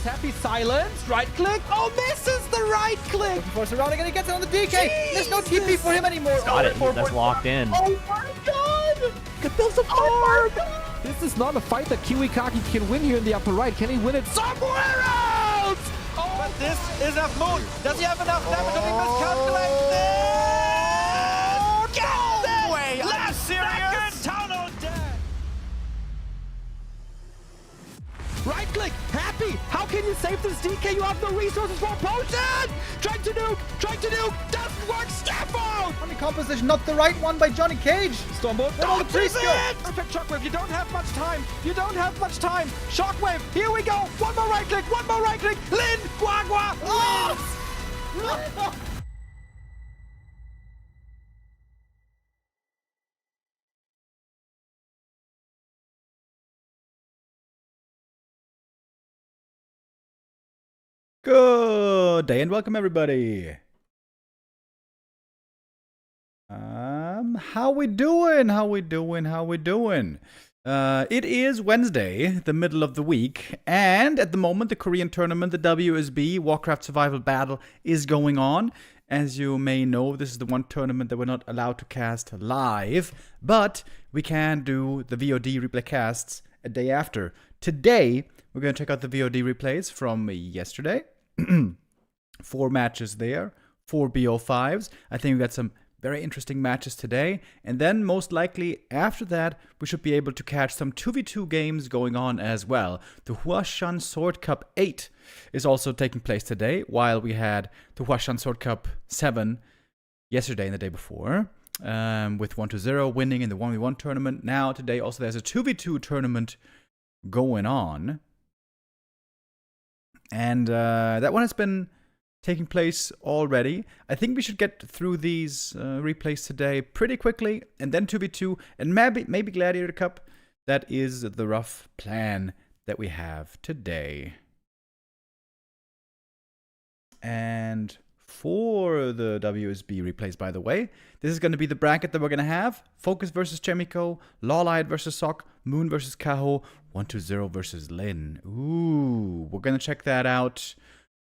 Happy silence. Right click. Oh, misses the right click. Looking for surrounding and he gets it on the DK. There's no TP Jesus. for him anymore. Got it. That's locked in. Oh my god. Get those apart. This is not a fight that Kiwikaki can win here in the upper right. Can he win it somewhere else? Oh, but this is a moon. Does he have enough damage? Did he miscalculate this? no way. Last serious. tunnel death. Right click, happy. How can you save this DK? You have no resources for a potion. Trying to nuke, doesn't work. Step out. On the composition, not the right one by Johnny Cage. Stormbolt, all the trees go. Perfect shockwave. You don't have much time. Shockwave. Here we go. One more right click. Lynn, Guagua. Oh! Good day and welcome everybody. How we doing? It is Wednesday, the middle of the week, and at the moment the Korean tournament, the WSB Warcraft Survival Battle, is going on. As you may know, this is the one tournament that we're not allowed to cast live, but we can do the VoD replay casts a day after. Today, we're going to check out the VoD replays from yesterday. 4 matches there, 4 BO5s. I think we got some very interesting matches today. And then most likely after that, we should be able to catch some 2v2 games going on as well. The Huashan Sword Cup 8 is also taking place today, while we had the Huashan Sword Cup 7 yesterday and the day before, with 1-0 winning in the 1v1 tournament. Now today also there's a 2v2 tournament going on. And that one has been taking place already. I think we should get through these replays today pretty quickly, and then 2v2, and maybe Gladiator Cup. That is the rough plan that we have today. And for the WSB replays, by the way, this is going to be the bracket that we're going to have. FoCuS versus Chaemiko, LawLiet versus SoC, Moon versus Cahoo, 1-0 versus Lynn. Ooh, we're going to check that out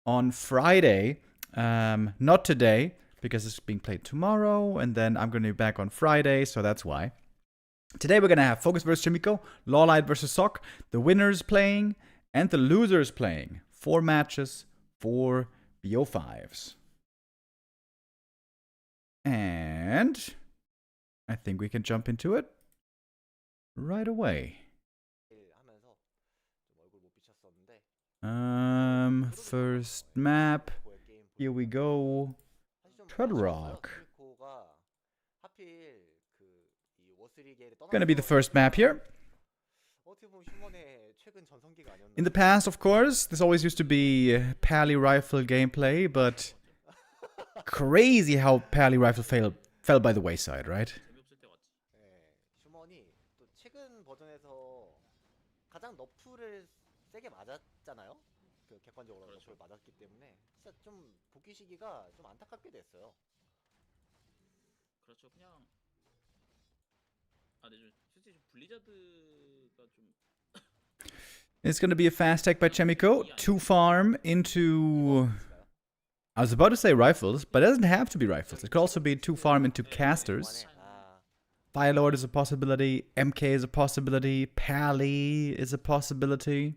on Friday. Not today, because it's being played tomorrow, and then I'm going to be back on Friday, so that's why. Today we're going to have FoCuS versus Chaemiko, LawLiet versus SoC, the winners playing, and the losers playing. 4 matches, 4 BO5s. And I think we can jump into it right away. First map. Here we go. Turtle Rock. Gonna be the first map here. In the past, of course, this always used to be Pally Rifle gameplay, but crazy how Pally Rifle fell by the wayside, right? It's going to be a fast tech by Chaemiko to farm into... I was about to say rifles, but it doesn't have to be rifles. It could also be to farm into casters. Firelord is a possibility. MK is a possibility. Pally is a possibility.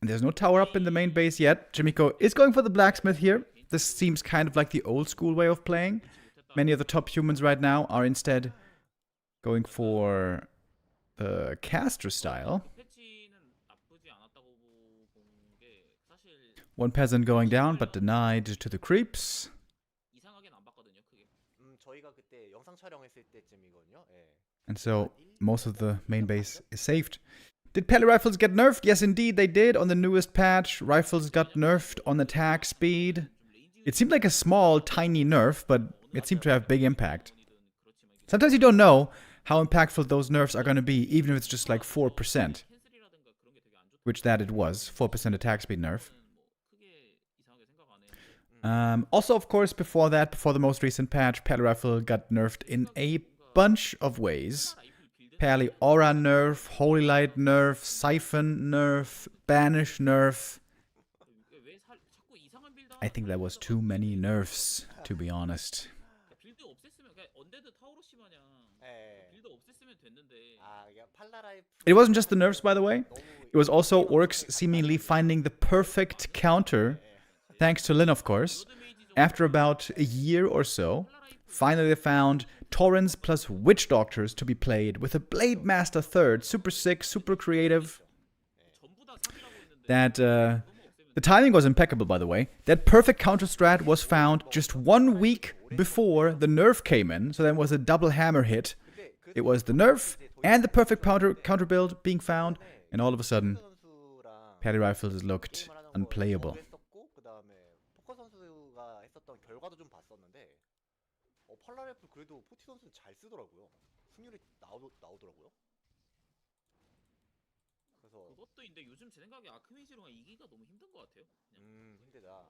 And there's no tower up in the main base yet. Chaemiko is going for the blacksmith here. This seems kind of like the old school way of playing. Many of the top humans right now are instead going for the caster style. One peasant going down, but denied to the creeps. And so most of the main base is saved. Did Pally rifles get nerfed? Yes, indeed they did. On the newest patch, rifles got nerfed on attack speed. It seemed like a small, tiny nerf, but it seemed to have big impact. Sometimes you don't know how impactful those nerfs are going to be, even if it's just like 4%. Which that it was, 4% attack speed nerf. Also, of course, before that, before the most recent patch, Pally rifle got nerfed in a bunch of ways. Pally Aura nerf, Holy Light nerf, Siphon nerf, Spanish nerf. I think that was too many nerfs, to be honest. It wasn't just the nerfs, by the way. It was also orcs seemingly finding the perfect counter, thanks to Lynn, of course. After about a year or so, finally they found Taurens plus Witch Doctors to be played with a Blade Master third. Super sick, super creative. The timing was impeccable, by the way. That perfect counter strat was found just 1 week before the nerf came in, so that was a double hammer hit. It was the nerf and the perfect counter build being found, and all of a sudden, Paddy Rifles looked unplayable. 그것도인데 요즘 제 생각에 아크메이지로가 이기가 너무 힘든 것 같아요. 힘들다.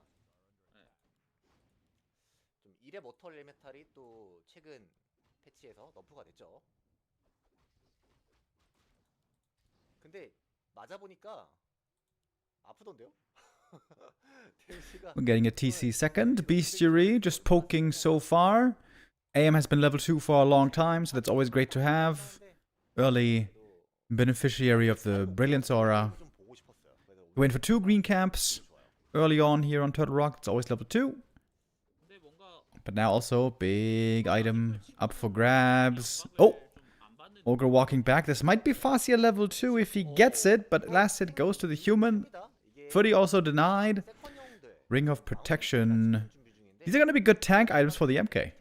좀 1의 모터 엘리멘탈이 또 최근 패치에서 너프가 됐죠. 근데 맞아 보니까 아프던데요? We're getting a TC second. Bestiary just poking so far. AM has been level 2 for a long time, so that's always great to have. Early beneficiary of the Brilliance Aura. We went for 2 green camps early on here on Turtle Rock. It's always level 2. But now also big item up for grabs. Oh! Ogre walking back. This might be Farseer level 2 if he gets it, but last hit goes to the human. Footy also denied. Ring of Protection. These are going to be good tank items for the MK.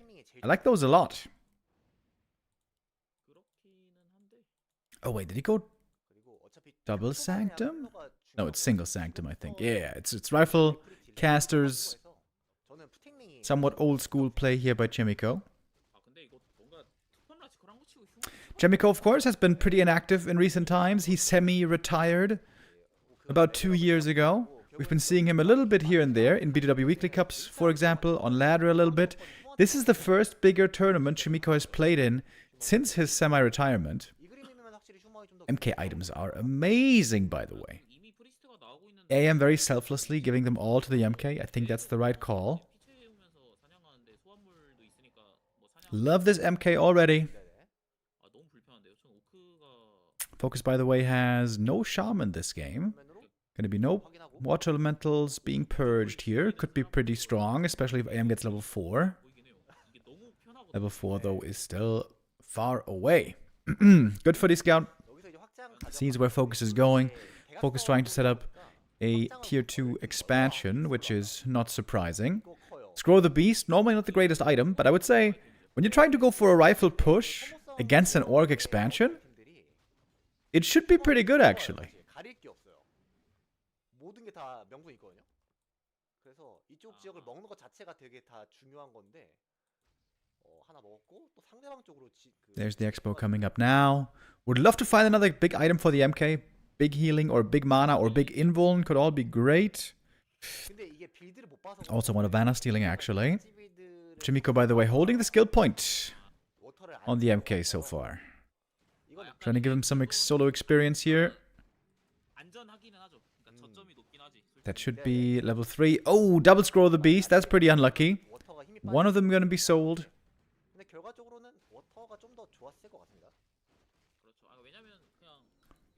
I like those a lot. Oh wait, did he go double sanctum? No, it's single sanctum, I think. Yeah, it's rifle, casters. Somewhat old school play here by Chaemiko. Chaemiko, of course, has been pretty inactive in recent times. He semi-retired about 2 years ago. We've been seeing him a little bit here and there in BDW Weekly Cups, for example, on ladder a little bit. This is the first bigger tournament Chaemiko has played in since his semi-retirement. MK items are amazing, by the way. AM very selflessly giving them all to the MK. I think that's the right call. Love this MK already. FoCuS, by the way, has no shaman this game. Gonna be no water elementals being purged here. Could be pretty strong, especially if AM gets level 4. Level 4, though, is still far away. Good for the scout. Sees where FoCuS is going. FoCuS trying to set up a tier 2 expansion, which is not surprising. Scroll the Beast, normally not the greatest item, but I would say when you're trying to go for a rifle push against an orc expansion, it should be pretty good, actually. There's the expo coming up now. Would love to find another big item for the MK. Big healing or big mana or big invuln could all be great. Also want a Vanna stealing, actually. Chaemiko, by the way, holding the skill point on the MK so far. Trying to give him some solo experience here. That should be level 3. Oh, double scroll the Beast. That's pretty unlucky. One of them gonna be sold.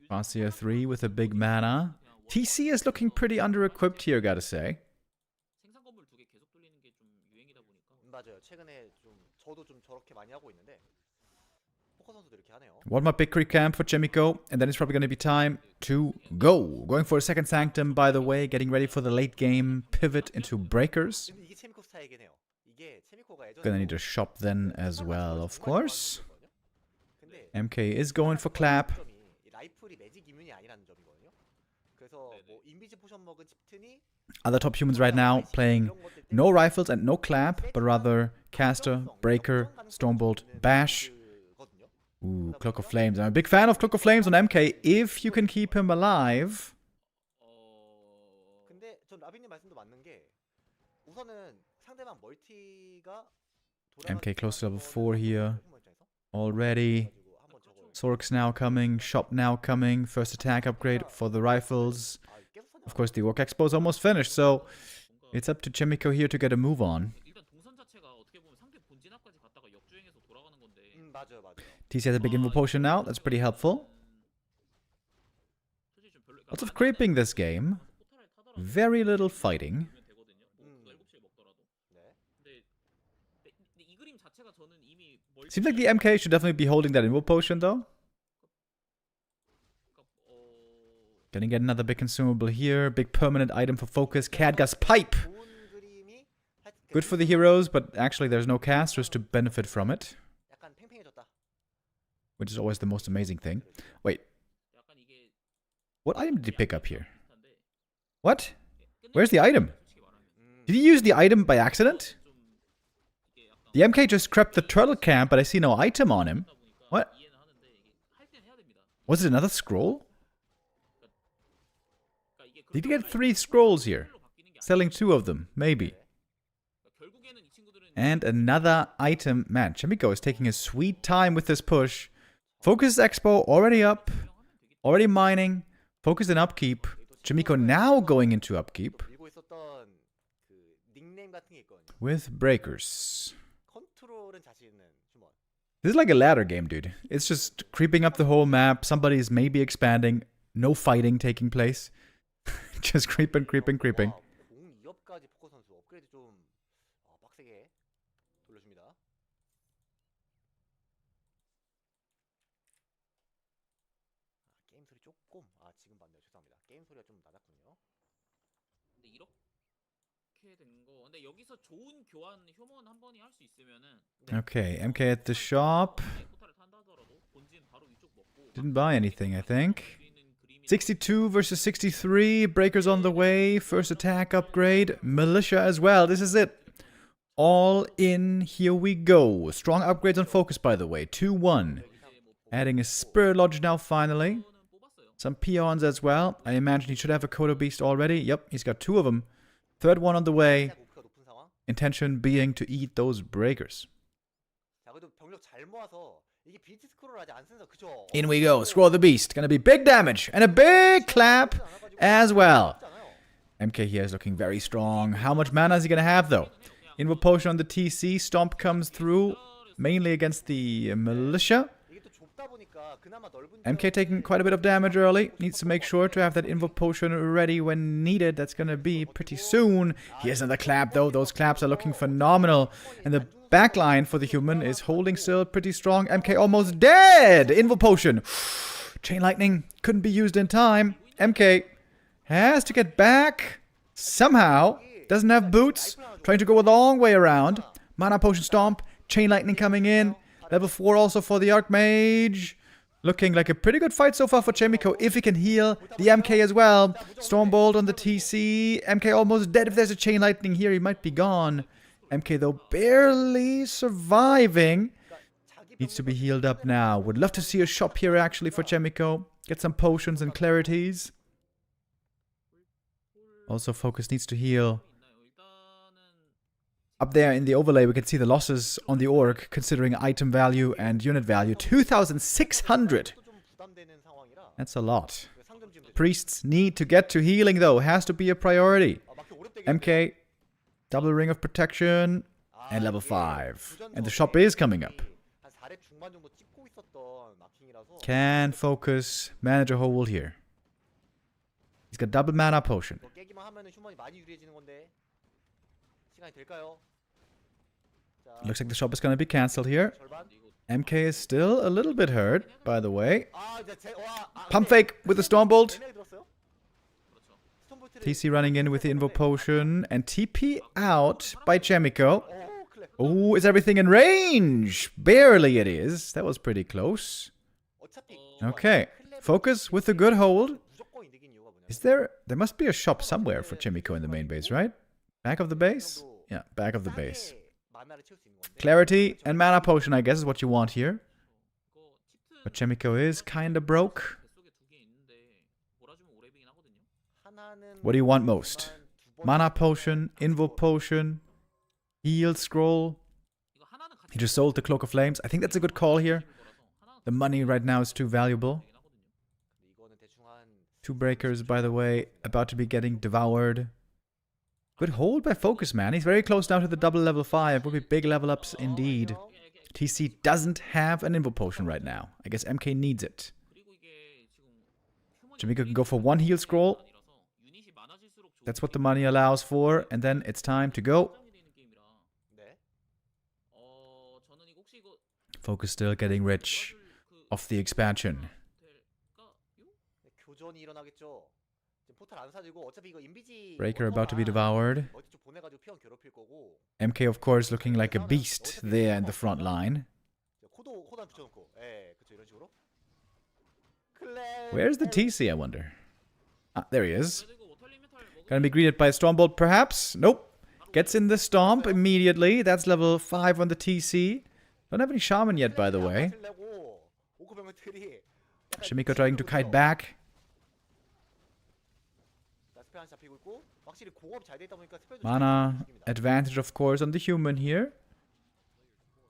Farseer 3 with a big mana. TC is looking pretty under-equipped here, gotta say. One more big creep camp for Chaemiko, and then it's probably gonna be time to go. Going for a second sanctum, by the way, getting ready for the late game pivot into breakers. Gonna need to shop then as well, of course. MK is going for clap. Other top humans right now playing no rifles and no clap, but rather caster, breaker, stormbolt, bash. Ooh, Cloak of Flames. I'm a big fan of Cloak of Flames on MK if you can keep him alive. MK close to level 4 here already. Sork's now coming, shop now coming, first attack upgrade for the rifles. Of course, the Orc Expo is almost finished, so it's up to Chaemiko here to get a move on. 일단 동선 자체가 어떻게 보면 상대 본진 앞까지 갔다가 역주행해서 돌아가는 건데. 맞아요. TC has a big info potion now, that's pretty helpful. 사실 좀 별로. Lots of creeping this game. 포탈을 타더라도 Very little fighting. 되거든요. 뭐 7시에 먹더라도. 네. 근데 이 그림 자체가 저는 이미 멀. Seems like the MK should definitely be holding that info potion though. Gonna get another big consumable here. Big permanent item for FoCuS. Cadgas Pipe! 좋은 그림이 Good for the heroes, but actually there's no casters to benefit from it. 약간 팽팽해졌다. Which is always the most amazing thing. Wait, 약간 이게 what item did he pick up here? What? Where's the item? Did he use the item by accident? The MK just crept the turtle camp, but I see no item on him. What? Was it another scroll? Did he get 3 scrolls here? Selling 2 of them, maybe. And another item. Man, Chaemiko is taking a sweet time with this push. FoCuS Expo already up. Already mining. FoCuS in upkeep. Chaemiko now going into upkeep. 밀고 있었던 그 닉네임 같은 게 있거든요. With breakers. 컨트롤은 자신 있는 휴먼. This is like a ladder game, dude. It's just creeping up the whole map. Somebody's maybe expanding. No fighting taking place. Just creeping. 공 2업까지 포커 선수 업그레이드 좀 빡세게 돌려줍니다. 게임 소리 조금 지금 봤네요. 죄송합니다. 게임 소리가 좀 낮았군요. 근데 이렇게 된 거. 근데 여기서 좋은 교환 휴먼 한 번이 할 수 있으면은. Okay, MK at the shop. 포탈을 탄다 하더라도 본진 바로 위쪽 먹고. Didn't buy anything, I think. 62 versus 63. Breakers on the way. First attack upgrade. Militia as well. This is it. All in. Here we go. Strong upgrades on FoCuS, by the way. 2-1. Adding a Spirit Lodge now, finally. Some peons as well. I imagine he should have a Kodo Beast already. Yep, he's got 2 of them. Third one on the way. 목표가 높은 상황. Intention being to eat those breakers. 자, 그래도 병력 잘 모아서 이게 비트 스크롤을 아직 안 쓴서 그죠? In we go. Scroll the Beast. Gonna be big damage. And a big clap as well. MK here is looking very strong. How much mana is he gonna have, though? Invo Potion on the TC. Stomp comes through. Mainly against the Militia. 이게 또 좁다 보니까 그나마 넓은 MK taking quite a bit of damage early. Needs to make sure to have that Invo Potion ready when needed. That's gonna be pretty soon. Here's another clap, though. Those claps are looking phenomenal. And the backline for the human is holding still pretty strong. MK almost dead! Invo Potion. Chain Lightning couldn't be used in time. MK has to get back somehow. Doesn't have boots. Trying to go a long way around. Mana Potion Stomp. Chain Lightning coming in. Level 4 also for the Archmage. Looking like a pretty good fight so far for Chaemiko if he can heal the MK as well. Stormbolt on the TC. MK almost dead. If there's a Chain Lightning here, he might be gone. MK though barely surviving. Needs to be healed up now. Would love to see a shop here actually for Chaemiko. Get some potions and clarities. Also FoCuS needs to heal. Up there in the overlay we can see the losses on the orc considering item value and unit value. 2,600. That's a lot. Priests need to get to healing though. Has to be a priority. MK. Double ring of protection. And level 5. And the shop is coming up. Can FoCuS manage a hold here? He's got double mana potion. Looks like the shop is going to be cancelled here. MK is still a little bit hurt, by the way. Pump fake with the Stormbolt. TC running in with the Invo Potion. And TP out by Chaemiko. Oh, is everything in range? Barely it is. That was pretty close. Okay. FoCuS with a good hold. Is there... There must be a shop somewhere for Chaemiko in the main base, right? Back of the base? Yeah, back of the base. Clarity and mana potion, I guess, is what you want here. But Chaemiko is kinda broke. What do you want most? Mana potion, Invo potion, heal scroll. He just sold the Cloak of Flames. I think that's a good call here. The money right now is too valuable. 되긴 하거든요. 근데 이거는 대충 한 2 breakers, by the way, about to be getting devoured. Good hold by FoCuS, man. He's very close now to the double level 5. Would be big level ups indeed. TC doesn't have an Invo Potion right now. I guess MK needs it. 그리고 이게 지금 휴먼이 Chaemiko can go for 1 heal scroll. 아니라서 유닛이 많아질수록 좋은 That's what the money allows for. And then it's time to go. 확장이 되는 게임이라 네. 저는 이거 혹시 이거 FoCuS still getting rich 그 off the expansion. 될까요? 교전이 일어나겠죠. 지금 포탈 안 사지고 어차피 이거 인비지 Breaker about to be devoured. 멀티 쪽 보내가지고 피원 괴롭힐 거고. MK, of course, looking like a beast there in the front line. 코도 안 붙여놓고. 예, 그쵸 이런 식으로. 클레. Where's the TC, I wonder? Ah, there he is. 그래도 이거 워털 리미탈 먹으면 Gonna be greeted by a Stormbolt, perhaps? Nope. Gets in the Stomp immediately. That's level 5 on the TC. Don't have any Shaman yet, by the way. 오크병들이 Chaemiko trying to kite back. 스페한 잡히고 있고 확실히 공업이 잘 돼 있다 보니까 스페도 Mana advantage, of course, on the human here.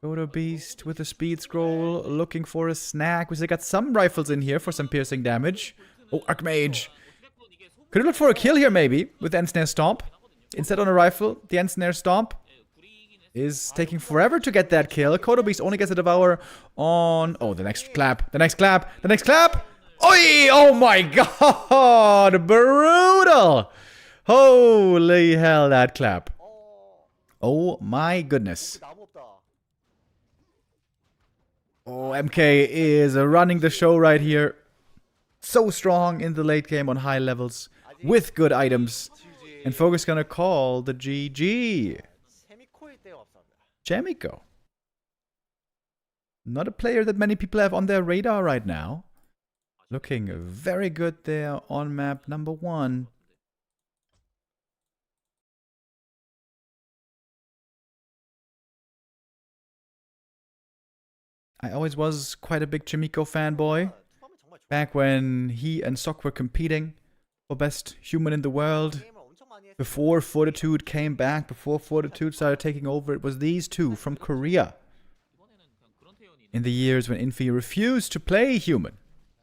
Photo Beast with a speed scroll, looking for a snack. We still got some rifles in here for some piercing damage. Oh, Archmage. Could have looked for a kill here, maybe, with Ensnare Stomp. Instead on a rifle, the Ensnare Stomp is taking forever to get that kill. Kodo Beast only gets a devour on... Oh, the next clap. The next clap. The next clap. Oi! Oh my god! Brutal! Holy hell, that clap. Oh my goodness. 나무 없다. Oh, MK is running the show right here. So strong in the late game on high levels with good items. And FoCuS gonna call the GG. 세미코일 때가 없습니다. Chaemiko. Not a player that many people have on their radar right now. Looking very good there on map number 1. I always was quite a big Chaemiko fanboy. 투하면 정말 좋아. Back when he and Sok were competing for best human in the world. 게임을 엄청 많이 했어. Before Fortitude came back, before Fortitude started taking over, it was these two from Korea. 이번에는 그냥 그런 태연이 In the years when Infi refused to play human.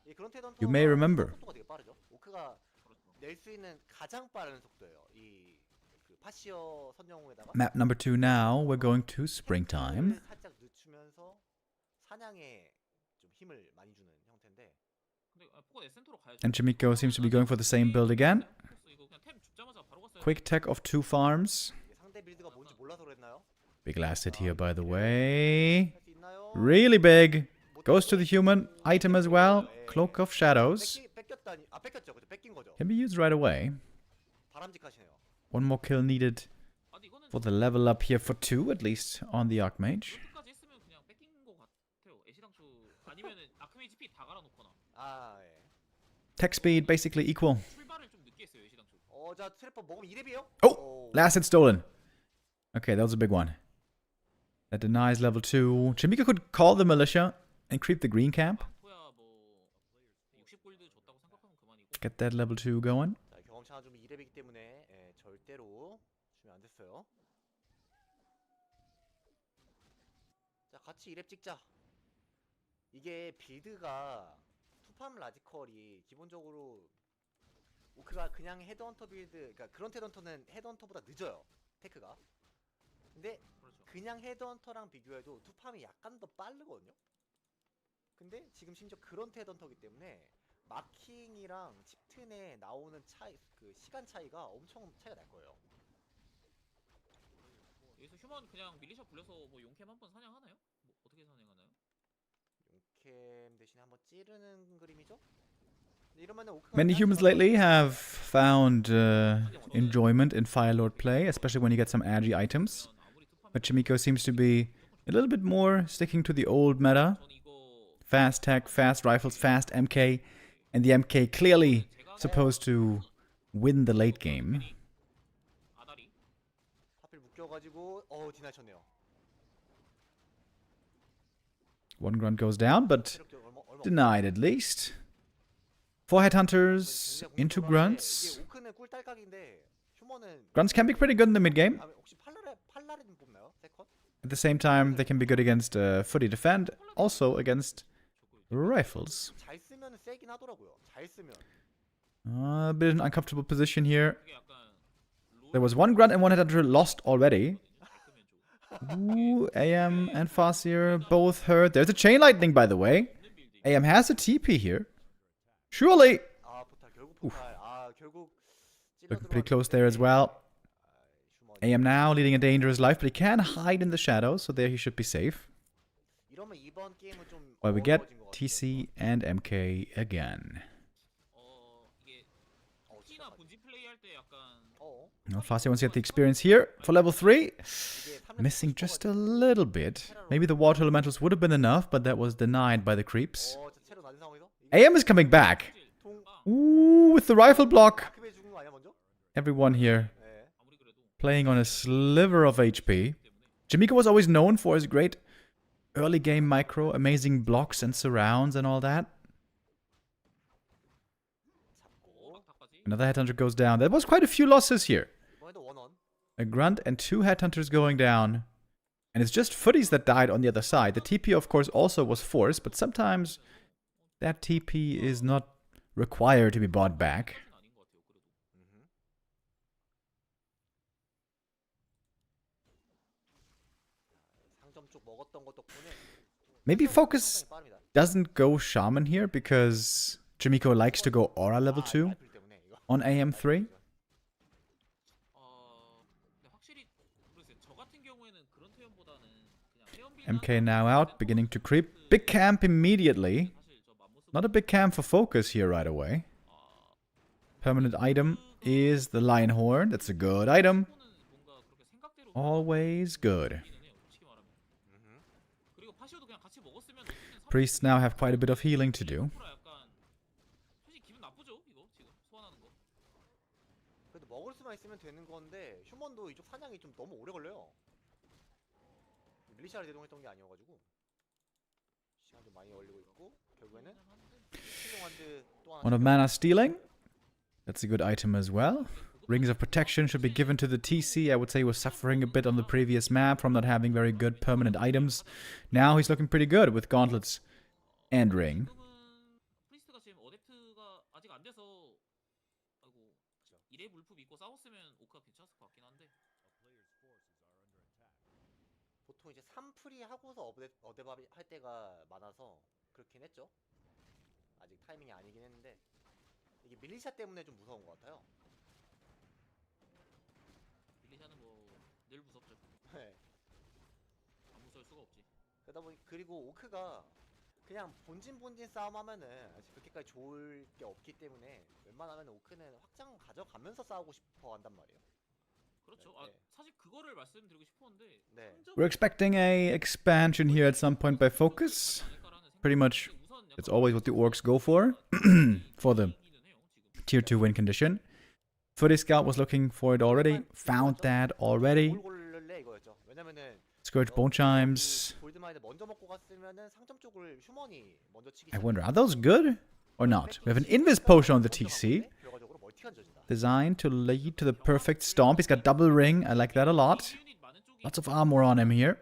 이 그런 태던 You may remember. 속도가 되게 빠르죠. 오크가 낼 수 있는 가장 빠른 속도예요. 이그 파시어 선영에다가 Map number 2 now, we're going to springtime. 살짝 늦추면서 사냥에 좀 힘을 많이 주는 형태인데 근데 포가 에센터로 가야죠. And Chaemiko seems to be going for the same build again. 이거 그냥 템 줍자마자 바로 갔어요. Quick tech of 2 farms. 이게 상대 빌드가 뭔지 몰라서 그랬나요? Big last hit here, by the way. 할 수 있나요? Really big. Goes to the human. Item as well. Cloak of Shadows. 뺏겼다니 뺏겼죠. 그죠? 뺏긴 거죠. Can be used right away. 바람직하시네요. One more kill needed 아, 근데 이거는 for the level up here for 2, at least, on the Archmage. 끝까지 했으면 그냥 뺏긴 거 같아요. 애시당초 아니면은 아크메이지 피 다 갈아놓거나 아 예. Tech speed basically equal. 출발을 좀 늦게 했어요. 애시당초. 자 트래퍼 먹으면 2렙이에요? Oh! Last hit stolen. Okay, that was a big one. That denies level 2. Chaemiko could call the militia and creep the green camp. 포야 뭐 60골드 줬다고 생각하면 그만이고. Get that level 2 going. 자 경험치가 좀 2렙이기 때문에 절대로 주면 안 됐어요. 자 같이 2렙 찍자. 이게 빌드가 투팜 라지컬이 기본적으로 오크가 그냥 헤드헌터 빌드, 그러니까 그런 헤드헌터는 헤드헌터보다 늦어요. 테크가. 근데 그렇죠. 그냥 헤드헌터랑 비교해도 투팜이 약간 더 빠르거든요. 근데 지금 심지어 그런 헤드헌터기 때문에 마킹이랑 칩튼에 나오는 차이, 그 시간 차이가 엄청 차이가 날 거예요. 여기서 휴먼 그냥 밀리셔 불려서 뭐 용캠 한번 사냥하나요? 뭐 어떻게 사냥하나요? 용캠 대신에 한번 찌르는 그림이죠? 근데 이러면은 오크가 Many humans lately have found enjoyment in Firelord play, especially when you get some agi items. 아무리 투팜 But Chaemiko seems to be a little bit more sticking to the old meta. 전 이거 Fast tech, fast rifles, fast MK. And the MK clearly supposed to win the late game. 아다리 하필 묶여가지고 디나쳤네요. One grunt goes down, but 체력적 얼마 denied at least. 4 headhunters into grunts. 이게 오크는 꿀딸깍인데 휴머는 Grunts can be pretty good in the mid game. 혹시 팔라딘 뽑나요? 세컨? At the same time, they can be good against footy defend, also against rifles. 잘 쓰면 세긴 하더라고요. 잘 쓰면. A bit in an uncomfortable position here. 그게 약간 There was one grunt and one headhunter lost already. Ooh, AM and Farseer both hurt. There's a chain lightning, by the way. AM has a TP here. Surely. 아 포탈 결국 포탈. 아 결국 Looking pretty close there as well. AM now leading a dangerous life, but he can hide in the shadows, so there he should be safe. 이러면 이번 게임은 좀 While we get 어려워진 것 같아요. TC and MK again. 이게 T나 본진 플레이할 때 약간 Well, Farseer wants to get the experience here for level 3. 이게 3렙 Missing just a little bit. Maybe the water elementals would have been enough, but that was denied by the creeps. 체력 낮은 상황에서 AM is coming back. 동 Ooh, with the rifle block. 크게 죽는 거 아니야 먼저? Everyone here 네. 아무리 그래도 playing on a sliver of HP. Chaemiko was always known for his great early game micro, amazing blocks and surrounds and all that. 잡고 Another headhunter goes down. There was quite a few losses here. 이번에도 원원. A grunt and 2 headhunters going down. And it's just footies that died on the other side. The TP, of course, also was forced, but sometimes that TP is not required to be bought back. 아닌 것 같아요. 그래도 상점 쪽 먹었던 것 덕분에 Maybe FoCuS 상당히 빠릅니다. doesn't go Shaman here because Chaemiko likes to go Aura level 2 라이플 때문에 이거. on AM3. 근데 확실히 모르겠어요. 저 같은 경우에는 그런 태연보다는 그냥 태연 MK now out, beginning to creep. Big camp immediately. 사실 저 맘모습 Not a big camp for FoCuS here right away. Permanent item is the Lion Horn. That's a good item. 뭔가 그렇게 생각대로 Always good. 보이긴 해요. 솔직히 말하면. 그리고 파시오도 그냥 같이 먹었으면 Priests now have quite a bit of healing to do. 약간 솔직히 기분 나쁘죠? 이거 지금 소환하는 거. 그래도 먹을 수만 있으면 되는 건데 휴먼도 이쪽 사냥이 좀 너무 오래 걸려요. 밀리샤를 대동했던 게 아니어가지고 시간 좀 많이 걸리고 있고 결국에는 힐링한드 또 하나. One of mana stealing. That's a good item as well. Rings of protection should be given to the TC. I would say he was suffering a bit on the previous map from not having very good permanent items. Now he's looking pretty good with gauntlets and ring. 지금은 프리스트가 지금 어댑트가 아직 안 돼서 아이고 이래 물품 입고 싸웠으면 오크가 괜찮았을 것 같긴 한데 보통 이제 3프리 하고서 어데밥이 할 때가 많아서 그렇긴 했죠. 아직 타이밍이 아니긴 했는데 이게 밀리샤 때문에 좀 무서운 것 같아요. 빌리샤는 뭐 늘 무섭죠. 네. 안 무서울 수가 없지. 그러다 보니 그리고 오크가 그냥 본진 싸움 하면은 그렇게까지 좋을 게 없기 때문에 웬만하면 오크는 확장 가져가면서 싸우고 싶어 한단 말이에요. 그렇죠. 네. 사실 그거를 말씀드리고 싶었는데 네. We're expecting a expansion here at some point by FoCuS. Pretty much, it's always what the orcs go for the tier 2 win condition. Footy Scout was looking for it already, found that already. 뭘 고를래 이거였죠. 왜냐면은 Scourge Bone Chimes. 골드마인을 먼저 먹고 갔으면은 상점 쪽을 휴먼이 먼저 치기 I wonder, are those good or not? We have an Invis Potion on the TC, 결과적으로 멀티가 져진다. designed to lead to the perfect stomp. He's got double ring, I like that a lot. Lots of armor on him here.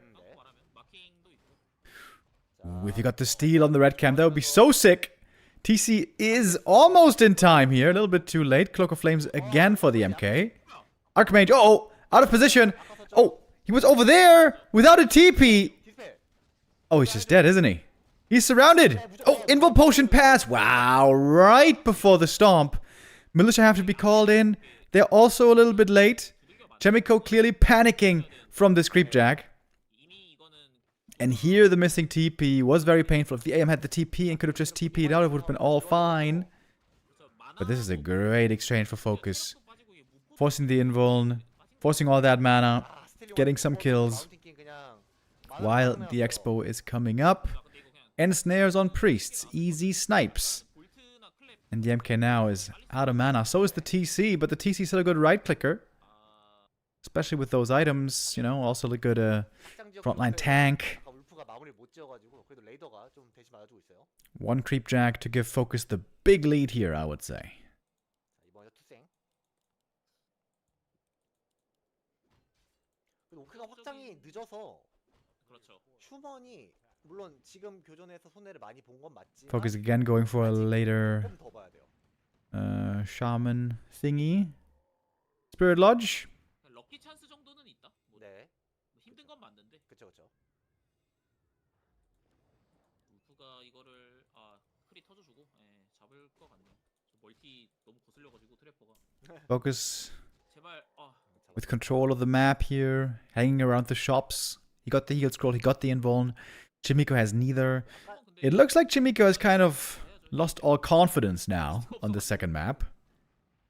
Ooh, if you got the steal on the red cam, that would be so sick. TC is almost in time here. A little bit too late. Cloak of Flames again for the MK. Archmage, oh, out of position. Oh, he was over there without a TP. 디스펠. Oh, he's just dead, isn't he? He's surrounded. Oh, Invul Potion pass. Wow, right before the stomp. Militia have to be called in. They're also a little bit late. Chaemiko clearly panicking from this creepjack. And here the missing TP was very painful. If the AM had the TP and could have just TP'd out, it would have been all fine. But this is a great exchange for FoCuS. Forcing the invuln, forcing all that mana, getting some kills, while the expo is coming up. Ensnares on priests, easy snipes. And the MK now is out of mana. So is the TC, but the TC is still a good right clicker. Especially with those items, you know, also a good frontline tank. One creepjack to give FoCuS the big lead here, I would say. 오크가 확장이 늦어서 휴먼이 물론 지금 교전에서 손해를 많이 본 건 맞지만 FoCuS again going for a later 조금 더 봐야 돼요. shaman thingy. Spirit Lodge. 럭키 찬스 정도는 있다. 뭐 네, 힘든 건 맞는데 그쵸 그쵸. 울프가 이거를 크리 터져주고 잡을 것 같네요. 멀티 너무 거슬려가지고 트래퍼가 FoCuS 제발 with control of the map here, hanging around the shops. He got the heal scroll, he got the invuln. Chaemiko has neither. It looks like Chaemiko has kind of lost all confidence now on the second map.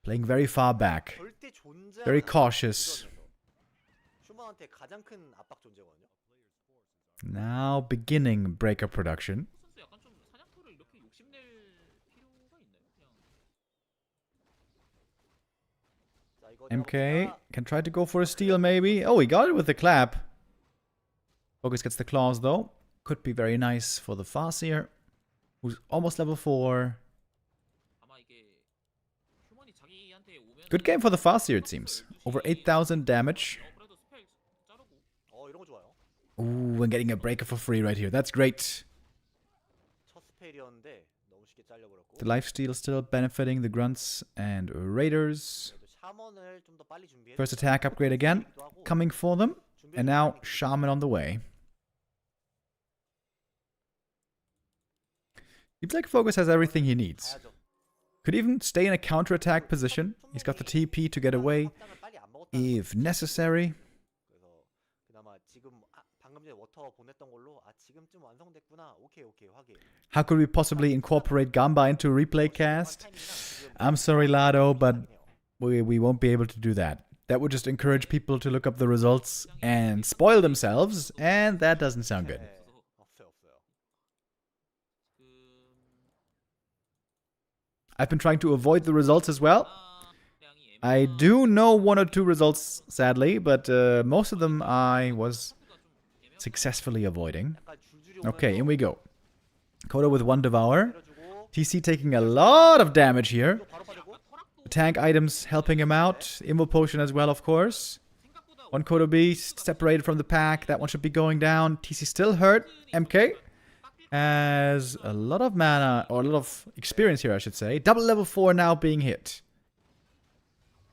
Playing very far back. 절대 존재. Very cautious. 슈머한테 가장 큰 압박 존재거든요. Now beginning breaker production. 선수 약간 좀 사냥터를 이렇게 욕심낼 필요가 있나요? 그냥 자, 이거 MK 내가 can try to go for a steal maybe. Oh, he got it with the clap. FoCuS gets the claws though. Could be very nice for the Farseer, who's almost level 4. 아마 이게 휴먼이 자기한테 오면 Good game for the Farseer it seems. Over 8,000 damage. 그래도 스펠 자르고 이런 거 좋아요. Ooh, and getting a breaker for free right here. That's great. 첫 스펠이었는데 너무 쉽게 잘려버렸고. The lifesteal still benefiting the Grunts and Raiders. 그래도 샤먼을 좀 더 빨리 준비해. First attack upgrade again, coming for them. And now Shaman on the way. Seems like FoCuS has everything he needs. Could even stay in a counter-attack position. He's got the TP to get away if necessary. 그래서 그나마 지금 방금 전에 워터 보냈던 걸로 지금쯤 완성됐구나. 오케이 확인. How could we possibly incorporate Gamba into replay cast? I'm sorry, Lado, but we won't be able to do that. That would just encourage people to look up the results and spoil themselves, and that doesn't sound good. 없어요. I've been trying to avoid the results as well. I do know 1 or 2 results, sadly, but most of them I was successfully avoiding. Okay, in we go. Koda with 1 Devour. TC taking a lot of damage here. Tank items helping him out. Immo Potion as well, of course. 1 Koda Beast separated from the pack. That one should be going down. TC still hurt. MK has a lot of mana, or a lot of experience here, I should say. Double level 4 now being hit.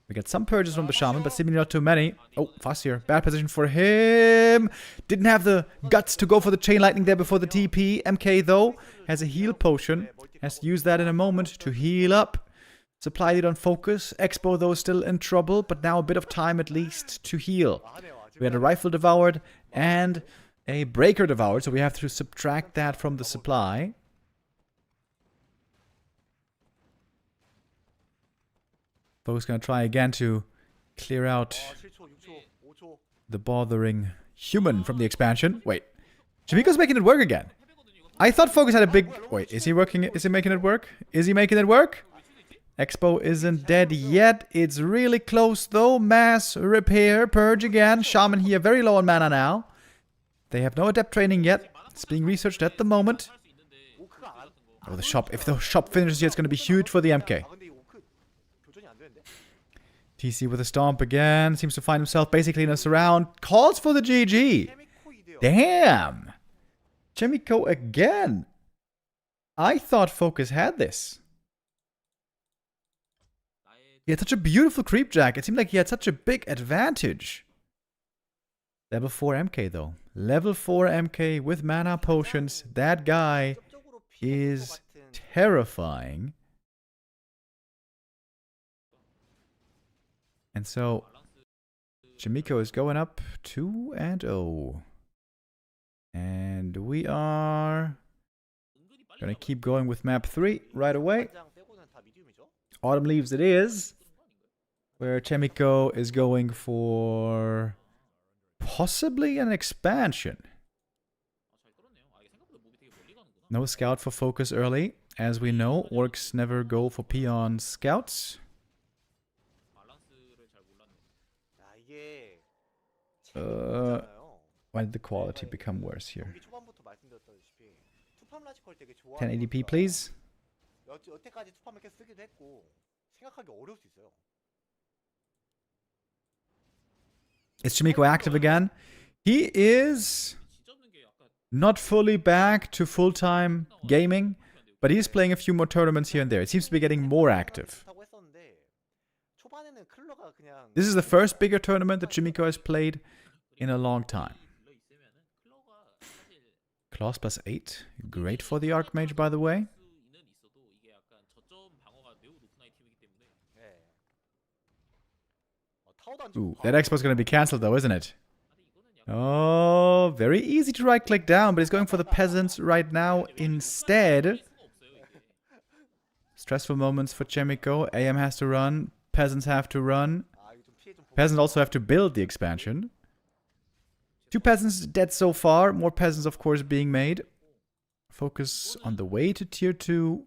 We get some purges from the Shaman, but seemingly not too many. Oh, Farseer. Bad position for him. Didn't have the guts to go for the Chain Lightning there before the TP. MK, though, has a heal potion. Has to use that in a moment to heal up. Supplied it on FoCuS. Expo, though, still in trouble, but now a bit of time at least to heal. We had a Rifle devoured and a Breaker devoured, so we have to subtract that from the supply. FoCuS gonna try again to clear out 7초, 6초, 5초. the bothering human from the expansion. Wait, Chaemiko's making it work again. I thought FoCuS had a big... Wait, is he working it? Is he making it work? Is he making it work? Expo isn't dead yet. It's really close though. Mass repair, purge again. Shaman here, very low on mana now. They have no adept training yet. It's being researched at the moment. Oh, the shop. If the shop finishes here, it's going to be huge for the MK. 근데 이 오크 교전이 안 되는데. TC with a stomp again. Seems to find himself basically in a surround. Calls for the GG. Damn. Chaemiko again. I thought FoCuS had this. He had such a beautiful creep jack. It seemed like he had such a big advantage. Level 4 MK though. Level 4 MK with mana potions. That guy is terrifying. And so Chaemiko is going up 2-0. And we are gonna keep going with map 3 right away. Autumn Leaves it is, where Chaemiko is going for possibly an expansion. No scout for FoCuS early. As we know, orcs never go for peon scouts. Why did the quality become worse here? 1080p, please. 여태까지 투파만 계속 쓰기도 했고 생각하기 어려울 수 있어요. Is Chaemiko active again? He is not fully back to full-time gaming, but he's playing a few more tournaments here and there. It seems to be getting more active. 좋다고 했었는데 초반에는 클러가 그냥 This is the first bigger tournament that Chaemiko has played in a long time. 불러 있으면은 클러가 사실 Claws plus 8. Great for the Archmage, by the way. 수는 있어도 이게 약간 저점 방어가 매우 높은 아이템이기 때문에 예. 타워도 안 Ooh, 주고 that expo's gonna be cancelled though, isn't it? 근데 이거는 약간 Oh, very easy to right-click down, but he's going for the peasants right now instead. 할 수가 없어요 이게. Stressful moments for Chaemiko. AM has to run. Peasants have to run. 이거 좀 피해 좀 보고 Peasants also have to build the expansion. 2 peasants dead so far. More peasants, of course, being made. FoCuS on the way to tier 2.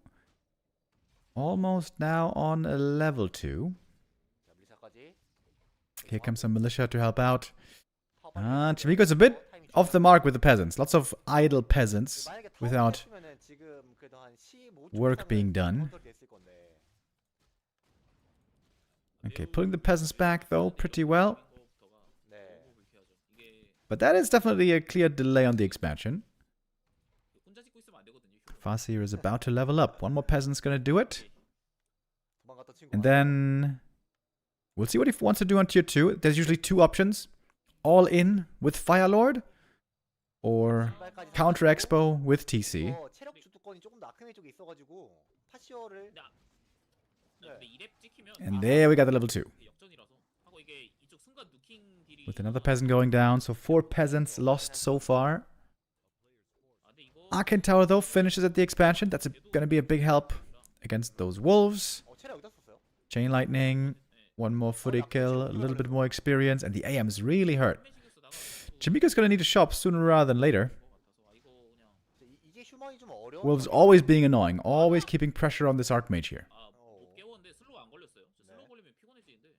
Almost now on a level 2. 자, 밀리샤까지. Here comes some militia to help out. Chaemiko's a bit off the mark with the peasants. Lots of idle peasants 만약에 타워 without 했으면은 지금 그래도 한 15초 work being done. 됐을 건데. Okay, pulling the peasants back though pretty well. 네. 너무 불쾌하죠. 이게 But that is definitely a clear delay on the expansion. 혼자 짓고 있으면 안 되거든요. Fasir is about to level up. One more peasant's gonna do it. 도망갔다 친구. And then we'll see what he wants to do on tier 2. There's usually 2 options. All in with Firelord or counter expo with TC. 체력 주도권이 조금 더 아크메 쪽에 있어가지고 파시어를 근데 2렙 찍히면 And there we got the level 2. 역전이라서 하고 이게 이쪽 순간 누킹 딜이 With another peasant going down. So 4 peasants lost so far. 근데 이거 Arcane Tower though finishes at the expansion. That's gonna be a big help against those wolves. 체력 여기다 썼어요. Chain Lightning. One more footy kill. A little bit more experience. And the AM's really hurt. Chaemiko's gonna need to shop sooner rather than later. 이게 휴먼이 좀 어려운. Wolves always being annoying. Always keeping pressure on this Archmage here. 못 깨웠는데 슬로우 안 걸렸어요. 슬로우 걸리면 피곤해지는데.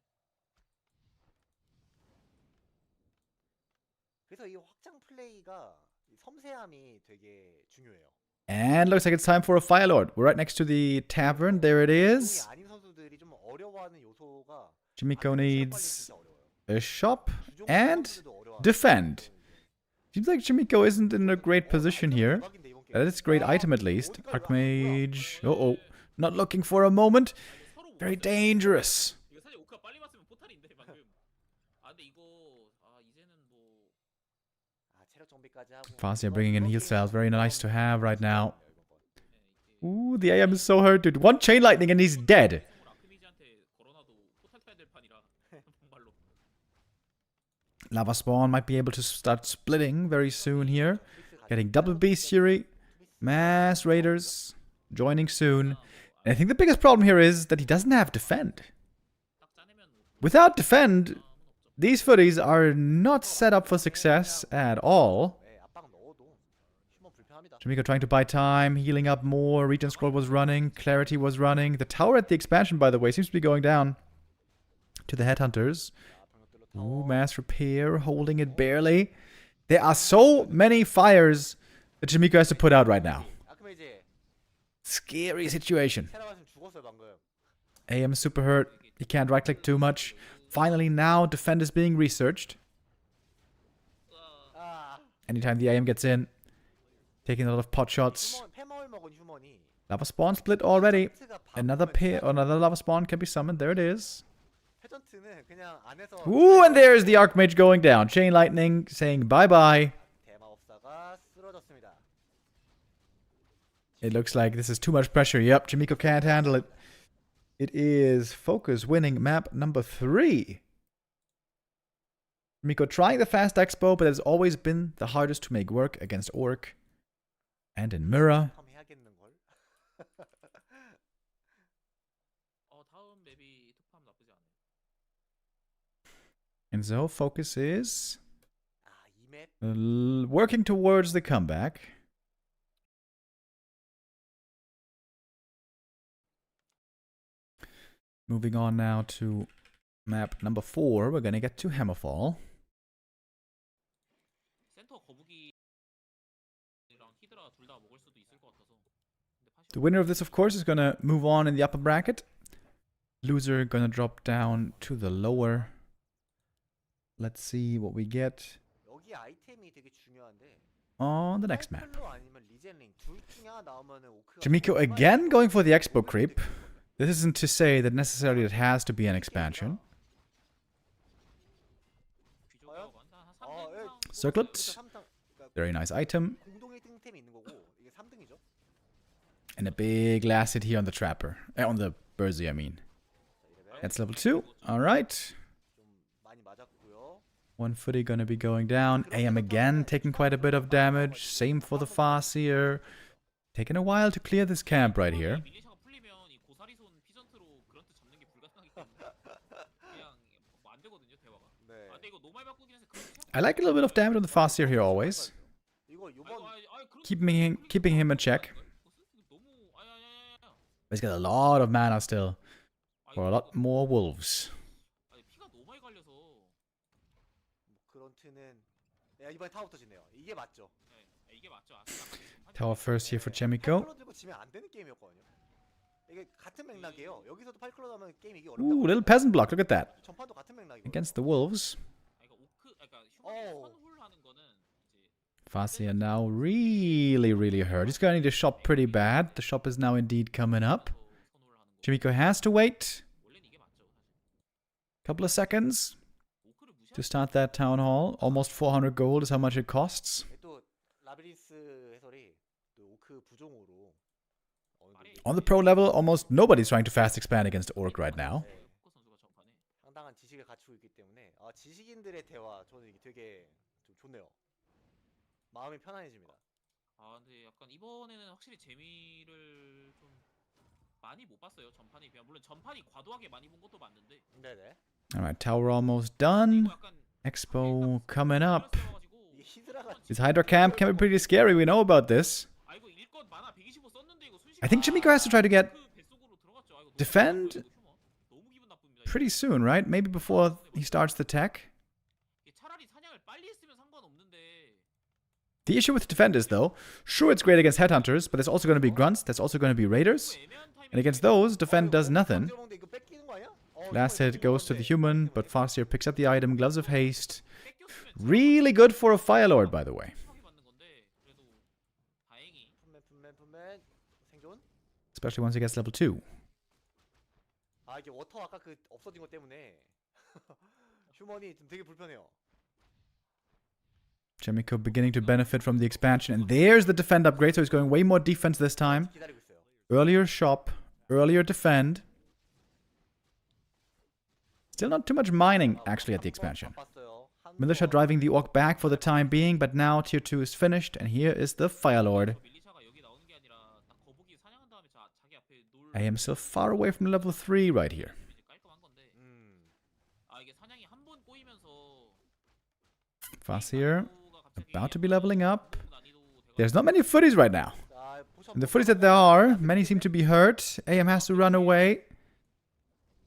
그래서 이 확장 플레이가 이 섬세함이 되게 중요해요. And looks like it's time for a Firelord. We're right next to the tavern. There it is. 아닌 선수들이 좀 어려워하는 요소가 Chaemiko needs 진짜 어려워요. a shop 주종 and 선수들도 어려워하는 defend. Seems like Chaemiko isn't in a great position here. 대박인데, 이번 게임. That is a great item at least. Archmage. Uh-oh. Not looking for a moment. Very dangerous. 이거 사실 오카 빨리 왔으면 포탈인데 방금. 근데 이거 이제는 뭐 체력 정비까지 하고. Fasir bringing in heal cells. Very nice to have right now. Ooh, the AM is so hurt, dude. 1 chain lightning and he's dead. 아크미지한테 걸어놔도 포탈 타야 될 판이라 정말로. Lava Spawn might be able to start splitting very soon here. Getting double Beast Fury. Mass Raiders joining soon. And I think the biggest problem here is that he doesn't have defend. 딱 짜내면 Without defend, these footies are not set up for success at all. 네, 압박 넣어도 휴먼 불편합니다. Chaemiko trying to buy time, healing up more. Regen Scroll was running. Clarity was running. The tower at the expansion, by the way, seems to be going down to the Headhunters. Ooh, mass repair, holding it barely. There are so many fires that Chaemiko has to put out right now. 아크메이지 Scary situation. 테라가시면 죽었어요 방금. AM is super hurt. He can't right-click too much. Finally, now defend is being researched. 아, Anytime the AM gets in, taking a lot of pot shots. 패머를 먹은 휴먼이 Lava spawn split already. 페전트가 Another lava spawn can be summoned. There it is. 페전트는 그냥 안에서 Ooh, and there's the Archmage going down. Chain Lightning saying bye-bye. 대마법사가 쓰러졌습니다. It looks like this is too much pressure. Yep, Chaemiko can't handle it. It is FoCuS winning map number 3. Chaemiko trying the fast expo, but it has always been the hardest to make work against Orc. And in Mirror. 참 해야겠는 걸. 다음 맵이 투팜 나쁘지 않아요. And so FoCuS is 이 맵 working towards the comeback. Moving on now to map number 4. We're going to get to Hammerfall. 센터 거북이랑 히드라 둘 다 먹을 수도 있을 것 같아서. 근데 파시 The winner of this, of course, is going to move on in the upper bracket. Loser going to drop down to the lower. Let's see what we get. 여기 아이템이 되게 중요한데 on the next map. 팔클로 아니면 리젠링 둘 중에 하나 나오면은 오크가 Chaemiko again going for the expo creep. This isn't to say that necessarily it has to be an expansion. 귀족이라고 한다. 한 어, 3등 예. 이상 Circlet. 삼등, 그러니까 Very nice item. 공동 1등템이 있는 거고 이게 3등이죠. And a big last hit here on the Trapper. On the Burzy, I mean. That's level 2. Alright. 좀 많이 맞았고요. One footy gonna be going down. AM again taking quite a bit of damage. Same for the Farseer. Taking a while to clear this camp right here. 밀리샤가 풀리면 이 고사리 손 피전트로 그런트 잡는 게 불가능하기 때문에 그냥 뭐안 되거든요 대화가. 네. 아 근데 이거 노말 바꾸긴 해서 I like a little bit of damage on the Farseer here always. 이거 요번 Keeping him in check. 너무 아야야야야. He's got a lot of mana still. For a lot more wolves. 아니 피가 너무 많이 갈려서 그런트는 야, 이번에 타워부터 지네요. 이게 맞죠? 네, 이게 맞죠. Tower first here for Chaemiko. 8클로 들고 지면 안 되는 게임이었거든요. 이게 같은 맥락이에요. 여기서도 8클로 하면 게임 이기 Ooh, 어렵다고. little peasant block. Look at that. 전판도 같은 맥락이고. Against the wolves. 그러니까 오크 그러니까 휴먼 선홀 하는 거는 이제 Farseer now really hurt. He's gonna need to shop pretty bad. The shop is now indeed coming up. 선홀 하는 거. Chaemiko has to wait 원래는 이게 맞죠. 사실. a couple of seconds 오크를 무시하는 to start that town hall. Almost 400 gold is how much it costs. 또 라비리스 해설이 또 오크 부종으로 어느 정도 On the pro level, almost nobody's trying to fast expand against Orc right now. 네, 오크 선수가 전판에. 상당한 지식을 갖추고 있기 때문에 지식인들의 대화 저는 이게 되게 좀 좋네요. 마음이 편안해집니다. 아 근데 약간 이번에는 확실히 재미를 좀 많이 못 봤어요. 전판에 비하면 물론 전판이 과도하게 많이 본 것도 맞는데 네네. Alright, tower almost done. 이거 약간 Expo coming up. 이게 히드라가 This Hydra camp can be pretty scary. We know about this. 아 이거 일껏 만화 125 썼는데 이거 순식간에 I think Chaemiko has to try to get 그 뱃속으로 들어갔죠. 아, 이거 너무 defend 기분 나빠요, 이거 휴먼. 너무 기분 나쁩니다. pretty soon, right? Maybe before he starts the tech. 이게 차라리 사냥을 빨리 했으면 상관없는데 The issue with defend is, though, sure, it's great against headhunters, but there's also going to be grunts, there's also going to be raiders. 애매한 타이밍에 And against those, defend does nothing. 이거 뺏기는 거 아니야? Last hit goes to the human, but Farseer picks up the item, Gloves of Haste. 뺏겼으면 Really good for a Fire Lord, by the way. 심하게 받는 건데 그래도 다행히 품맨 생존. Especially once he gets level 2. 아 이게 워터 아까 그 없어진 것 때문에 휴먼이 좀 되게 불편해요. Chaemiko beginning to benefit from the expansion. And there's the defend upgrade, so he's going way more defense this time. 기다리고 있어요. Earlier shop, earlier defend. Still not too much mining, actually, at the expansion. 바빴어요. 한 Militia 번. driving the Orc back for the time being, but now tier 2 is finished, and here is the Fire Lord. 밀리샤가 여기 나오는 게 아니라 딱 거북이 사냥한 다음에 자기 앞에 놀 I am so far away from level 3 right here. 이제 깔끔한 건데 음. 아 이게 사냥이 한 번 꼬이면서 Farseer 난이도가 갑자기 about to be leveling up. 난이도 돼가지고 There's not many footies right now. 아, 포션 And the footies that there are, many seem to be hurt. AM has to run away.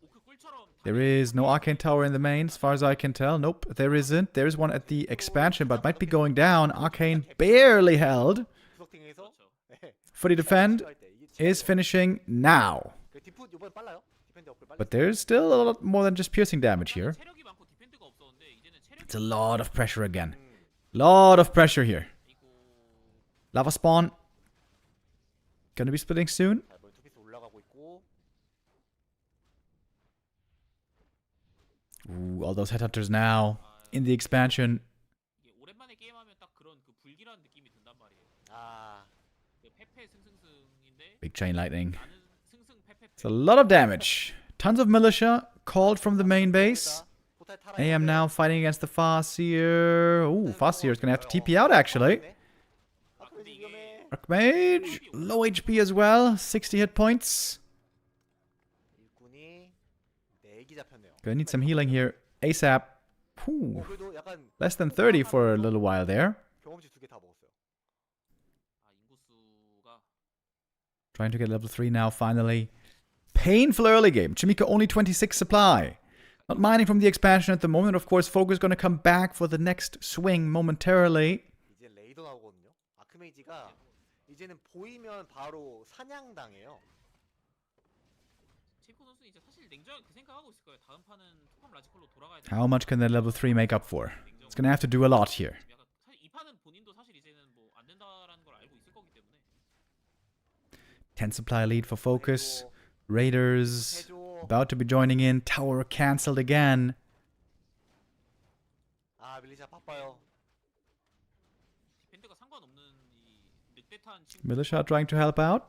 오크 꿀처럼 There is no arcane tower in the main, as far as I can tell. Nope, there isn't. There is one at the expansion, but might be going down. Arcane barely held. 구석탱에서 그렇죠. Footy defend 할 때 이게 is finishing now. 그 디프 이번에 빨라요. 디펜드 업글 빨리. But there's still a lot more than just piercing damage here. 체력이 많고 디펜드가 없었는데 이제는 체력이 It's a lot of pressure again. Lot of pressure here. 이거 Lava spawn. Gonna be splitting soon. 자, 이번에 투피스 올라가고 있고. Ooh, all those headhunters now in the expansion. 이게 오랜만에 게임하면 딱 그런 그 불길한 느낌이 든단 말이에요. 아, 그 페페 승승승인데 Big chain lightning. 나는 승승 페페. It's a lot of damage. Tons of militia called from the main base. 포탈 타라. AM now fighting against the Farseer. Ooh, Farseer is gonna have to TP out actually. 아, 근데 위험해. Archmage, low HP as well. 60 hit points. 일꾼이 4기 잡혔네요. Gonna need some healing here ASAP. Ooh, 그래도 약간 less than 30 for a little while there. 경험치 2개 다 먹었어요. 아 인구수가 Trying to get level 3 now, finally. Painful early game. Chaemiko only 26 supply. Not mining from the expansion at the moment. Of course, FoCuS going to come back for the next swing momentarily. 이제 레이더 나오거든요. 아크메이지가 이제는 보이면 바로 사냥당해요. 체이코 선수는 이제 사실 냉정하게 그 생각하고 있을 거예요. 다음 판은 투팜 라지컬로 돌아가야 돼. How much can that level 3 make up for? It's going to have to do a lot here. 약간 사실 이 판은 본인도 사실 이제는 뭐 10 supply lead for FoCuS. Raiders 해줘. about to be joining in. Tower cancelled again. 아 밀리샤 바빠요. 디펜드가 상관없는 이 늑대탄 친구. Militia trying to help out.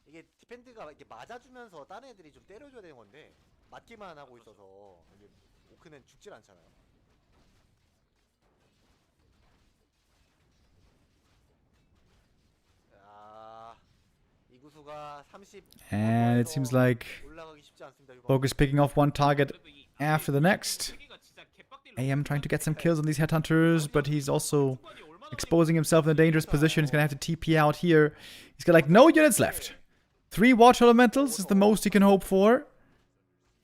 이게 디펜드가 이렇게 맞아주면서 다른 애들이 좀 때려줘야 되는 건데 맞기만 하고 있어서 이게 오크는 죽질 않잖아요. 아, 이 구수가 30 And it seems like 올라가기 쉽지 않습니다. 이번. FoCuS picking off one target 그래도 이 after the next. 세계가 진짜 개빡딜 AM trying to get some kills on these headhunters, but he's also exposing himself in a dangerous position. He's gonna have to TP out here. He's got like no units left. 3 Watch Elementals is the most he can hope for.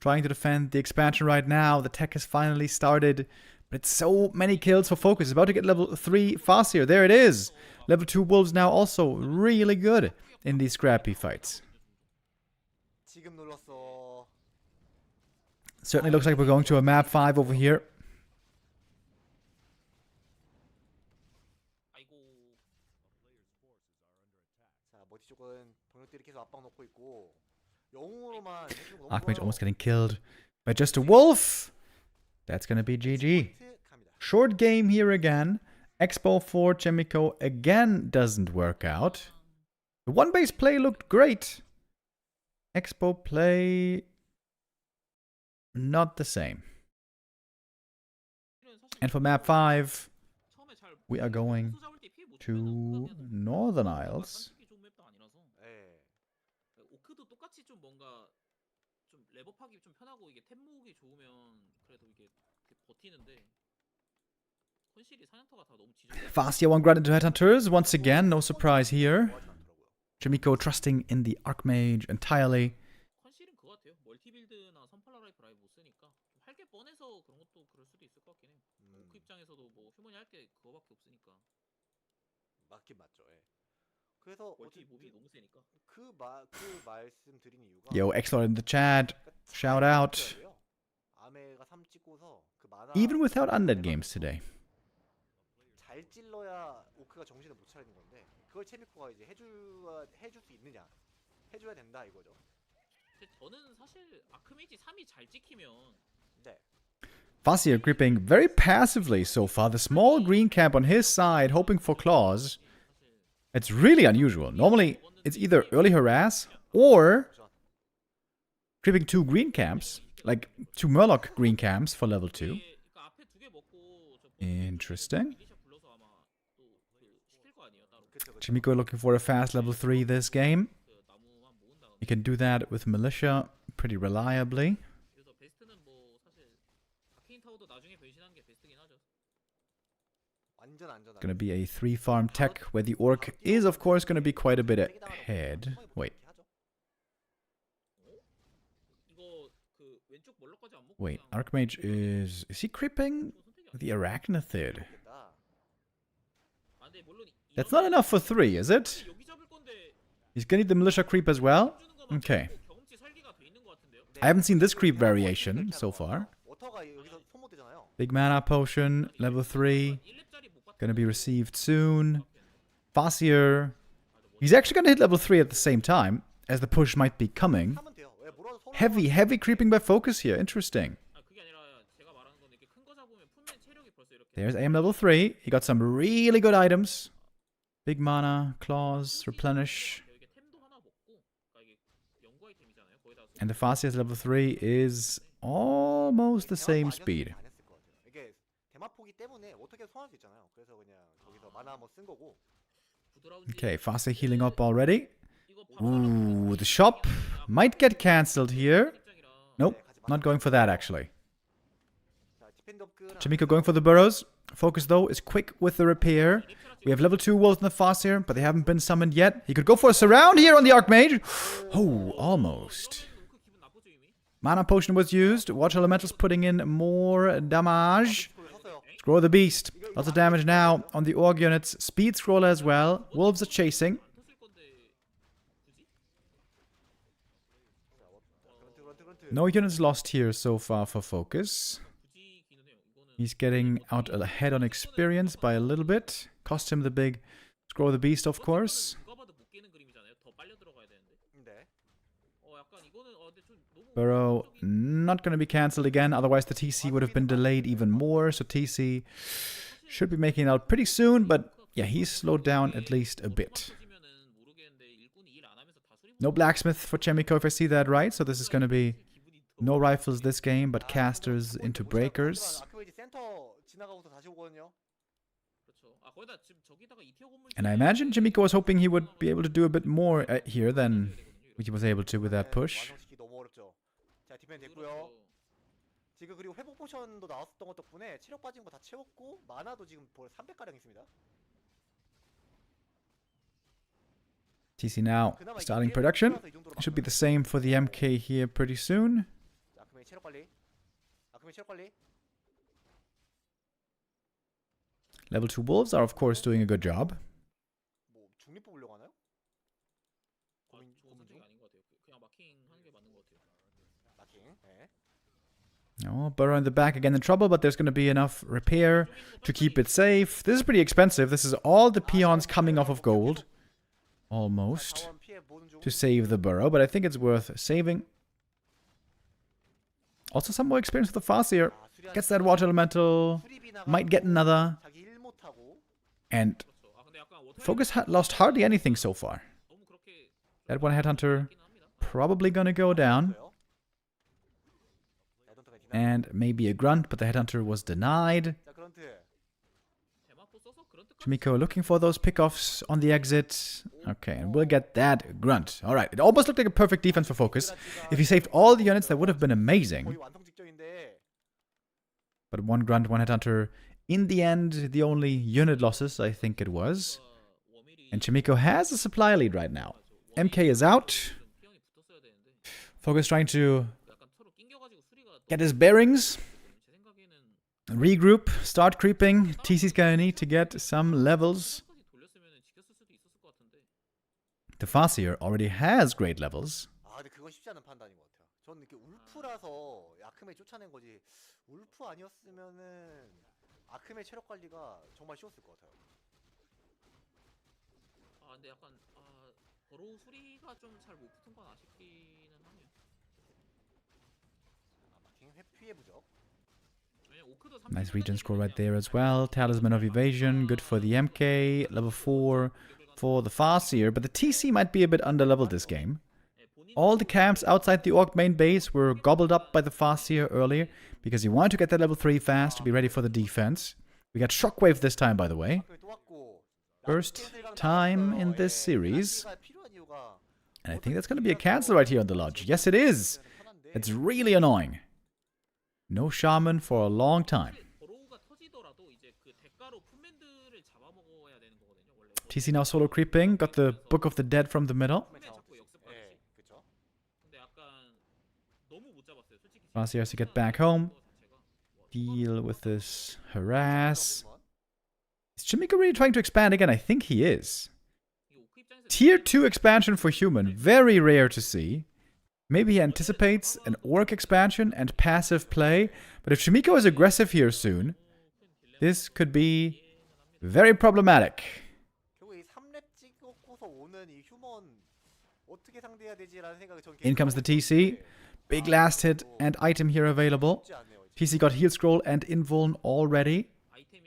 Trying to defend the expansion right now. The tech has finally started. But it's so many kills for FoCuS. He's about to get level 3 Farseer. There it is. Level 2 Wolves now also really good in these scrappy fights. 지금 눌렀어. Certainly looks like we're going to a map 5 over here. 아이고 자, 머티 쪽은 병력들이 계속 압박 넣고 있고 영웅으로만 해주는 거 너무 Archmage 좋아요. almost getting killed by just a wolf. That's gonna be GG. 포인트 갑니다. Short game here again. Expo for Chaemiko again doesn't work out. The one base play looked great. Expo play not the same. And for map 5, 처음에 잘 we are going 소수 잡을 때 피해 못 to 주면은 Northern Isles. 만들기 좋은 맵도 아니라서 예. 오크도 똑같이 좀 뭔가 좀 랩업하기 좀 편하고 이게 템 모으기 좋으면 그래도 이게 버티는데 컨실이 사냥터가 다 너무 지저분해. Farseer one grad into Headhunters. Once again, no surprise here. 좋아하지 않더라고요. Chaemiko trusting in the Archmage entirely. 컨실은 그거 같아요. 멀티빌드나 선팔라 라이프 라이브 못 쓰니까 좀 할게 뻔해서 그런 것도 그럴 수도 있을 것 같긴 해요. 오크 입장에서도 뭐 휴먼이 할 게 그거밖에 없으니까 맞긴 맞죠. 예. 그래서 멀티 어쨌든 몹이 너무 세니까. 그 말씀 드린 이유가 Yo, Exlord in the chat. 그러니까 Shout 잘 out. 찍어야 돼요. 아메가 3 찍고서 그 만화 Even without undead games today. 잘 찔러야 오크가 정신을 못 차리는 건데 그걸 체미코가 이제 해줄 수 있느냐 해줘야 된다 이거죠. 근데 저는 사실 아크메이지 3이 잘 찍히면 네. Farseer creeping very passively so far. The small green camp on his side, hoping for claws. It's really unusual. Normally, it's either early harass or creeping 2 green camps, like 2 Murloc green camps for level 2. 그러니까 앞에 2개 먹고 저 Interesting. 미리샤 불러서 아마 또그 시킬 거 아니에요 따로. 그쵸, 그쵸. Chaemiko looking for a fast level 3 this game. 그 나무만 모은 다음에. You can do that with Militia pretty reliably. 그래서 베스트는 뭐 사실 아케인 타워도 나중에 변신한 게 베스트긴 하죠. 완전 안전하게. Gonna be a 3 farm tech where the Orc is, of course, gonna be quite a bit ahead. Wait, 이거 그 왼쪽 멀럭까지 안 먹고 wait. 그냥 Archmage is he creeping 좋은 선택이 the Arachnithid? 아, 근데 물론 That's not enough for 3, is it? 여기 잡을 건데 He's gonna need the Militia creep as well. 주는 것만 Okay. 잡고 경험치 설계가 돼 있는 것 같은데요. I haven't seen this creep variation so far. 워터가 여기서 소모되잖아요. Big mana potion, level 3. 1렙짜리 못 Gonna be received soon. Farseer. He's actually gonna hit level 3 at the same time, as the push might be coming. 하면 돼요. 왜 뭐라도 서로 Heavy creeping by FoCuS here. Interesting. 아 그게 아니라 제가 말하는 건 이렇게 큰 거 잡으면 품면 체력이 벌써 이렇게 There's AM level 3. He got some really good items. Big mana, claws, replenish. 이게 템도 하나 먹고 그러니까 이게 연구 아이템이잖아요. 거기다 And the Farseer's level 3 is almost the same speed. 안 했을 것 같아요. 이게 대마포기 때문에 어떻게 소환할 수 있잖아요. 그래서 그냥 거기서 마나 한번 쓴 거고. 부드러운지 Okay, Farseer healing up already. 이거 바로 Ooh, the shop might get cancelled here. 입장이라 Nope, not going for that actually. 자, 디펜드 업글. Chaemiko going for the burrows. FoCuS though is quick with the repair. We have level 2 wolves in the Farseer, but they haven't been summoned yet. He could go for a surround here on the Archmage. Oh, almost. 그 기분 나쁘죠 이미. Mana potion was used. Watch elementals putting in more damage. 섰어요. Scroll the beast. Lots of damage now on the org units. Speed scroll as well. Wolves are chasing. 안 탔을 건데 굳이? 그런트. No units lost here so far for FoCuS. 굳이기는 해요. 이거는 He's getting out ahead on experience by a little bit. cost him the big Scroll of the Beast, of course. 누가 봐도 못 깨는 그림이잖아요. 더 빨려 들어가야 되는데. 네. 약간 이거는 근데 좀 너무 Burrow 공격적인- not going to be cancelled again, otherwise the TC would have been delayed even more. So TC should be making it out pretty soon, but yeah, he's slowed down at least a bit. 터지면은 모르겠는데 일꾼이 일 안 하면서 다 수리부- No blacksmith for Chaemiko if I see that right, so this is going to be 기분이 더- no rifles this game, but casters into breakers. 아크메이지 센터 지나가고서 다시 오거든요. 그렇죠. 거기다 지금 저기다가 이티어 건물 And I imagine Chaemiko was hoping he would be able to do a bit more here than he was able to with that push. 완성시키기 너무 어렵죠. 자, 디펜 됐고요. 지금 그리고 회복 포션도 나왔었던 것 덕분에 체력 빠진 거 다 채웠고 마나도 지금 300가량 있습니다. TC now starting production. It should be the same for the MK here pretty soon. 자, 아크메이 체력 관리. 아크메이 체력 관리. Level 2 wolves are of course doing a good job. 뭐 중립 뽑으려고 하나요? 좋은 선택이 아닌 것 같아요. 그냥 마킹 하는 게 맞는 것 같아요. 마킹. 네. Oh, Burrow in the back again in trouble, but there's going to be enough repair to keep it safe. This is pretty expensive. This is all the peons coming off of gold. Almost. 자원 피해 보는 중. To save the Burrow, but I think it's worth saving. Also some more experience with the Farseer. Gets that water elemental. Might get another. 자기 일 못하고. And 그렇죠. 근데 약간 워터 FoCuS lost hardly anything so far. 너무 그렇게 That one headhunter 있긴 합니다. probably gonna go down. 있어요. 자, 던터가 지나가. And maybe a grunt, but the headhunter was denied. 자, 그런트. 대마포 써서 그런 뜻까지 Chaemiko looking for those pickoffs on the exit. Okay, and we'll get that grunt. Alright, it almost looked like a perfect defense for FoCuS. If he saved all the units, that would have been amazing. 거의 완성 직전인데. But one grunt, one headhunter. In the end, the only unit losses, I think it was. 워밀이 And Chaemiko has a supply lead right now. MK is out. 좀 피형이 붙었어야 되는데 FoCuS trying to 약간 서로 낑겨가지고 수리가 get his bearings. 제 생각에는 Regroup, start creeping. TC's gonna need to get some levels. 끝까지 돌렸으면 지켰을 수도 있었을 것 같은데 The Farseer already has great levels. 아, 근데 그건 쉽지 않은 판단인 것 같아요. 저는 이렇게 울프라서 아크메이 쫓아낸 거지. 울프 아니었으면은 아크메이 체력 관리가 정말 쉬웠을 것 같아요. 근데 약간 버로우 수리가 좀 잘 못 붙은 건 아쉽기는 하네요. 마킹 회피해 부적. 왜냐면 오크도 Nice regen scroll right there as well. Talisman of Evasion, good for the MK. Level 4 for the Farseer, but the TC might be a bit underleveled this game. All the camps outside the Orc main base were gobbled up by the Farseer earlier because he wanted to get that level 3 fast to be ready for the defense. We got Shockwave this time, by the way. 아크메이 또 왔고. First time in this series. 라스가 필요한 이유가 And I think that's going to be a cancel right here on the lodge. Yes, it is. 편한데. It's really annoying. No shaman for a long time. 버로우가 터지더라도 이제 그 대가로 품맨들을 잡아먹어야 되는 거거든요. 원래 TC now solo creeping. Got the Book of the Dead from the middle. 품맨 잡고 역습하듯이. 예, 그렇죠. 근데 약간 너무 못 잡았어요. 솔직히. Farseer has to get back home. Deal with this harass. Is Chaemiko really trying to expand again? I think he is. Tier 2 expansion for human. Very rare to see. Maybe he anticipates an orc expansion and passive play. But if Chaemiko is aggressive here soon, this could be very problematic. 결국 이 3렙 찍고서 오는 이 휴먼 어떻게 상대해야 되지라는 생각을 전 In comes the TC. Big last hit and item here available. 쉽지 않네요. TC got heal scroll and invuln already.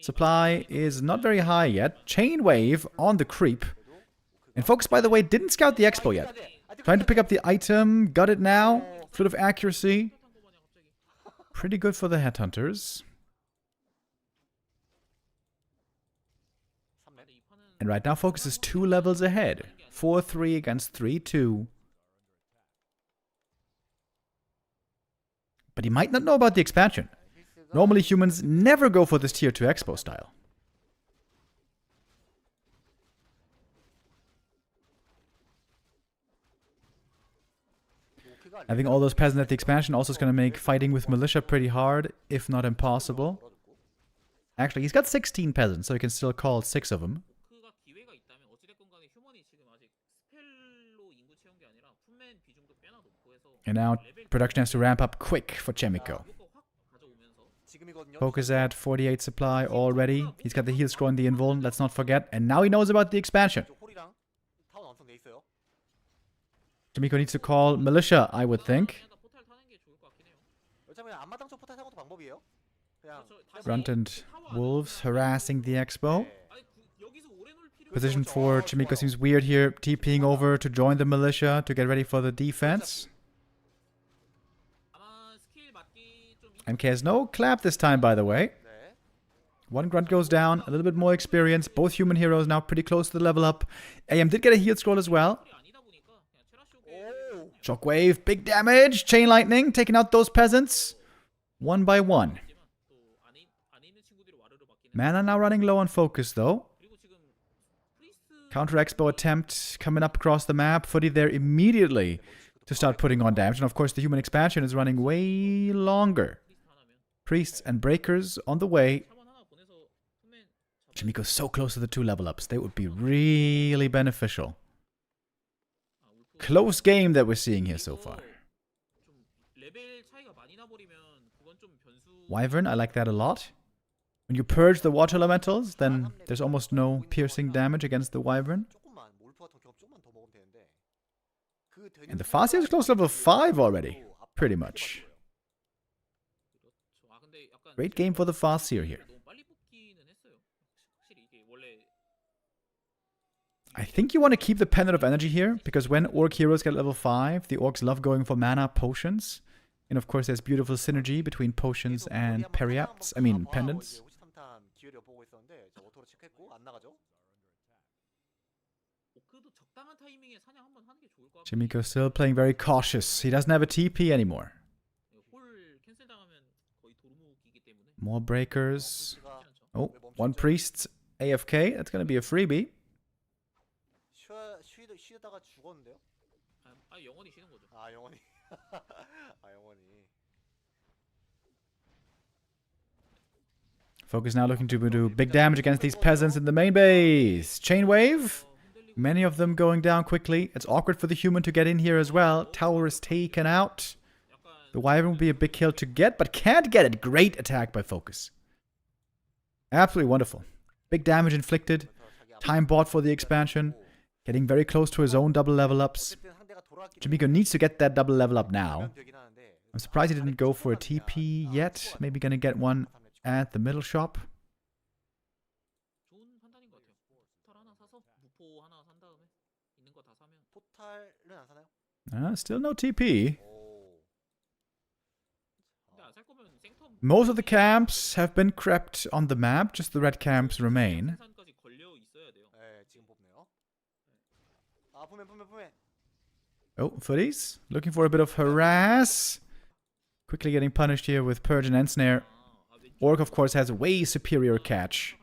Supply is not very high yet. Chain wave on the creep. And FoCuS, by the way, didn't scout the expo yet. Trying to pick up the item. Got it now. Fluid of accuracy. Pretty good for the headhunters. 3렙. And right now FoCuS is 2 levels ahead. 4-3 against 3-2. But he might not know about the expansion. Normally humans never go for this tier 2 expo style. Having all those peasants at the expansion also is going to make fighting with militia pretty hard, if not impossible. Actually, he's got 16 peasants, so he can still call 6 of them. 오크가 기회가 있다면 어찌됐건 간에 휴먼이 지금 아직 스펠로 인구 채운 게 아니라 품맨 비중도 꽤나 높고 해서 And now production has to ramp up quick for Chaemiko. 무조건 확 가져오면서 지금이거든요. FoCuS at 48 supply already. He's got the heal scroll and the invuln, let's not forget. And now he knows about the expansion. 홀이랑 타운 완성돼 있어요. Chaemiko needs to call militia, I would think. 그냥 다 포탈 타는 게 좋을 것 같긴 해요. 어차피 그냥 앞마당 쪽 포탈 타는 것도 방법이에요. 그냥 그렇죠. 다시 Grunt and Wolves harassing the Expo. 네. 아니 여기서 오래 놀 필요. Position for Chaemiko seems weird here. TPing over to join the militia to get ready for the defense. 아마 스킬 맞기 좀. MK has no clap this time, by the way. 네. One grunt goes down, a little bit more experience. Both human heroes now pretty close to the level up. AM did get a heal scroll as well. 스킬이 아니다 보니까 그냥 체라쇼게. 오. Shockwave, big damage. Chain lightning, taking out those peasants. One by one. 또 안에 있는 친구들이 와르르 맞기는. Mana now running low on FoCuS though. 그리고 지금 프리스트 Counter Expo attempt coming up across the map. Footy there immediately to start putting on damage. And of course the human expansion is running way longer. 하나면 Priests and breakers on the way. 차만 하나 보내서 투맨 Chaemiko's so close to the 2 level ups. They would be really beneficial. Close game that we're seeing here so far. 좀 레벨 차이가 많이 나 버리면 그건 좀 변수. Wyvern, I like that a lot. When you purge the water elementals, then there's almost no piercing damage against the Wyvern. 조금만 몰프 같은 경험 조금만 더 먹으면 되는데. 그 되는 And the Farseer is close to level 5 already. Pretty much. 그렇죠. 아 근데 약간 Great game for the Farseer here. 너무 빨리 뽑기는 했어요. 확실히 이게 원래 I think you want to keep the Pendant of Energy here, because when Orc heroes get level 5, the Orcs love going for mana potions. And of course there's beautiful synergy between potions and periapts, I mean pendants. 기회를 엿보고 있었는데 저 오토로 체크했고 안 나가죠? 오크도 적당한 타이밍에 사냥 한번 하는 게 좋을 것 같고. Chaemiko still playing very cautious. He doesn't have a TP anymore. 홀 캔슬 당하면 거의 도루묵이기 때문에. More breakers. 우리가 Oh, one priest AFK. That's going to be a freebie. 쉬다가 죽었는데요? 아 영원히 쉬는 거죠. 아 영원히. 아 영원히. FoCuS now looking to do big damage against these peasants in the main base. Chain wave. Many of them going down quickly. It's awkward for the human to get in here as well. Tower is taken out. The Wyvern will be a big kill to get, but can't get it. Great attack by FoCuS. Absolutely wonderful. Big damage inflicted. Time bought for the expansion. Getting very close to his own double level ups. Chaemiko needs to get that double level up now. I'm surprised he didn't go for a TP yet. Maybe gonna get one at the middle shop. 좋은 판단인 것 같아요. 포탈 하나 사서 무포 하나 산 다음에 있는 거 다 사면. 포탈은 안 사나요? Still no TP. 오. 근데 안 살 거면 생텀. Most of the camps have been crept on the map. Just the red camps remain. 생산까지 걸려 있어야 돼요. 네 지금 뽑네요. 아 보면. Oh, footies. Looking for a bit of harass. Quickly getting punished here with Purge and Ensnare. Orc, of course, has a way superior catch.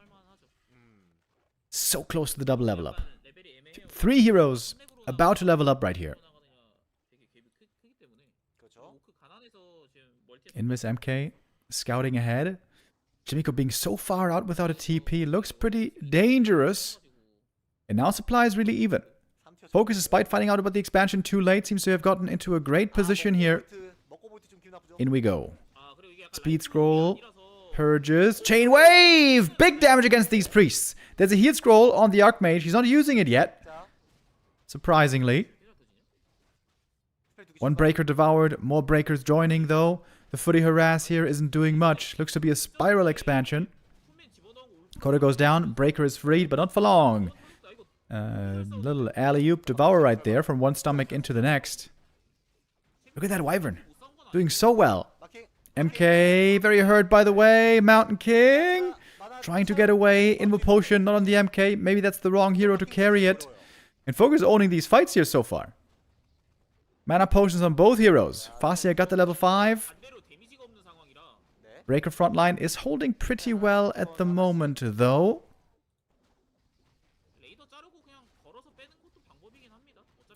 So close to the double level up. 3 heroes about to level up right here. 그렇죠. Invis MK scouting ahead. Chaemiko being so far out without a TP looks pretty dangerous. And now supply is really even. FoCuS, despite finding out about the expansion too late, seems to have gotten into a great position here. In we go. Speed scroll. Purges. Chain wave! Big damage against these priests. There's a heal scroll on the Archmage. He's not using it yet. Surprisingly. One breaker devoured. More breakers joining though. The footy harass here isn't doing much. Looks to be a spiral expansion. Coda goes down. Breaker is freed, but not for long. Little alley-oop devour right there from one stomach into the next. Look at that Wyvern. Doing so well. MK, very hurt by the way. Mountain King. Trying to get away. Invo Potion, not on the MK. Maybe that's the wrong hero to carry it. And FoCuS owning these fights here so far. Mana Potions on both heroes. Farseer got the level 5. Breaker frontline is holding pretty well at the moment though.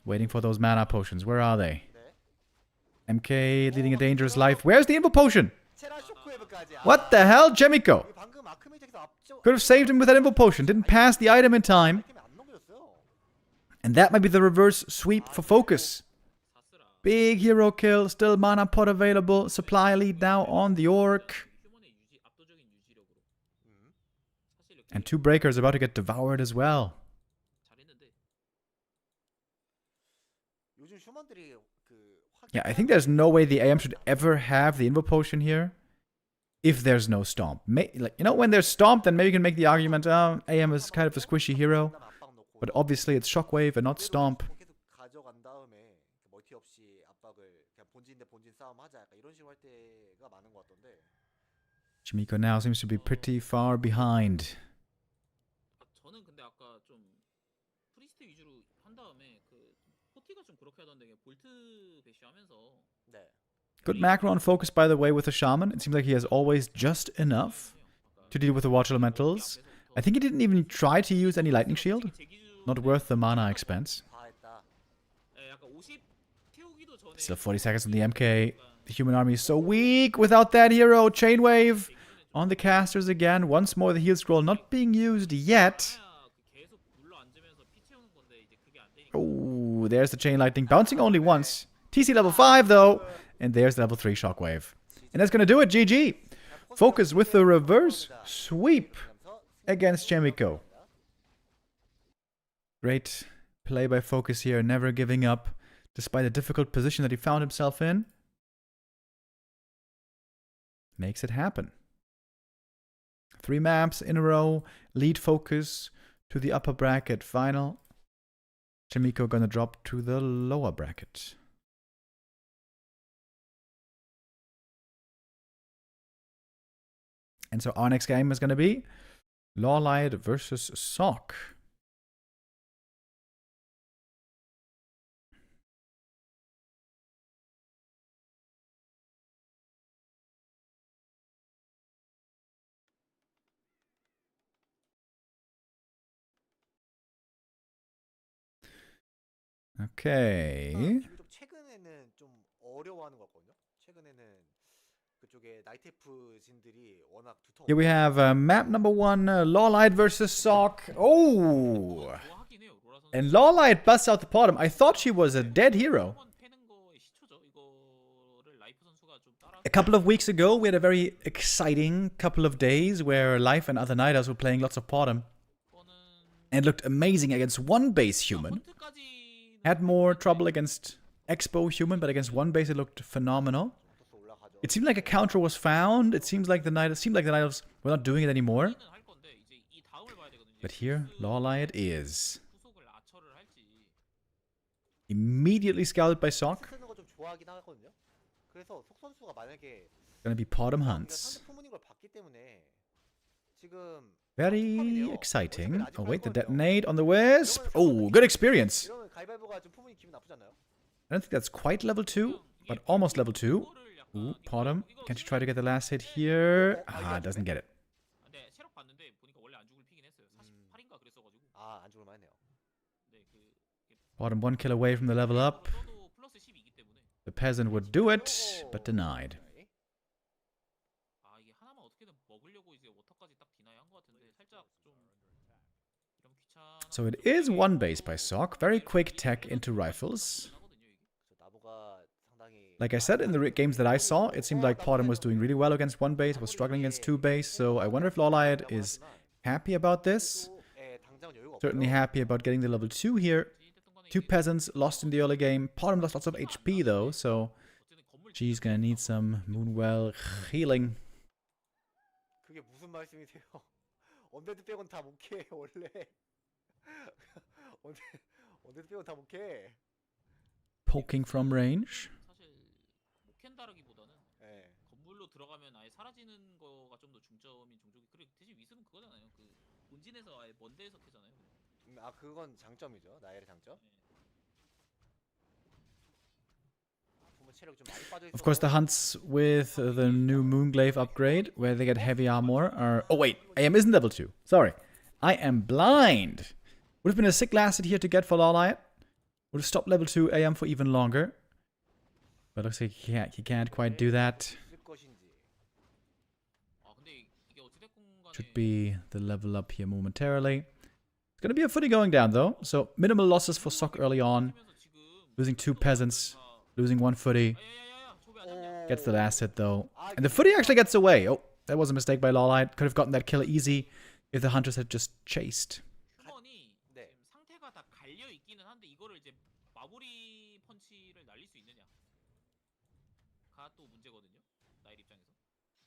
Waiting for those mana potions. Where are they? MK leading a dangerous life. Where's the Invo Potion? What the hell? Chaemiko could have saved him with that Invo Potion. Didn't pass the item in time. And that might be the reverse sweep for FoCuS. Big hero kill. Still mana pot available. Supply lead now on the Orc. And 2 breakers about to get devoured as well. 잘했는데 요즘 슈먼들이 그 Yeah, I think there's no way the AM should ever have the Invo Potion here if there's no Stomp. Like, you know, when there's Stomp, then maybe you can make the argument, AM is kind of a squishy hero. But obviously it's Shockwave and not Stomp. 계속 가져간 다음에 멀티 없이 압박을 그냥 본진 대 본진 싸움 하자 약간 이런 식으로 할 때가 많은 것 같던데. Chaemiko now seems to be pretty far behind. 저는 근데 아까 좀 프리스트 위주로 한 다음에 그 포티가 좀 그렇게 하던데 그냥 볼트 배시하면서 네. Good macro on focus, by the way, with the Shaman. It seems like he has always just enough to deal with the Watch Elementals. I think he didn't even try to use any Lightning Shield. Not worth the mana expense. 다 했다. 약간 50 태우기도 전에 Still 40 seconds on the MK. The human army is so weak without that hero. Chainwave on the casters again. Once more the heal scroll not being used yet. 계속 눌러 앉으면서 피 채우는 건데 이제 그게 안 되니까 Oh, there's the Chain Lightning. Bouncing only once. TC level 5 though. And there's the level 3 Shockwave. And that's going to do it. GG. FoCuS with the reverse sweep against Chaemiko. Great play by FoCuS here, never giving up, despite the difficult position that he found himself in. Makes it happen. 3 maps in a row, lead FoCuS to the upper bracket final. Chaemiko gonna drop to the lower bracket. And so our next game is gonna be LawLiet versus Sock. Okay. 지금 좀 최근에는 좀 어려워하는 것 같거든요. 최근에는 그쪽에 나이테프 진들이 워낙 두터워. Here we have map number 1, LawLiet versus Sock. Oh! 좋아하긴 해요. 로라 선수. And LawLiet busts out the bottom. I thought she was a dead hero. 한번 패는 거의 시초죠. 이거를 라이프 선수가 좀 따라. A couple of weeks ago, we had a very exciting couple of days where Life and other Niders were playing lots of bottom and looked amazing against one base human. Had more trouble against Expo human, but against one base it looked phenomenal. It seemed like a counter was found. It seemed like the Niders were not doing it anymore. But here, LawLiet is immediately scouted by Sock. 쓰는 거 좀 좋아하긴 하거든요. 그래서 속 선수가 만약에 Gonna be bottom 우리가 hunts. 상대 품문인 걸 봤기 때문에 지금 Very exciting. Oh wait, the detonate on the Wisp. Oh, good experience. 이러면 가위바위보가 좀 품문이 기분 나쁘지 않나요? I don't think that's quite level 2, but almost level 2. Ooh, Bottom. Can't you try to get the last hit here? Ah, doesn't get it. 근데 체력 봤는데 보니까 원래 안 죽을 피긴 했어요. 48인가 그랬어가지고. 아, 안 죽을만 했네요. 네, 그 Bottom 1 kill away from the level up. 써도 플러스 10이기 때문에. The peasant would do it, but denied. 아, 이게 하나만 어떻게든 먹으려고 이제 워터까지 딱 디나이 한것 같은데 살짝 좀 이러면 귀찮아. So it is one base by Sock. Very quick tech into rifles. 나무가 상당히 Like I said, in the games that I saw, it seemed like Bottom was doing really well against one base, was struggling against two base. So I wonder if LawLiet is happy about this. 예, 당장은 여유가 Certainly happy about getting the level 2 here. 2 peasants lost in the early game. Bottom lost lots of HP though, so she's gonna need some Moonwell healing. 그게 무슨 말씀이세요? 언데드 빼곤 다 못캐 원래. 언데드 빼곤 다 못캐. Poking from range. 사실 못 캔다라기보다는 예. 건물로 들어가면 아예 사라지는 거가 좀 더 중점인 종족이. 그리고 대신 위습은 그거잖아요. 그 본진에서 아예 먼 데에서 캐잖아요. 아 그건 장점이죠. 나엘의 장점. 보면 체력 좀 많이 빠져 있어서. Of course, the hunts with the new Moonglaive upgrade, where they get heavy armor, are... Oh wait, AM isn't level 2. Sorry. I am blind. Would have been a sick last hit here to get for LawLiet. Would have stopped level 2 AM for even longer. But looks like he can't quite do that. 있을 것인지. 아 근데 이게 어찌됐건 간에 Should be the level up here momentarily. It's gonna be a footy going down though. So minimal losses for Sock early on. Losing 2 peasants. Losing 1 footy. 야야야야 저기 안 잡냐? Gets the last hit though. And the footy actually gets away. Oh, that was a mistake by LawLiet. Could have gotten that kill easy if the hunters had just chased. 휴먼이 네. 지금 상태가 다 갈려 있기는 한데 이거를 이제 마무리 펀치를 날릴 수 있느냐가 또 문제거든요. 나일 입장에서.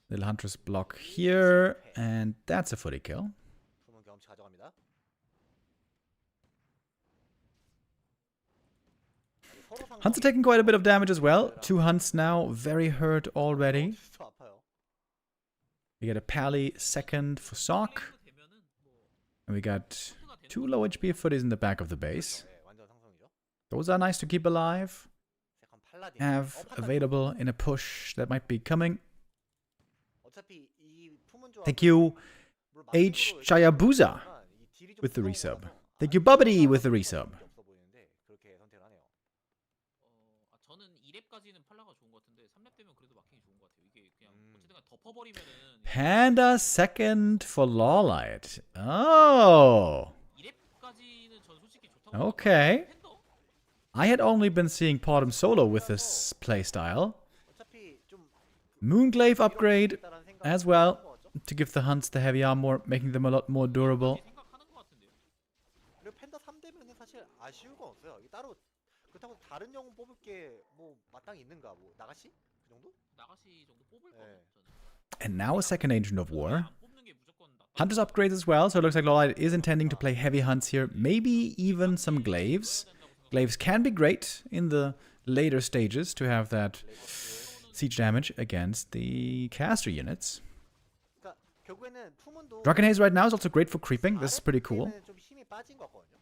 Little hunters block here, and that's a footy kill. 품은 경험치 가져갑니다. Hunts are taking quite a bit of damage as well. 2 hunts now, very hurt already. 진짜 아파요. We get a pally second for Sock. 되면은 뭐 And we got 2 low HP footies in the back of the base. 네, 완전 상성이죠. Those are nice to keep alive. 세컨 팔라딘. Have available in a push that might be coming. 어차피 이 품은 조합 Thank you, H. Chayabusa, with the resub. Thank you, Bubbity, with the resub. 없어 보이는데 그렇게 선택을 하네요. 저는 2렙까지는 팔라가 좋은 것 같은데 3렙 되면 그래도 마킹이 좋은 것 같아요. 이게 그냥 어쨌든 덮어버리면은 Panda second for LawLiet. Oh, 2렙까지는 전 솔직히 좋다고 okay. 생각해요. 팬더? I had only been seeing Podum solo with this playstyle. 어차피 좀 Moonglaive upgrade 있다라는 생각이 as well 드는 것 같죠? to give the hunts the heavy armor, making them a lot more durable. 생각하는 것 같은데요. 그리고 팬더 3대면은 사실 아쉬울 건 없어요. 이게 따로 그렇다고 다른 영웅 뽑을 게 뭐 마땅히 있는가? 뭐 나가시? 그 정도? 나가시 정도 뽑을 거 네. 저는. And now a second Agent of War. 안 뽑는 게 무조건 낫다. Hunters upgrades as well, so it looks like LawLiet is intending to play heavy hunts here. Maybe even some glaives. Glaives can be great in the later stages to have that siege damage against the caster units. 그러니까 결국에는 품은도 Drunken Haze right now is also great for creeping. This is pretty cool. 좀 힘이 빠진 것 같거든요.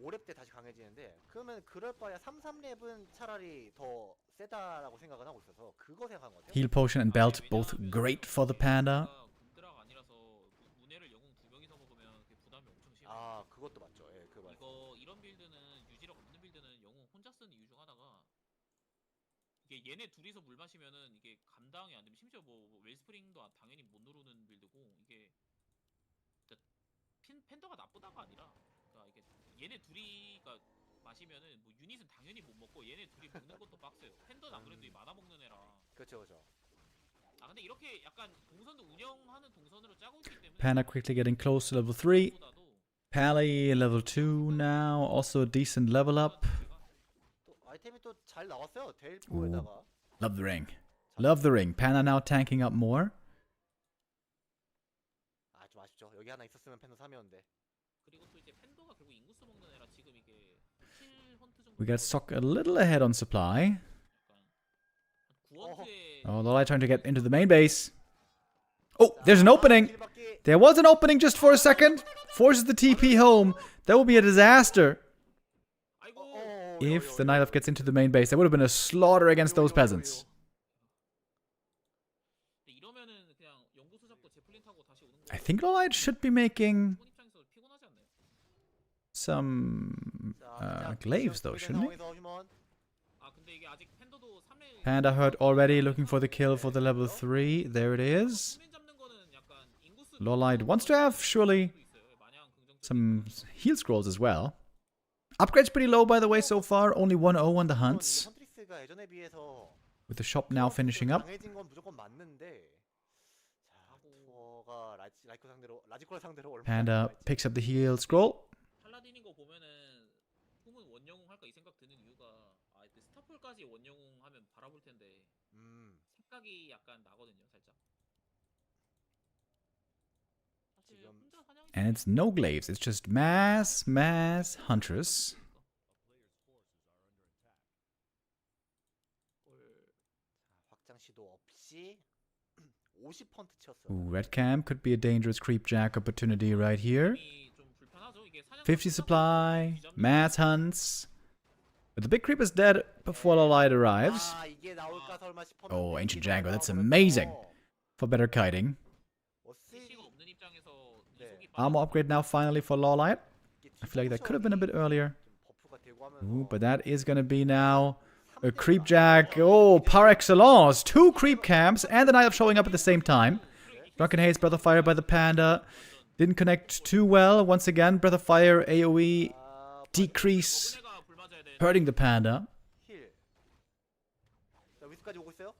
5렙 때 다시 강해지는데 그러면 그럴 바야 3, 3렙은 차라리 더 세다라고 생각은 하고 있어서 그거 생각한 것 같아요. Heal potion and belt both great for the panda. 군드라가 아니라서 문해를 영웅 2명이서 먹으면 그게 부담이 엄청 심해요. 아 그것도 맞죠. 예, 그 말. 이거 이런 빌드는 유지력 없는 빌드는 영웅 혼자 쓰는 이유 중 하나가 이게 얘네 둘이서 물 마시면은 이게 감당이 안 되면 심지어 뭐 웰스프링도 당연히 못 누르는 빌드고 이게 팬더가 나쁘다가 아니라 그러니까 이게 얘네 둘이가 마시면은 뭐 유닛은 당연히 못 먹고 얘네 둘이 먹는 것도 빡세요. 팬더는 안 그래도 이 많아 먹는 애라. 그렇죠, 그렇죠. 아 근데 이렇게 약간 동선도 운영하는 동선으로 짜고 있기 때문에 Panda quickly getting close to level 3. 보다도 Pally level 2 now. Also a decent level up. 또 아이템이 또 잘 나왔어요. 데일포에다가. Love the ring. Love the ring. Panda now tanking up more. 아 좀 아쉽죠. 여기 하나 있었으면 팬더 3이었는데. 그리고 또 이제 팬더가 결국 인구수 먹는 애라 지금 이게 킬 헌트 정도 We got Sock a little ahead on supply. 구원트에 Oh, LawLiet trying to get into the main base. Oh, there's an opening. There was an opening just for a second. Forces the TP home. That will be a disaster. 아이고 If the Night Elf gets into the main base, that would have been a slaughter against those peasants. 이러면은 그냥 연구소 잡고 제플린 타고 다시 오는 거. I think LawLiet should be making 폰 입장에서 피곤하지 않나요? some glaives though, shouldn't he? 아 근데 이게 아직 팬더도 3렙 Panda hurt already, looking for the kill for the level 3. There it is. 수면 잡는 거는 약간 인구수 LawLiet wants to have surely 있어요. 마냥 긍정적 some heal scrolls as well. Upgrade's pretty low, by the way, so far. Only 1-0 on the hunts. 헌트리스가 예전에 비해서 With the shop now finishing up. 강해진 건 무조건 맞는데. 자, 투어가 라지콜 상대로 얼마나 Panda 강할지. picks up the heal scroll. 팔라딘인 거 보면은 품은 원영웅 할까 이 생각 드는 이유가 아 그 스타폴까지 원영웅 하면 바라볼 텐데 생각이 약간 나거든요 살짝. 사실 지금 혼자 사냥이 And it's no glaives. It's just mass huntress. 확장 시도 없이 50% 쳤어요. Ooh, red cam could be a dangerous creep jack opportunity right here. 좀 불편하죠 이게 사냥 50 supply, mass hunts. But the big creep is dead before LawLiet arrives. 아, 이게 나올까 설마 싶었는데 Oh, Ancient 이게 Django, that's 나오면서 amazing. For better kiting. CC가 없는 입장에서 이속이 Armor upgrade now finally for LawLiet. I feel like that could have been a bit earlier. 버프가 되고 하면서 Ooh, but that is going to be now a creep jack. Oh, par excellence. 2 creep camps and the Night Elf showing up at the same time. Drunken Haze, Breath of Fire by the Panda. Didn't connect too well. Once again, Breath of Fire, AoE, decrease, 내가 불 맞아야 돼. hurting the Panda. 힐. 자, 위스까지 오고 있어요.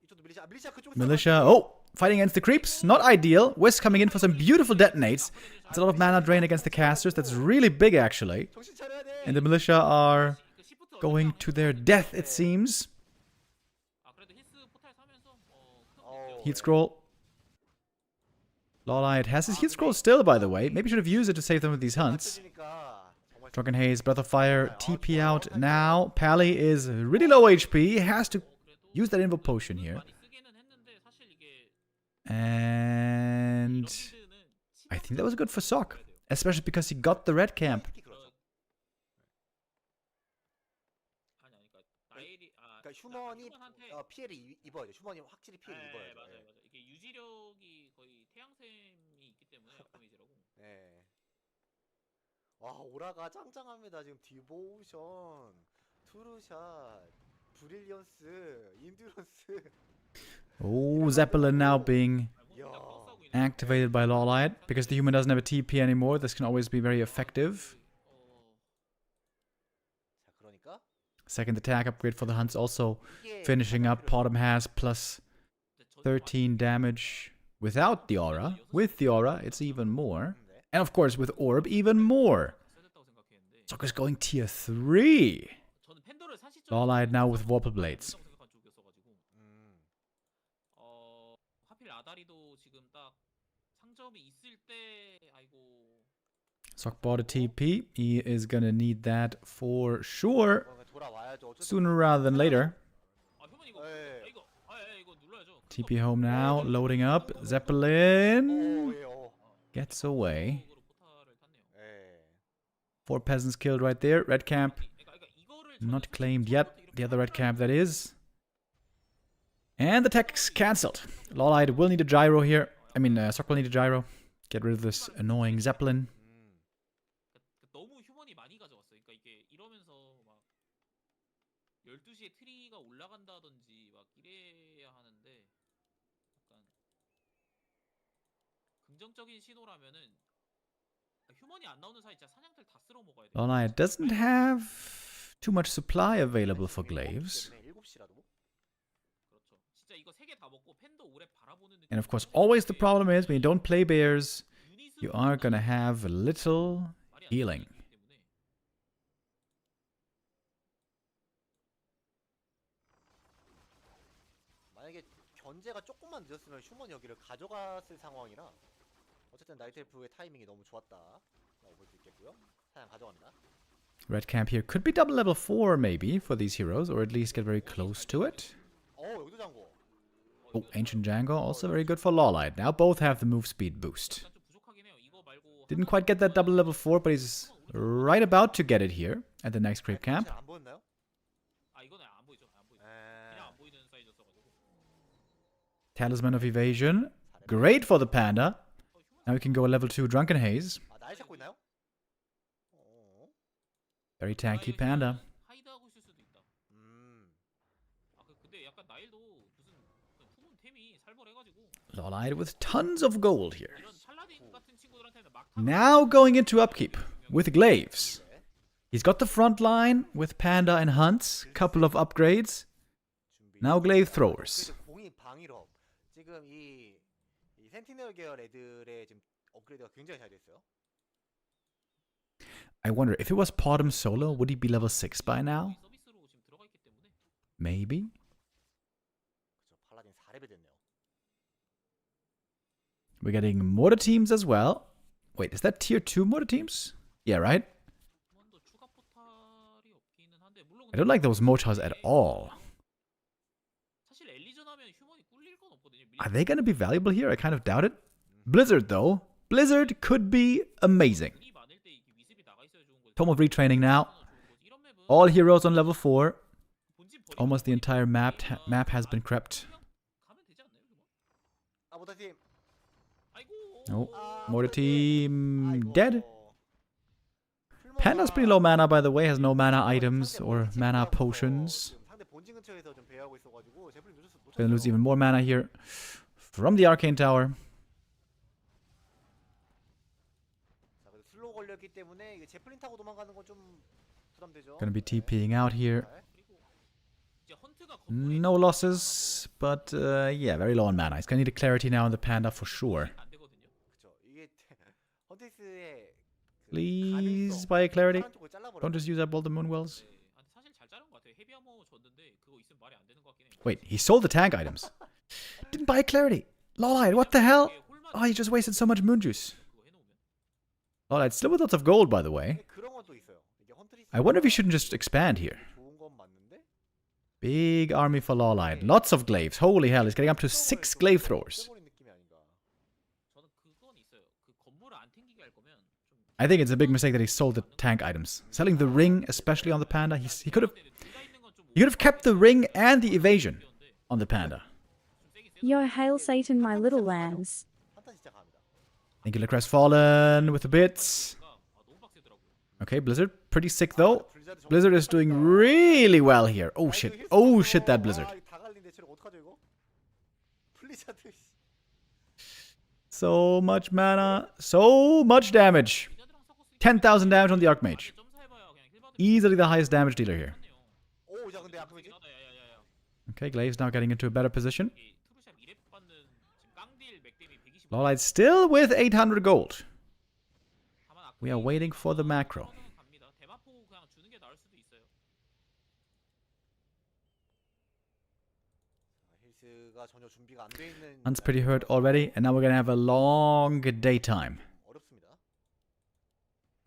이쪽도 밀리샤 그쪽에서 Militia. Oh, fighting against the creeps. Not ideal. Wisp coming in for some beautiful detonates. It's a lot of mana drain against the casters. That's really big, actually. 정신 차려야 돼. And the militia are 그 시프트 going to their death, it seems. 아 그래도 힐스 포탈 사면서 어우. Heat scroll. LawLiet has his heat scroll still, by the way. Maybe should have used it to save them with these hunts. 맞춰지니까 정말 Drunken Haze, Breath of Fire, TP out now. Pally is really low HP. He has to use that invo potion here. 많이 쓰기는 했는데 사실 이게 And 빌드는 I think that was good for Sok. Especially because he got the red camp. 특히 그렇죠. 아니 그러니까 나일이 그러니까 휴먼이 휴먼한테 피해를 입어야 돼. 휴먼이 확실히 피해를 네, 입어야 돼. 맞아요. 이게 유지력이 거의 태양샘이 있기 때문에 데미지라고. 네. 와 오라가 짱짱합니다. 지금 디보션, 투르샷, 브릴리언스, 인듀런스. Oh, Zeppelin now being 야. activated by LawLiet. Because the human doesn't have a TP anymore, this can always be very effective. 자 그러니까 Second attack upgrade for the hunts also 이게 finishing up. Potom has plus 13 damage without the aura. With the aura, it's even more. 네. And of course, with Orb, even more. 세졌다고 생각했는데 Sok is going tier 3. 저는 팬더를 산 시점 LawLiet now with Warple Blades. 생각한 쪽이었어가지고 하필 아다리도 지금 딱 상점이 있을 때 아이고 Sok bought a TP. He is gonna need that for sure. 그러니까 돌아와야죠. 어쩔 수 Sooner rather than later. 아 효만 이거 예. 이거 눌러야죠. TP home now, loading up. 없- Zeppelin 오, 예, gets away. 으로 포탈을 탔네요. 예. 4 peasants killed right there. Red camp 그러니까 이거를 not claimed yet. The other red camp, that is. And the tech's cancelled. LawLiet will need a gyro here. I mean, Sok will need a gyro. Get rid of this annoying Zeppelin. 너무 휴먼이 많이 가져갔어요. 그러니까 이게 이러면서 막 12시에 트리가 올라간다든지 막 이래야 하는데 약간 긍정적인 신호라면은 휴먼이 안 나오는 사이 진짜 사냥들 다 쓸어 먹어야 돼. LawLiet doesn't have too much supply available for glaives. 7시라도? 그렇죠. 진짜 이거 3개 다 먹고 팬더 오래 바라보는 느낌. And of course, always the problem is when you don't play bears, you are gonna have a little healing. 만약에 견제가 조금만 늦었으면 휴먼 여기를 가져갔을 상황이라 어쨌든 나이트엘프의 타이밍이 너무 좋았다라고 볼 수 있겠고요. 사냥 가져간다. Red camp here could be double level 4 maybe for these heroes, or at least get very close to it. 여기도 장고. Oh, Ancient Django, also very good for LawLiet. Now both have the move speed boost. 좀 부족하긴 해요. 이거 말고 Didn't quite get that double level 4, but he's right about to get it here at the next creep camp. 안 보였나요? 아 이거는 안 보이죠. 안 보이죠. 에. 그냥 안 보이는 사이즈였어가지고. Talisman of Evasion. Great for the Panda. Now we can go a level 2 Drunken Haze. 날 찾고 있나요? Very tanky Panda. 하이드하고 있을 수도 있다. 근데 약간 나일도 무슨 후문 템이 살벌해가지고 LawLiet with tons of gold here. 이런 찰라딘 같은 친구들한테는 막 Now going into upkeep with glaives. He's got the front line with Panda and Hunts. Couple of upgrades. Now glaive throwers. 공이 방위로 지금 이 센티넬 계열 애들의 지금 업그레이드가 굉장히 잘 됐어요. I wonder if it was Potom solo, would he be level 6 by now? 서비스로 지금 들어가 있기 때문에 Maybe. 그렇죠. 팔라딘 4레벨 됐네요. We're getting mortar teams as well. Wait, is that tier 2 mortar teams? Yeah, right? 후문도 추가 포탈이 없기는 한데 물론 I don't like those mortars at all. 사실 엘리전 하면 휴먼이 꿀릴 건 없거든요. Are they going to be valuable here? I kind of doubt it. Blizzard, though. Blizzard could be amazing. 이 많을 때 이게 위습이 나가 있어야 좋은 거지. Tome of Retraining now. 이런 맵은 All heroes on level 4. 본진 버리고 Almost the entire map has been crept. 가면 되지 않나요, 휴먼? 모타팀. 아이고. Oh, mortar team dead. 풀모가 Panda's pretty low mana, by the way. Has no mana items or mana potions. 지금 상대 본진 근처에서 좀 배회하고 있어가지고 제플린 놓칠 수 Gonna lose even more mana here from the Arcane Tower. 자, 그래도 슬로우 걸렸기 때문에 이게 제플린 타고 도망가는 건 좀 부담되죠. Gonna be TPing out here. 그리고 이제 헌트 No losses, but yeah, very low on mana. He's gonna need a clarity now on the Panda for sure. 안 되거든요. 그쵸. 이게 헌티스의 그 Please 가능성, buy a clarity. 파란 쪽을 잘라버려. Don't just use up all the Moonwells. 네. 아, 근데 사실 잘 자른 것 같아요. 헤비 아머 줬는데 그거 있으면 말이 안 되는 것 같긴 해요. Wait, he sold the tank items. Didn't buy a clarity. LawLiet, what the hell? Oh, he just wasted so much moon juice. 그거 해놓으면 LawLiet still with lots of gold, by the way. 그런 것도 있어요. 이게 헌트리스 I wonder if he shouldn't just expand here. 좋은 건 맞는데 Big army for LawLiet. Lots of glaives. Holy hell, he's getting up to 6 glaive throwers. 떼버린 느낌이 아닌가. 저는 그건 있어요. 그 건물을 안 튕기게 할 거면 좀 I think it's a big mistake that he sold the tank items. Selling the ring, especially on the Panda, he could have kept the ring and the evasion on the Panda. Yo, hail Satan, my little lambs. 한타 진짜 강합니다. Thank you, Crestfallen, with the bits. 너무 빡세더라고요. Okay, Blizzard, pretty sick though. Blizzard is doing really well here. Oh shit. Oh shit, that Blizzard. 다 갈린데 체력 어떡하죠 이거? 블리자드. So much mana, so much damage. 10,000 damage on the Archmage. 점사해봐야 그냥 힐 받으면 Easily the highest damage dealer here. 끝내요. 오, 야 근데 아까 뭐지? 야야야야야. Okay, Glaive's now getting into a better position. 이 투르샵 2렙 받는 지금 깡딜 맥데미 120. LawLiet still with 800 gold. We are waiting for the macro. 갑니다. 대마포 그냥 주는 게 나을 수도 있어요. 힐스가 전혀 준비가 안 돼 있는. Hunt's pretty hurt already, and now we're gonna have a long daytime. 어렵습니다.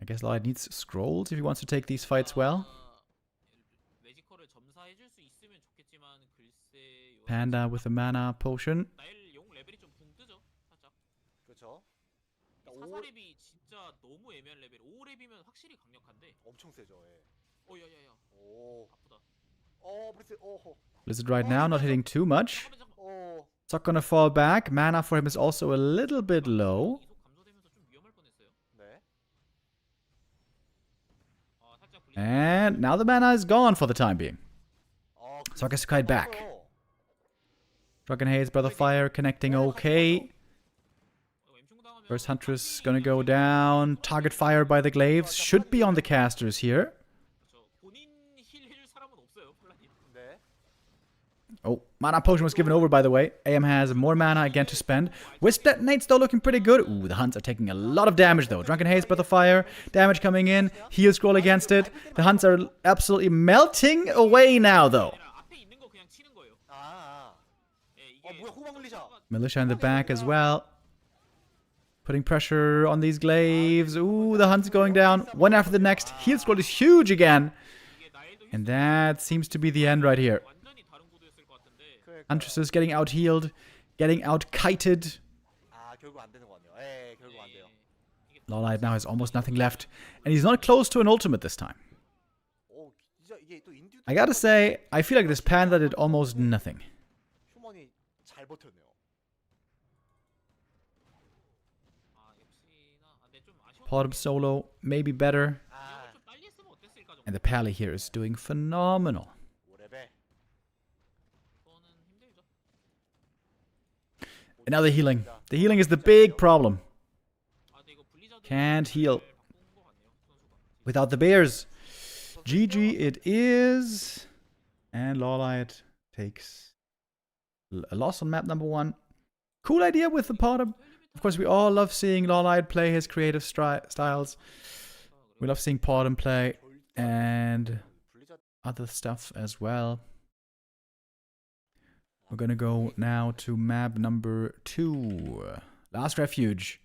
I guess LawLiet needs scrolls if he wants to take these fights well. 매지컬을 점사해줄 수 있으면 좋겠지만 글쎄요. Panda with a mana potion. 나일 용 레벨이 좀 붕 뜨죠. 살짝. 그렇죠. 사사렙이 진짜 너무 애매한 레벨. 5렙이면 확실히 강력한데. 엄청 세죠. 예. 야야야. 오. 아프다. 브리스. 오호. Blizzard right now not hitting too much. 잠깐만 잠깐만. 오. It's not gonna fall back. Mana for him is also a little bit low. 이속 감소되면서 좀 위험할 뻔했어요. 네. 살짝 불리. And now the mana is gone for the time being. So I guess to kite back. 어. Dragon Haze, Brother Fire connecting okay. First Huntress gonna go down. Target fire by the glaives. Should be on the casters here. 본인 힐 사람은 없어요. 플라님. 네. Oh, mana potion was given over, by the way. AM has more mana again to spend. Wisp detonate's still looking pretty good. Ooh, the Hunts are taking a lot of damage, though. Drunken Haze, Breath of Fire, damage coming in. Heal scroll against it. The Hunts are absolutely melting away now, though. 앞에 있는 거 그냥 치는 거예요. 예, 이게 뭐야 후방 글리샤. Militia in the back as well. Putting pressure on these glaives. Ooh, the Hunt's going down. One after the next. Heal scroll is huge again. 이게 나일도 And that seems to be the end right here. 완전히 다른 구도였을 것 같은데. Huntresses getting out healed, getting out kited. 결국 안 되는 거 같네요. 예, 결국 안 돼요. LawLiet now has almost nothing left, and he's not close to an ultimate this time. 오, 진짜 이게 또 인듀. I gotta say, I feel like this Panda did almost nothing. 휴먼이 잘 버텼네요. 근데 좀 아쉬워. Bottom solo, maybe better. 좀 빨리 했으면 어땠을까 정도. And the Pally here is doing phenomenal. 5레벨. 그거는 힘들죠. And now the healing. The healing is the big problem. 근데 이거 블리자드 Can't heal 바꾼 거 같네요. 선수가. without the bears. GG it is. And LawLiet takes a loss on map number 1. Cool idea with the bottom. Of course, we all love seeing LawLiet play his creative styles. We love seeing Bottom play and other stuff as well. We're gonna go now to map number 2. Last Refuge.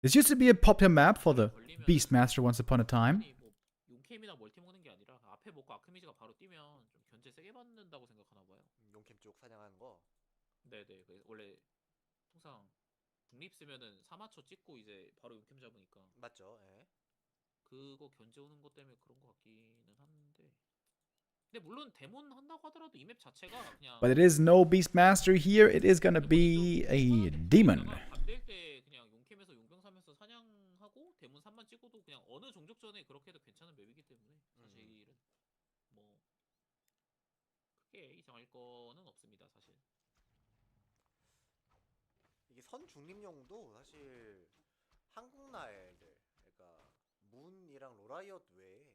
This used to be a popular map for the Beastmaster once upon a time. 뭐 용캠이나 멀티 먹는 게 아니라 앞에 먹고 아크미지가 바로 뛰면 좀 견제 세게 받는다고 생각하나 봐요. 용캠 쪽 사냥하는 거. 네네. 원래 통상 중립 쓰면은 3마초 찍고 이제 바로 용캠 잡으니까 맞죠? 예. 그거 견제 오는 것 때문에 그런 것 같기는 한데. 근데 물론 데몬 한다고 하더라도 이 맵 자체가 그냥. But it is no Beastmaster here. It is gonna be a demon. 안될 때 그냥 용캠에서 용병 사면서 사냥하고 데몬 3만 찍어도 그냥 어느 종족전에 그렇게 해도 괜찮은 맵이기 때문에 사실은 뭐 크게 이상할 거는 없습니다 사실. 이게 선 중립용도 사실 한국 나엘들, 그러니까 문이랑 로라이엇 외에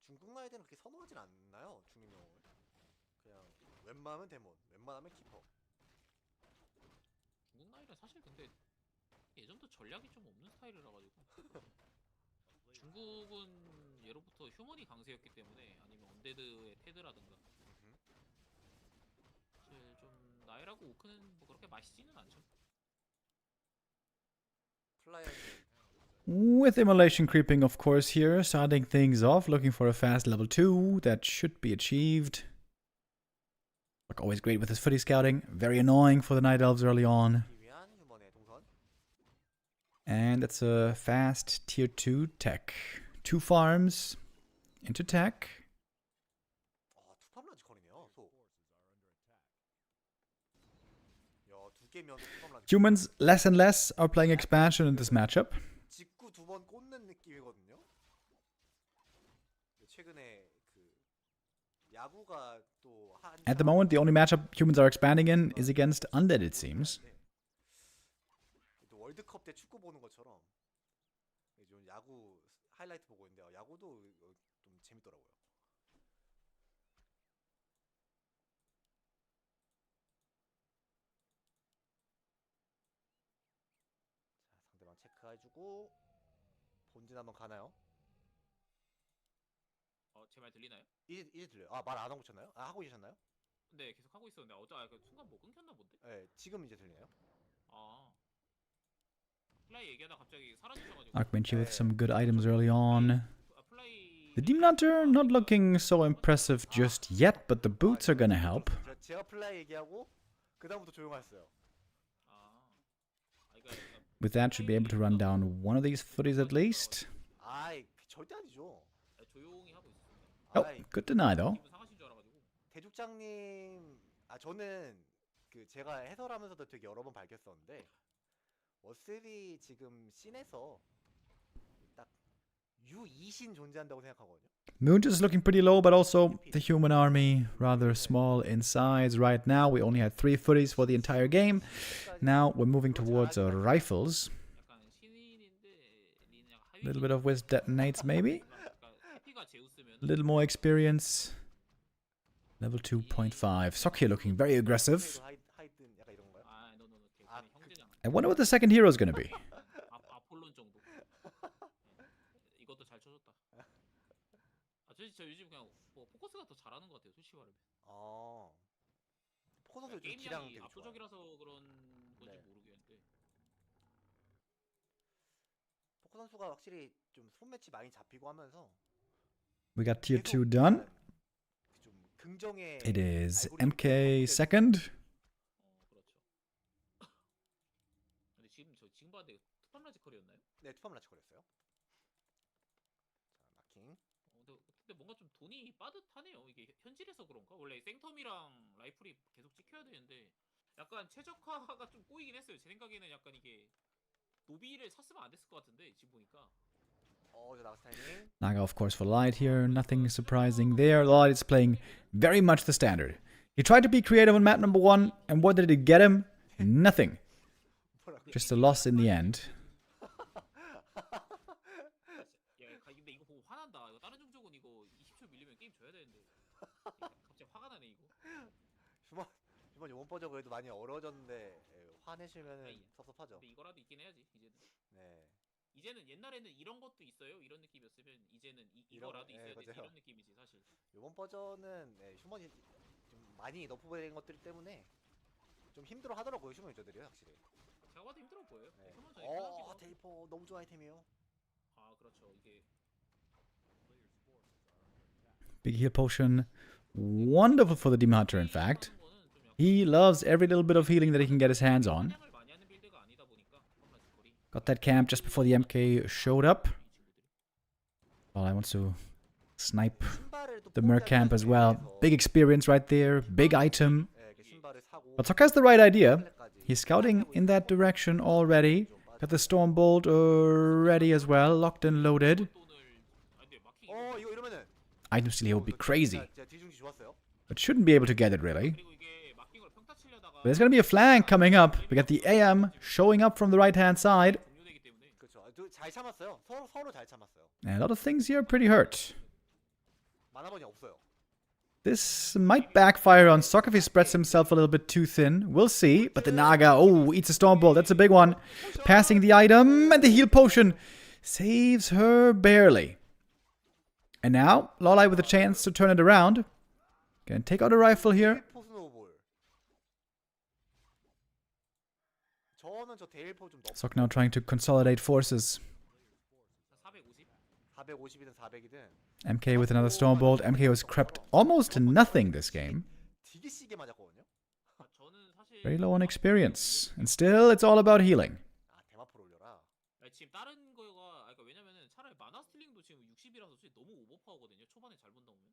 중국 나엘들은 그렇게 선호하진 않나요? 중립용을. 그냥 웬만하면 데몬, 웬만하면 키퍼. 중국 나이는 사실 근데 예전부터 전략이 좀 없는 스타일이라 가지고 중국은 예로부터 휴먼이 강세였기 때문에 아니면 언데드의 테드라든가 사실 좀 나이라고 오크는 뭐 그렇게 맛있지는 않죠. 플라이어님 With immolation creeping, of course, here, starting things off, looking for a fast level 2 that should be achieved. Like always great with his footy scouting, very annoying for the Night Elves early on. 위한 휴먼의 동선. And it's a fast tier 2 tech. 2 farms into tech. 투팜 라지컬이네요. 소. 야, 두 개면 투팜 라지컬. Humans less and less are playing expansion in this matchup. 직구 두 번 꽂는 느낌이거든요. 최근에 그 야구가 또 한. At the moment, the only matchup humans are expanding in is against Undead, it seems. 또 월드컵 때 축구 보는 것처럼 좀 야구 하이라이트 보고 있는데 야구도 좀 재밌더라고요. 자, 상대방 체크해주고 본진 한번 가나요? 제 말 들리나요? 이제 들려요. 아, 말 안 하고 계셨나요? 아, 하고 계셨나요? 네, 계속 하고 있었는데 그 순간 뭐 끊겼나 본데? 네, 지금 이제 들리나요? 아 플라이 얘기하다 갑자기 사라지셔가지고 Archmanchi with some good items early on. 플라이 The Demon Hunter not looking so impressive just yet, but the boots are gonna help. 제가 플라이 얘기하고 그 다음부터 조용했어요. 그러니까 With that, should be able to run down one of these footies at least. 아이, 절대 아니죠. 조용히 하고 있습니다. Oh, 아이, good deny though. 기분 상하신 줄 알아가지고. 대죽장님, 저는 그 제가 해설하면서도 되게 여러 번 밝혔었는데 워스비 지금 씬에서 딱 U2신 존재한다고 생각하거든요. Moon is looking pretty low, but also the human army rather small in size right now. We only had 3 footies for the entire game. Now we're moving towards rifles. 약간 신인인데 리는 약간 A little bit of whiz detonates maybe. 해피가 제우스면 A little more experience. Level 2.5. Sokhi looking very aggressive. 하이든 약간 이런 거요? 노노노 형제장. I wonder what the second hero is going to be. 아폴론 정도. 이것도 잘 쳐줬다. 저 요즘 그냥 뭐 포커스가 더 잘하는 것 같아요. 솔직히 말하면. 포커 선수 좀 기량 게임량이 되게 좋아요. 압도적이라서 그런 건지 네. 모르겠는데. 포커 선수가 확실히 좀 손매치 많이 잡히고 하면서 We got tier 계속 2 done. 약간 좀 긍정의 It is 알고리즘이 MK 바뀌게 second. 그렇죠. 근데 지금 봤는데 투팜 라지컬이었나요? 네, 투팜 라치컬이었어요. 자, 마킹. 근데 뭔가 좀 돈이 빠듯하네요. 이게 현질에서 그런가? 원래 생텀이랑 라이플이 계속 찍혀야 되는데 약간 최적화가 좀 꼬이긴 했어요. 제 생각에는 약간 이게 노비를 샀으면 안 됐을 것 같은데 지금 보니까. 저 나가스 타이밍. Naga, of course, for Light here. Nothing surprising there. Light is playing very much the standard. He tried to be creative on map number 1, and what did it get him? Nothing. Just a loss in the end. 야, 근데 이거 보고 화난다. 이거 다른 종족은 이거 20초 밀리면 게임 져야 되는데. 갑자기 화가 나네 이거. 휴먼 요번 버전 그래도 많이 어려워졌는데 화내시면은 섭섭하죠. 근데 이거라도 있긴 해야지 이제는. 네. 이제는 옛날에는 이런 것도 있어요. 이런 느낌이었으면 이제는 이거라도 있어야 되지 맞아요. 이런 느낌이지 사실. 요번 버전은 휴먼이 좀 많이 너프된 것들 때문에 좀 힘들어 하더라고요, 휴먼 유저들이 확실히. 제가 봐도 힘들어 보여요. 네. 휴먼 전이 편하기도 하고. 데이퍼 너무 좋은 아이템이에요. 그렇죠. 이게 Big heal potion. Wonderful for the Demon Hunter, in fact. He loves every little bit of healing that he can get his hands on. 사냥을 많이 하는 빌드가 아니다 보니까 컴퓨터 거리. Got that camp just before the MK showed up. Well, I want to snipe 신발을 또 the Merc camp as well. 포기하기 Big experience right there. Big item. 위해서, 그 신발을 사고 But Sokka has the right idea. 플랫까지 He's scouting in that direction already. Got the Stormbolt ready as well. Locked and loaded. 돈을 근데 마킹 이거 이러면은 Item steal here would be crazy. 제가 뒤중지 좋았어요. But shouldn't be able to get it really. 그리고 이게 마킹을 평타 치려다가 But there's going to be a flank coming up. We got the AM showing up from the right-hand side. 종료되기 때문에 그렇죠. 잘 참았어요. 서로 잘 참았어요. And a lot of things here are pretty hurt. 만화번이 없어요. This might backfire on Sok if he spreads himself a little bit too thin. We'll see. But the Naga, oh, eats a Stormbolt. That's a big one. Passing the item, and the heal potion saves her barely. And now, LawLiet with a chance to turn it around. Gonna take out a rifle here. Sok now trying to consolidate forces. 450. 450이든 400이든 MK with another Stormbolt. MK was crept almost to nothing this game. 되게 시게 맞았거든요. 저는 사실 Very low on experience. And still, it's all about healing. 아, 대마포를 올려라. 지금 다른 거가 그러니까 왜냐면은 차라리 마나 스틸링도 지금 60이라서 너무 오버파워거든요. 초반에 잘 본다 보면.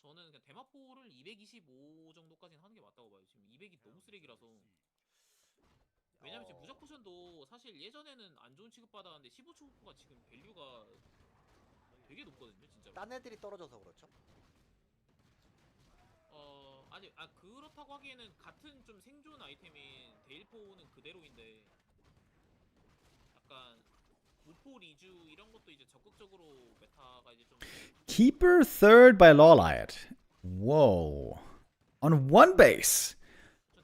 저는 그냥 대마포를 225 정도까지는 하는 게 맞다고 봐요. 지금 200이 너무 쓰레기라서. 왜냐면 지금 무적 포션도 사실 예전에는 안 좋은 취급받았는데 15초가 지금 밸류가 되게 높거든요, 진짜로. 딴 애들이 떨어져서 그렇죠? 아니, 그렇다고 하기에는 같은 좀 생존 아이템인 데일포는 그대로인데 약간 무포 리주 이런 것도 이제 적극적으로 메타가 이제 좀 Keeper third by LawLiet. Whoa. On one base.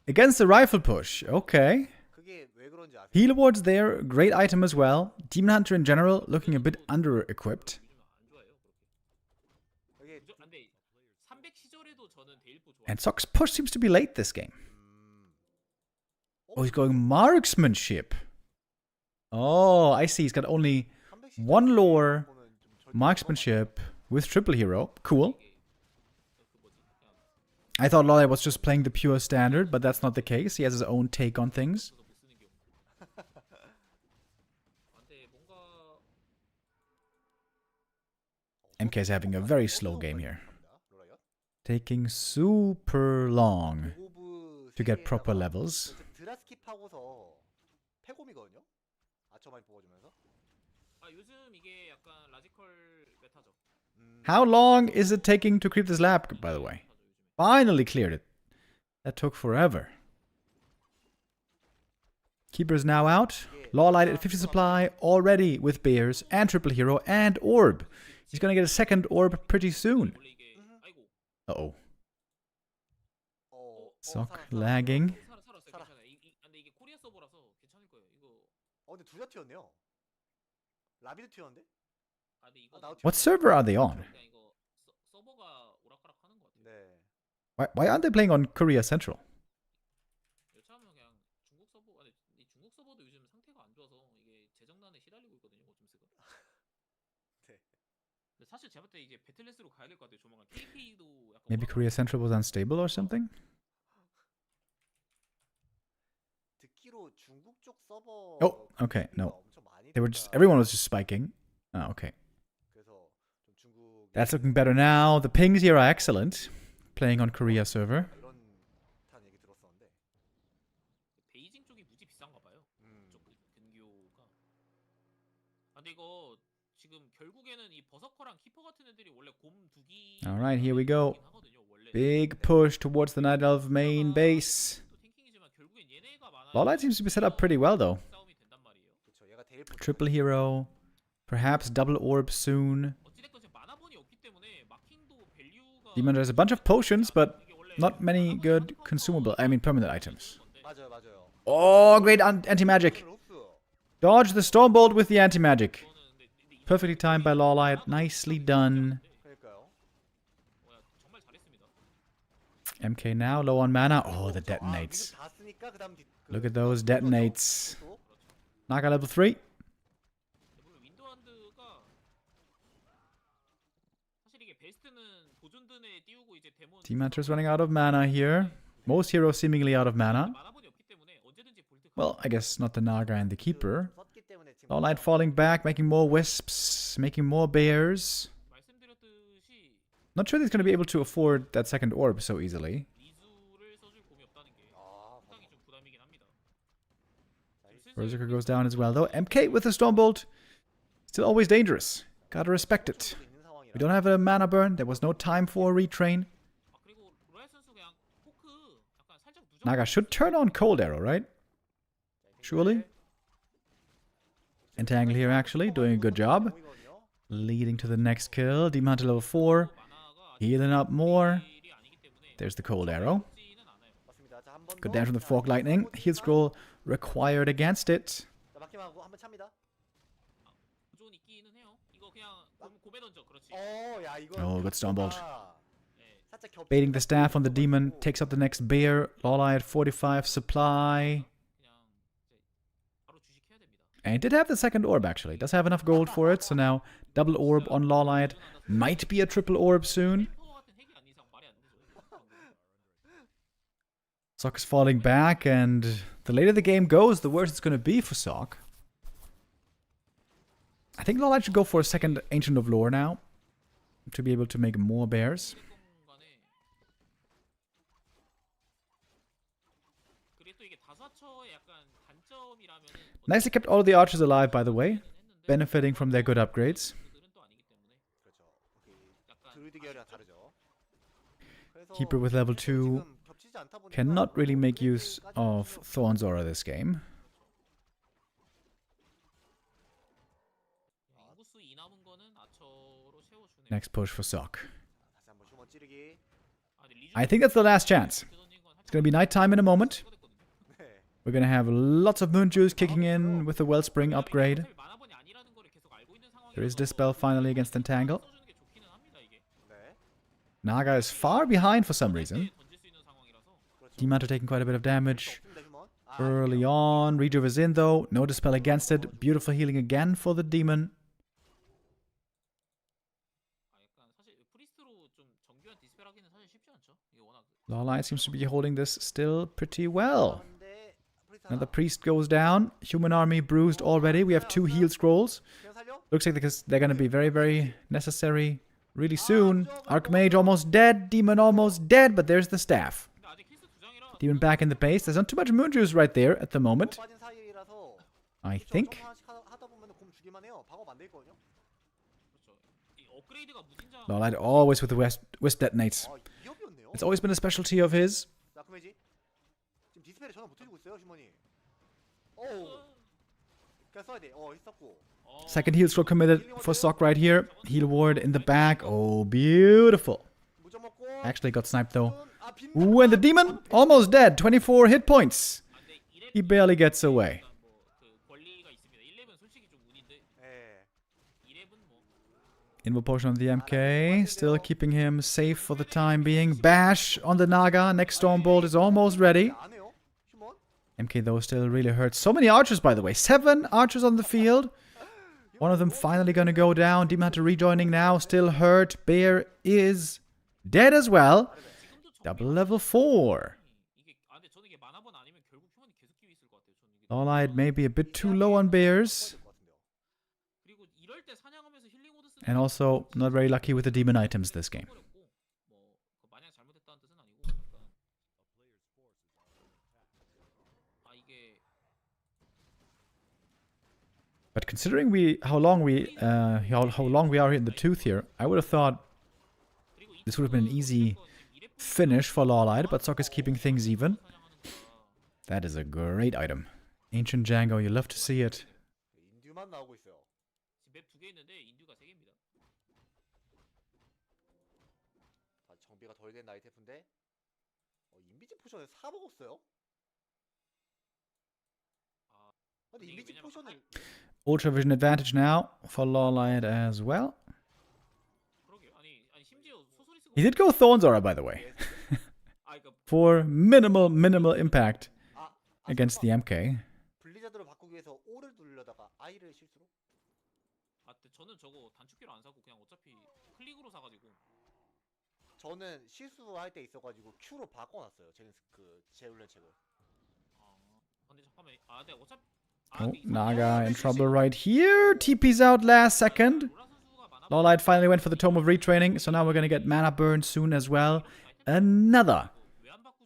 Against the rifle push. Okay. 그게 왜 그런지 아세요? Heal wards there. Great item as well. Demon Hunter in general looking a bit under-equipped. 이게 근데 300 시절에도 저는 데일포 좋아. And Sok's push seems to be late this game. Oh, he's going marksmanship. Oh, I see. He's got only one lore, marksmanship with triple hero. Cool. I thought LawLiet was just playing the pure standard, but that's not the case. He has his own take on things. MK is having a very slow game here. Taking super long to get proper levels. 드라스킵하고서 패곰이거든요. 아처 많이 뽑아주면서. 요즘 이게 약간 라지컬 메타죠. How long is it taking to creep this lab, by the way? Finally cleared it. That took forever. Keeper's now out. LawLiet at 50 supply, already with Bears and Triple Hero and Orb. He's gonna get a second Orb pretty soon. 원래 이게 아이고. Uh-oh. Sok lagging. 살았어요. 괜찮아요. 근데 이게 코리아 서버라서 괜찮을 거예요. 이거 근데 둘 다 튀었네요. 라비도 튀었는데? 근데 이거 나도 What server are they on? 그냥 이거 서버가 오락가락 하는 것 같아요. 네. Why aren't they playing on Korea Central? 여차하면 그냥 중국 서버 아니 이 중국 서버도 요즘 상태가 안 좋아서 이게 재정난에 시달리고 있거든요. 오줌스가. 네. 근데 사실 제가 볼 때 이제 배틀넷으로 가야 될 것 같아요. 조만간 KK도 약간 Maybe Korea Central was unstable or something? 듣기로 중국 쪽 서버 Oh, okay, no. 엄청 많이 They were just, 됐다. everyone was just spiking. Oh, okay. 그래서 좀 중국 That's looking better now. The pings here are excellent. Playing on Korea server. 이런 듯한 얘기 들었었는데. 베이징 쪽이 무지 비싼가 봐요. 그쪽 근교가. 근데 이거 지금 결국에는 이 버서커랑 키퍼 같은 애들이 원래 곰 두기. Alright, here we go. Big push towards the Night Elf main base. LawLiet seems to be set up pretty well though. 그렇죠. 얘가 데일포 Triple hero. Perhaps double orb soon. Demon has a bunch of potions, but not many good consumable, permanent items. 맞아요, 맞아요. Oh, great anti-magic. 로스. Dodge the Stormbolt with the anti-magic. Perfectly timed by LawLiet. Nicely done. 그러니까요. MK now low on mana. Oh, the detonates. 다 쓰니까 그다음 Look at those detonates. Naga level 3. Team Hunter's running out of mana here. Most heroes seemingly out of mana. Well, I guess not the Naga and the Keeper. LawLiet falling back, making more Wisps, making more Bears. Not sure he's going to be able to afford that second orb so easily. Berserker goes down as well, though. MK with the Stormbolt. Still always dangerous. Gotta respect it. We don't have a mana burn. There was no time for a retrain. Naga should turn on Cold Arrow, right? Surely? Entangle here, actually. Doing a good job. Leading to the next kill. Demon Hunter level 4. Healing up more. There's the cold arrow. 맞습니다. 자, 한 번 Good 더. damage from the 자, fork lightning. Heal scroll required against it. 자, 막힘하고 한번 찹니다. 좀 있기는 해요. 이거 그냥 고배 던져. 그렇지. 야, 이거 Oh, good Stormbolt. 네. 살짝 겹치는 Baiting the 것 staff on the 같아요. demon. Takes out the next bear. LawLiet 45 supply. 그냥 이제 바로 주식해야 됩니다. And it did have the second orb actually. Does have enough gold for it. So now double orb on LawLiet. Might be a triple orb soon. 햄퍼 같은 핵이 아닌 이상 말이 안 되죠. Sock is falling back, and the later the game goes, the worse it's going to be for Sock. I think LawLiet should go for a second Ancient of Lore now, to be able to make more bears. 간에 그리고 또 이게 다수화처의 약간 단점이라면은 Nicely kept all the archers alive, by the way, benefiting from their good upgrades. 들은 또 아니기 때문에 그렇죠. 약간 드루이드 계열이랑 다르죠. 그래서 Keeper with level 2 지금 겹치지 않다 보니까 cannot really make use 그래픽까지 of 필요 없어요. Thorn's Aura this game. 인구수 2 남은 거는 아처로 채워주네요. Next push for Sock. 다시 한번 휴먼 찌르기. 아, 근데 I think that's the last chance. It's going to be nighttime in a moment. 네. We're going to have lots of moon juice kicking in with the Wellspring upgrade. There is Dispel finally against Entangle. 네. Naga is far behind for some reason. 그렇죠. Demonter taking quite a bit of damage 없습니다, 휴먼. early on. Rejuve is in though. No Dispel against it. Beautiful healing again for the demon. LawLiet seems to be holding this still pretty well. 근데 프리스타 Another priest goes down. Human army bruised already. We have 2 heal scrolls. 그냥 살려? Looks like they're going to be very, very necessary really soon. Archmage almost dead. Demon almost dead. But there's the staff. Demon back in the base. There's not too much moon juice right there at the moment, 빠진 사이라서 I 그렇죠. think. 좀 하나씩 하다 보면 곰 죽일만 해요. 방어 안 되거든요. LawLiet always with the Wisp detonates. 이협이었네요. It's always been a specialty of his. 자, 그매지. 지금 디스펠에 전화 못 해주고 있어요, 휴먼이. 어우. 그냥 써야 돼. 했었고. Second heal scroll committed for Sock right here. Heal ward in the back. Oh, beautiful. 무점 먹고. Actually got sniped though. 아, 빈. Ooh, and the demon almost dead. 24 hit points. He barely gets away. 예. Invo potion on the MK, still keeping him safe for the time being. Bash on the Naga. Next Stormbolt is almost ready. 안 해요? 휴먼? MK though still really hurts. So many archers, by the way. 7 archers on the field. One of them finally gonna go down. Demon Hunter rejoining now. Still hurt. Bear is dead as well. Double level 4. LawLiet may be a bit too low on bears. And also not very lucky with the demon items this game. But considering how long we are here in the tooth here, I would have thought this would have been an easy finish for LawLiet, but Sock is keeping things even. That is a great item. Ancient Django, you love to see it. 인듀만 나오고 있어요. 아, 정비가 덜 된 나이테프인데. 인비지 포션을 사 먹었어요? 근데 인비지 포션을 Ultra vision advantage now for LawLiet as well. He did go Thorn's Aura, by the way. For minimal impact against the MK. 블리자드로 바꾸기 위해서 O를 누르려다가 I를 실수로? 저는 저거 단축키로 안 사고 그냥 어차피 클릭으로 사가지고. 저는 실수할 때 있어가지고 Q로 바꿔놨어요. 제울렌 책을. 근데 잠깐만. 네, 어차피. Oh, Naga in trouble right here. TP's out last second. LawLiet finally went for the Tome of Retraining, so now we're going to get Mana Burn soon as well. Another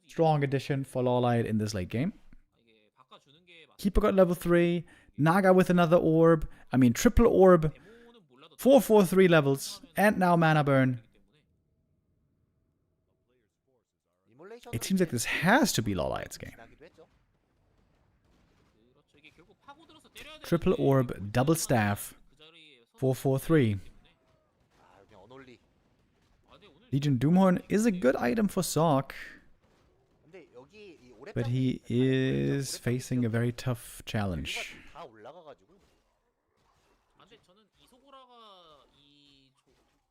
strong addition for LawLiet in this late game. Keeper got level 3. Naga with another orb. I mean, triple orb. 4/4/3 levels. And now Mana Burn. It seems like this has to be LawLiet's game. Triple orb, double staff. 4/4/3. Legion Doomhorn is a good item for Sok, 근데 여기 이 오래 but he is facing a very tough challenge. 다 올라가가지고 아, 근데 저는 이소고라가 이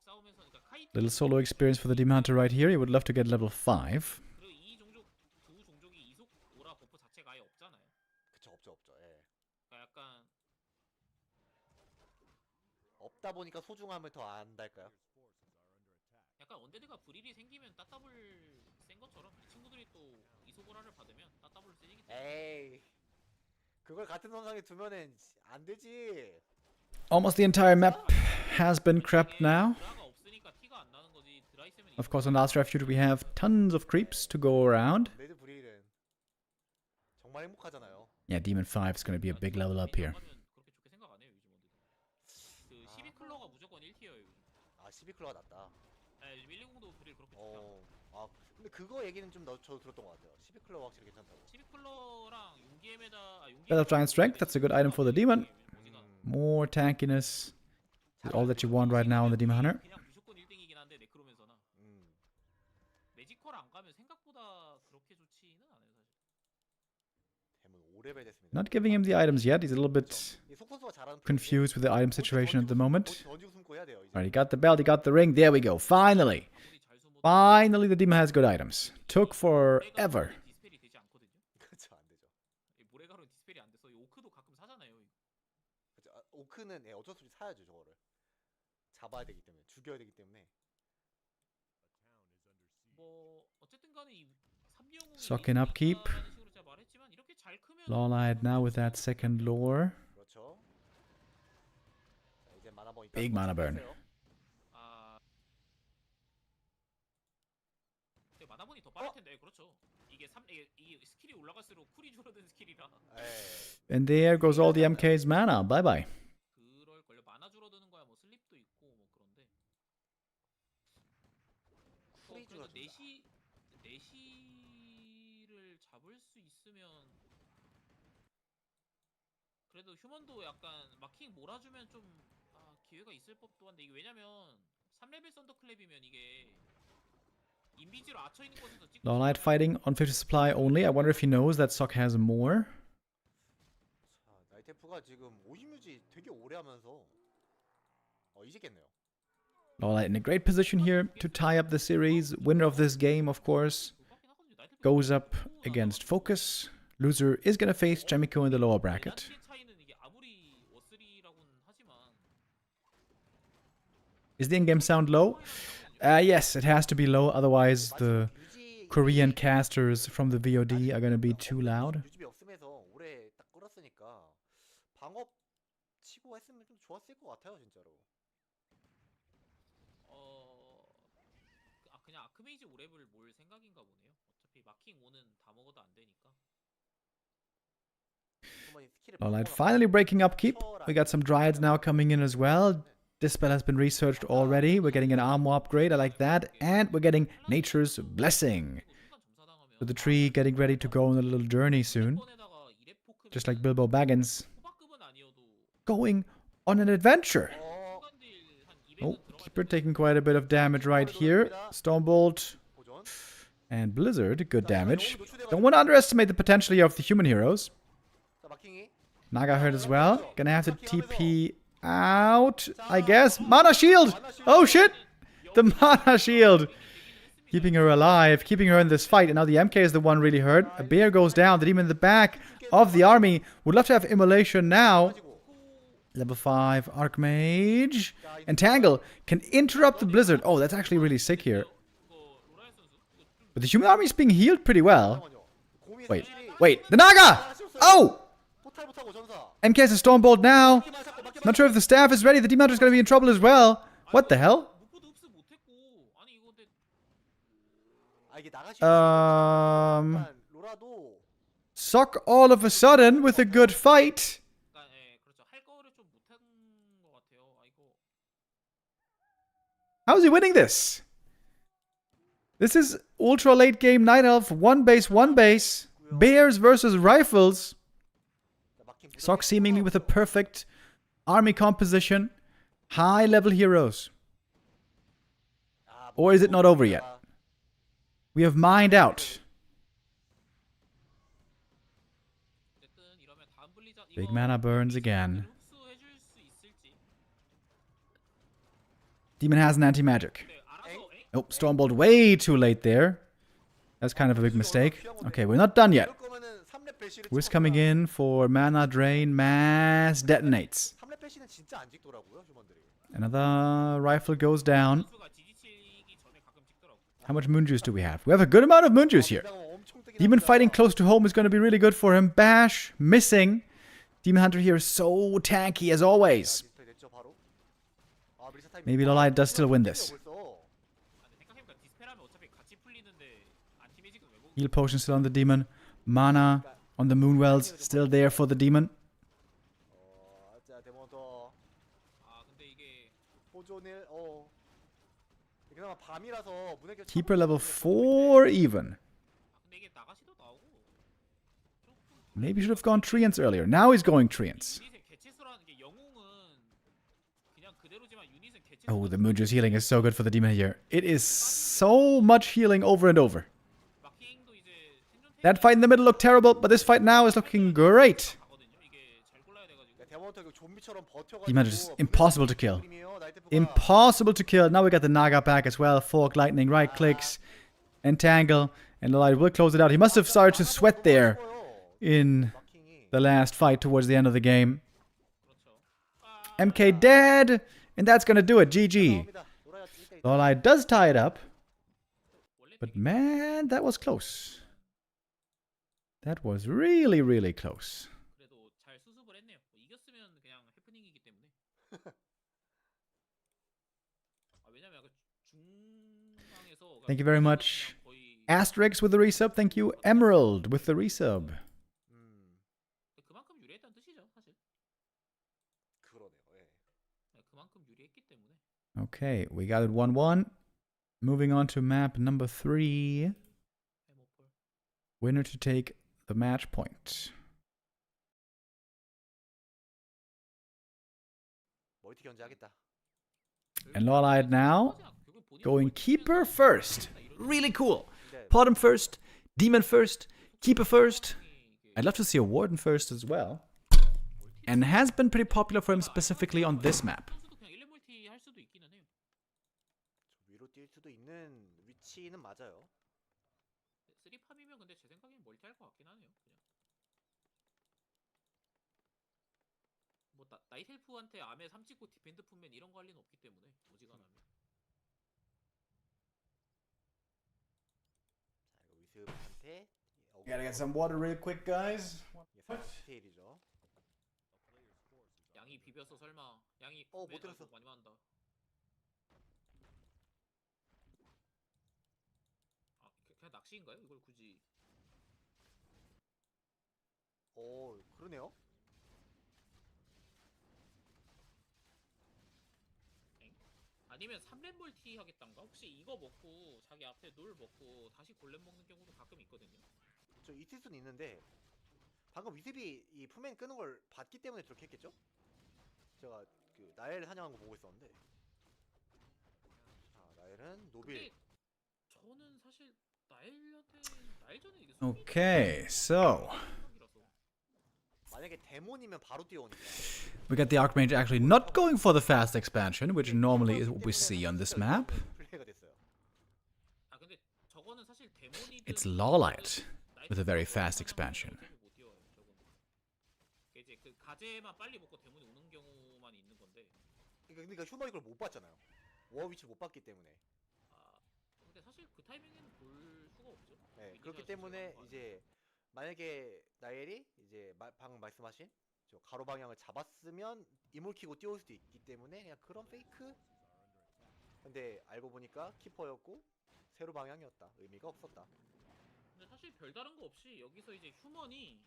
싸움에서 그러니까 카이트 Little solo experience for the Demon Hunter right here. He would love to get level 5. 그리고 이 종족 두 종족이 이소고라 버프 자체가 아예 없잖아요. 그쵸 없죠. 예. 그러니까 약간 없다 보니까 소중함을 더 안달까요? 약간 언데드가 불일이 생기면 따따블 센 것처럼 이 친구들이 또 이소고라를 받으면 따따블 세지기 때문에 에이 그걸 같은 선상에 두면은 안 되지. Almost the entire map has been crept now. 드라가 없으니까 티가 안 나는 거지. 드라 있으면 Of course, on Last Refuge we have tons of creeps to go around. 레드 브레일은 정말 행복하잖아요. Yeah, Demon 5 is going to be a big level up here. 그렇게 좋게 생각 안 해요 요즘 언데드. 그 12클러가 무조건 1티어예요 요즘. 아 12클로가 낫다. 네, 120도 브릴 그렇게 좋다. 아 근데 그거 얘기는 좀 저도 들었던 것 같아요. 12클로가 확실히 괜찮다고. 12클러랑 용기엠에다 Bell of Giant Strength, that's a good item for the Demon. 오지가 More tankiness is all that you want right now on the Demon Hunter. 그냥 무조건 1등이긴 한데 네크로맨서나 음. 매지컬 안 가면 생각보다 그렇게 좋지는 않아요 사실. 대문 5레벨 됐습니다. Not giving him the items yet. He's a little bit 이 속선수가 잘하는 confused with the item situation at the moment. 던지고 숨고 해야 돼요. 이제. Alright, he got the belt, he got the ring. There we go. Finally. 아무리 잘 숨어도 Finally, the Demon has good items. Took forever. 디스펠이 되지 않거든요. 그렇죠 안 되죠. 이 모래가루는 디스펠이 안 돼서 이 오크도 가끔 사잖아요. 이거. 그렇죠. 오크는 예, 어쩔 수 없이 사야죠 저거를. 잡아야 되기 때문에 죽여야 되기 때문에. 뭐 어쨌든 간에 이 3영웅 Suck in upkeep. 식으로 제가 말했지만 이렇게 잘 크면 LawLiet now with that second lore. 그렇죠. 자, 이제 마나 번 Big mana burn. 아 근데 마나본이 더 빠를 텐데 그렇죠. 이게 스킬이 올라갈수록 쿨이 줄어든 스킬이라 예. And there goes all the MK's mana. Bye bye. 그럴 걸요. 마나 줄어드는 거야 뭐 슬립도 있고 뭐 그런데 쿨이 그래도 줄어든다. 내시를 잡을 수 있으면 그래도 휴먼도 약간 마킹 몰아주면 좀 기회가 있을 법도 한데 이게 왜냐면 3레벨 썬더클랩이면 이게 인비지로 아쳐 있는 곳에서 찍고 LawLiet fighting on 50 supply only. I wonder if he knows that Sok has more. 자, 나이테프가 지금 50유지 되게 오래 하면서 이지겠네요. LawLiet in a great position here to tie up the series. Winner of this game, of course, goes up against FoCuS. Loser is going to face Chaemiko in the lower bracket. 차이는 이게 아무리 워스리라고는 하지만 Is the in-game sound low? Yes, it has to be low. Otherwise, the Korean casters from the VoD are going to be too loud. 유지비 없으면서 오래 딱 끌었으니까 방업 치고 했으면 좀 좋았을 것 같아요 진짜로. 그냥 아크메이지 5렙을 몰 생각인가 보네요. 어차피 마킹 5는 다 먹어도 안 되니까. LawLiet finally breaking upkeep. We got some Dryads now coming in as well. This spell has been researched already. We're getting an armor upgrade. I like that. And we're getting Nature's Blessing. So the tree getting ready to go on a little journey soon. Just like Bilbo Baggins. Going on an adventure. Oh, Keeper taking quite a bit of damage right here. Stormbolt and Blizzard, good damage. Don't want to underestimate the potential here of the human heroes. Naga hurt as well. Gonna have to TP out, I guess. Mana shield! Oh shit! The mana shield! Keeping her alive, keeping her in this fight. And now the MK is the one really hurt. A bear goes down. The demon in the back of the army. Would love to have Immolation now. Level 5 Archmage. Entangle can interrupt the Blizzard. Oh, that's actually really sick here. But the human army is being healed pretty well. Wait. The Naga! Oh! MK has a Stormbolt now. Not sure if the staff is ready. The Demon Hunter is going to be in trouble as well. What the hell? Sok all of a sudden with a good fight. How is he winning this? This is ultra late game Night Elf, one base. Bears versus rifles. Sok seemingly with a perfect army composition. High level heroes. Or is it not over yet? We have mined out. 어쨌든 이러면 다음 블리자 Big 이거 mana burns again. 흡수해줄 수 있을지. Demon has an anti-magic. 네, 알아서. 엥? Oh, Stormbolt way too late there. That's kind of a big mistake. Okay, we're not done yet. 이럴 거면은 3렙 배시를 Wiz 찍어보자. coming in for mana drain, mass detonates. 3렙 배시는 진짜 안 찍더라고요, 휴먼들이. Another rifle goes down. 선수가 지지치기 전에 가끔 찍더라고. How much moon juice do we have? We have a good amount of moon juice here. 엄청 뜨긴 Demon 합니다. fighting close to home is going to be really good for him. Bash missing. Demon Hunter here is so tanky as always. 디스플레이 됐죠, 바로. 아, 미리사 타이밍. Maybe LawLiet does still win this. 벌써. 아, 근데 생각해보니까 디스펠하면 어차피 같이 풀리는데 안티매직은 왜 먹? Heal potion still on the demon. Mana on the moon wells still there for the demon. 자, 데몬터 아 근데 이게 보존을 그나마 밤이라서 문의 Keeper level 4 even. 아 근데 이게 나가시도 나오고 조금 Maybe should have gone treants earlier. Now he's going treants. 유닛의 개체수라는 게 영웅은 그냥 그대로지만 유닛은 개체수. Oh, the moon juice healing is so good for the demon here. It is so much healing over and over. 마킹도 이제 생존 That fight in the middle looked terrible, but this fight now is looking great. 가거든요. 이게 잘 골라야 돼가지고. 데몬터 이거 좀비처럼 버텨가지고 Demon is impossible to kill. 그림이에요, 나이트프가. Impossible to kill. Now we got the Naga back as well. Fork, lightning, right clicks, entangle, and LawLiet will close it out. He must have started to sweat there in 마킹이. the last fight towards the end of the game. 그렇죠. MK dead, and that's gonna do it. GG. 나옵니다. 노라야 뛸 때. LawLiet does tie it up, 원래 but man, that was close. That was really, really close. 그래도 잘 수습을 했네요. 뭐 이겼으면 그냥 해프닝이기 때문에. 아 왜냐면 약간 중앙에서 Thank you very much. 그냥 거의 Asterix with the resub. Thank you, Emerald with the resub. 그만큼 유리했다는 뜻이죠, 사실. 그러네요. 예. 네, 그만큼 유리했기 때문에. Okay, we got it 1-1. Moving on to map number 3. 해모폴. Winner to take the match point. 멀티 견제하겠다. And LawLiet now going keeper first. Really cool. Bottom first, demon first, keeper first. I'd love to see a warden first as well. And has been pretty popular for him specifically on this map. 선수도 그냥 1렙 멀티 할 수도 있기는 해요. 위로 뛸 수도 있는 위치는 맞아요. 3팜이면 근데 제 생각엔 멀티 할 것 같긴 하네요. 그냥. 뭐 나이트헬프한테 암에 3 찍고 디펜드 품맨 이런 거 할 리는 없기 때문에 오지간하면. 자, 이거 위스한테 Gotta get some water real quick, guys. 디테일이죠. 양이 비벼서 설마 양이 못 네, 들었어. 많이 맞는다. 아 그냥 낚시인가요? 이걸 굳이 그러네요. 아니면 3렙 멀티 하겠단가? 혹시 이거 먹고 자기 앞에 놀 먹고 다시 골렘 먹는 경우도 가끔 있거든요. 저 있을 수는 있는데 방금 위습이 이 품맨 끄는 걸 봤기 때문에 그렇게 했겠죠? 제가 그 나엘 사냥한 거 보고 있었는데. 자, 나엘은 노빌. 근데 저는 사실 나일전에 이게 Okay, so 만약에 데몬이면 바로 뛰어오니까. we got the Archmage actually not going for the fast expansion, which normally is what we see on this map. 플레이가 됐어요. 아 근데 저거는 사실 데몬이든 It's LawLiet with a very fast expansion. 못 뛰어요, 저거는. 이제 그 가제만 빨리 먹고 데몬이 오는 경우만 있는 건데. 그러니까 휴머 이걸 못 봤잖아요. 워 위치 못 봤기 때문에. 아 근데 사실 그 타이밍에는 볼 수가 없죠. 네, 이게 그렇기 진짜 때문에 중요한 거 이제 만약에 나엘이 이제 방금 말씀하신 저 가로 방향을 잡았으면 이물 키고 뛰어올 수도 있기 때문에 그냥 그런 페이크. 근데 알고 보니까 키퍼였고 세로 방향이었다. 의미가 없었다. 근데 사실 별다른 거 없이 여기서 이제 휴먼이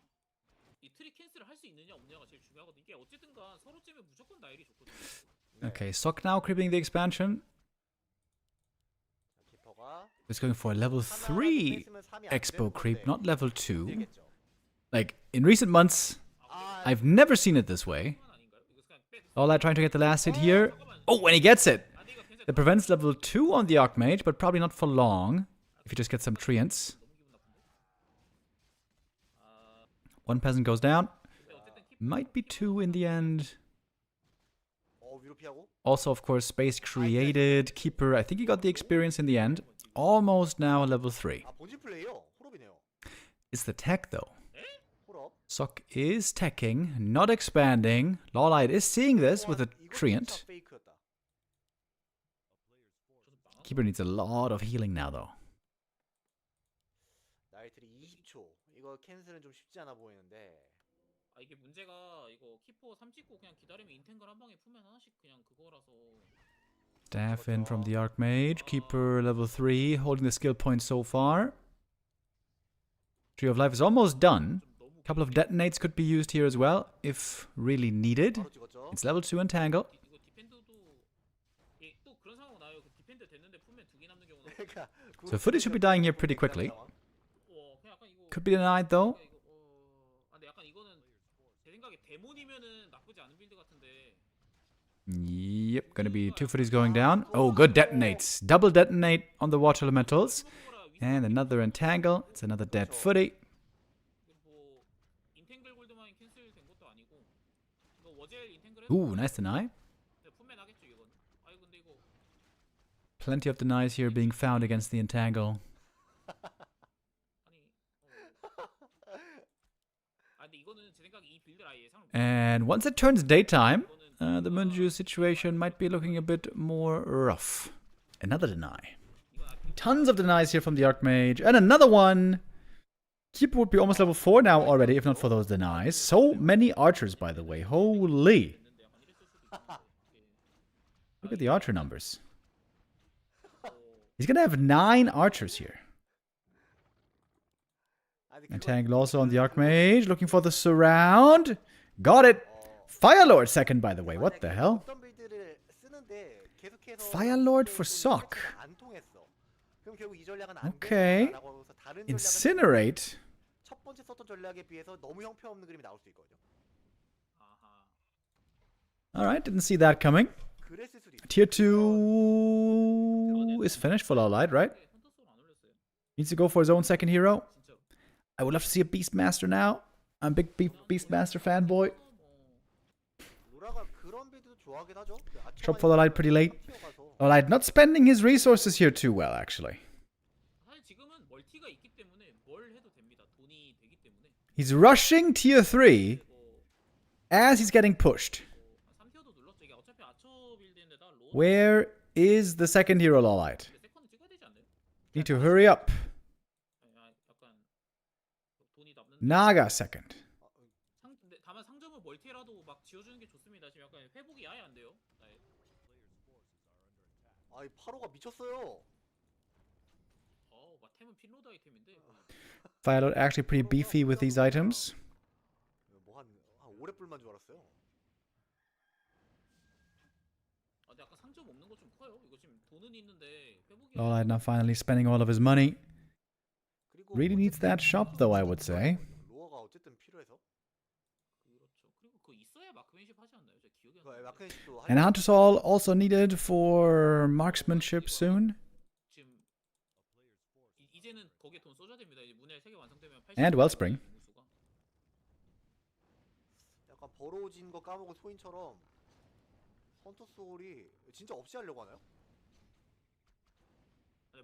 이 트리 캔슬을 할 수 있느냐 없느냐가 제일 중요하거든. 이게 어쨌든간 서로 째면 무조건 나일이 좋거든요. 네. Okay, Sok now creeping the expansion. 자, 키퍼가 It's going for a level 3 Expo creep, not level 2. Like, in recent months, I've never seen it this way. 아닌가요? 이거 그냥 LawLiet trying to get the last hit here. Oh, and he gets it. 아 근데 이거 That prevents level 2 on the Archmage, but probably not for long. If you just get some treants. One peasant goes down. Might be 2 in the end. 위로 피하고. Also, of course, space created. Keeper, I think he got the experience in the end. Almost now level 3. 본진 플레이요. 홀업이네요. It's the tech, though. 홀업. Sok is teching, not expanding. LawLiet is seeing this with a treant. 페이크였다. Keeper needs a lot of healing now, though. 나이트리 20초. 이거 캔슬은 좀 쉽지 않아 보이는데. 아 이게 문제가 이거 키포 3 찍고 그냥 기다리면 인텐글 한 방에 풀면 하나씩 그냥 그거라서. Staff in from the Archmage. Keeper level 3, holding the skill point so far. Tree of Life is almost done. A couple of detonates could be used here as well, if really needed. 바로 찍었죠. It's level 2 Entangle. 이거 디펜드도 예, 또 그런 상황 나요. 그 디펜드 됐는데 풀면 2개 남는 경우도. 그러니까 So footage should be dying here pretty quickly. 그냥 약간 이거. Could be denied though. 근데 약간 이거는 제 생각에 데몬이면은 나쁘지 않은 빌드 같은데. Yep, gonna be 2 footies going down. Oh, good detonates. Double detonate on the Water Elementals. And another Entangle. It's another dead footy. 뭐 인텐글 골드만 캔슬된 것도 아니고. 이거 워젤 인텐글 Ooh, nice deny. 풀면 하겠죠 이건. 아니 근데 이거. Plenty of denies here being found against the Entangle. 근데 이거는 제 생각에 이 빌드 아예 예상을 And once it turns daytime, the Munju situation might be looking a bit more rough. Another deny. Tons of denies here from the Archmage. And another one. Keeper would be almost level 4 now already, if not for those denies. So many archers, by the way. Holy. Look at the archer numbers. He's going to have 9 archers here. Entangle also on the Archmage. Looking for the surround. Got it. Firelord second, by the way. What the hell? Firelord for Sok. Okay. Incinerate. 첫 번째 썼던 전략에 비해서 너무 형편없는 그림이 나올 수 있거든요. Alright, didn't see that coming. 그랬을 수도 있어요. Tier 2 is finished for LawLiet, right? Needs to go for his own second hero. I would love to see a Beastmaster now. I'm a big Beastmaster fanboy. 로라가 그런 빌드도 좋아하긴 하죠. Shop for LawLiet pretty late. LawLiet not spending his resources here too well, actually. 사실 지금은 멀티가 있기 때문에 뭘 해도 됩니다. 돈이 되기 때문에. He's rushing tier 3 as he's getting pushed. 3티어도 눌렀죠. 이게 어차피 아처 빌드인데다 로. Where is the second hero, LawLiet? 세컨드 찍어야 되지 않나요? Need to hurry up. 약간 돈이 남는. Naga second. 근데 다만 상점은 멀티라도 막 지어주는 게 좋습니다. 지금 약간 회복이 아예 안 돼요. 아이 파로가 미쳤어요. 막 템은 필로드 아이템인데. Firelord actually pretty beefy with these items. 뭐한 오래 뿔만 줄 알았어요. 근데 아까 상점 없는 거 좀 커요. 이거 지금 돈은 있는데 회복이. LawLiet now finally spending all of his money. Really needs that shop though, I would say. 로어가 어쨌든 필요해서. 그렇죠. 그리고 그 있어야 마크맨십 하지 않나요? 제 기억이 안 나요. 마크맨십도 And Huntersall also needed for marksmanship soon. 지금 이제는 거기에 돈 쏟아야 됩니다. 이제 문el 3개 완성되면 80. And Wellspring. 약간 벌어진 거 까먹은 소인처럼 헌터 소울이 진짜 없이 하려고 하나요?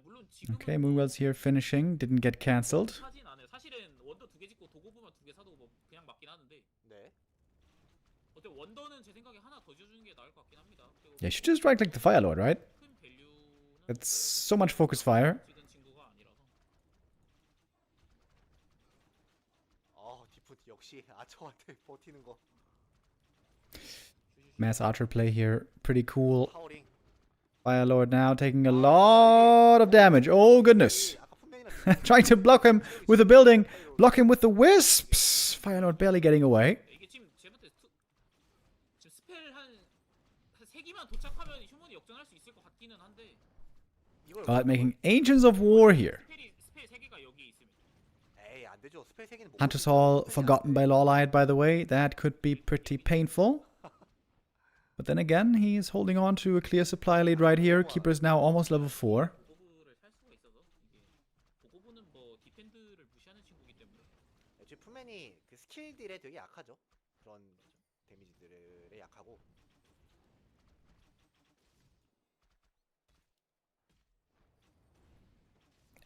물론 지금은 Okay, Moonwell's here finishing. Didn't get cancelled. 사진 안 해요. 사실은 원더 2개 짓고 도구 보면 2개 사도 뭐 그냥 맞긴 하는데. 네. 어때 원더는 제 생각에 하나 더 지어주는 게 나을 것 같긴 합니다. Yeah, you should just right click the Firelord, right? 큰 밸류는 That's so much focus fire. 찍은 친구가 아니라서. 디프트 역시 아처한테 버티는 거. Mass Archer play here. Pretty cool. 파워링. Firelord now taking a lot of damage. Oh, goodness. 아까 분명히 Trying to block him with a building. Block him with the wisps. Firelord barely getting away. 이게 지금 제부터 지금 스펠 한 3기만 도착하면 휴먼이 역전할 수 있을 것 같기는 한데. LawLiet making Ancients of War here. 스펠 3개가 여기에 있으면. 에이 안 되죠. 스펠 3개는 Huntersall forgotten by LawLiet, by the way. That could be pretty painful. But then again, he's holding on to a clear supply lead right here. Keeper is now almost level 4. 보고부를 살 수가 있어서 이게 보고부는 뭐 디펜드를 무시하는 친구이기 때문에 애초에 푸맨이 그 스킬들에 되게 약하죠. 그런 데미지들에 약하고.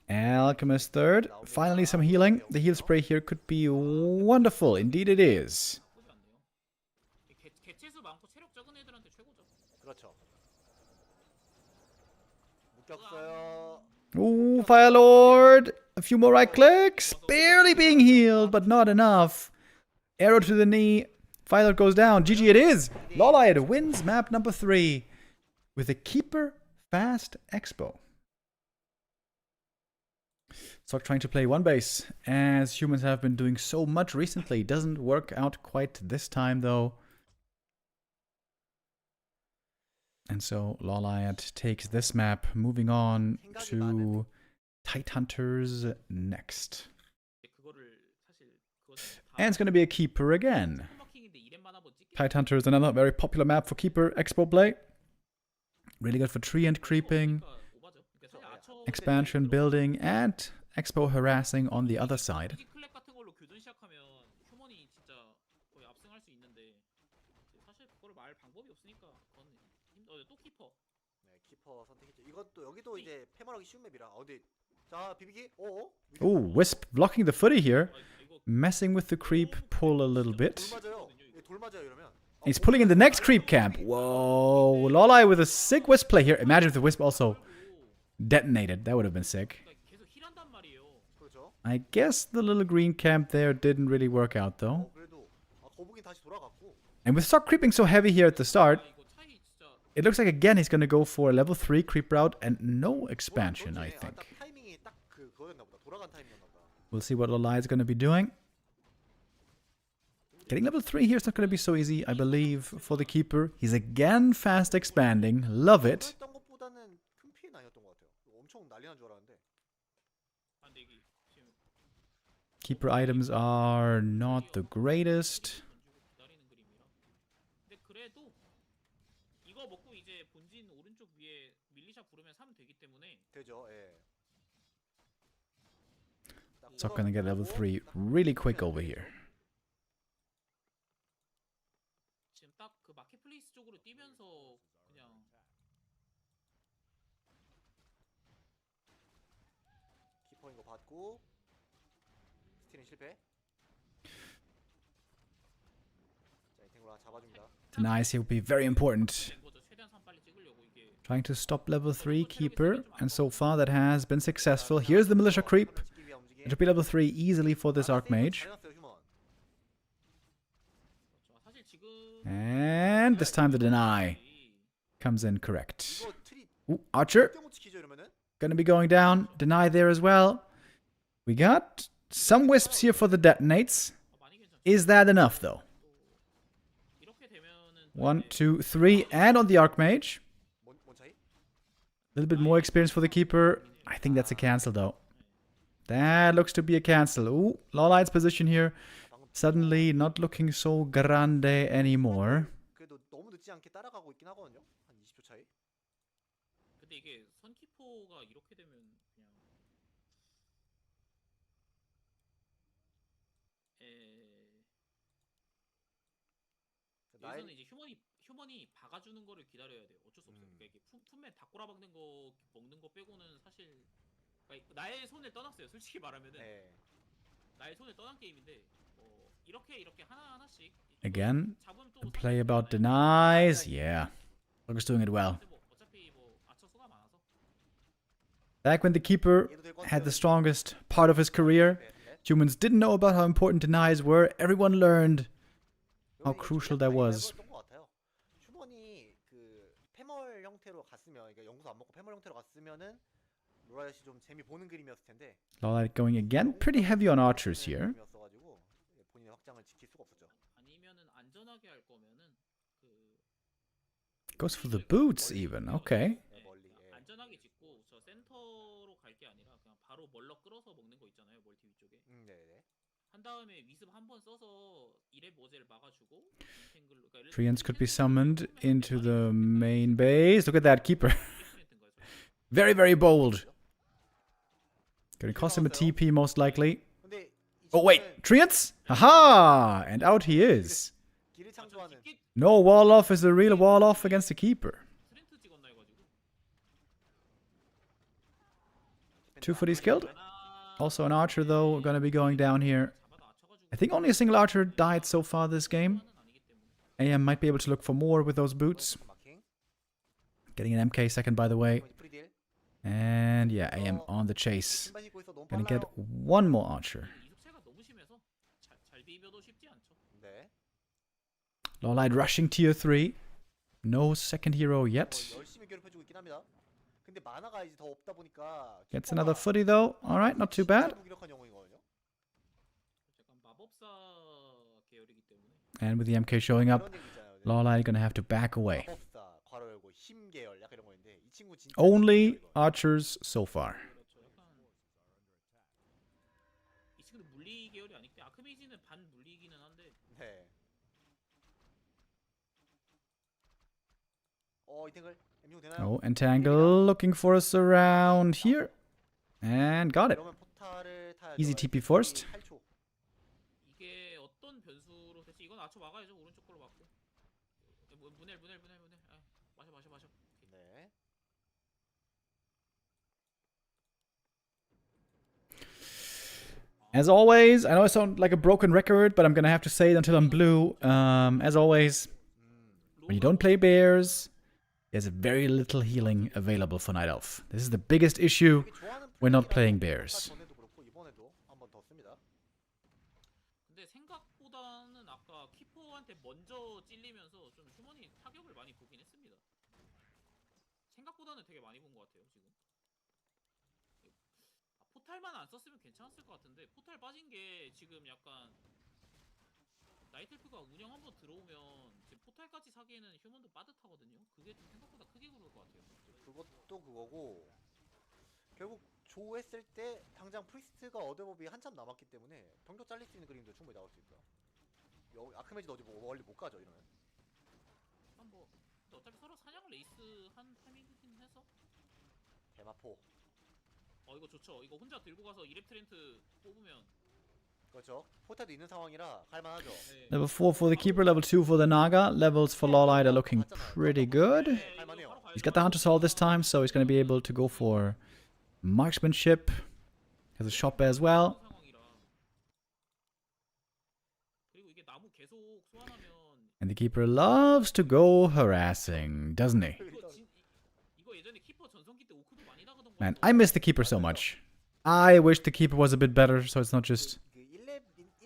Alchemist third. Finally some healing. The heal spray here could be wonderful. Indeed it is. 나쁘지 않네요. 개체수 많고 체력 적은 애들한테 최고죠. 그렇죠. 묶였어요. Ooh, Fire Lord. A few more right clicks. Barely being healed, but not enough. Arrow to the knee. Fire Lord goes down. GG it is. LawLiet wins map number 3 with a Keeper Fast Expo. Start trying to play one base, as humans have been doing so much recently. Doesn't work out quite this time, though. And so LawLiet takes this map, moving on to Tidehunters next. And it's going to be a Keeper again. Tidehunters, another very popular map for Keeper Expo play. Really good for tree and creeping, expansion building, and Expo harassing on the other side. 클랩 같은 걸로 교전 시작하면 휴먼이 진짜 거의 압승할 수 있는데 사실 그걸 말 방법이 없으니까 그건 또 키퍼. 네, 키퍼 선택했죠. 이것도 여기도 이제 패멀하기 쉬운 맵이라. 어디 자 비비기. Ooh, Wisp blocking the footy here, messing with the creep pull a little bit. 돌 맞아요. 돌 맞아요 이러면. He's pulling in the next creep camp. Whoa, LawLiet with a sick Wisp play here. Imagine if the Wisp also detonated. That would have been sick. 계속 힐한단 말이에요. 그렇죠. I guess the little green camp there didn't really work out though. 그래도 거북이 다시 돌아갔고. And with Stock creeping so heavy here at the start, it looks like again he's going to go for a level 3 creep route and no expansion, I think. 딱 타이밍이 딱 그거였나 보다. 돌아간 타이밍이었나 보다. We'll see what LawLiet's going to be doing. Getting level 3 here is not going to be so easy, I believe, for the Keeper. He's again fast expanding. Love it. 했던 것보다는 큰 피해는 아니었던 것 같아요. 엄청 난리 난 줄 알았는데. Keeper items are not the greatest. 근데 그래도 이거 먹고 이제 본진 오른쪽 위에 밀리샷 부르면 3 되기 때문에 되죠. 예. So going to get level 3 really quick over here. 지금 딱 그 마켓플레이스 쪽으로 뛰면서 그냥 키퍼인 거 받고 스틸은 실패. 자, 이탱으로 잡아줍니다. Denies here will be very important. 된 거죠. 최대한 3 빨리 찍으려고 이게 Trying to stop level 3 Keeper, and so far that has been successful. Here's the Militia creep. It should be level 3 easily for this Archmage. 사실 지금 And this time the deny comes in correct. Ooh, Archer. Gonna be going down. Deny there as well. We got some Wisps here for the detonates. 많이 괜찮죠. Is that enough though? 이렇게 되면은 1, 2, 3, and on the Archmage. 뭔 차이? A little bit more experience for the Keeper. I think that's a cancel though. That looks to be a cancel. Ooh, LawLiet's position here. Suddenly not looking so grande anymore. 그래도 너무 늦지 않게 따라가고 있긴 하거든요. 한 20초 차이. 근데 이게 선키퍼가 이렇게 되면 그냥 여기서는 이제 휴먼이 박아주는 거를 기다려야 돼요. 어쩔 수 없어요. 그러니까 이게 품맨 다 꼬라박는 거 먹는 거 빼고는 사실 그러니까 나의 손을 떠났어요. 솔직히 말하면은 나의 손을 떠난 게임인데 이렇게 하나씩 Again, the play about denies. Yeah, FoCuS doing it well. 어차피 아처 수가 많아서 Back when the Keeper had the strongest part of his career, humans didn't know about how important denies were. Everyone learned how crucial that was. 휴먼이 그 패멀 형태로 갔으면, 그러니까 연구소 안 먹고 패멀 형태로 갔으면은 로라이엇이 좀 재미 보는 그림이었을 텐데. LawLiet going again, pretty heavy on archers here. 본인의 확장을 지킬 수가 없었죠. 아니면은 안전하게 할 거면은 Goes for the boots even. Okay. 안전하게 짓고 저 센터로 갈 게 아니라 그냥 바로 멀럭 끌어서 먹는 거 있잖아요. 멀티 위쪽에. 네네. 한 다음에 위습 한 번 써서 Treants could be summoned into the main base. Look at that keeper. Very, very bold. Gonna cost him a TP most likely. 근데 이 Oh wait, Treants? Haha! And out he is. 길을 창조하는 No, wall-off is a real wall-off against the keeper. 2 footies killed. Also an archer though, gonna be going down here. I think only a single archer died so far this game. AM might be able to look for more with those boots. 마킹. Getting an MK second, by the way. 프리딜. And yeah, AM on the chase. 신발 신고 있어 너무 Gonna get 빨라요. one more archer. 네. LawLiet rushing tier 3. No second hero yet. 열심히 괴롭혀주고 있긴 합니다. 근데 만화가 이제 더 없다 보니까 Gets another footy though. Alright, not too bad. 무기력한 영웅이거든요. And with the MK showing up, 그런 얘기 있잖아요. LawLiet gonna have to back away. 마법사, 괄호 열고 힘 계열 약간 이런 거인데 이 친구 진짜 Only 이거. archers so far. 이 친구는 물리 계열이 아니기 때문에 아크메이지는 반 물리기는 한데 네. 이탱글 M6 되나요? Oh, Entangle looking for us around here. And got it. 그러면 포탈을 타야죠. Easy TP first. 8초. 이게 어떤 변수로 될지 이건 아초 막아야죠. 오른쪽 걸로 막고 문헬 마셔 네. As always, I know I sound like a broken record, but I'm gonna have to say it until I'm blue. As always, when you don't play bears, there's very little healing available for Night Elf. This is the biggest issue 되게 좋아하는 when not 플레이가 playing 아까 bears. 전에도 그렇고 이번에도 한 번 더 씁니다. 근데 생각보다는 아까 키퍼한테 먼저 찔리면서 좀 휴먼이 타격을 많이 보긴 했습니다. 생각보다는 되게 많이 본 것 같아요 지금. 포탈만 안 썼으면 괜찮았을 것 같은데 포탈 빠진 게 지금 약간 나이트엘프가 운영 한번 들어오면 지금 포탈까지 사기에는 휴먼도 빠듯하거든요. 그게 좀 생각보다 크게 그럴 것 같아요. 그것도 그거고 결국 조 했을 때 당장 프리스트가 어드법이 한참 남았기 때문에 병력 잘릴 수 있는 그림도 충분히 나올 수 있고요. 여기 아크메지도 어디 뭐 멀리 못 가죠 이러면. 뭐 근데 어차피 서로 사냥 레이스 한 타이밍이긴 해서 대마포. 이거 좋죠. 이거 혼자 들고 가서 이랩 트렌트 뽑으면 그렇죠. 포탈도 있는 상황이라 갈만하죠. 네. Level 4 for the keeper, level 2 for the Naga. Levels for LawLiet are looking pretty good. 네, 이거 할만해요. 바로 가야죠. He's got the Hunter Soul this time, so he's gonna be able to go for marksmanship. Has a shot as well. 상황이라. 그리고 이게 나무 계속 소환하면 And the keeper loves to go harassing, doesn't he? 이거 예전에 키퍼 전성기 때 오크도 많이 나가던 거. Man, I miss the keeper so much. I wish the keeper was a bit better, so it's not just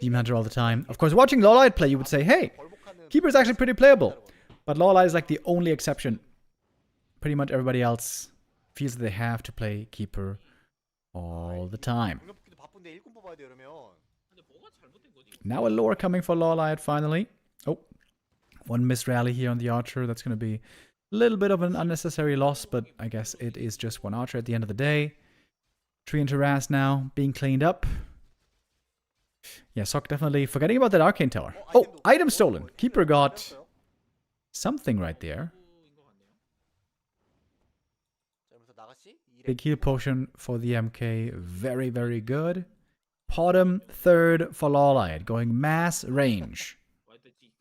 Demon Hunter all the time. Of course, watching LawLiet play, you would say, hey, keeper is actually pretty playable. But LawLiet is like the only exception. Pretty much everybody else feels that they have to play keeper all the time. 병력 뽑기도 바쁜데 일꾼 뽑아야 돼 이러면. 근데 뭐가 잘못된 거지? Now a lore coming for LawLiet finally. Oh, one missed rally here on the archer. That's going to be a little bit of an unnecessary loss, but I guess it is just one archer at the end of the day. Tree and Terrace now being cleaned up. Yeah, Sok definitely forgetting about that arcane tower. Oh, item stolen. Keeper got something right there. 인 것 같네요. 자, 그러면서 나가시 Big heal potion for the MK. Very, very good. Potom, third for LawLiet. Going mass range. 와이드지.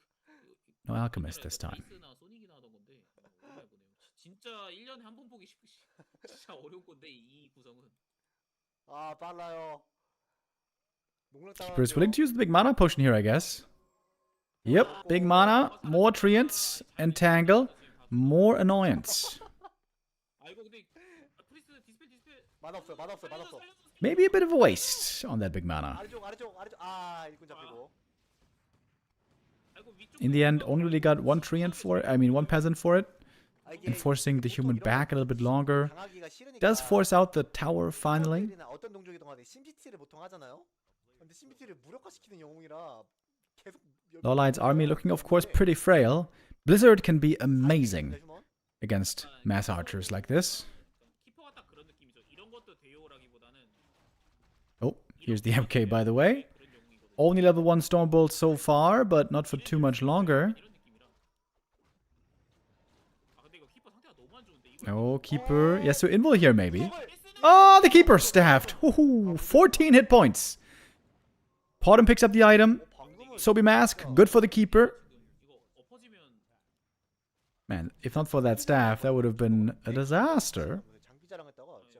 No alchemist this time. 베이스나 소닉이나 하던 건데 오랜만에 보네요. 진짜 1년에 한 번 보기 진짜 어려운 건데 이 구성은. 아 빨라요. Keeper is willing to use the big mana potion here, I guess. Yep, big mana, more treants, entangle, more annoyance. 아 이거 근데 프리스트 디스펠 만화 없어요. 만화 없어요. 만화 없어. Maybe a bit of a waste on that big mana. 아래쪽. 아 일꾼 잡히고. In the end, only really got one treant for it. I mean, one peasant for it. 아, 이게 Enforcing the human back a little bit longer. 당하기가 싫으니까 Does force out the tower finally. 나 어떤 동족이든 간에 심시티를 보통 하잖아요. 근데 심시티를 무력화시키는 영웅이라 계속 LawLiet's army looking, of course, pretty frail. Blizzard can be amazing against mass archers like this. 키퍼가 딱 그런 느낌이죠. 이런 것도 대요라기보다는 Oh, here's the MK, by the way. 그런 영웅이거든요. Only level 1 Stormbolt so far, but not for too much longer. 이런 느낌이라. 아 근데 이거 키퍼 상태가 너무 안 좋은데 이거. Oh, Keeper. Yes, so Invul here maybe. Oh, the Keeper staffed. Woohoo, 14 hit points. Potom picks up the item. 방금은 Sobi Mask, good for the Keeper. 이거 엎어지면 Man, if not for that staff, that would have been a disaster. 장비 자랑했다가 진짜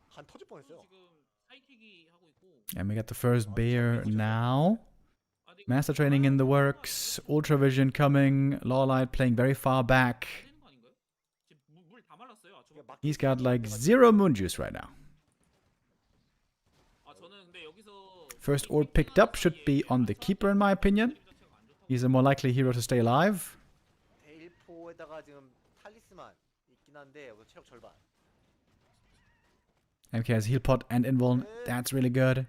간 터질 뻔했어요. 지금 사이킥이 하고 있고. And we got the first bear now. 아 근데 이거 Master training in the works. Ultra Vision coming. LawLiet playing very far back. 되는 거 아닌가요? 지금 물다 말랐어요. 아, 저거. He's got like 0 moon juice right now. 아 저는 근데 여기서 First orb picked up should be on the Keeper in my opinion. He's a more likely hero to stay alive. 데일포에다가 지금 탈리스만 있긴 한데 여기 체력 절반. MK has heal pot and invuln. That's really good.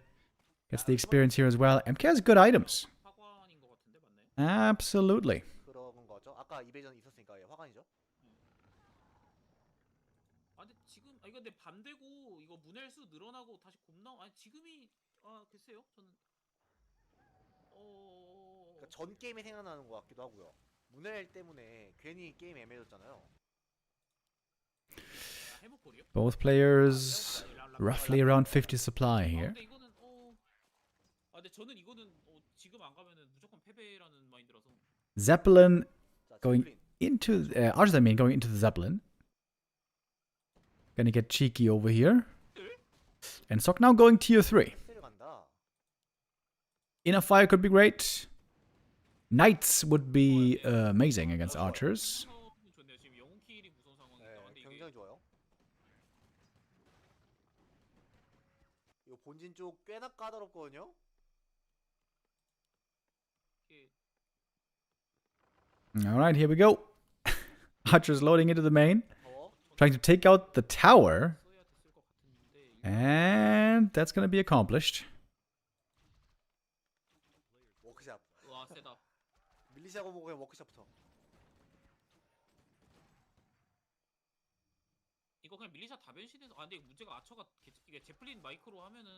Gets the experience here as well. MK has good items. 화관인 것 같은데 맞나요? Absolutely. 그런 거죠. 아까 이베전 있었으니까 예, 화관이죠. 아 근데 지금 아 이거 근데 밤 되고 이거 문헬 수 늘어나고 다시 곰 나오 아니 지금이 아 글쎄요 저는 그러니까 전 게임이 생각나는 것 같기도 하고요. 문헬 때문에 괜히 게임 애매해졌잖아요. 해먹거리요? Both players roughly around 50 supply 아 here. 근데 이거는 아 근데 저는 이거는 지금 안 가면은 무조건 패배라는 마인드라서 Zeppelin 자, going 제플린. into... Archers, I mean, going into the Zeppelin. Gonna get cheeky over here. And Sok now going tier 3. 를 간다. Inner Fire could be great. Knights would be amazing against archers. 좋네요. 지금 영웅 킬이 무서운 상황이다. 네, 근데 이게 굉장히 좋아요. 이거 본진 쪽 꽤나 까다롭거든요. 이게 Alright, here we go. Archers loading into the main. 더워. Trying to take out the tower. 써야 됐을 것 같은데 이게 And that's gonna be accomplished. 워크샵. 와 세다. 밀리시아고 보고 그냥 워크샵부터. 이거 그냥 밀리샤 다 변신해서 아 근데 문제가 아처가 이게 제플린 마이크로 하면은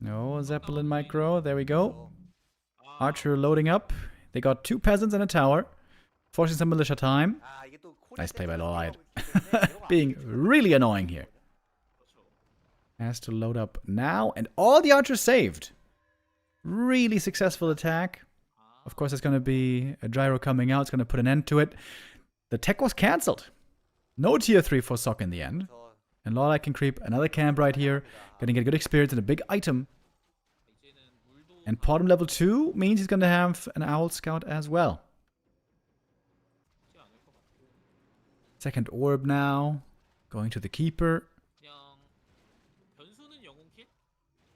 No, Zeppelin micro. There we go. 아 Archer loading up. They got 2 peasants and a tower. Forcing some militia time. 아 이게 또 코리아 Nice play by 세트가 LawLiet. 들어가고 있기 때문에 이런 거 Being 안 really annoying here. 그렇죠. Has to load up now. And all the archers saved. Really successful attack. 아 Of course, there's going to be a gyro coming out. It's going to put an end to it. The tech was cancelled. No tier 3 for Sok in the end. 저 And LawLiet can creep another camp right here. Gonna get good experience and a big item. 이제는 물도 And Potom level 2 means he's gonna have an Owl Scout as well. 쉽지 않을 것 같고 Second orb now. Going to the Keeper. 그냥 변수는 영웅 킬?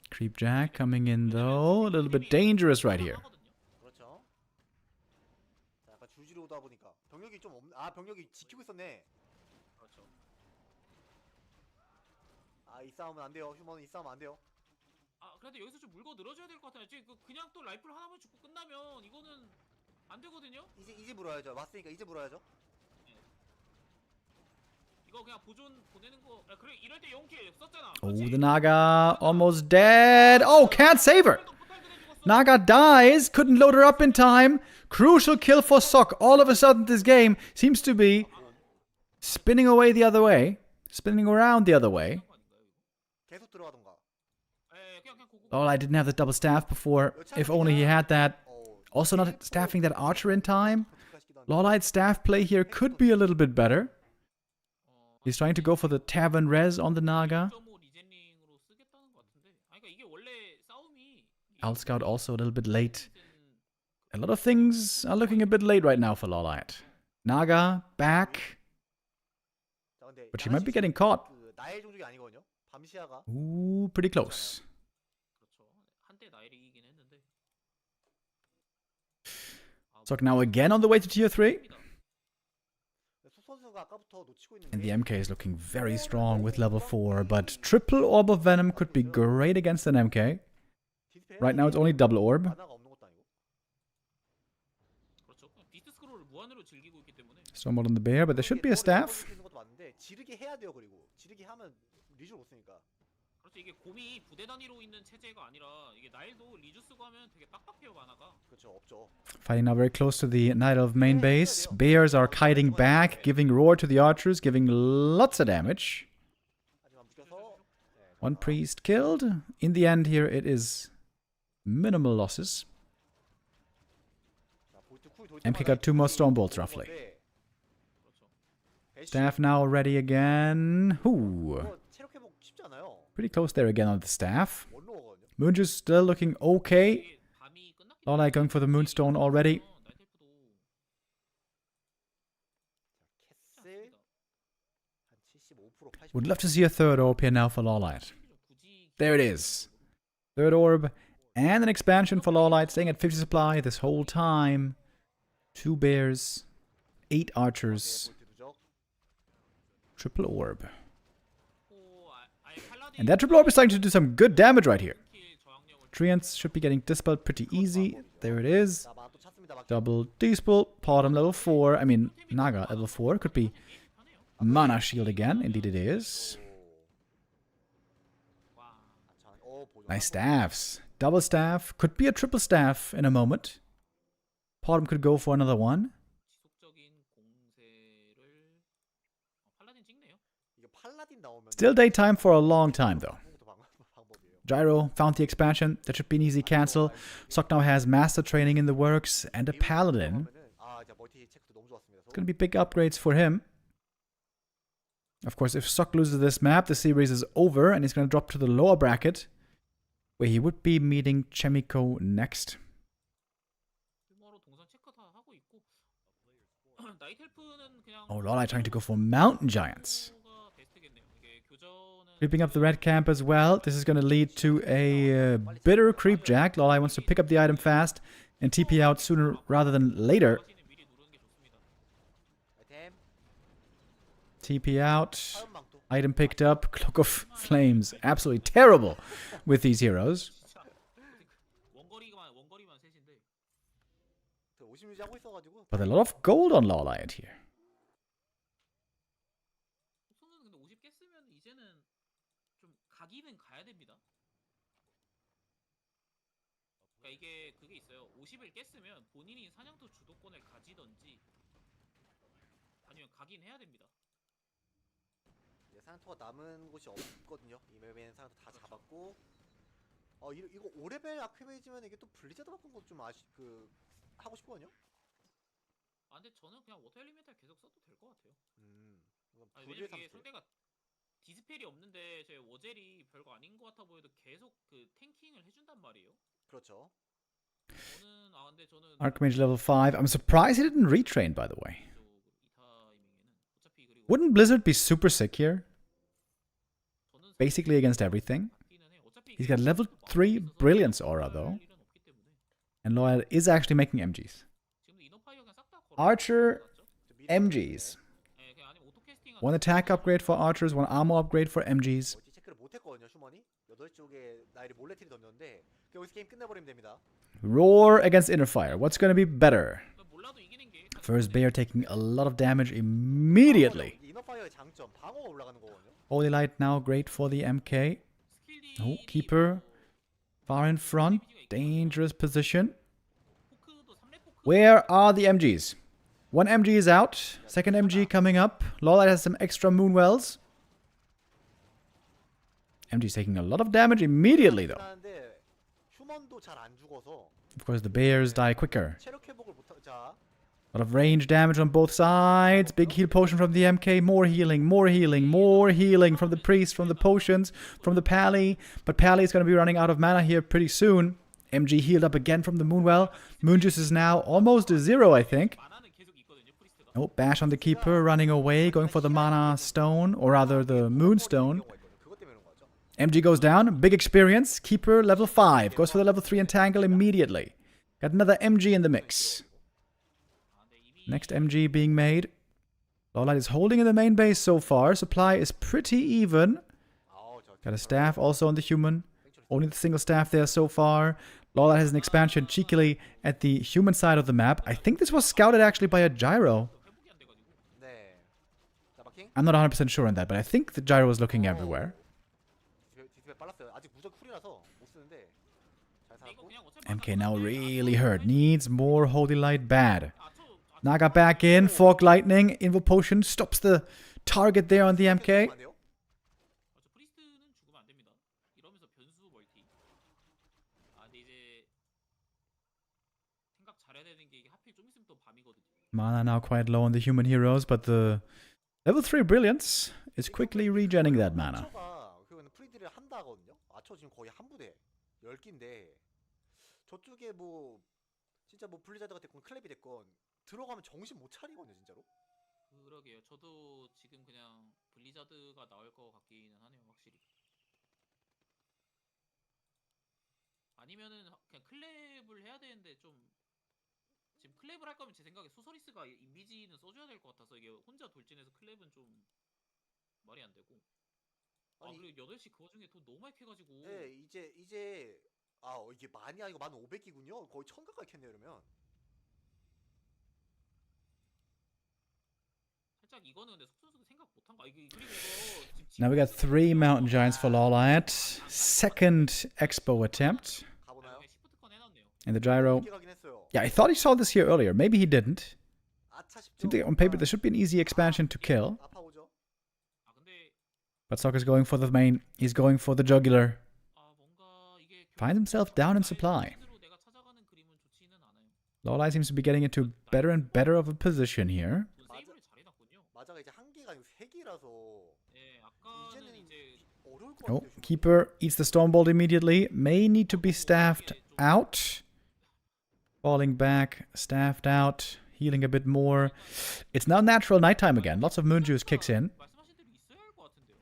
Creep Jack coming in though. A little bit dangerous right here. 하거든요. 그렇죠. 자, 약간 줄지로 오다 보니까 병력이 좀 아 병력이 지키고 있었네. 그렇죠. 아 이 싸움은 안 돼요. 휴먼은 이 싸움 안 돼요. 아 그래도 여기서 좀 물고 늘어줘야 될 것 같아요. 지금 그냥 또 라이플 하나만 죽고 끝나면 이거는 안 되거든요. 이제 물어야죠. 왔으니까 이제 물어야죠. 이거 그냥 보존 보내는 거. 아, 그래 이럴 때 영웅 킬 썼잖아. Oh, 그렇지? the Naga almost dead. Oh, can't save her. Naga dies. Couldn't load her up in time. Crucial kill for Sok. All of a sudden, this game seems to be spinning away the other way. Spinning around the other way. 계속 들어가던가. 예, 그냥 고고. Oh, I didn't have the double staff before. If only he had that. Also not staffing that archer in time. LawLiet's staff play here could be a little bit better. He's trying to go for the tavern res on the Naga. 1.5 리젠링으로 쓰겠다는 것 같은데. 아니 그러니까 이게 원래 싸움이 Owl Scout also a little bit late. A lot of things are looking a bit late right now for LawLiet. Naga back. 자, 근데 But she might be getting caught. 그 나의 종족이 아니거든요. 밤시아가 Ooh, pretty close. 그렇죠. 한때 나일이긴 했는데. Sok now again on the way to tier 3. 소 선수가 아까부터 놓치고 있는 And the 게 MK is looking very strong with level 4. But triple orb of venom could be great against an MK. 디스펠 Right now it's only double orb. 만화가 없는 것도 아니고. 그렇죠. 비트 스크롤을 무한으로 즐기고 있기 때문에. Stormbolt on the bear, but there should be a staff. 있는 것도 맞는데 지르게 해야 돼요. 그리고 지르게 하면 리졸 못 쓰니까. 그렇지 이게 곰이 부대 단위로 있는 체제가 아니라 이게 나일도 리주 쓰고 하면 되게 빡빡해요 만화가. 그렇죠. 없죠. Fighting now very close to the Night Elf main base. Bears are kiting back, giving roar to the archers, giving lots of damage. 하지만 묶여서 네, One priest killed. In the end here it is minimal losses. 자, 볼트 쿨 돌 MK 때마다 got 2 more 이 Stormbolts 오는 roughly. 건데, 그렇죠. 배시, Staff now ready again. Ooh. 이거 체력 회복 쉽지 않아요. Pretty close there again on the staff. 원로거든요. Moonjuice still looking okay. 이게 밤이 끝났기 LawLiet going for the Moonstone already. 나이텔프도 캐슬 한 75% 80%. Would love to see a third orb here now for LawLiet. 굳이 There it is. Third orb and an expansion for LawLiet, staying at 50 supply this whole time. 2 bears, 8 archers, 볼트 누적. triple orb. 아예 팔라딘 And that triple orb is starting to do some good damage right here. 킬 저항력을 Treants should be getting dispelled pretty easy. There it is. 자, 또 찾습니다. 막 Double dispel. Bottom level 4. I mean, Naga level 4. Could be mana shield again. Indeed it is. 와 보조. Nice staffs. Double staff. Could be a triple staff in a moment. Bottom could go for another one. 지속적인 공세를 팔라딘 찍네요. 이게 팔라딘 나오면 Still daytime for a long time though. 방법이에요. Gyro found the expansion. That should be an easy cancel. Sok now has master training in the works and a paladin. 아, 자, 멀티 체크도 너무 좋았습니다. It's going to be big upgrades for him. Of course, if Sok loses this map, the series is over and he's going to drop to the lower bracket where he would be meeting Chaemiko next. 규모로 동선 체크 다 하고 있고 나이텔프는 그냥 Oh, LawLiet trying to go for Mountain Giants. 가 베스트겠네요. 이게 교전은 Creeping up the red camp as well. This is going to lead to a bitter creep jack. LawLiet wants to pick up the item fast and TP out sooner rather than later. 자신은 미리 누르는 게 좋습니다. 아이템 TP out. 화염망도 Item picked up. Cloak of Flames. Absolutely terrible with these heroes. 진짜 원거리만 셋인데 50 유지하고 있어가지고 But a lot of gold on LawLiet here. 우선은 근데 50 깼으면 이제는 좀 가기는 가야 됩니다. 그러니까 이게 그게 있어요. 50을 깼으면 본인이 사냥터 주도권을 가지던지 아니면 가긴 해야 됩니다. 이제 사냥터가 남은 곳이 없거든요. 이 맵에는 사냥터 다 잡았고 이거 5레벨 아크메이지면 이게 또 블리자드 바꾼 것좀 하고 싶거든요. 아 근데 저는 그냥 워터 엘리멘탈 계속 써도 될 것 같아요. 이건 아니, 불의 왜냐면 이게 30. 상대가 디스펠이 없는데 제 워젤이 별거 아닌 것 같아 보여도 계속 그 탱킹을 해준단 말이에요. 그렇죠. 저는 근데 저는 Archmage level 5. I'm surprised he didn't retrain, by the way. 이 타이밍에는 어차피 그리고 Wouldn't Blizzard be super sick here? 저는 Basically against everything. 바뀌는 해. 어차피 He's got level 3 Brilliance Aura though. 일은 없기 때문에 And LawLiet is actually making MGs. 지금도 이너파이어 그냥 싹다 Archer 저 미드 MGs. 예, 그냥 아니면 오토캐스팅 One attack upgrade for archers, one armor upgrade for MGs. 멀티 체크를 못했거든요. 슈먼이 8쪽에 나이를 몰래트리 던졌는데 여기서 게임 끝내버리면 됩니다. Roar against Innerfire. What's going to be better? 몰라도 이기는 게 First Bear taking a lot of damage immediately. 이너파이어의 장점 방어가 올라가는 거거든요. Holy Light now great for the MK. 스킬이 Oh, Keeper. Far in front. Dangerous position. 포크도 3렙 포크 Where are the MGs? One MG is out. Second MG coming up. LawLiet has some extra Moonwells. MG's taking a lot of damage immediately though. 하는데 휴먼도 잘 안 죽어서 Of course, the bears die quicker. 체력 회복을 못 자. A lot of range damage on both sides. Big heal potion from the MK. More healing, more healing, more healing from the priest, from the potions, from the Pally. But Pally is going to be running out of mana here pretty soon. MG healed up again from the Moonwell. Moonjuice is now almost to 0, I think. 만화는 계속 있거든요 프리스트가. Oh, bash on the Keeper, running away, going for the Mana Stone, or rather the Moonstone. 그것 때문에 그런 거죠. MG goes down, big experience. Keeper level 5, goes for the level 3 Entangle immediately. Got another MG in the mix. Next MG being made. LawLiet is holding in the main base so far. Supply is pretty even. Got a staff also on the human. Only the single staff there so far. LawLiet has an expansion cheekily at the human side of the map. I think this was scouted actually by a gyro. 회복이 안 돼가지고. 네. 자, 마킹. I'm not 100% sure on that, but I think the gyro was looking everywhere. 디스펠 빨랐어요. 아직 무적 쿨이라서 못 쓰는데 잘 근데 이거 살았고. 그냥 어차피 MK now 맞았는데 really 아처 hurt. 할 수- Needs more Holy Light bad. 아처 Naga back in. Fork Lightning. Invo Potion stops the target there on the MK. 안 돼요? 프리스트는 죽으면 안 됩니다. 이러면서 변수 멀티. 근데 이제 생각 잘해야 되는 게 이게 하필 좀 있으면 또 밤이거든요. Mana now quite low on the human heroes, but the level 3 Brilliance is quickly regenning that mana. 아처가 그거는 프리드를 한다 하거든요. 아처 지금 거의 한 부대 10기인데 저쪽에 뭐 진짜 뭐 블리자드가 됐건 클랩이 됐건 들어가면 정신 못 차리거든요 진짜로. 그러게요. 저도 지금 그냥 블리자드가 나올 것 같기는 하네요, 확실히. 아니면은 그냥 클랩을 해야 되는데 좀 지금 클랩을 할 거면 제 생각에 소서리스가 인비지는 써줘야 될 것 같아서 이게 혼자 돌진해서 클랩은 좀 말이 안 되고. 아니, 그리고 8시 그 와중에 돈 너무 많이 캐가지고. 네 이제 이게 많이 이거 1500기군요. 거의 1000 가까이 캤네요 그러면. 살짝 이거는 근데 속 선수가 생각 못한 거. 그리고 이거 Now we got 3 Mountain Giants for LawLiet. Second Expo attempt. 가보나요? 시프트컨 해놨네요. And the gyro. 늦게 가긴 했어요. Yeah, I thought he saw this here earlier. Maybe he didn't. 아차 싶죠. Seems like on paper this should be an easy expansion to kill. 아파 오죠. 근데 But Sokka's going for the main. He's going for the jugular. 뭔가 이게 Finds himself down in supply. 내가 찾아가는 그림은 좋지는 않아요. LawLiet seems to be getting into better and better of a position here. 돈 세이브를 잘해놨군요. 맞아가 이제 한 개가 아니고 세 개라서 예, 아까는 이제 어려울 것 Oh, 같아요. Keeper eats the Stormbolt immediately. May need to be staffed out. Falling back, staffed out, healing a bit more. It's now natural nighttime again. Lots of moon juice kicks in. 말씀하신 대로 있어야 할 것 같은데요.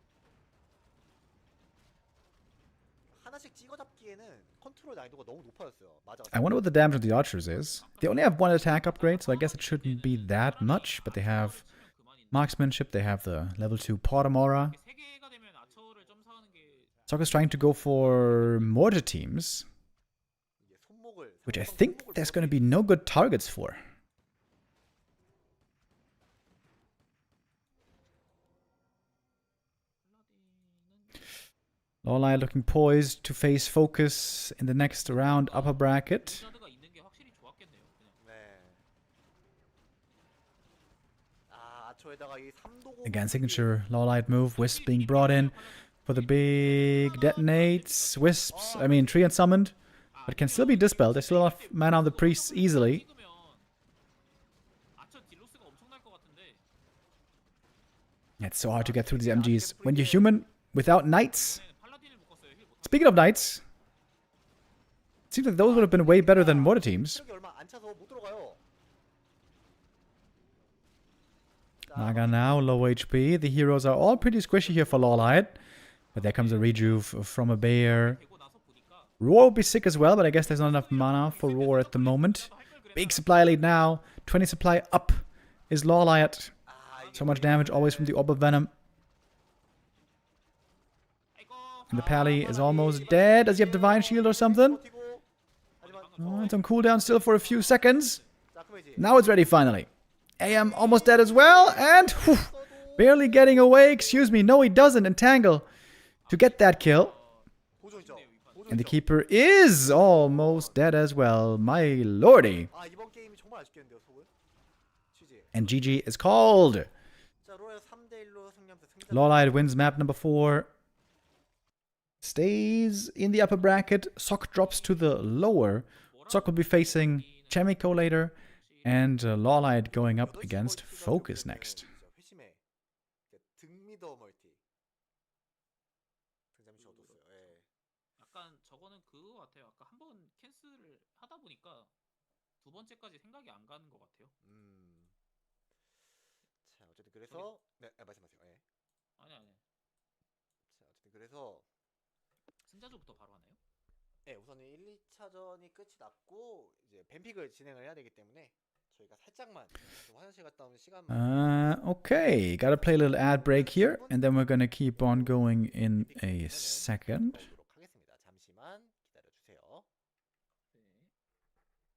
하나씩 찍어잡기에는 컨트롤 난이도가 너무 높아졌어요. 맞아. I wonder what the damage of the archers is. They only have one attack upgrade, so I guess it shouldn't be that much. But they have marksmanship, they have the level 2 Potamora. 세 개가 되면 아처를 점사하는 게 Sokka's trying to go for mortar teams, 이게 손목을 which I think there's going to be no good targets for. LawLiet looking poised to face FoCuS in the next round upper bracket. 블리자드가 있는 게 확실히 좋았겠네요. 그냥. 네. 아초에다가 이 3도 Again, signature LawLiet move. Wisp being brought in for the big detonates. Wisps, I mean, tree and summoned, but can still be dispelled. There's still enough mana on the priests easily. 찍으면 아처 딜로스가 엄청날 것 같은데. It's so hard to get through these MGs. When you're human, without knights. 팔라딘을 묶었어요. 힐 못. Speaking of knights, it seems like those would have been way better than mortar teams. 체력이 얼마 안 차서 못 들어가요. Naga now, low HP. The heroes are all pretty squishy here for LawLiet. But there comes a rejuve from a bear. 되고 나서 보니까 Roar will be sick as well, but I guess there's not enough mana for Roar at the moment. Big supply lead now. 20 supply up is LawLiet. So much damage always from the Orb of Venom. And the Pally is almost dead. Does he have Divine Shield or something? 버티고 하지만 Oh, it's on cooldown still for a few seconds. 자크메지 Now it's ready finally. AM almost dead as well. And whew, barely getting away. Excuse me. No, he doesn't entangle to get that kill. 도전이죠. And the 도전이죠. Keeper is almost dead as well. My lordy. 이번 게임이 정말 아쉽겠는데요, 속은. 취지. And GG is called. 자, 로얄 3대 1로 승리하면서 승자. LawLiet wins map number 4. Stays in the upper bracket. Sok drops to the lower. Sok will be facing Chaemiko later. And LawLiet going up against FoCuS next. 회심의 등미더 멀티. 등장시 얻었어요. 예. 약간 저거는 그거 같아요. 아까 한 번 캔슬을 하다 보니까 두 번째까지 생각이 안 가는 것 같아요. 자, 어쨌든 그래서 네, 말씀하세요. 예. 아니. 자, 어쨌든 그래서 승자조부터 바로 하나요? 네, 우선 1, 2차전이 끝이 났고 이제 뱀픽을 진행을 해야 되기 때문에 저희가 살짝만 좀 화장실 갔다 오는 시간만 Okay, gotta play a little ad break here. And then we're gonna keep on going in a second. 보도록 하겠습니다. 잠시만 기다려 주세요.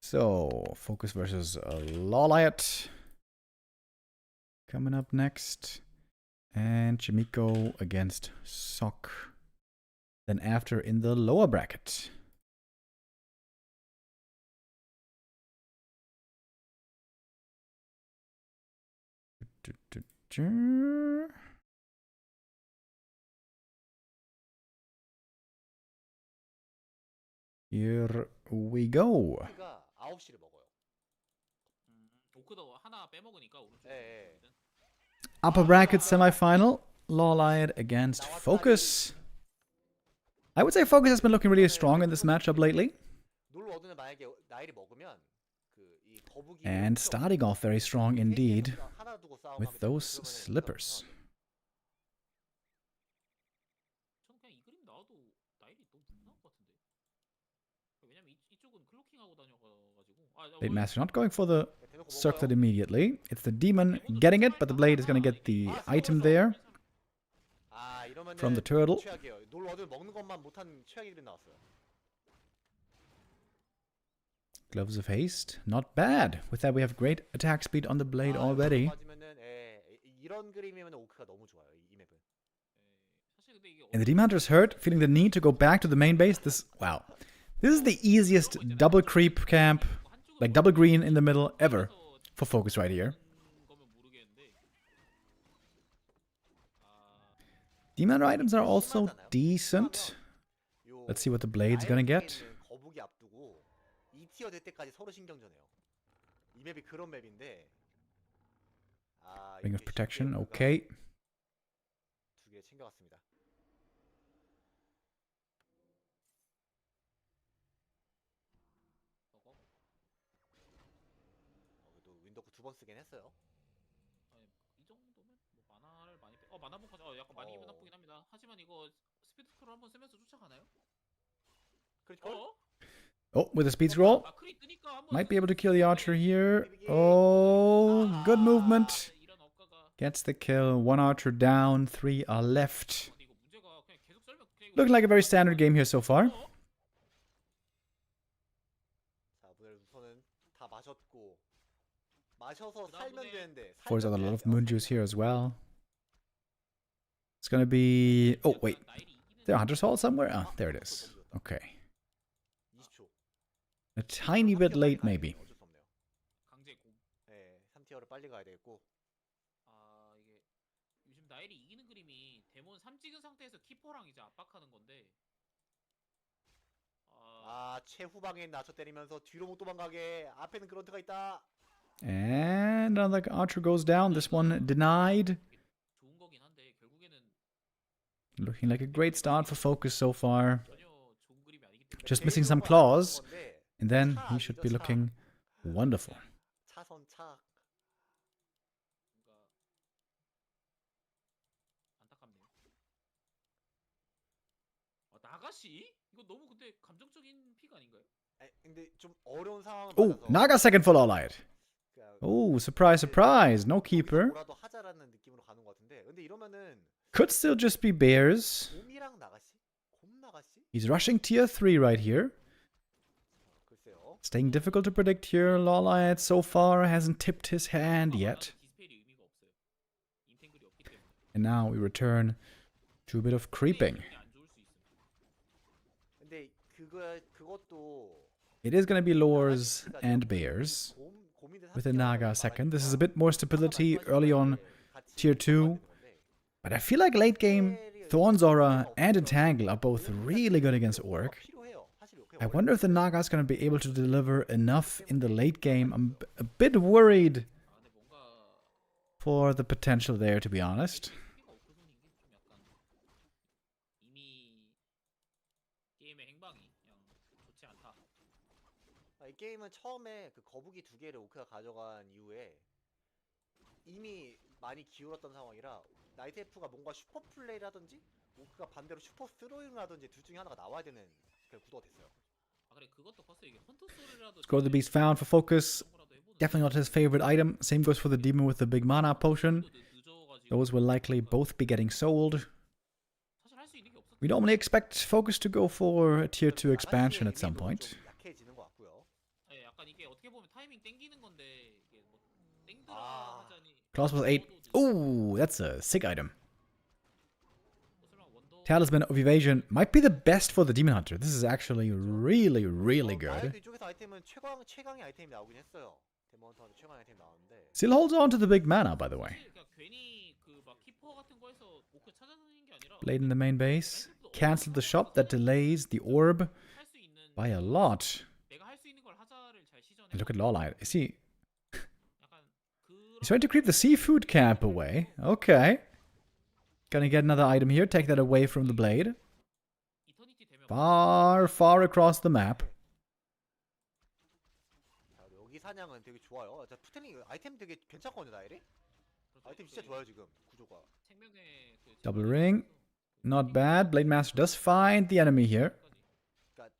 So, FoCuS versus LawLiet. Coming up next. And Chaemiko against Sok. than after in the lower bracket. Here we go. 가 9시를 먹어요. 오크도 하나 빼먹으니까 오른쪽. 예, 예. Upper bracket semifinal. LawLiet against FoCuS. I would say FoCuS has been looking really strong in this matchup lately. 놀워드는 만약에 나일이 먹으면 그이 거북이 And starting off very strong indeed 하나 두고 싸움하게 with 되면 those 그러면은 slippers. 저는 그냥 이 그림 나와도 나일이 너무 무난한 것 같은데. 왜냐면 이쪽은 클로킹하고 다녀가지고. Blade Master not going for the circlet immediately. It's the demon getting it, but the blade is going to get the item there 아, 이러면은 from the turtle. 최악이에요. 놀워드 먹는 것만 못한 최악의 그림 나왔어요. Gloves of Haste, not bad. With that, we have great attack speed on the blade already. 맞으면은 이런 그림이면 오크가 너무 좋아요. 이 맵은. 사실 근데 이게 And the Demon Hunter's hurt, feeling the need to go back to the main base. Wow. This is the easiest double creep camp, like double green in the middle ever for FoCuS right here. 거면 모르겠는데. Demon Hunter items are also decent. 요 Let's see what the blade's gonna get. 있는 거북이 앞두고 2티어 될 때까지 서로 신경전해요. 이 맵이 그런 맵인데. 아, Ring of 이게 Protection, 신기해요. okay. 두 개 챙겨갔습니다. 그래도 윈도우 2번 쓰긴 했어요. 아니, 이 정도면 뭐 만화를 많이 만화본 가져. 약간 많이 기분 나쁘긴 합니다. 하지만 이거 스피드 스크롤 한번 쓰면서 쫓아가나요? 크리티컬? Oh, with a speed scroll. 아, 크리 뜨니까 한번 Might be able to kill the archer here. Oh, good movement. 이런 억가가. Gets the kill. One archer down, 3 are left. 근데 이거 문제가 그냥 계속 썰면 그냥 이거 Looking like a very standard game here so far. 자, 문을 우선은 다 마셨고 마셔서 그다음 살면 분에 되는데 For's got a lot of 살면 moon 돼야죠. juice here as well. It's gonna be... Oh, wait. There are Hunter's Hall somewhere? Oh, there it is. Okay. 20초. A tiny bit late, maybe. 어쩔 수 없네요. 강제 공. 네, 3티어를 빨리 가야 되겠고. 아, 이게 요즘 나일이 이기는 그림이 데몬 3 찍은 상태에서 키퍼랑 이제 압박하는 건데. 아, 최후방에 나쳐 때리면서 뒤로 못 도망가게. 앞에는 그런트가 있다. And another archer goes down. This one denied. 좋은 거긴 한데 결국에는 Looking like a great start for FoCuS so far. 전혀 좋은 그림이 아니기 때문에. Just missing some claws. And then he should be looking wonderful. 차선 차. 뭔가 안타깝네요. 나가시? 이거 너무 근데 감정적인 픽 아닌가요? 근데 좀 어려운 상황을 Oh, 받아서 Naga second for LawLiet. 그러니까 Oh, surprise, surprise. No keeper. 뭐라도 하자라는 느낌으로 가는 것 같은데. 근데 이러면은 Could still just be bears. 곰이랑 나가시? 곰 나가시? He's rushing tier 3 right here. 글쎄요. Staying difficult to predict here. LawLiet so far hasn't tipped his hand yet. 디스펠이 의미가 없어요. 인텐글이 없기 때문에. And now we return to a bit of creeping. 안 좋을 수 있습니다. 근데 그것도 It is going to be lures and bears. With a Naga second. This is a bit more stability early on tier 2. But I feel like late game, Thorn's Aura and Entangle are both really good against Orc. I wonder if the Naga is going to be able to deliver enough in the late game. I'm a bit worried 아, 근데 뭔가 for the potential there, to be honest. 피가 없거든요. 이게 좀 약간 이미 게임의 행방이 그냥 좋지 않다. 이 게임은 처음에 그 거북이 2개를 오크가 가져간 이후에 이미 많이 기울었던 상황이라 나이트 F가 뭔가 슈퍼 플레이를 하든지 오크가 반대로 슈퍼 스로잉을 하든지 둘 중에 하나가 나와야 되는 그런 구도가 됐어요. 아 그래 그것도 컸어 이게 헌터 소리라도. Scroll the Beast found for FoCuS. Definitely not his favorite item. Same goes for the demon with the big mana potion. Those will likely both be getting sold. 사실 할 수 있는 게 없어. We normally expect FoCuS to go for a tier 2 expansion at some point. 좀 약해지는 것 같고요. 예, 약간 이게 어떻게 보면 타이밍 땡기는 건데 이게 뭐 땡들어 아. 하자니. Claws with 8. Ooh, that's a sick item. 뭐 설마 원더 Talisman of Evasion might be the best for the Demon Hunter. This is actually really, really good. 이쪽에서 아이템은 최강의 아이템이 나오긴 했어요. 데몬턴도 최강의 아이템 나오는데. Still holds on to the big mana, by the way. 그냥 괜히 그막 키퍼 같은 거에서 오크 찾아다니는 게 아니라 Blade in the main base. Cancel the shop that delays the orb 할 수 있는 by a lot. 내가 할 수 있는 걸 하자를 잘 시전해. And look at LawLiet. Is he? 약간 He's trying to creep the seafood camp away. Okay. Gonna get another item here. Take that away from the blade. 이터니티 되면 Far, far across the map. 자, 여기 사냥은 되게 좋아요. 자, 푸테닝 아이템 되게 괜찮거든요, 나일이? 아이템 진짜 좋아요 지금 구조가. 생명의 그 Double ring. Not bad. Blade Master does find the enemy here. 그러니까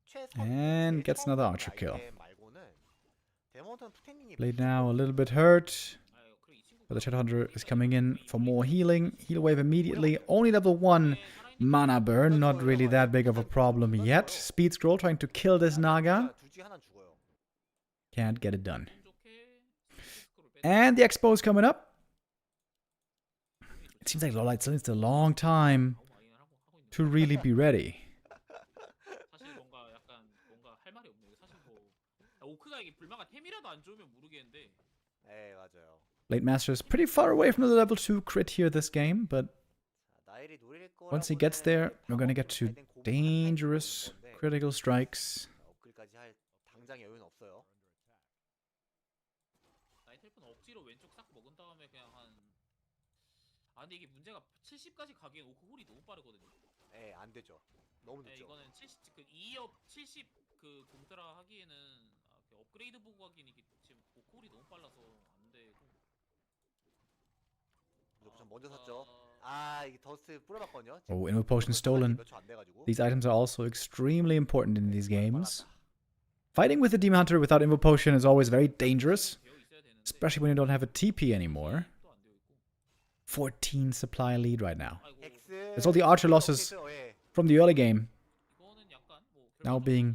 최선 And gets another archer kill. 말고는 데몬턴 푸테닝이 Blade now a little bit hurt. 아유, 그래 이 친구 But the Shadowhunter is coming in for more healing. Heal wave immediately. Only level 1 mana burn. Not really that big of a problem yet. Speed scroll trying to kill this Naga. 둘 중에 하나는 죽어요. Can't get it done. 좋게 스크롤 빼. And the expo is coming up. It seems like LawLiet still needs a long time to really be ready. 사실 뭔가 약간 뭔가 할 말이 없네요. 사실 뭐 오크가 이게 불마가 템이라도 안 좋으면 모르겠는데. 네, 맞아요. Blade Master is pretty far away from the level 2 crit here this game, but 자, 나일이 노릴 once he gets there, we're gonna get to dangerous critical strikes. 업글까지 할 당장 여유는 없어요. 나이텔프는 억지로 왼쪽 싹 먹은 다음에 그냥 한. 아 근데 이게 문제가 70까지 가기엔 오크 홀이 너무 빠르거든요. 네, 안 되죠. 너무 네, 늦죠. 이거는 70 그 2업 70 그 공드라 하기에는 그 업그레이드 보고 하기엔 이게 지금 오크 홀이 너무 빨라서 안 되고. 무조건 먼저 샀죠. 아, 이게 더스트 뿌려봤거든요. Oh, Invoke Potion stolen. 몇초 안 돼가지고. These items are also extremely important in these games. Fighting with the Demon Hunter without Invoke Potion is always very dangerous, 되어 있어야 되는데 especially when you don't have a TP anymore. 또 안 되어 있고. 14 supply lead right now. 아이고 엑스. There's all the archer losses 예. from the early game 이거는 약간 뭐 now being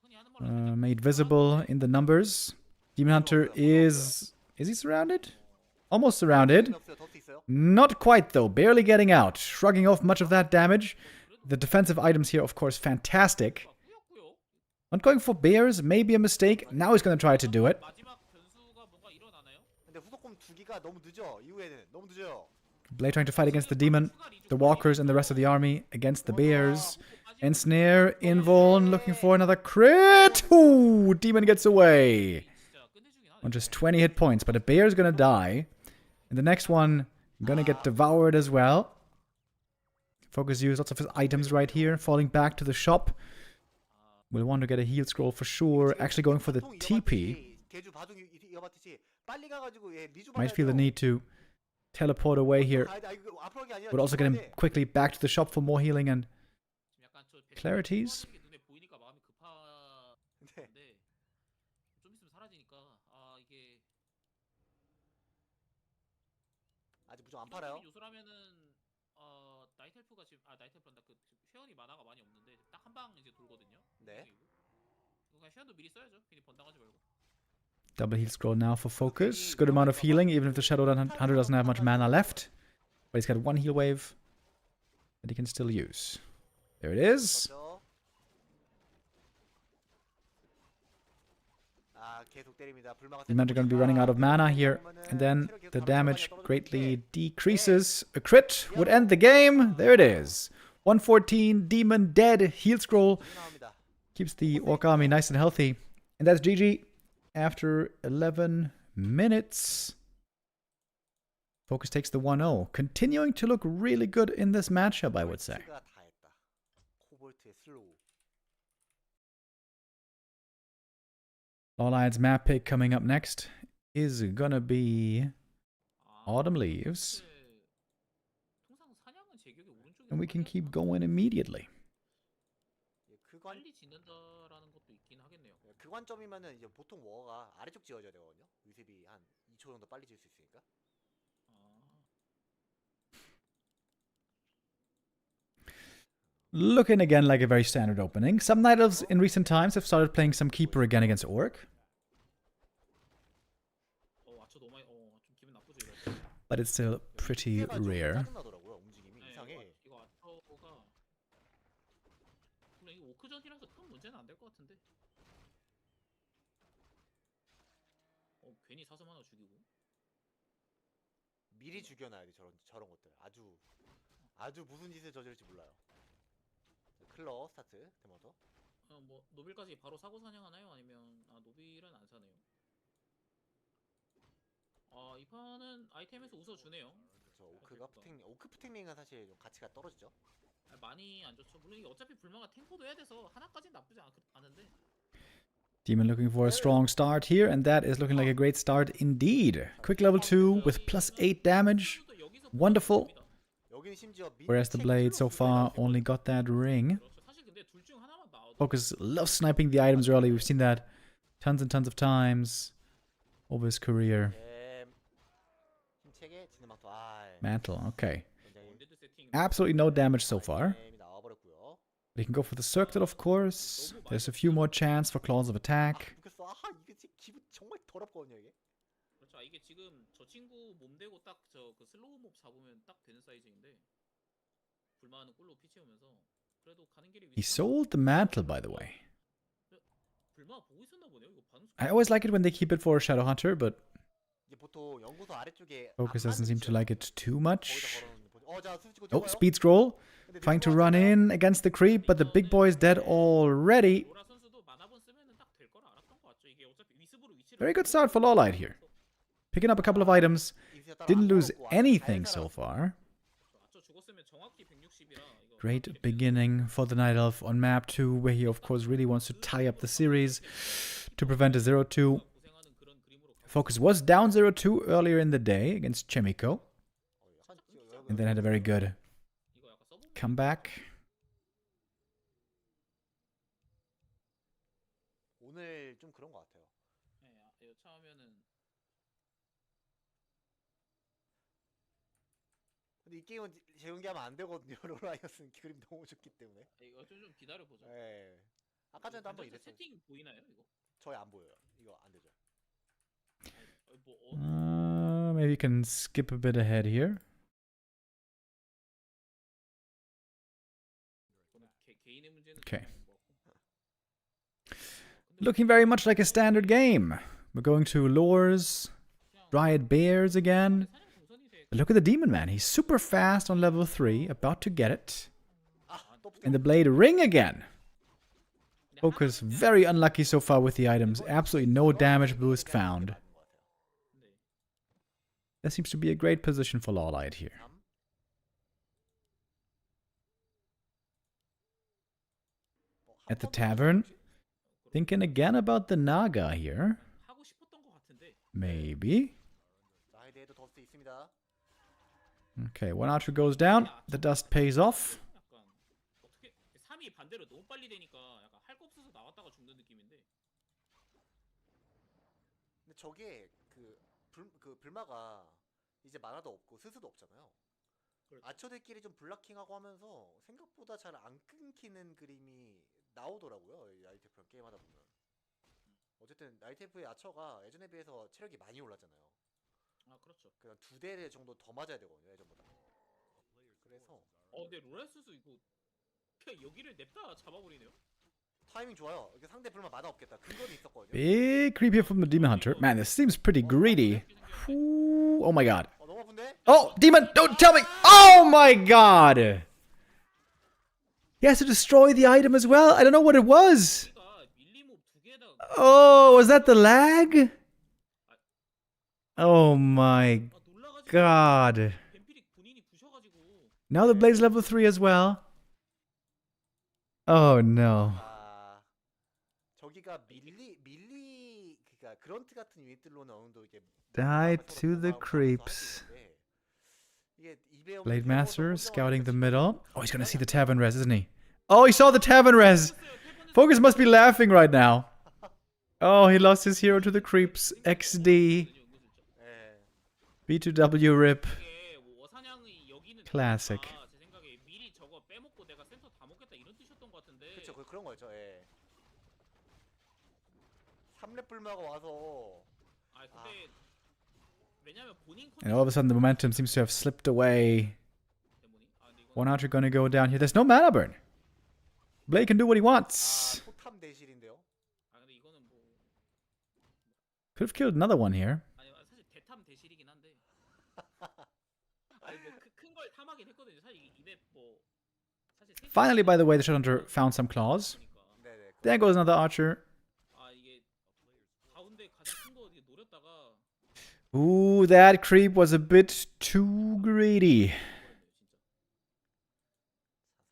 흔히 하는 말로 하면 made visible in the numbers. Demon Hunter is he surrounded? Almost surrounded. 없어요. 더스트 있어요. Not quite though, barely getting out, shrugging off much of that damage. The defensive items here, of course, fantastic. 꾸역꾸역 Not going for bears, maybe a mistake. Now he's gonna try to do it. 마지막 변수가 뭔가 일어나나요? 근데 후속검 두 기가 너무 늦어. 이후에는 너무 늦어요. Blade trying to fight against the demon, the walkers, and the rest of the army against the bears. Ensnare, Invuln, looking for another crit. Ooh, demon gets away. 진짜 끝내주긴 하네. On just 20 hit points, but a bear's gonna die. And the next one gonna get devoured as well. FoCuS used lots of his items right here, falling back to the shop. We'll want to get a heal scroll for sure. Actually going for the TP. 개주 바둑 이어봤듯이 빨리 가가지고 예, 리주 Might feel the need to teleport away here. 앞으로 게 아니라 Would also get him quickly back to the shop for more healing and 지금 약간 저 clarities. 게 눈에 보이니까 마음이 급한데 좀 있으면 사라지니까 아 이게 아직 무조건 안 팔아요. 요소라면은 나이텔프가 지금 나이텔프란다 그 쉐언이 만화가 많이 없는데 딱 한 방 이제 돌거든요. 네. 이거 그냥 쉐언도 미리 써야죠. 괜히 번당하지 말고. Double heal scroll now for FoCuS. Good amount of healing, even if the Shadow Hunter doesn't have much mana left. But he's got one heal wave that he can still use. There it is. 그렇죠. 아, 계속 때립니다. 불마가 Demon Hunter going to be running out of mana here. And then the damage greatly decreases. A crit would end the game. There it is. 114, Demon dead. Heal scroll 나옵니다. keeps the Orc army nice and healthy. And that's GG after 11 minutes. FoCuS takes the 1-0. Continuing to look really good in this matchup, I would say. 가 다 했다. 코볼트의 슬로우. LawLiet's map pick coming up next is gonna be Autumn Leaves. 통상 사냥은 제격이 오른쪽에 And we can keep going immediately. 예, 그 관, 빨리 짓는다라는 것도 있긴 하겠네요. 예, 그 관점이면은 이제 보통 워가 아래쪽 지어져야 되거든요. 위습이 한 2초 정도 빨리 지을 수 있으니까. Looking again like a very standard opening. Some Night Elves in recent times have started playing some Keeper again against Orc. 아저 너무 좀 기분 나쁘죠 이거. But it's still pretty 이때가 좀 rare. 짜증나더라고요, 움직임이. 괜히 사슴 하나 죽이고. 미리 죽여놔야 돼 저런 것들. 아주 무슨 짓을 저지를지 몰라요. 클러 스타트 데모터. 뭐 노빌까지 바로 사고 사냥하나요? 아니면 노빌은 안 사네요. 이 판은 아이템에서 웃어주네요. 저 오크 푸팅링은 사실 좀 가치가 떨어지죠. 많이 안 좋죠. 물론 이게 어차피 불마가 탱커도 해야 돼서 하나까지는 나쁘지 않은데. Demon looking for a strong start here, and that is looking like a great start indeed. Quick level 2 with +8 damage. Wonderful. 여기는 심지어 Whereas the blade so far only got that ring. 사실 근데 둘 중 하나만 나와도 FoCuS loves sniping the items early. We've seen that tons and tons of times over his career. 힘차게 지능망토. Mantle, okay. 원데드 세팅 Absolutely no damage so far. 나와버렸고요. But he can go for the circlet, of course. There's a few more chance for claws of attack. 웃겼어. 이게 지금 기분 정말 더럽거든요 이게. 그렇죠. 이게 지금 저 친구 몸 대고 딱 저 그 슬로우 몹 잡으면 딱 되는 사이즈인데 불마는 꿀로 피 채우면서 그래도 가는 길이 He sold the mantle, by the way. 불마 보고 있었나 보네요. 이거 반응 I always like it when they keep it for Shadowhunter, but 이게 보통 연구소 아래쪽에 FoCuS doesn't seem to like it too much. 자, 수치고 Oh, speed scroll. Trying to run in against the creep, but the big boy is dead already. 로라 선수도 만화본 쓰면은 딱 될 거라 알았던 것 같죠. 이게 어차피 위습으로 위치를 Very good start for LawLiet here. Picking up a couple of items. Didn't lose anything so far. 맞죠. 죽었으면 정확히 160이라 이거 Great beginning for the Night Elf on map 2, where he of course really wants to tie up the series to prevent a 0-2. 고생하는 그런 그림으로 FoCuS was down 0-2 earlier in the day against Chaemiko, and then had a very good 이거 약간 써본 comeback. 오늘 좀 그런 것 같아요. 여차하면은 근데 이 게임은 재연기하면 안 되거든요. 롤라이어스는 그림 너무 좋기 때문에. 이거 좀 기다려 보자. 예. 아까 전에도 한번 이랬어요. 세팅 보이나요 이거? 저희 안 보여요. 이거 안 되죠. 뭐 Maybe you can skip a bit ahead here. 개인의 문제는 Okay. Looking very much like a standard game. We're going to lures, riot bears again. But look at the demon man. He's super fast on level 3, about to get it. And the blade ring again. FoCuS very unlucky so far with the items. Absolutely no damage boost found. That seems to be a great position for LawLiet here. At the tavern. Thinking again about the Naga here. 하고 싶었던 것 같은데. Maybe. 라이드에도 더스트 있습니다. Okay, one archer goes down. The dust pays off. 약간 어떻게 3이 반대로 너무 빨리 되니까 약간 할 거 없어서 나왔다가 죽는 느낌인데. 근데 저게 그 불마가 이제 만화도 없고 스스도 없잖아요. 그렇죠. 아처들끼리 좀 블락킹하고 하면서 생각보다 잘 안 끊기는 그림이 나오더라고요. 이 나이테프랑 게임하다 보면. 어쨌든 나이테프의 아처가 예전에 비해서 체력이 많이 올랐잖아요. 그렇죠. 그냥 2대 정도 더 맞아야 되거든요. 예전보다. 그래서 근데 로라 선수 이거 그냥 여기를 냅다 잡아버리네요. 타이밍 좋아요. 이게 상대 불마 만화 없겠다. 근거는 있었거든요. Big creep here from the Demon Hunter. Man, this seems pretty greedy. Ooh, oh my god. 너무 아픈데? Oh, Demon, don't tell me. Oh my god. He has to destroy the item as well. I don't know what it was. 그러니까 밀리몹 두 개에다가 Oh, was that the lag? Oh my 놀라가지고 god. 뱀필이 본인이 부셔가지고 Now the blade's level 3 as well. Oh no. 저기가 그러니까 그런트 같은 유닛들로는 어느 정도 이게 Die to the creeps. Blade Master scouting the middle. Oh, he's gonna see the tavern res, isn't he? Oh, he saw the tavern res. FoCuS must be laughing right now. Oh, he lost his hero to the creeps. XD. B2W rip. 이게 워사냥이 여기는 Classic. 제 생각에 미리 저거 빼먹고 내가 센터 다 먹겠다 이런 뜻이었던 것 같은데. 그렇죠. 그런 거죠. 예. 3렙 불마가 와서 근데 왜냐면 본인 And all of a sudden the momentum seems to have slipped away. 때문에 근데 이거 One archer gonna go down here. There's no mana burn. Blade can do what he wants. 포탐 대실인데요. 근데 이거는 뭐 Could have killed another one here. 아니 사실 대탐 대실이긴 한데. 아니 뭐큰 걸 탐하긴 했거든요. 사실 이맵뭐 사실 Finally, by the way, the Shadowhunter found some claws. 네네. There goes another archer. 아 이게 가운데 가장 큰 거 노렸다가 Ooh, that creep was a bit too greedy.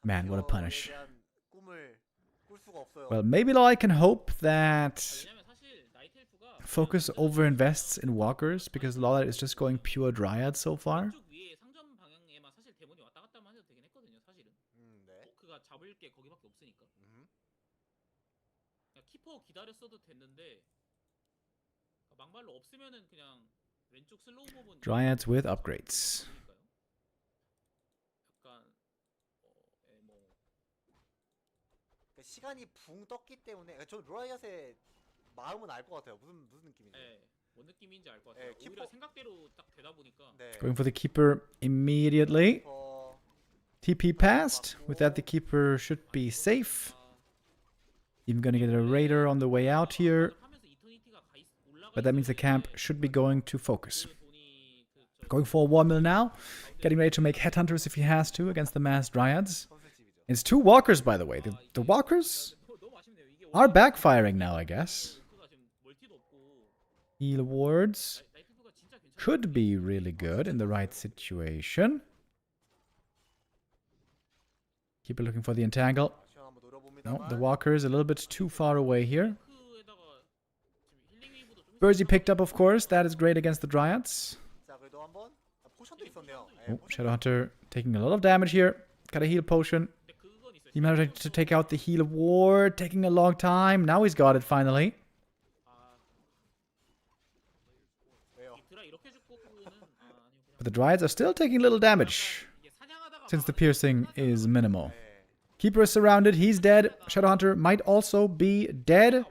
Man, what a punish. 대한 꿈을 꿀 수가 없어요. Well, maybe I can hope that 왜냐면 사실 나이트 엘프가 FoCuS overinvests in walkers because LawLiet is just going pure dryad so far. 쪽 위에 상점 방향에만 사실 데몬이 왔다 갔다만 해도 되긴 했거든요. 사실은. 네. 그가 잡을 게 거기밖에 없으니까. 그냥 키퍼 기다렸어도 됐는데 막말로 없으면은 그냥 왼쪽 슬로우 몹은 Dryads with upgrades. 약간 뭐 시간이 붕 떴기 때문에 저 로라이엇의 마음은 알 것 같아요. 무슨 느낌인지. 뭔 느낌인지 알 것 같아요. 예, 오히려 키퍼- 생각대로 딱 되다 보니까 네. Going for the keeper immediately. 어, TP passed. With that, the keeper should be safe. Even gonna get a raider on the way out here. 하면서 이터니티가 올라가 But that means the camp should be going to FoCuS. 그 돈이 Going for a war mill now. Getting ready to make headhunters if he has to against the masked dryads. 선수집이죠. It's two walkers, by the way. The walkers 너무 아쉽네요. 이게 are backfiring now, I guess. 엘프가 지금 멀티도 없고 Heal wards 나이트 엘프가 진짜 괜찮아. could be really good in the right situation. Keep looking for the entangle. 시간 한번 노려봅니다만. No, the walker is a little bit too far away here. 에다가 지금 힐링 웨이브도 좀 Burzy picked up, of course. That is great against the dryads. 자, 그래도 한번 포션도 있었네요. Oh, Shadowhunter taking a lot of damage here. Got a heal potion. 근데 그건 있어요. He managed to take out the heal ward, taking a long time. Now he's got it finally. 왜요? 드라 이렇게 죽고는 아니요. But the dryads are still taking little damage 이게 사냥하다가 since the piercing is minimal. 네. Keeper is surrounded. He's dead. Shadowhunter might also be dead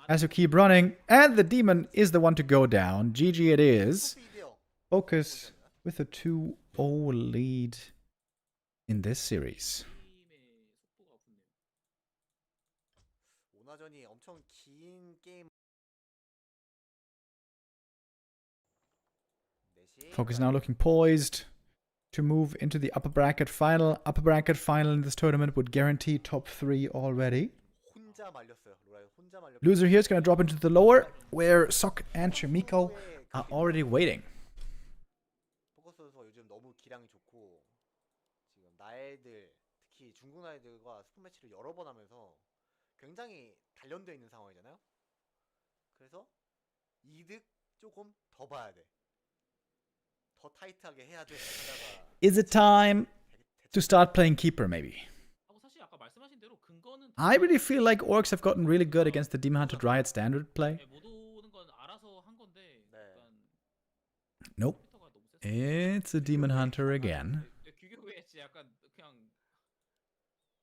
as you keep running. And the demon is the one to go down. GG it is. 스피드요. FoCuS with a 2-0 lead in this series. 팀의 속도가 없네요. 오나전이 엄청 긴 게임. FoCuS now looking poised to move into the upper bracket final. Upper bracket final in this tournament would guarantee top 3 already. 혼자 말렸어요. 로라이 혼자 말렸. Loser here is going to drop into the lower, where Sok and Chaemiko are already waiting. 포커스 선수가 요즘 너무 기량이 좋고 지금 나엘들 특히 중국 나엘들과 스포 매치를 여러 번 하면서 굉장히 단련되어 있는 상황이잖아요. 그래서 이득 조금 더 봐야 돼. 더 타이트하게 해야 돼. 하다가 Is it time to start playing keeper, maybe? 하고 사실 아까 말씀하신 대로 근거는 I really feel like orcs have gotten really good against the Demon Hunter Dryad standard play. 못 오는 건 알아서 한 건데 네. 약간 Nope. 컴퓨터가 너무 세서 It's a Demon Hunter again. 규격에 진짜 약간 그냥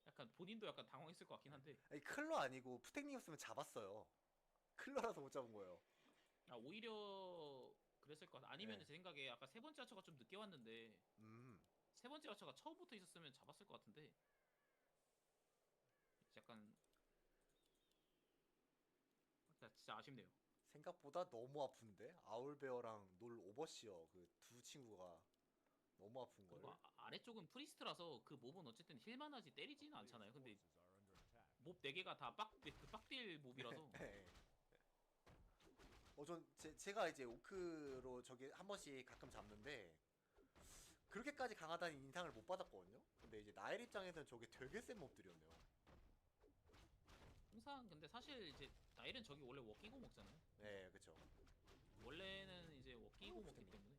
약간 본인도 약간 당황했을 것 같긴 한데 아니, 클러 아니고 푸텍님이었으면 잡았어요. 클러라서 못 잡은 거예요. 오히려 그랬을 것 같아. 아니면 네. 제 생각에 아까 세 번째 하처가 좀 늦게 왔는데 세 번째 하처가 처음부터 있었으면 잡았을 것 같은데 약간 진짜 아쉽네요. 생각보다 너무 아픈데 아울베어랑 놀 오버시어 그 두 친구가 너무 아픈 그리고 거예요. 아래쪽은 프리스트라서 그 몹은 어쨌든 힐만 하지 때리지는 않잖아요. 근데 몹 4개가 다 빡딜 몹이라서 네. 전 제가 이제 오크로 저기 한 번씩 가끔 잡는데 그렇게까지 강하다는 인상을 못 받았거든요. 근데 이제 나엘 입장에서는 저게 되게 센 몹들이었네요. 항상 근데 사실 이제 나일은 저기 원래 워킹고 먹잖아요. 네, 그렇죠. 원래는 이제 워킹고 먹기 때문에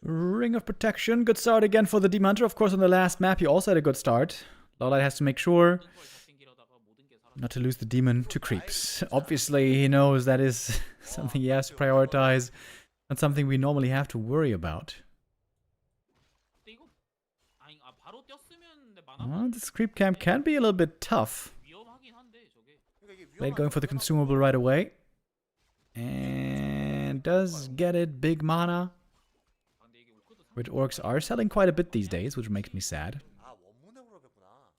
Ring of Protection. Good start again for the Demon Hunter. Of course, on the last map, he also had a good start. LawLiet has to make sure 모든 걸 다 챙기려다가 모든 게 사라져. not to lose the demon to creeps. Obviously, he knows that is something he has to prioritize, not something we normally have to worry about. 근데 이거 바로 뛰었으면 내 만화 This creep camp can be a little bit tough. 위험하긴 한데 저게 그러니까 이게 Blade going for the consumable right away. And does get it. Big mana. 근데 이게 오크도 Which orcs are selling quite a bit these days, which makes me sad. 아, 원문에 물어봤구나.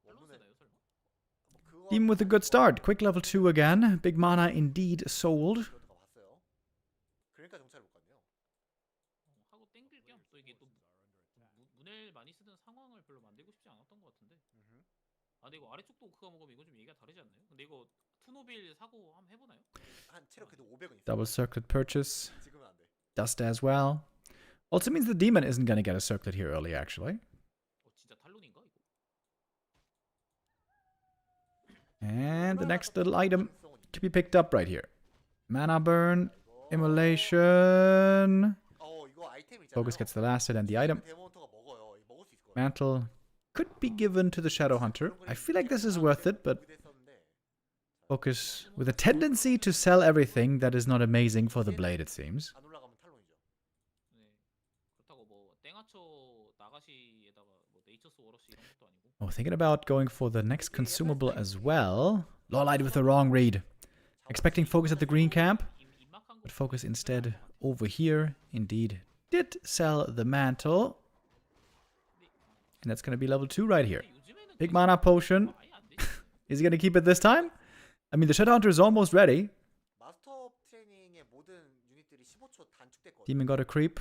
원문에 밸런스나요 설마? 뭐 그건 Demon with a good start. Quick level 2 again. Big mana indeed sold. 들어가 봤어요. 그러니까 정찰을 못 갔네요. 하고 땡길 게 없어. 이게 또 문el 많이 쓰는 상황을 별로 만들고 싶지 않았던 것 같은데. 아 근데 이거 아래쪽도 오크가 먹으면 이거 좀 얘기가 다르지 않나요? 근데 이거 투노빌 사고 한번 해보나요? 한 체력 그래도 500은 있어요. Double circlet purchase. 지금은 안 돼. Dust as well. Also means the demon isn't going to get a circlet here early, actually. 진짜 탈론인가 이거? And the next little item to be picked up right here. Mana burn, immolation. 이거 아이템 있잖아요. FoCuS gets the last hit and the item. 데몬터가 먹어요. 이거 먹을 수 있을 거예요. Mantle could be given to the Shadow Hunter. I feel like this is worth it, but FoCuS with a tendency to sell everything that is not amazing for the blade, it seems. 안 올라가면 탈론이죠. 네. 그렇다고 뭐 땡하초 나가시에다가 뭐 네이처스 워러시 이런 것도 아니고. Oh, thinking about going for the next consumable as well. LawLiet with the wrong read. Expecting FoCuS at the green camp, but FoCuS instead over here. Indeed, did sell the mantle. And that's going to be level 2 right here. Big mana potion. Is he going to keep it this time? I mean, the Shadow Hunter is almost ready. 마스터 트레이닝의 모든 유닛들이 15초 단축됐거든요. Demon got a creep.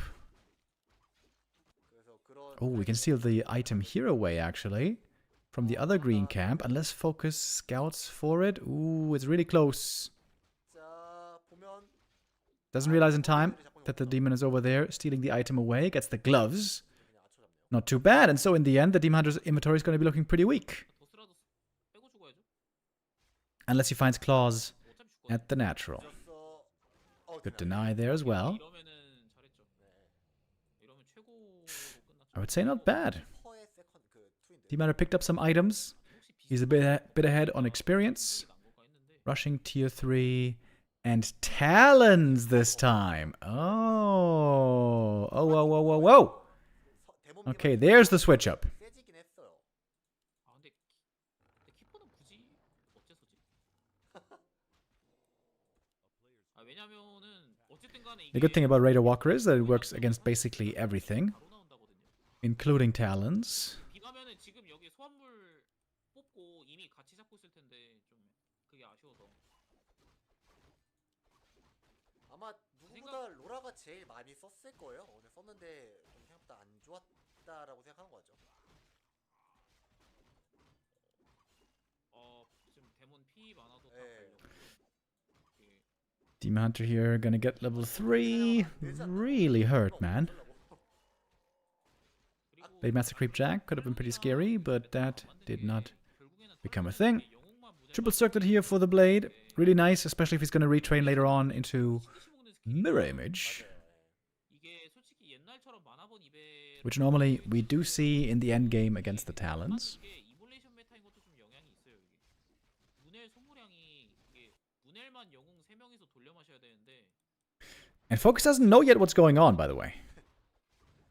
그래서 그런 Oh, we can steal the item here away, actually. From the other green camp. Unless FoCuS scouts for it. Ooh, it's really close. 자, 보면 Doesn't realize in time that the demon is over there, stealing the item away. Gets the gloves. 그냥 아초 잡네요. Not too bad. And so in the end, the Demon Hunter's inventory is going to be looking pretty weak. 도스라도 빼고 죽어야죠. Unless he finds claws 어차피 죽거든. at the natural. 졌어. Good deny there as well. 이러면은 잘했죠. 이러면 최고로 끝났죠. I would say not bad. 퍼의 세컨 그 투인데. Demon Hunter picked up some items. He's a bit ahead on experience. Rushing tier 3. And talons this time. Oh. Oh, whoa, whoa, whoa, whoa. Okay, there's the switch up. 세지긴 했어요. 아 근데 키퍼는 굳이 어째서지? 아 왜냐면은 어쨌든 간에 The good thing about Raider Walker is that it works against basically everything, 바로 나온다거든요. including talons. 비가면은 지금 여기 소환물 뽑고 이미 같이 잡고 있을 텐데 좀 그게 아쉬워서. 아마 누구보다 로라가 제일 많이 썼을 거예요. 오늘 썼는데 좀 생각보다 안 좋았다라고 생각하는 거죠. 지금 데몬 피 많아도 다 네. 걸려. Demon Hunter here gonna get level 3. Really hurt, man. Blade Master Creep Jack could have been pretty scary, but that did not become a thing. Triple circlet here for the blade. Really nice, especially if he's gonna retrain later on into Mirror Image, 이게 솔직히 옛날처럼 만화본 이베 which normally we do see in the end game against the talons. 이게 이볼레이션 메타인 것도 좀 영향이 있어요. 이게 문el 소모량이 이게 문el만 영웅 3명이서 돌려 마셔야 되는데 And FoCuS doesn't know yet what's going on, by the way.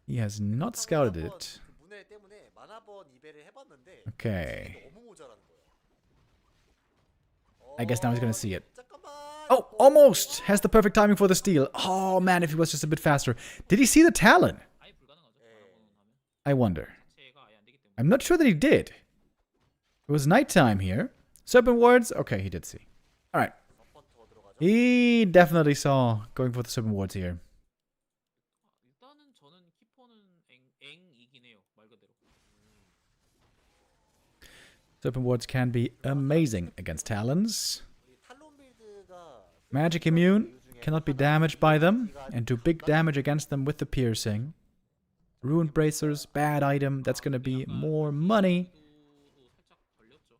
He has not scouted it. 그 문el 때문에 만화번 이베를 해봤는데 Okay. 너무 모자라는 거예요. I guess now he's gonna see it. 잠깐만. Oh, almost! Has the perfect timing for the steal. Oh man, if he was just a bit faster. Did he see the talon? 아예 불가능하죠. 만화본은 하면 I wonder. 자체가 아예 안 되기 때문에 I'm not sure that he did. It was nighttime here. Serpent wards? Okay, he did see. Alright. 서포터 들어가죠. He definitely saw going for the serpent wards here. 일단은 저는 키퍼는 앵이긴 해요. 말 그대로. Serpent wards can be amazing against talons. 이 탈론 빌드가 Magic immune, cannot be damaged by them, and do big damage against them with the piercing. Ruined bracers, bad item, that's gonna be more money. 도 살짝 걸렸죠.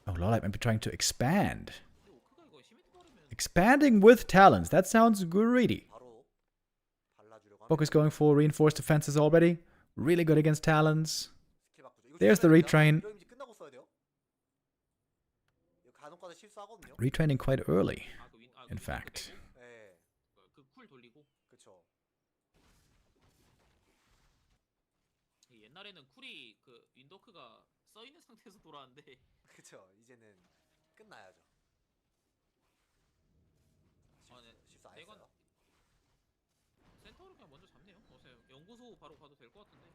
Oh, LawLiet might be trying to expand. 근데 오크가 이거 시메트로 하면 Expanding with talons, that sounds greedy. 바로 발라주려고 FoCuS going for reinforced defenses already. Really good against talons. 스킬 바꾸죠. 이거 There's the 써야 retrain. 됩니다. 이거 이제 끝나고 써야 돼요. 이거 간혹가다 실수하거든요. Retraining quite early, 그 in fact. 네, 그쿨 돌리고 그쵸. 옛날에는 쿨이 그 윈도크가 써 있는 상태에서 돌아왔는데 그쵸. 이제는 끝나야죠. 네. 실수 안 대관 했어요. 센터로 그냥 먼저 잡네요. 연구소 바로 가도 될 것 같은데.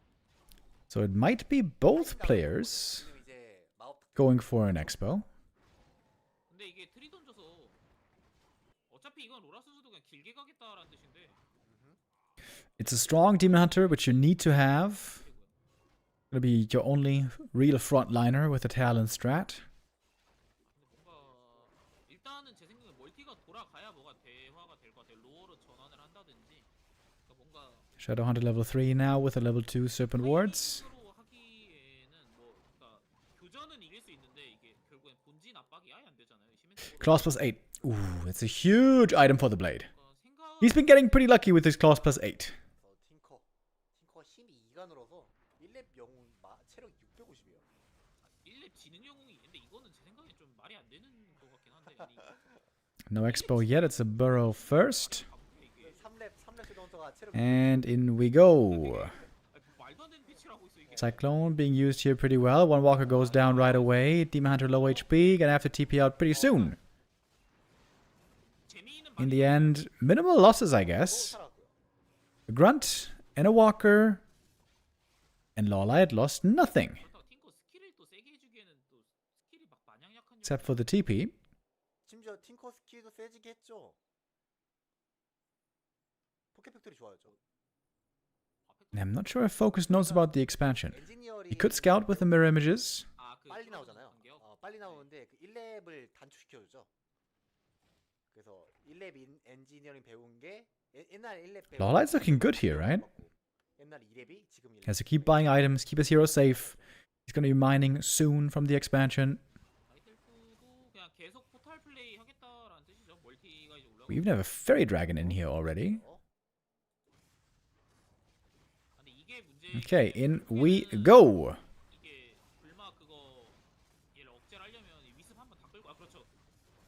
So it might be both players 지금 이제 마법 going for an expo. 근데 이게 트리 던져서 어차피 이건 로라 선수도 그냥 길게 가겠다라는 뜻인데. It's a strong Demon Hunter, which you need to have. Gonna be your only real frontliner with the Talon strat. 근데 뭔가 일단은 제 생각에 멀티가 돌아가야 뭐가 대화가 될 것 같아요. 로어로 전환을 한다든지. 그러니까 뭔가 Shadowhunter level 3 now with a level 2 Serpent Wards. 타이밍으로 하기에는 뭐 그러니까 교전은 이길 수 있는데 이게 결국엔 본진 압박이 아예 안 되잖아요. 시멘트로. Claws plus 8. Ooh, that's a huge item for the blade. 생각 He's been getting pretty lucky with his Claws plus 8. 팅커가 힘이 2간으로서 1렙 영웅 체력 650이에요. 1렙 지능 영웅이 근데 이거는 제 생각에 좀 말이 안 되는 것 같긴 한데 아니 No expo yet, it's a burrow first. 3렙 슈던터가 체력 And in we go. 말도 안 되는 패치라고 있어 이게. Cyclone being used here pretty well. One walker goes down right away. Demon Hunter low HP. Gonna have to TP out pretty soon. 재미있는 In the end, minimal losses, I guess. A grunt and a walker. And LawLiet lost nothing. 그렇다고 팅커 스킬을 또 세게 해주기에는 또 스킬이 막 마냥 약한 Except for the TP. 심지어 팅커 스킬도 세지게 했죠. 포켓 팩토리 좋아요. I'm not sure if FoCuS knows about the expansion. 엔지니어링 He could scout with the mirror images. 빨리 나오잖아요. 빨리 나오는데 그 1렙을 단축시켜주죠. 그래서 1렙 엔지니어링 배운 게 옛날 1렙 배운 LawLiet's looking good here, right? 옛날 2렙이 지금 1렙. Has to keep buying items, keep his hero safe. He's gonna be mining soon from the expansion. 바이텔프도 그냥 계속 포탈 플레이 하겠다라는 뜻이죠. 멀티가 이제 올라가고. We even have a fairy dragon in here already. 근데 이게 문제. Okay, in we go. 이게 불마 그거 얘를 억제를 하려면 이 위습 한번 다 끌고 그렇죠.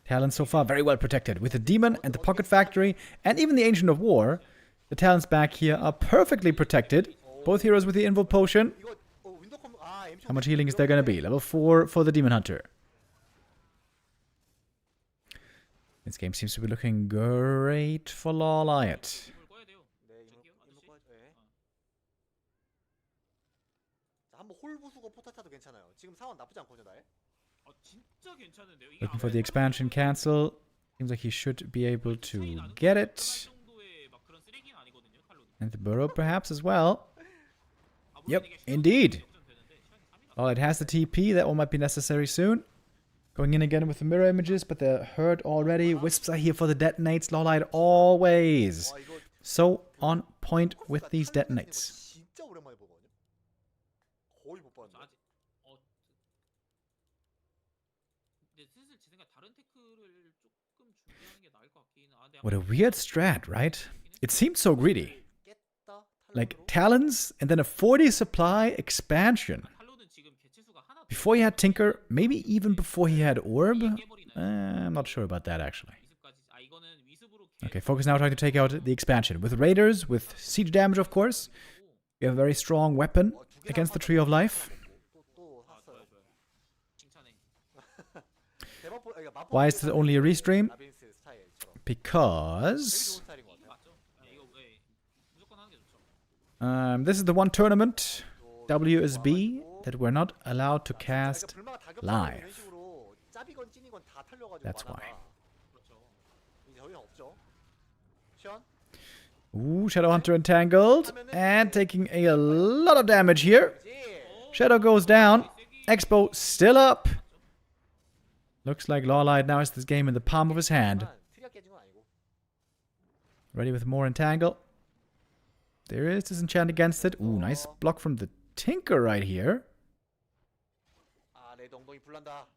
Talons so far very well protected. With the Demon and the Pocket Factory and even the Ancient of War, the Talons back here are perfectly protected. Both heroes with the Invul Potion. 이거 윈도컴 How much healing is there gonna be? Level 4 for the Demon Hunter. This game seems to be looking great for LawLiet. 이걸 꺼야 돼요. 저기요, 아저씨. 한번 홀 부수고 포탈 타도 괜찮아요. 지금 상황 나쁘지 않거든요, 나에. 진짜 괜찮은데요. 이게 Looking for the expansion cancel. Seems like he should be able to get it. 정도의 막 그런 쓰레기는 아니거든요. 칼로도. And the burrow perhaps as well. 물론 Yep, 이게 indeed. 역전되는데 시간이 3이나 LawLiet has the TP. That one might be necessary soon. Going in again with the mirror images, but they're hurt already. Wisps are here for the detonates. LawLiet always so on point with these detonates. 진짜 오랜만에 보거든요. 거의 못 봤는데. 아직 근데 슬슬 제 생각 다른 태클을 조금 준비하는 게 나을 것 같긴. 근데 What a weird strat, right? It seemed so greedy. 깼다. Like Talons and then a 40 supply expansion. 탈로는 지금 개체수가 하나 Before he had Tinker, maybe even before he had Orb? I'm not sure about that actually. 위습까지. 이거는 위습으로 Okay, FoCuS now trying to take out the expansion. With Raiders, with siege damage of course. We have a very strong weapon against the Tree of Life. 또 샀어요. 좋아요. 칭찬해. Why is this only a restream? 라빈스 스타일처럼. 되게 Because 좋은 스타일인 것 같아요. 맞죠? 이거 무조건 하는 게 좋죠. this is the one tournament, WSB, that we're not allowed to cast 불마가 다급하게 live. 이런 식으로 짭이건 찐이건 다 털려가지고 That's 만화가. why. 그렇죠. 이제 더 이상 없죠. 시원. Ooh, Shadowhunter entangled and taking a lot of damage here. Shadow goes down. Expo still up. Looks like LawLiet now has this game in the palm of his hand. 트리가 깨진 건 아니고. Ready with more entangle. There is disenchant against it. Ooh, nice block from the Tinker right here. 아, 레드 엉덩이 불난다.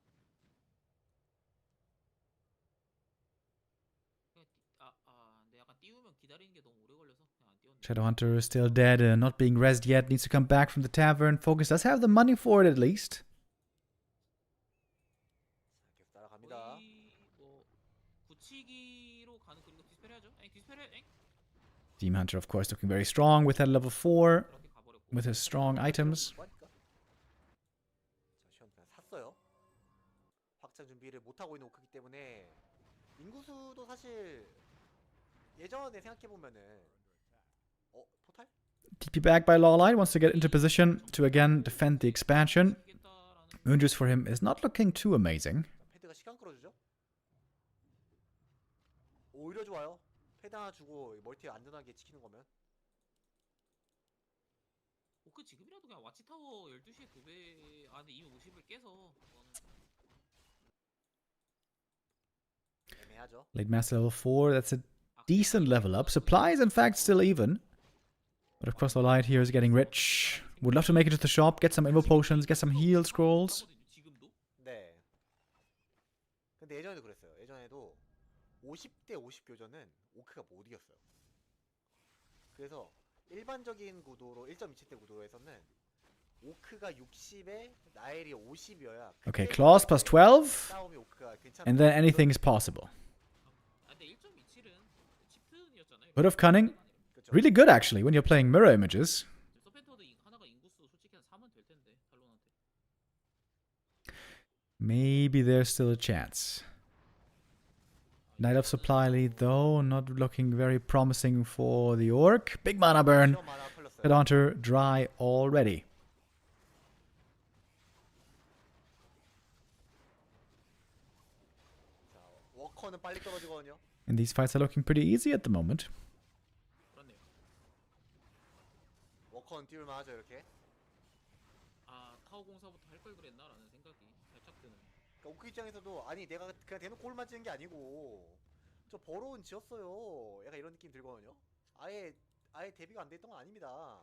근데 약간 띄우면 기다리는 게 너무 오래 걸려서 그냥 안 띄웠네. Shadowhunter is still dead, not being rezzed yet. Needs to come back from the tavern. FoCuS does have the money for it at least. 계속 따라갑니다. 거의 뭐 굳히기로 가는 그리고 디스펠 해야죠. 디스펠 해. Demon Hunter, of course, looking very strong with that level 4, 그렇게 가버렸고. with his strong items. 뭐하니까? 자, 시원 그냥 샀어요. 확장 준비를 못 하고 있는 오크기 때문에 인구수도 사실 예전에 생각해 보면은 포탈? TP back by LawLiet, wants to get into position to again defend the expansion. Unjus for him is not looking too amazing. 패드가 시간 끌어주죠. 오히려 좋아요. 패드 하나 주고 멀티 안전하게 지키는 거면. 그 지금이라도 그냥 와치타워 12시에 2배 안에 이미 50을 깨서 애매하죠. Late Master level 4, that's a decent level up. Supply is in fact still even. But of course LawLiet here is getting rich. Would love to make it to the shop, get some Invo Potions, get some heal scrolls. 지금도? 네. 근데 예전에도 그랬어요. 예전에도 50대 50 교전은 오크가 못 이겼어요. 그래서 일반적인 구도로 1.27대 구도에서는 오크가 60에 나엘이 50이어야 Okay, Claws plus 12. 싸움이 오크가 괜찮아. And then anything is possible. 아 근데 1.27은 칩튼이었잖아요. Hood of Cunning. Really good actually when you're playing mirror images. 서펜터도 하나가 인구수 솔직히 한 3은 될 텐데 탈론한테. Maybe there's still a chance. Knight of Supply lead though, not looking very promising for the Orc. Big mana burn. Headhunter dry already. 워커는 빨리 떨어지거든요. And these fights are looking pretty easy at the moment. 그렇네요. 워커는 띄울만 하죠 이렇게. 아 타워 공사부터 할 걸 그랬나라는 생각이 살짝 드는. 그러니까 오크 입장에서도 아니 내가 그냥 대놓고 골만 찌는 게 아니고 저 버로운 지었어요. 약간 이런 느낌 들거든요. 아예 대비가 안 됐던 건 아닙니다.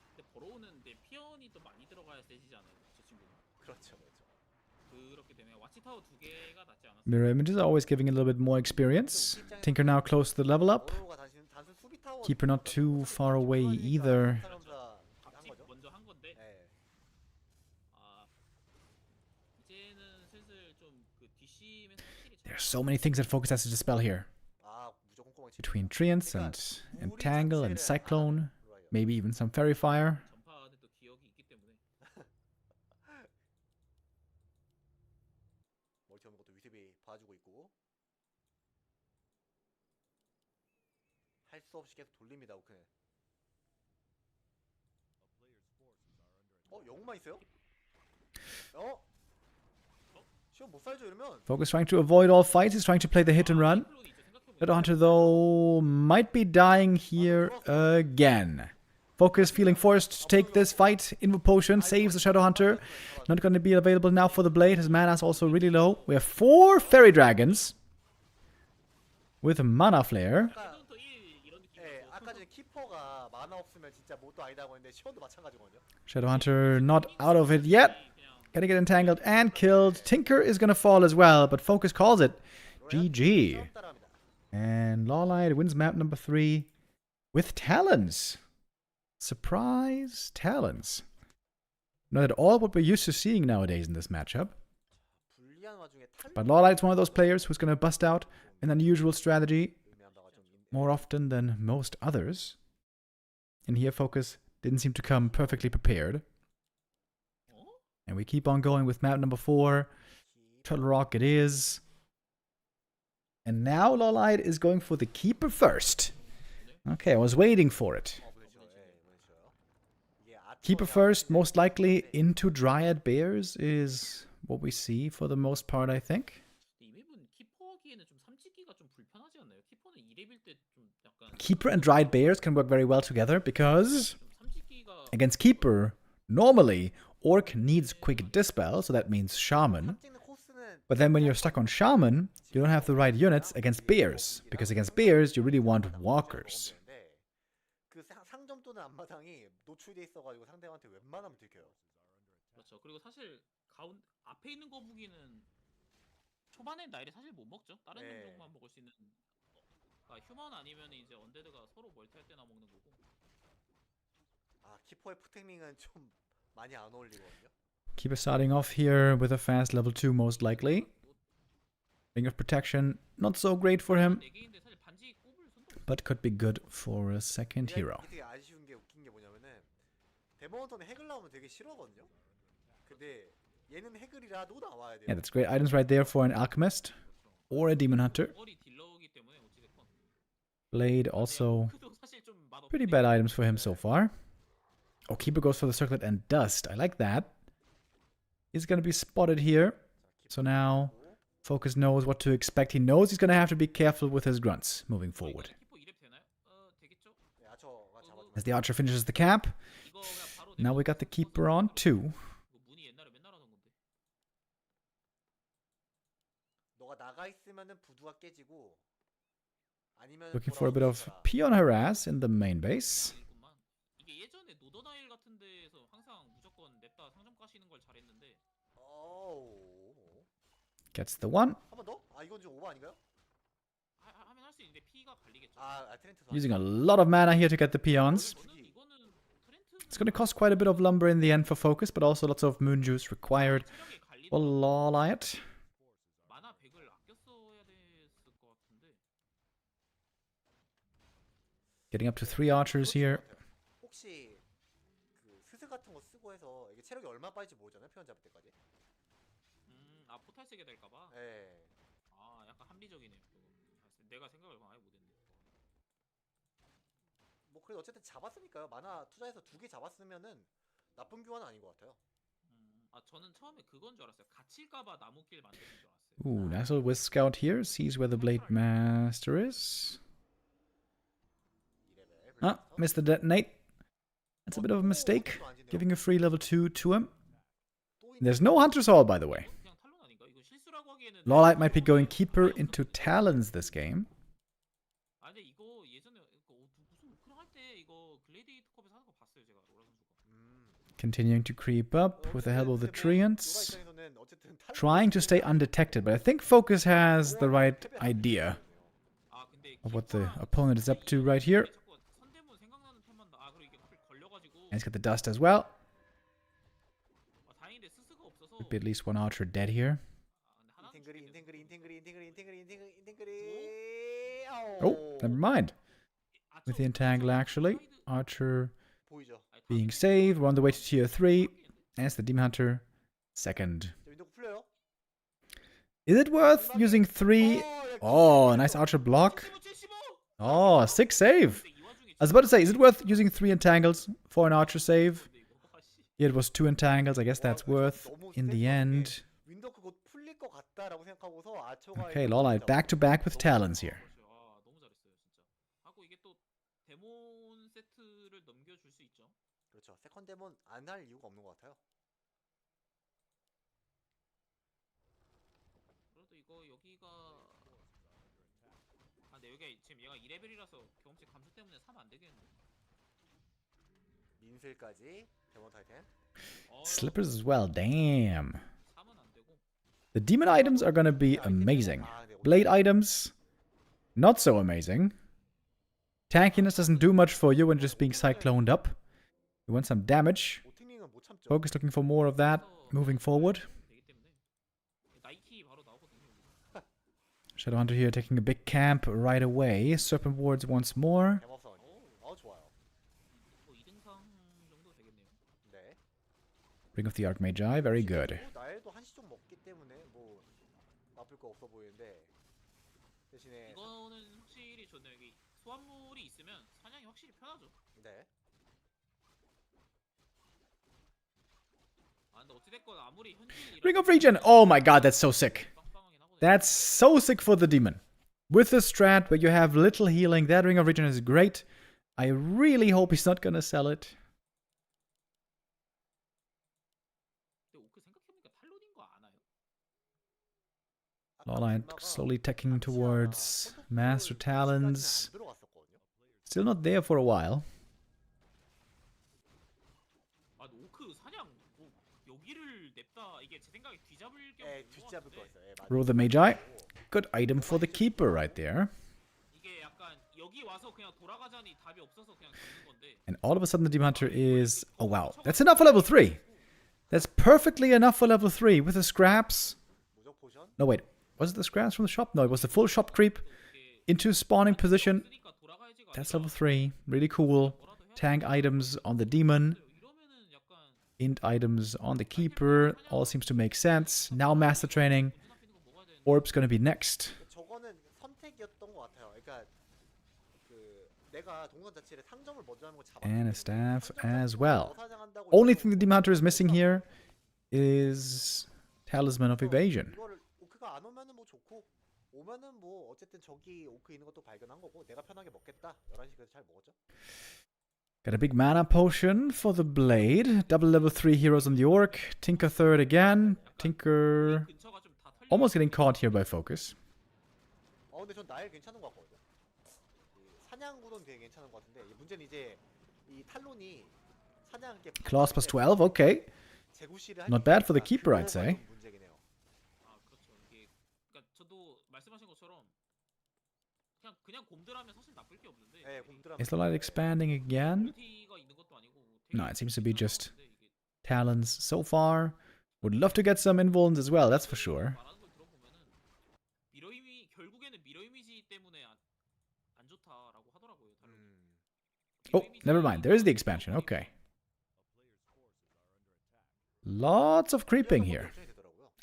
근데 버로우는 내 피언이 또 많이 들어가야 세지잖아요. 저 친구는. 그렇죠, 그렇죠. 그렇기 때문에 와치타워 2개가 낫지 않았어요. Mirror images are always giving a little bit more experience. Tinker now close to the level up. 버로우가 단순 수비 타워. Keeper not too far away either. 각집 먼저 한 건데. 네. 아 이제는 슬슬 좀그 DC면서 확실히 There's so many things that FoCuS has to dispel here. 아 무조건 꽁을 치. Between Treants and Entangle and Cyclone. Maybe even some Fairy Fire. 전파는 또 기억이 있기 때문에. 멀티 오는 것도 위습이 봐주고 있고. 할 수 없이 계속 돌립니다 오크는. 영웅만 있어요? 시험 못 살죠 이러면. FoCuS trying to avoid all fights. He's trying to play the hit and run. Shadowhunter though might be dying here again. FoCuS feeling forced to take this fight. Invo Potion saves the Shadowhunter. Not going to be available now for the Blade. His mana's also really low. We have 4 Fairy Dragons with Mana Flare. 아까 전에 키퍼가 마나 없으면 진짜 뭣도 아니다고 했는데 시원도 마찬가지거든요. Shadowhunter not out of it yet. Gonna get entangled and killed. Tinker is gonna fall as well, but FoCuS calls it. GG. And LawLiet wins map number 3 with Talons. Surprise Talons. Not at all what we're used to seeing nowadays in this matchup. But LawLiet's one of those players who's gonna bust out an unusual strategy more often than most others. And here FoCuS didn't seem to come perfectly prepared. And we keep on going with map number 4. Turtle Rock it is. And now LawLiet is going for the Keeper first. Okay, I was waiting for it. Keeper first, most likely into Dryad Bears is what we see for the most part, I think. 이 맵은 키퍼하기에는 좀 삼찍기가 좀 불편하지 않나요? 키퍼는 2렙일 때 좀 약간 Keeper and Dryad Bears can work very well together because 좀 삼찍기가 against Keeper, normally Orc needs quick dispel, so that means Shaman. But then when you're stuck on Shaman, you don't have the right units against Bears, because against Bears you really want Walkers. 그 상점 또는 앞마당이 노출돼 있어가지고 상대한테 웬만하면 들켜요. 그렇죠. 그리고 사실 앞에 있는 거북이는 초반에 나일이 사실 못 먹죠. 다른 종족만 먹을 수 있는. 그러니까 휴먼 아니면 이제 언데드가 서로 멀티할 때나 먹는 거고. 아 키퍼의 푸테밍은 좀 많이 안 어울리거든요. Keeper starting off here with a fast level 2 most likely. Ring of Protection, not so great for him, but could be good for a second hero. 되게 아쉬운 게 웃긴 게 뭐냐면은 데몬턴은 핵을 나오면 되게 싫어하거든요. 근데 얘는 핵을이라도 나와야 돼요. Yeah, that's great items right there for an Alchemist or a Demon Hunter. Blade also pretty bad items for him so far. Oh, Keeper goes for the Circlet and Dust. I like that. He's going to be spotted here. So now FoCuS knows what to expect. He knows he's going to have to be careful with his grunts moving forward. 키퍼 2렙 되나요? 되겠죠? 네, 아처가 잡아주고. As the Archer finishes the cap, 이거 그냥 바로 now we got the Keeper on 2. 이거 문이 옛날에 맨날 하던 건데. 너가 나가 있으면은 부두가 깨지고 아니면 Looking for a bit of peon harass in the main base. 그냥 일꾼만. 이게 예전에 노더나일 같은 데에서 항상 무조건 냅다 상점 까시는 걸 잘했는데. Gets the 1. 한 번 더? 아 이건 좀 오버 아닌가요? 하면 할 수 있는데 피가 갈리겠죠. 트렌트 Using a lot of mana here to get the peons. 이거는 트렌트 It's going to cost quite a bit of lumber in the end for FoCuS, but also lots of moon juice required 체력에 for 갈리는 LawLiet. 만화 100을 아껴 써야 됐을 것 같은데. Getting up to 3 archers here. 혹시 그 스스 같은 거 쓰고 해서 이게 체력이 얼마 빠질지 모르잖아요. 표현 잡을 때까지. 아 포탈 쓰게 될까봐. 예. 아 약간 합리적이네요. 그거. 내가 생각을 아예 못했네. 뭐 그래도 어쨌든 잡았으니까요. 만화 투자해서 2개 잡았으면은 나쁜 교환은 아닌 것 같아요. 아 저는 처음에 그건 줄 알았어요. 갇힐까봐 나무길 만드는 줄 알았어요. Ooh, Nassel with Scout here. Sees where the Blade Master is. Ah, missed the detonate. That's a bit of a mistake. Giving a free level 2 to him. There's no Hunter's Hall, by the way. 그냥 탈론 아닌가? 이거 실수라고 하기에는. LawLiet might be going Keeper into Talons this game. 아 근데 이거 예전에 무슨 우크랑 할때 이거 글래디에이터 컵에서 하는 거 봤어요 제가 로라 선수가. Continuing to creep up with the help of the Treants. Trying to stay undetected, but I think FoCuS has the right idea 아 근데 of what the opponent is up to right here. 자꾸 선대문 생각나는 템만 아 그리고 이게 걸려가지고. And he's got the dust as well. 다행인데 스스가 없어서. Could be at least 1 archer dead here. Oh, never mind. With the entangle, actually. Archer 보이죠? being saved. We're on the way to tier 3. As the Demon Hunter, second. 윈도우 풀려요? Is it worth using 3? Oh, nice archer block. Oh, 6 save. I was about to say, is it worth using 3 entangles for an archer save? Yeah, it was 2 entangles. I guess that's worth in the end. 윈도우 곧 풀릴 것 같다라고 생각하고서 아처가 Okay, LawLiet back to back with Talons here. 아 너무 잘했어요 진짜. 하고 이게 또 데몬 세트를 넘겨줄 수 있죠. 그렇죠. 세컨 데몬 안 할 이유가 없는 것 같아요. 그래도 이거 여기가 아 근데 여기가 지금 얘가 2레벨이라서 경험치 감소 때문에 사면 안 되겠는데. 민슬까지 데몬 타이탄. Slippers as well, damn. 사면 안 되고. The demon items are gonna be amazing. Blade items, not so amazing. Tankiness doesn't do much for you when just being cycloned up. You want some damage. 오팅링은 못 참죠. FoCuS looking for more of that moving forward. 되기 때문에 나이키 바로 나오거든요. Shadowhunter here taking a big camp right away. Serpent wards once more. 데몬선. 좋아요. 뭐 2등상 정도 되겠네요. 네. Ring of the Archmagi, very good. 나엘도 한시 좀 먹기 때문에 뭐 나쁠 거 없어 보이는데 대신에 이거는 확실히 좋네요. 여기 소환물이 있으면 사냥이 확실히 편하죠. 네. 아 근데 어찌됐건 아무리 현질 Ring of Regen. Oh my god, that's so sick. That's so sick for the demon. With the strat where you have little healing, that Ring of Regen is great. I really hope he's not gonna sell it. 근데 오크 생각해보니까 탈론인 거 아나요? LawLiet slowly teching towards Master Talons. Still not there for a while. 아 오크 사냥 뭐 여기를 냅다 이게 제 생각에 뒤잡을 겸 예, 뒤잡을 거였어요. 예, 맞아요. Roll the Magi. Good item for the Keeper right there. 이게 약간 여기 와서 그냥 돌아가자니 답이 없어서 그냥 잡는 건데. And all of a sudden the Demon Hunter is... Oh wow, that's enough for level 3. That's perfectly enough for level 3 with the scraps. 무적 포션. No wait, was it the scraps from the shop? No, it was the full shop creep into spawning position. 그러니까 돌아가야지가 That's level 3. Really cool. Tank items on the Demon. 이러면은 약간 Int items on the Keeper. All seems to make sense. Now Master Training. Orb's gonna be next. 저거는 선택이었던 것 같아요. 그러니까 그 내가 동선 자체를 상점을 먼저 하는 거 잡아. And a staff as well. Only thing the Demon Hunter is missing here is Talisman of Evasion. 이거를 오크가 안 오면은 뭐 좋고 오면은 뭐 어쨌든 저기 오크 있는 것도 발견한 거고 내가 편하게 먹겠다. 11시 그래서 잘 먹었죠. Got a big mana potion for the blade. Double level 3 heroes on the orc. Tinker third again. Tinker 근처가 좀 다 털려. almost getting caught here by FoCuS. 근데 전 나일 괜찮은 것 같거든요. 이 사냥 구도는 되게 괜찮은 것 같은데 문제는 이제 이 탈론이 사냥 이렇게 Claws plus 12, okay. 재구시를 Not bad for the keeper, I'd say. 문제긴 해요. 아 그렇죠. 이게 그러니까 저도 말씀하신 것처럼 그냥 곰들하면 사실 나쁠 게 없는데. 네, 곰들하면 Is the light expanding again? 가 있는 것도 아니고. No, it seems to be just Talons so far. Would love to get some invulns as well, that's for sure. 말하는 걸 들어보면은 결국에는 미러 이미지 때문에 안 좋다라고 하더라고요. Oh, never mind. There is the expansion. Okay. Lots of creeping here.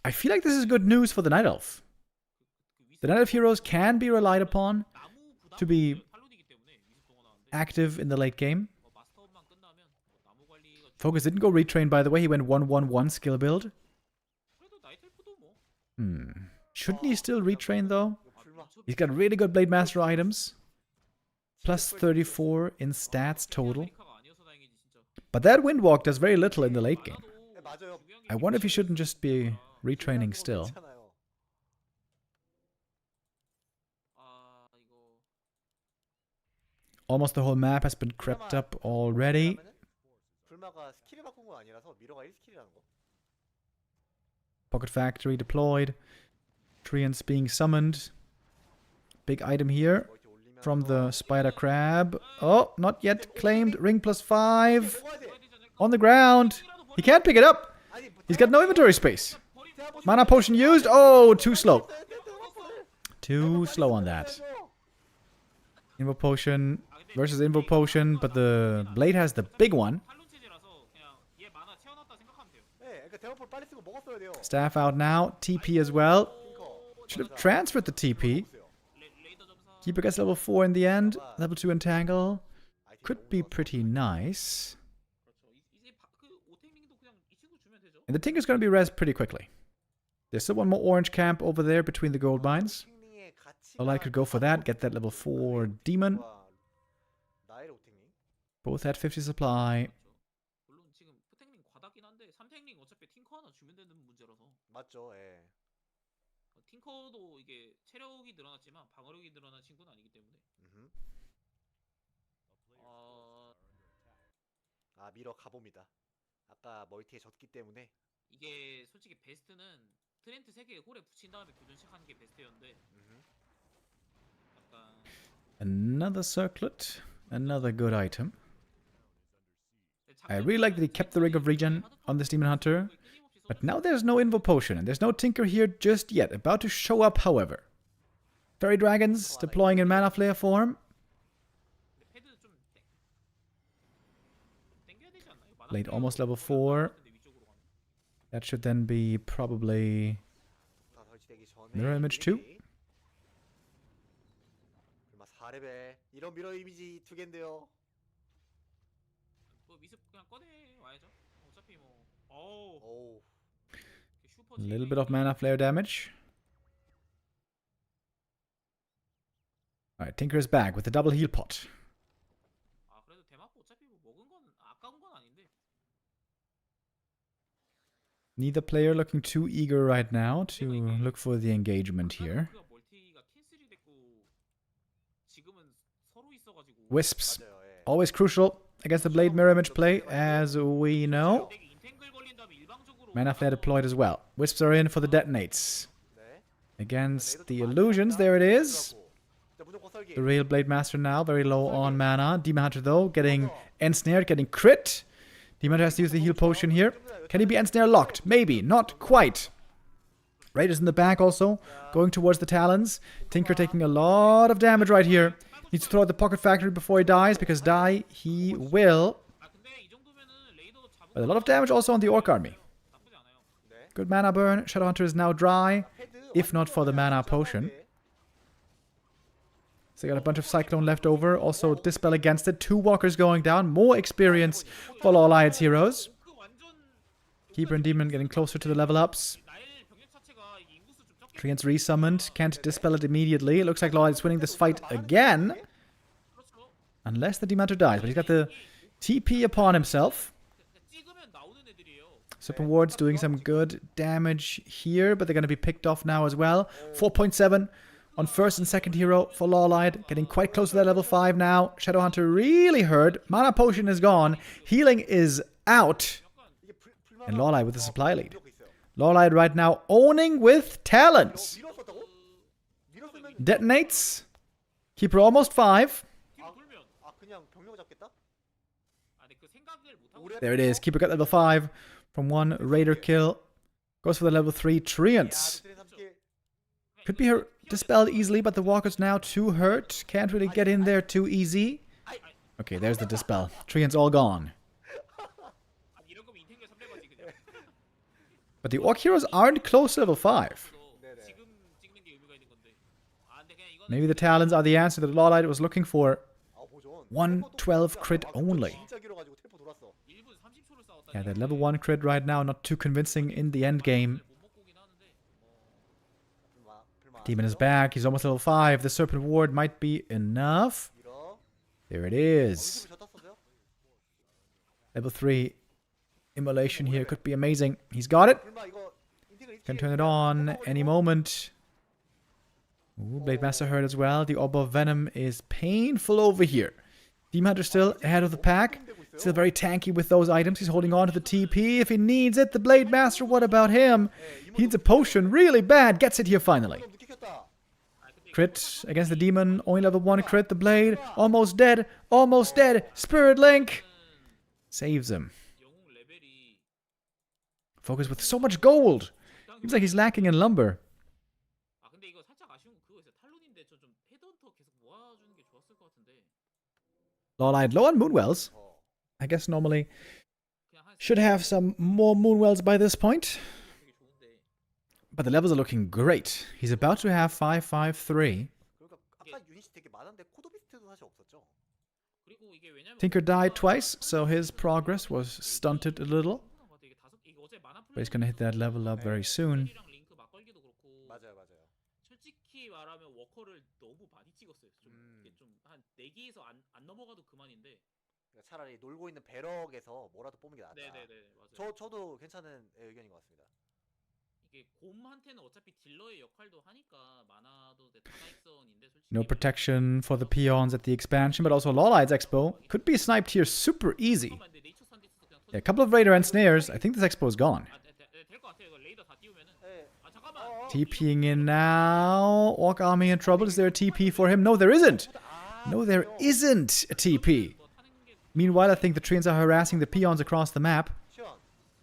I feel like this is good news for the Night Elf. The Night Elf heroes can be relied upon to be active in the late game. FoCuS didn't go retrain, by the way. He went 1-1-1 skill build. Shouldn't he still retrain, though? He's got really good Blade Master items. Plus 34 in stats total. But that Windwalk does very little in the late game. I wonder if he shouldn't just be retraining still. Almost the whole map has been crept up already. Pocket Factory deployed. Treants being summoned. Big item here from the Spider Crab. Oh, not yet claimed. Ring plus 5. On the ground. He can't pick it up. He's got no inventory space. Mana potion used. Oh, too slow. Too slow on that. Invo potion versus Invo potion, but the blade has the big one. Staff out now. TP as well. Should have transferred the TP. Keeper gets level 4 in the end. Level 2 entangle. Could be pretty nice. And the Tinker's going to be res pretty quickly. There's still one more orange camp over there between the gold mines. LawLiet could go for that. Get that level 4 demon. Both at 50 supply. 맞죠, 예. 팅커도 이게 체력이 늘어났지만 방어력이 늘어난 친구는 아니기 때문에. 아, 미러 가봅니다. 아까 멀티에 졌기 때문에 이게 솔직히 베스트는 트렌트 3개 홀에 붙인 다음에 교전 시작하는 게 베스트였는데. 약간 Another circlet. Another good item. I really like that he kept the Ring of Regen on this Demon Hunter. But now there's no Invo Potion, and there's no Tinker here just yet. About to show up, however. Fairy Dragons deploying in Mana Flare form. Blade almost level 4. That should then be probably Mirror Image 2. 이런 미러 이미지 2개인데요. 뭐 미습 그냥 꺼내 와야죠. 어차피 뭐. A little bit of Mana Flare damage. Alright, Tinker is back with the double heal pot. 아 그래도 대마포 어차피 뭐 먹은 건 아까운 건 아닌데. Neither player looking too eager right now to look for the engagement here. Wisps, always crucial against the Blade Mirror Image play, as we know. Mana Flare deployed as well. Wisps are in for the detonates. Against the illusions, there it is. The real Blade Master now, very low on mana. Demon Hunter, though, getting ensnared, getting crit. Demon Hunter has to use the heal potion here. Can he be ensnare locked? Maybe, not quite. Raiders in the back also, going towards the Talons. Tinker taking a lot of damage right here. Needs to throw out the Pocket Factory before he dies, because die he will. But a lot of damage also on the Orc army. Good mana burn. Shadowhunter is now dry, if not for the mana potion. So they got a bunch of Cyclone left over. Also Dispel against it. 2 Walkers going down. More experience for LawLiet's heroes. 그 완전 Keeper and Demon getting closer to the level ups. 나일 병력 자체가 이게 인구수 좀 적게 Treants resummoned. Can't dispel it immediately. It looks like LawLiet is winning this fight again. 그렇죠. Unless the Dementor dies. But he's got the TP upon himself. 찍으면 나오는 애들이에요. Super Ward's doing some good damage here. But they're going to be picked off now as well. 4.7 on first and second hero for LawLiet. Getting quite close to that level 5 now. Shadowhunter really hurt. Mana Potion is gone. Healing is out. And LawLiet with the supply lead. LawLiet right now owning with talents. 밀었었다고? 밀었으면 Detonates. Keeper almost 5. 뒤로 돌면 그냥 병력 잡겠다? 아 근데 그 생각을 못 하고 There it is. Keeper got level 5 from 1 Raider kill. Goes for the level 3 Treants. 트레 3킬. Could be dispelled easily, but the Walker's now too hurt. Can't really get in there too easy. Okay, there's the dispel. Treants all gone. 아 이런 거면 인텐겨 300원지 그냥. But the Orc heroes aren't close to level 5. 지금 찍는 게 의미가 있는 건데. 아 근데 그냥 이거는 Maybe the talents are the answer that LawLiet was looking for. 아 보존. 112 crit only. 진짜 길어가지고 텔포 돌았어. 1분 30초를 싸웠다. Yeah, that level 1 crit right now, not too convincing in the end game. 못 먹고 오긴 하는데. 불만. Demon is back. He's almost level 5. The Serpent Ward might be enough. 밀어. There it is. 저 땄어요? Level 3 immolation here could be amazing. He's got it. 불만 이거 인테그레이티. Can turn it on any moment. Ooh, Blade Master hurt as well. The Orb of Venom is painful over here. Demon Hunter still ahead of the pack. Still very tanky with those items. He's holding on to the TP if he needs it. The Blade Master, what about him? He needs a potion really bad. Gets it here finally. 늦게 켰다. Crit against the Demon. Only level 1 crit. The Blade. Almost dead. Almost dead. Spirit Link. Saves him. 영웅 레벨이 FoCuS with so much gold. Seems like he's lacking in lumber. 아 근데 이거 살짝 아쉬운 거 그거 있어요. 탈론인데 저 좀 헤드헌터 계속 모아주는 게 좋았을 것 같은데. LawLiet low on Moonwells. I guess normally 그냥 한 should have some more Moonwells by this point. 되게 좋은데. But the levels are looking great. He's about to have 553. 그러니까 아까 유닛이 되게 많은데 코도비스트도 사실 없었죠. 그리고 이게 왜냐면 Tinker died twice, so his progress was stunted a little. 이게 이게 어제 마나 But he's gonna hit that level up very soon. 랑 링크 맞걸기도 그렇고 맞아요. 솔직히 말하면 워커를 너무 많이 찍었어요. 좀 이게 좀한 4기에서 안 넘어가도 그만인데. 그러니까 차라리 놀고 있는 배럭에서 뭐라도 뽑는 게 낫다. 네네네 맞아요. 저도 괜찮은 의견인 것 같습니다. 이게 곰한테는 어차피 딜러의 역할도 하니까 많아도 다사익선인데 솔직히 No protection for the peons at the expansion, but also LawLiet's Expo could be sniped here super easy. 네이처 산디스도 그냥 Yeah, a couple of Raider and Snares. I think this Expo is gone. 될것 같아요. 이거 레이더 다 띄우면은. 네. 아 잠깐만. TPing in now. Orc Army in trouble. Is there a TP for him? No, there isn't. No, there isn't a TP. Meanwhile, I think the Treants are harassing the peons across the map. 시원.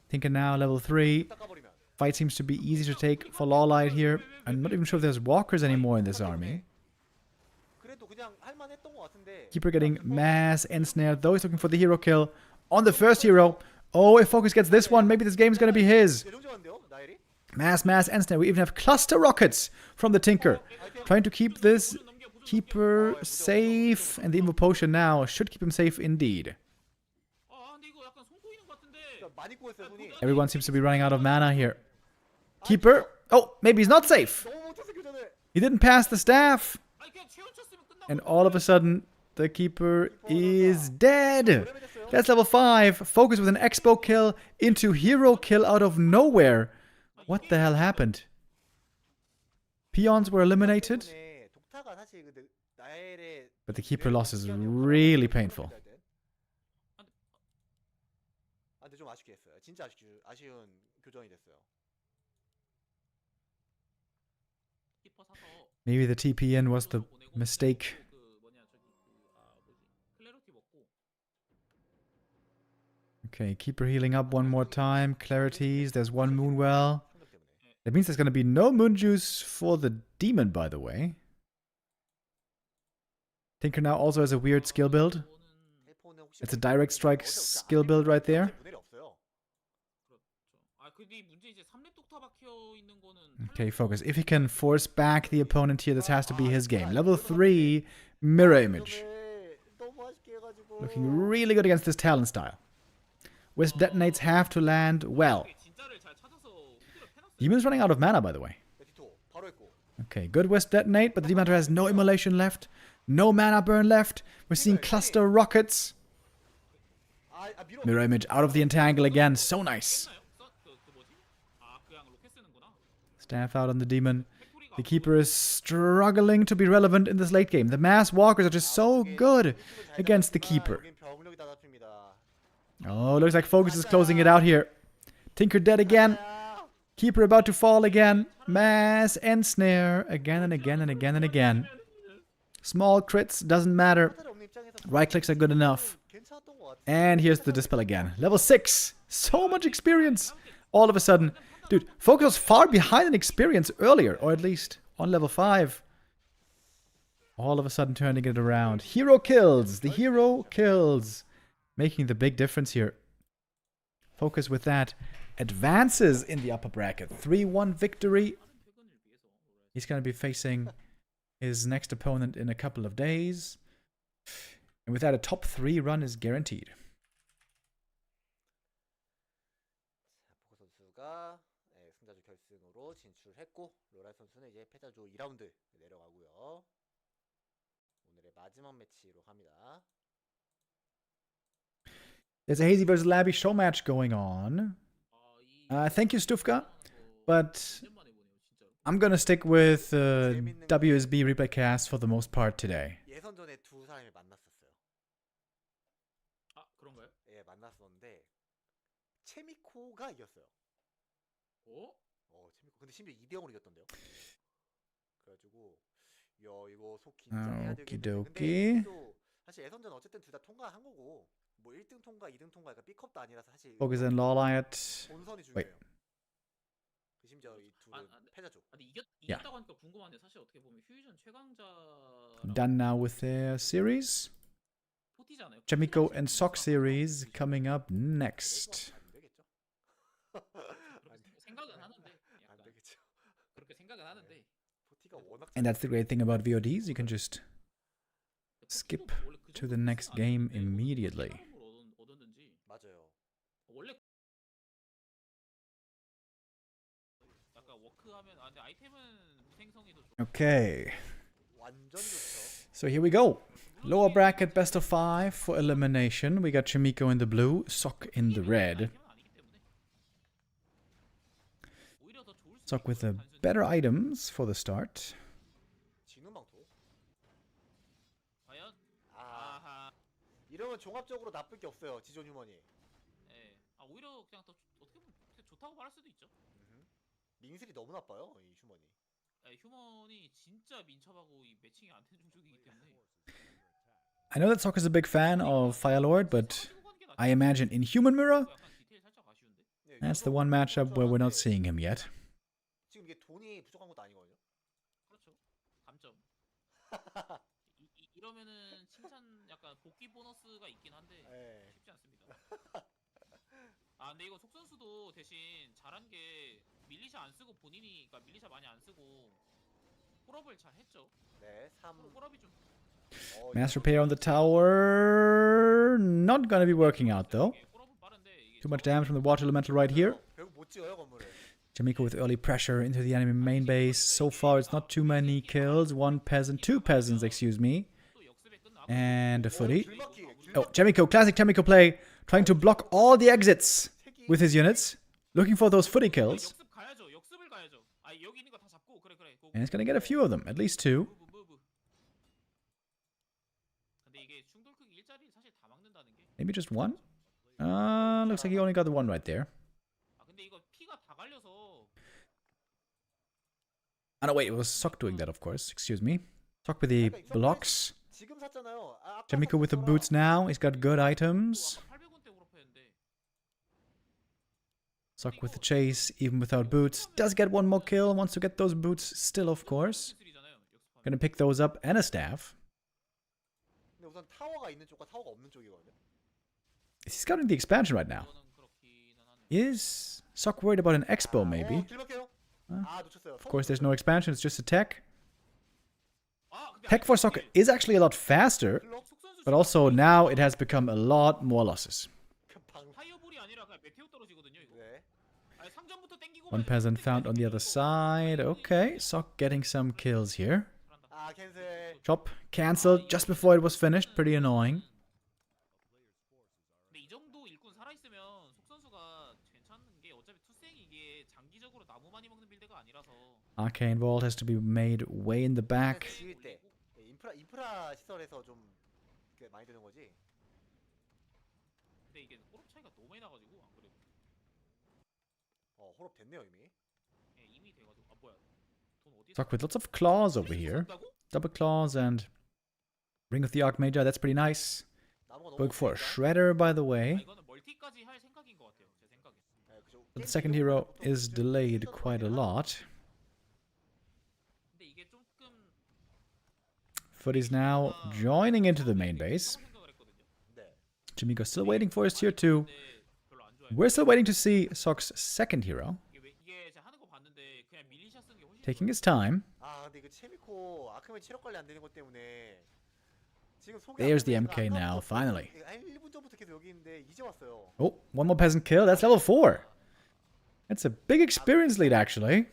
Tinker now, level 3. 닦아버리면. Fight seems to be easy to take for LawLiet here. I'm not even sure if there's walkers anymore in this army. 그래도 그냥 할만했던 것 같은데. Keeper getting mass ensnared, though. He's looking for the hero kill on the first hero. Oh, if FoCuS gets this one, maybe this game's gonna be his. 대중적인데요, 나일이? Mass ensnare. We even have cluster rockets from the Tinker. Trying to keep this Keeper safe. And the Invo Potion now should keep him safe indeed. 아 근데 이거 약간 손 꼬이는 것 같은데. 많이 꼬였어요, 손이. Everyone seems to be running out of mana here. Keeper. Oh, maybe he's not safe. 너무 못했어, 그 전에. He didn't pass the staff. 아니 그냥 체온 쳤으면 끝나고. And all of a sudden, the Keeper is dead. That's level 5. FoCuS with an Expo kill into hero kill out of nowhere. What the hell happened? Peons were eliminated, 때문에 독타가 사실 그 나일의 but the Keeper loss is really painful. 아, 근데 좀 아쉽게 했어요. 진짜 아쉬운 교전이 됐어요. 키퍼 사서 Maybe the TP in was the mistake. 그 뭐냐 저기 클레로티 먹고. Okay, Keeper healing up one more time. Clarities, there's one Moonwell. 충격 때문에. That means there's going to be no Moon Juice for the Demon, by the way. Tinker now also has a weird skill build. 텔포는 혹시 It's a direct strike skill build right there. 모델이 없어요. 그렇죠. 아 근데 문제 이제 3렙 독타 박혀 있는 거는. Okay, FoCuS. If he can force back the opponent here, this has to be his game. Level 3 Mirror image. 너무 아쉽게 해가지고. Looking really good against this Talon style. Wisp detonates have to land well. 진짜를 잘 찾아서 후드를 패놨어요. Demon's running out of mana, by the way. 디토 바로 했고. Okay, good Wisp detonate, but the Demon Hunter has no immolation left. No mana burn left. We're seeing cluster rockets. 밀어. Mirror image out of the entangle again. So nice. 했나요? 그 뭐지? 아 그냥 로켓 쓰는구나. Staff out on the Demon. The Keeper is struggling to be relevant in this late game. The Mass Walkers are just so good against the Keeper. 여긴 병력이 다 잡힙니다. Oh, looks like FoCuS is closing it out here. Tinker dead again. Keeper about to fall again. Mass and Snare again and again and again and again. Small crits, doesn't matter. Right clicks are good enough. 괜찮았던 것 같아. And here's the dispel again. Level 6. So much experience. All of a sudden. Dude, FoCuS was far behind in experience earlier. Or at least on level 5. All of a sudden turning it around. Hero kills. The hero kills. Making the big difference here. FoCuS with that. Advances in the upper bracket. 3-1 victory. He's going to be facing his next opponent in a couple of days. And with that, a top 3 run is guaranteed. 포커 선수가 승자조 결승으로 진출했고 로라 선수는 이제 패자조 2라운드 내려가고요. 오늘의 마지막 매치로 갑니다. There's a Hazy versus Labby show match going on. Thank you, Stufka. But I'm going to stick with WSB replay cast for the most part today. 예선전에 두 사람이 만났었어요. 아 그런가요? 예, 만났었는데 체미코가 이겼어요. 어? 체미코. 근데 심지어 2대0으로 이겼던데요. 그래가지고 이거 속 긴장해야 되겠는데. 오키도키. 또 사실 예선전 어쨌든 둘 다 통과한 거고 뭐 1등 통과, 2등 통과, 그러니까 B컵도 아니라서 사실 FoCuS and LawLiet. 본선이 Wait. 중요해요. 심지어 이 둘은 패자죠. 근데 이겼다고 하니까 궁금한데 사실 어떻게 보면 휴이전 최강자 Done now with their series. 포티잖아요. Chaemiko and Sock series coming up next. 안 되겠죠? 그렇게 생각은 하는데 안 약간 되겠죠. 그렇게 생각은 하는데 포티가 워낙 And that's the great thing about VODs. You can just skip to the next game immediately. 얻었는지 맞아요. 원래 약간 워크하면 근데 아이템은 생성이 더 좋아. Okay. 완전 좋죠. So here we go. Lower bracket best of 5 for elimination. We got Chaemiko in the blue, Sock in the red. Sock with the better items for the start. 진우망토. 과연 아, 아하 이러면 종합적으로 나쁠 게 없어요. 지존 휴머니. 예. 아 오히려 그냥 더 어떻게 보면 좋다고 말할 수도 있죠. 밍슬이 너무 나빠요. 이 휴머니. 예, 휴먼이 진짜 민첩하고 이 매칭이 안 되는 종족이기 때문에 I know that Sock is a big fan of Firelord, but I imagine in Human Mirror, 약간 디테일 살짝 아쉬운데. that's the one matchup where we're not seeing him yet. 지금 이게 돈이 부족한 것도 아니거든요. 그렇죠. 감점. 이러면은 칭찬 약간 복귀 보너스가 있긴 한데 예. 쉽지 않습니다. 아 근데 이거 속 선수도 대신 잘한 게 밀리샤 안 쓰고 본인이 그러니까 밀리샤 많이 안 쓰고 홀업을 잘 했죠. 네, 3. 홀업이 좀 Mass repair on the tower. Not gonna be working out though. 홀업은 빠른데 이게 Too much damage from the water elemental right here. 결국 못 찍어요, 건물을. Chaemiko with early pressure into the enemy main base. So far, it's not too many kills. One peasant, 2 peasants, excuse me. 또 역습에 끝나고 And a footy. 길막기. Oh, Chaemiko, classic Chaemiko play. Trying to block all the exits with his units. Looking for those footy kills. 역습 가야죠. 역습을 가야죠. 아 여기 있는 거 다 잡고 그래. And it's gonna get a few of them, at least 2. 무브. 근데 이게 충돌 크기 일자리 사실 다 막는다는 게. Maybe just 1? Looks like he only got the 1 right there. 아 근데 이거 피가 다 갈려서. Oh no, wait, it was Sock doing that, of course. Excuse me. Sock with the blocks. 지금 샀잖아요. 아, 아까 Chaemiko with the 샀었더라. boots now. He's got good items. 아까 800원대 홀업했는데. Sock with the chase, even without boots. Does get 1 more kill. Wants to get those boots still, of course. 기술이잖아요. 역습하면. Gonna pick those up and a staff. 근데 우선 타워가 있는 쪽과 타워가 없는 쪽이거든요. Is he scouting the expansion right now? 이거는 그렇기는 하네요. Is Sock worried about an expo, maybe? 길막해요. 아, 놓쳤어요. Of course, there's no expansion. It's just attack. 아 Tech for soccer is actually a lot faster, but also now it has become a lot more losses. 파이어볼이 아니라 그냥 메테오 떨어지거든요, 이거. 네. 아니, 상점부터 땡기고 One peasant found on the other side. Okay, Sock getting some kills here. 아 캔슬. Chop cancelled just before it was finished. Pretty annoying. 근데 이 정도 일꾼 살아있으면 속 선수가 괜찮은 게 어차피 투생이 이게 장기적으로 나무 많이 먹는 빌드가 아니라서 Arcane Vault has to be made way in the back. 지을 때 인프라 시설에서 좀 많이 드는 거지. 근데 이게 호럽 차이가 너무 많이 나가지고 안 그래도 호럽 됐네요 이미. 예, 이미 돼가지고 아 뭐야 돈 어디서 Sock with lots of claws over here. Double claws and Ring of the Archmage. That's pretty nice. 나무가 너무 Going for a 없으니까. shredder, by the 아, way. 이거는 멀티까지 할 생각인 것 같아요 제 생각에. 네, 그죠. But the second hero is delayed quite a lot. 근데 이게 조금 FoD is now joining into the main base. 생각을 했거든요. 네. Chaemiko still waiting for his tier 2. 근데 별로 안 좋아요. We're still waiting to see Sock's second hero. 이게 제가 하는 거 봤는데 그냥 밀리샷 쓰는 게 훨씬 Taking his time. 아 근데 이거 체미코 아크맨 체력 관리 안 되는 것 때문에 지금 속이 There's the 아프니까 MK now, 아까부터 finally. 한 1분 전부터 계속 여기 있는데 이제 왔어요. Oh, one more peasant kill. That's level 4. That's a big experience lead, actually.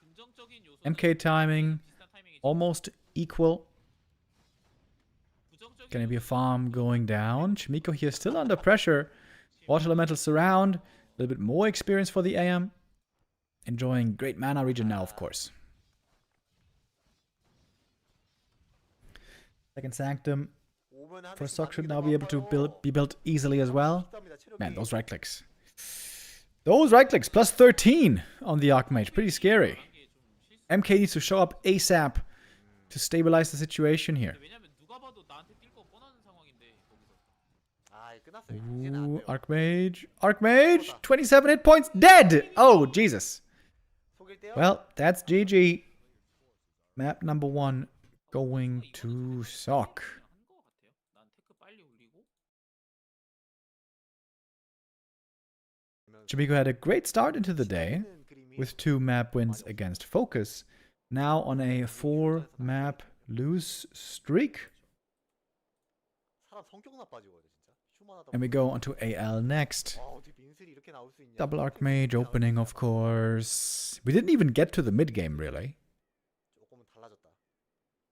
긍정적인 요소는 MK timing, 비슷한 타이밍이죠. almost equal. 부정적인 Gonna be a farm going down. Chaemiko here still under pressure. Water elemental surround. A little bit more experience for the AM. Enjoying great mana region now, of course. Second Sanctum 오면 한 for 대씩 Sock should 맞는 now 게 be 너무 able to 아파요. be built easily as well. 쉽답니다, 체력이. Man, those right clicks. Those right clicks, plus 13 on the Archmage. Pretty scary. MK needs to show up ASAP to stabilize the situation here. 왜냐면 누가 봐도 나한테 뛸 거 뻔한 상황인데 거기서 아 이제 끝났어요. 이제는 안 Ooh, 돼요. Archmage. Archmage, 27 hit points, dead! Oh, Jesus. 속일 때요? Well, that's GG. Map number 1 going to Sock. 한거 같아요. 난 테크 빨리 올리고 Chaemiko had a great start into the day with 2 map wins against FoCuS. Now on a 4 map lose streak. 사람 성격 나빠지거든 진짜. 휴먼하다. And we go on to AL next. 어떻게 민슬이 이렇게 나올 수 있냐? Double Archmage opening, of course. We didn't even get to the mid game, really. 조금은 달라졌다.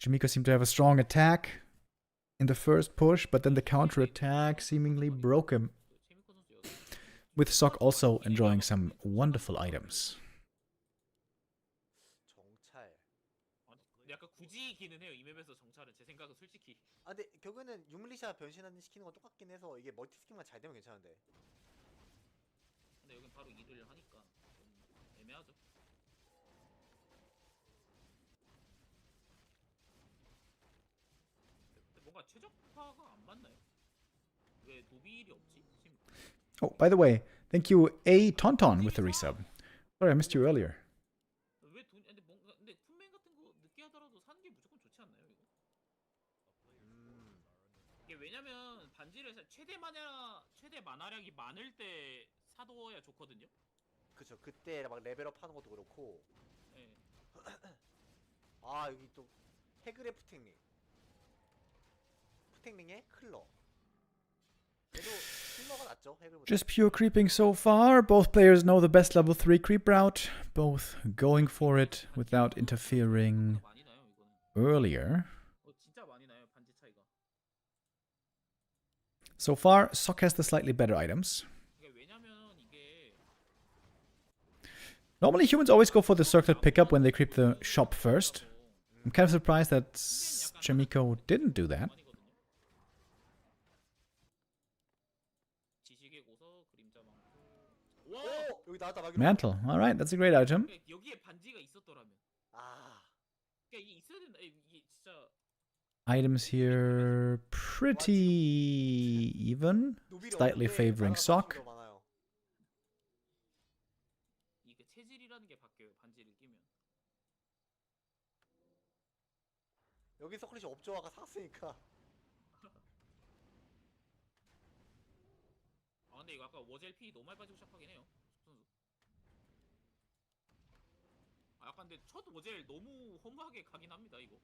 Chaemiko seemed to have a strong attack in the first push, but then the counter attack seemingly broke him. 체미코 선수 여덟 With Sock also enjoying some wonderful items. 정찰. 약간 굳이 기는 해요 이 맵에서 정찰은 제 생각은 솔직히. 아 근데 결국에는 유물리샤 변신하는 시키는 건 똑같긴 해서 이게 멀티 스킬만 잘 되면 괜찮은데. 근데 여긴 바로 일을 하니까 좀 애매하죠. 근데 뭔가 최적화가 안 맞나요? 왜 노빌이 없지? 지금 Oh, by the way, thank you, A Tonton, with the resub. Sorry, I missed you earlier. 왜 돈? 근데 뭔가 근데 쿤맨 같은 거 늦게 하더라도 사는 게 무조건 좋지 않나요 이거? 이게 왜냐면 반지를 최대 만화량이 많을 때 사둬야 좋거든요. 그쵸. 그때 막 레벨업 하는 것도 그렇고. 예. 아 여기 또 해그레 푸탱링. 푸탱링의 클러. 그래도 클러가 낫죠 해그보다. Just pure creeping so far. Both players know the best level 3 creep route. Both going for it without interfering 많이 나요 이거는. earlier. 진짜 많이 나요 반지 차이가. So far, Sock has the slightly better items. 이게 왜냐면 이게 Normally, humans always go for the circlet pickup when they creep the shop first. I'm kind of surprised that Chaemiko didn't do that. 지식의 고서 그림자 많고. 와! 오 여기 나왔다 막. Mantle. Alright, that's a great item. 여기에 반지가 있었더라면. 아 그러니까 이게 있어야 된다. 이게 진짜 Items here pretty even. 노빌이 Slightly 없는데 favoring 나라가 Sock. 더 많아요. 이게 체질이라는 게 바뀌어요. 반지를 끼면. 여기 서클릿이 없죠 아까 샀으니까. 아 근데 이거 아까 워젤 P 너무 많이 빠지고 시작하긴 해요. 선수. 아 약간 근데 첫 워젤 너무 허무하게 가긴 합니다 이거.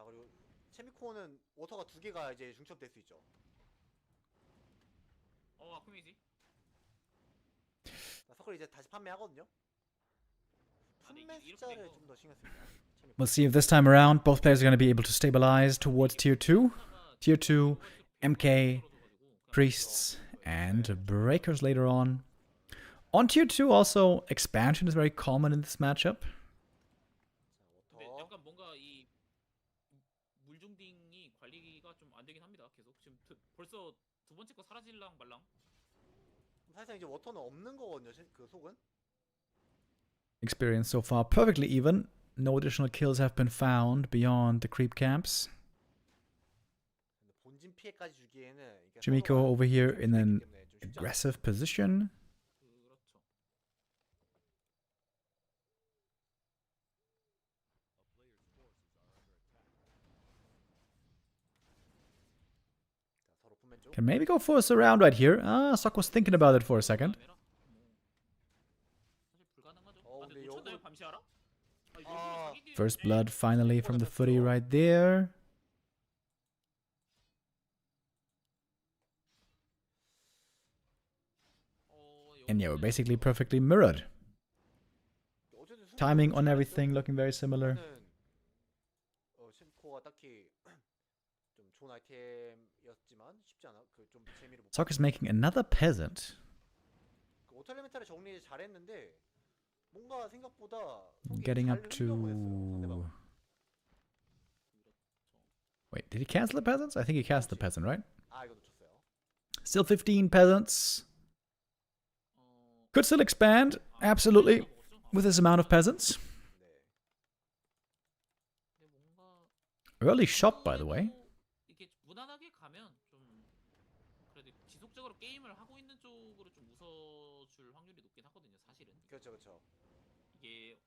자 그리고 체미코는 워터가 2개가 이제 중첩될 수 있죠. 아쿠메이지. 자, 서클 이제 다시 판매하거든요. 판매 숫자를 좀 더 신경 씁니다. We'll see if this time around both players are going to be able to stabilize towards tier 2. Tier 2, MK, Priests, and Breakers later on. On tier 2 also, expansion is very common in this matchup. 근데 워터. 약간 뭔가 이 물중딩이 관리가 좀 안 되긴 합니다. 계속 지금 벌써 두 번째 거 사라질랑 말랑. 사실상 이제 워터는 없는 거거든요. 그 속은. Experience so far perfectly even. No additional kills have been found beyond the creep camps. 근데 본진 피해까지 주기에는 이게 Chaemiko 서로가 over here in an 때문에 좀 쉽지 않아요. aggressive position. 그렇죠. 자, 서로 품면 쪽. Can maybe go for a surround right here. Ah, Sok was thinking about it for a second. 사실 불가능하죠. 근데 근데 놓쳤나요 밤시아라? First blood finally from the footy right there. And yeah, we're basically perfectly mirrored. 어쨌든 수비는 Timing on 잘했죠. everything looking very similar. 체미코가 딱히 좀 좋은 아이템이었지만 쉽지 않아. 그 좀 재미를 못. Sok is making another peasant. 그 오탈리멘탈을 정리 잘했는데 뭔가 생각보다 속이 Getting 잘 up 흘려고 했어요, 상대방은. to... Wait, did he cancel the peasants? I think he cast the peasant, right? 아 이거 놓쳤어요. Still 15 peasants. Could still expand, absolutely, with this amount of peasants. 네. 근데 뭔가 Early shot, by the way. 이게 무난하게 가면 좀 그래도 지속적으로 게임을 하고 있는 쪽으로 좀 웃어줄 확률이 높긴 하거든요. 사실은 그렇죠, 그렇죠. 이게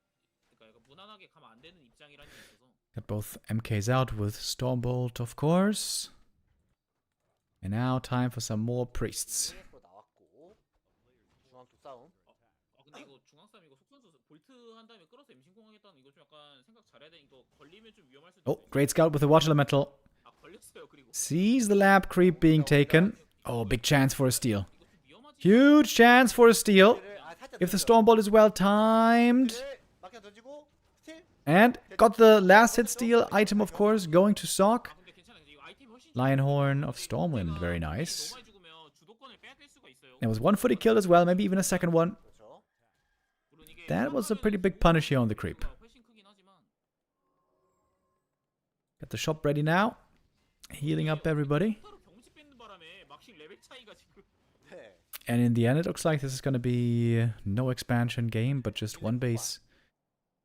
그러니까 약간 무난하게 가면 안 되는 입장이라는 게 있어서. Got both MKs out with Stormbolt, of course. And now time for some more priests. 로 나왔고 중앙 쪽 싸움. 근데 이거 중앙 싸움 이거 속 선수 볼트 한 다음에 끌어서 임신공 하겠다는 이거 좀 약간 생각 잘해야 돼. 이거 걸리면 좀 위험할 수도 Oh, 있어요. Great Scout with the Watch Elemental. 걸렸어요. 그리고 Sees the lab creep being taken. Oh, big chance for a steal. 이거 좀 위험하지. Huge chance for a steal. 살짝 If the 늦었죠. Stormbolt is well timed. 막혀 던지고 스틸. And got the last hit steal item, of course, going to Sok. 근데 괜찮아. 이거 아이템 훨씬 Lionhorn of Stormwind, very nice. 너무 많이 죽으면 주도권을 빼앗길 수가 있어요. There was one footy killed as well, maybe even a second one. 그렇죠. 물론 이게 That was a pretty big punish here on the creep. 훨씬 크긴 하지만 Got the shop ready now. Healing up everybody. 서로 경치 뺏는 바람에 막신 레벨 차이가 지금 네. And in the end, it looks like this is going to be no expansion game, but just one base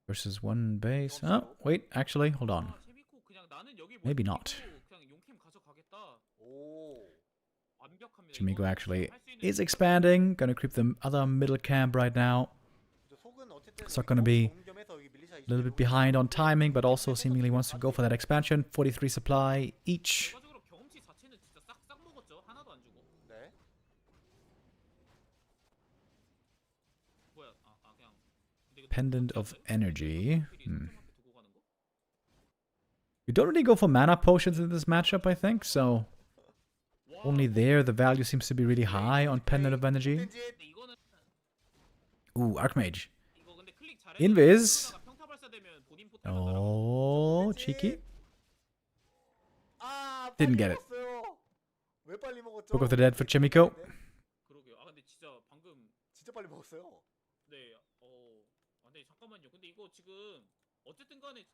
versus one base. Oh, wait, actually, hold on. 체미코 그냥 나는 여기 못 Maybe 이기고 not. 그냥 용캠 가져가겠다. 오. 완벽합니다. Chaemiko 이거. actually 할수 있는 is expanding. Going to creep the other middle camp right now. 이제 속은 어쨌든 It's not gonna be 점검해서 여기 밀리샤 A little bit behind on timing, but also seemingly wants to go for that expansion. 43 supply each. 결과적으로 경험치 자체는 진짜 싹싹 먹었죠. 하나도 안 주고. 네. 뭐야? 그냥 근데 이거 Pendant of Energy. 필이 상점한테 두고 가는 거? You don't really go for mana potions in this matchup, I think, so only there the value seems to be really high on Pendant of Energy. 근데 이거는 Ooh, Archmage. 이거 근데 클릭 잘해. Invis. 평타 발사되면 본인 포탈 Oh, cheeky. 아, Didn't 빨리 get it. 먹었어요. 왜 빨리 먹었죠? Book of the Dead for Chaemiko. 그러게요. 근데 진짜 방금 진짜 빨리 먹었어요. 네. 근데 잠깐만요. 근데 이거 지금 어쨌든 간에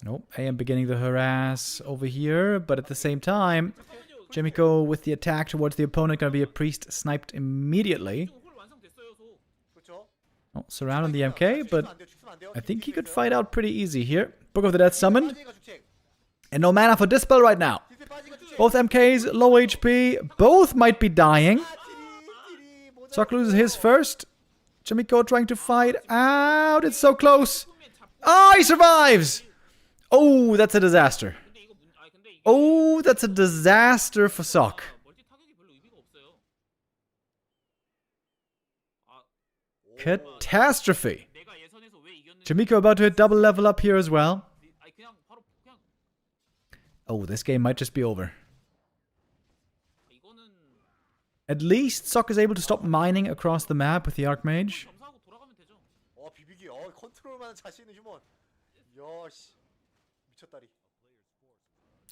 Oh, AM beginning to harass over here, but at the same time, 잠깐만요. Chaemiko with the attack towards the opponent, gonna be a priest sniped immediately. 지금 홀 완성됐어요. 소. 그렇죠? Oh, surrounding the MK, but I think he could fight out pretty easy here. Book of the Dead summoned, and no mana for Dispel right now. Both MKs low HP, both might be dying. Sok loses his first. Chaemiko trying to fight out. It's so close. Oh, he survives. Oh, that's a disaster. 근데 이거 근데 이게 Oh, that's a disaster for Sok. 멀티 타격이 별로 의미가 없어요. Catastrophe. 내가 예선에서 왜 이겼는지 Chaemiko about to hit double level up here as well. 그냥 바로 그냥 Oh, this game might just be over. 이거는 At least Sok is able to stop mining across the map with the Archmage. 점사하고 돌아가면 되죠. 비비기. 컨트롤만 자신 있는 휴먼. 야씨. 미쳤다리.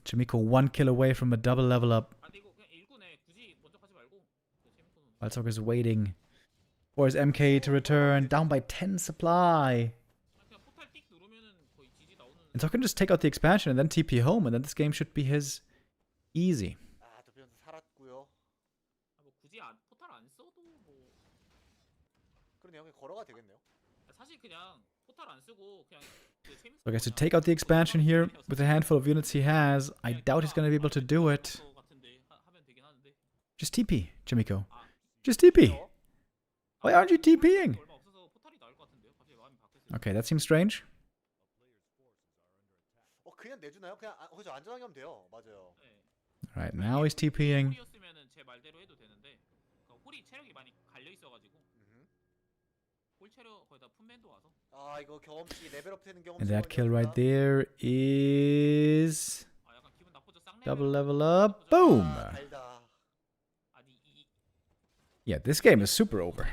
Chaemiko 1 kill away from a double level up. 아 근데 이거 그냥 1군에 굳이 먼저 가지 말고 재밌고는 While Sok is waiting for his MK to return. Down by 10 supply. 그냥 포탈 띡 누르면은 거의 지지 나오는. And Sok can just take out the expansion and then TP home. And then this game should be his easy. 도피언스 살았고요. 뭐 굳이 포탈 안 써도 뭐 그러네요. 그냥 걸어가 되겠네요. 사실 그냥 포탈 안 쓰고 그냥 그 재밌. So I guess to take out the expansion here with the handful of units he has, I doubt he's going to be able to do it. Just TP, Chaemiko. Just TP. Why aren't you TPing? Okay, that seems strange. 그냥 내주나요? 그냥 그죠 안전하게 하면 돼요. 맞아요. Alright, now he's TPing. 홀이었으면은 제 말대로 해도 되는데 홀이 체력이 많이 갈려 있어가지고 홀 체력 거의 다 품맨도 와서. 이거 경험치 레벨업 되는 경험치. And that kill right there is 약간 기분 나쁘죠. double level up. Boom. 달다. Yeah, this game is super over.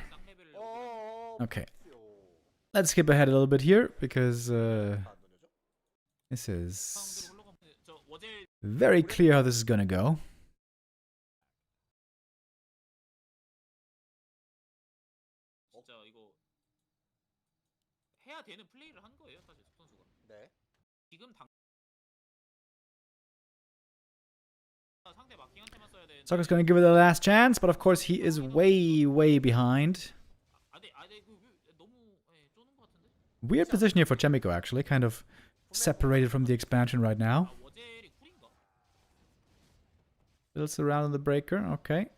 Okay. Let's skip ahead a little bit here because this is very clear how this is gonna go. 진짜 이거 해야 되는 플레이를 한 거예요, 사실 속 선수가. 네. 지금 당 상대 마킹한테만 써야 되는데. Sokka's gonna give it a last chance, but of course he is way behind. 너무 쪼는 것 같은데. Weird position here for Chaemiko actually, kind of separated from the expansion right now. Builds around the breaker, okay.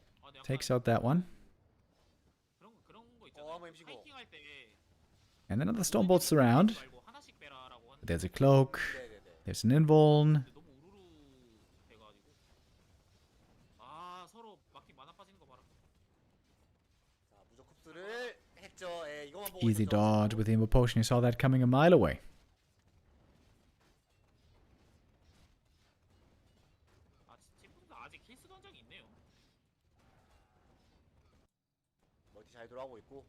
Takes out that one. And then another stone bolts around. There's a cloak. There's an invuln. Easy dodge with the Invo Potion. You saw that coming a mile away. 잘 돌아가고 있고.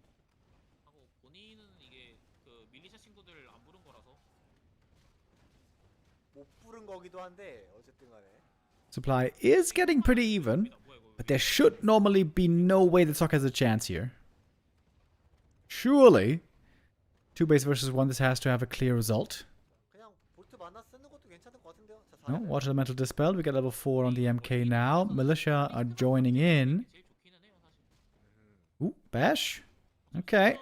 하고 본인은 이게 그 밀리샤 친구들 안 부른 거라서 못 부른 거기도 한데 어쨌든 간에. Supply is getting pretty even, but there should normally be no way that Sok has a chance here. Surely, 2 base versus 1, this has to have a clear result. 그냥 볼트 만나 쓰는 것도 괜찮을 것 같은데요. No, Watch Elemental Dispelled. We get level 4 on the MK now. Militia are joining in. Ooh, Bash. Okay.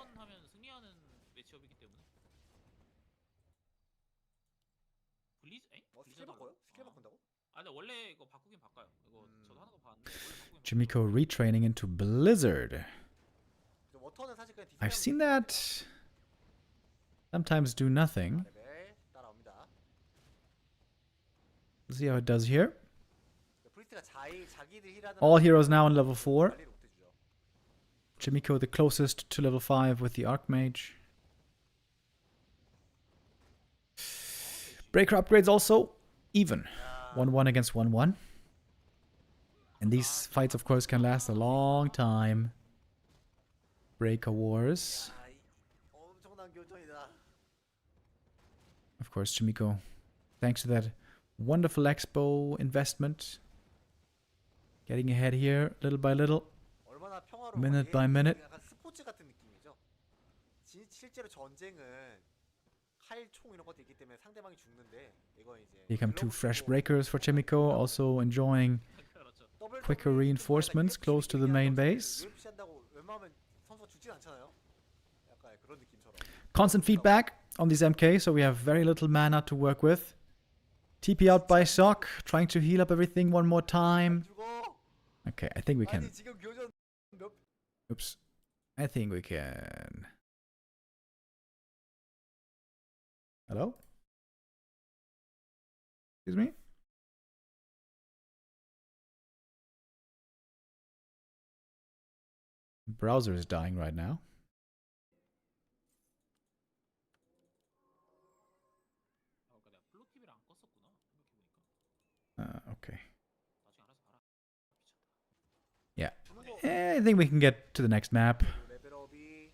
Chaemiko retraining into Blizzard. I've seen that sometimes do nothing. Let's see how it does here. All heroes now on level 4. Chaemiko the closest to level 5 with the Archmage. Breaker upgrades also even. 1-1 against 1-1. And these fights, of course, can last a long time. Breaker wars. Of course, Chaemiko, thanks to that wonderful expo investment, getting ahead here little by little, minute by minute. Here come 2 fresh breakers for Chaemiko, also enjoying quicker reinforcements close to the main base. Constant feedback on these MK, so we have very little mana to work with. TP out by Sok, trying to heal up everything one more time. Okay, I think we can. Oops. I think we can. Hello? Excuse me? Browser is dying right now. I think we can get to the next map. 레벨업이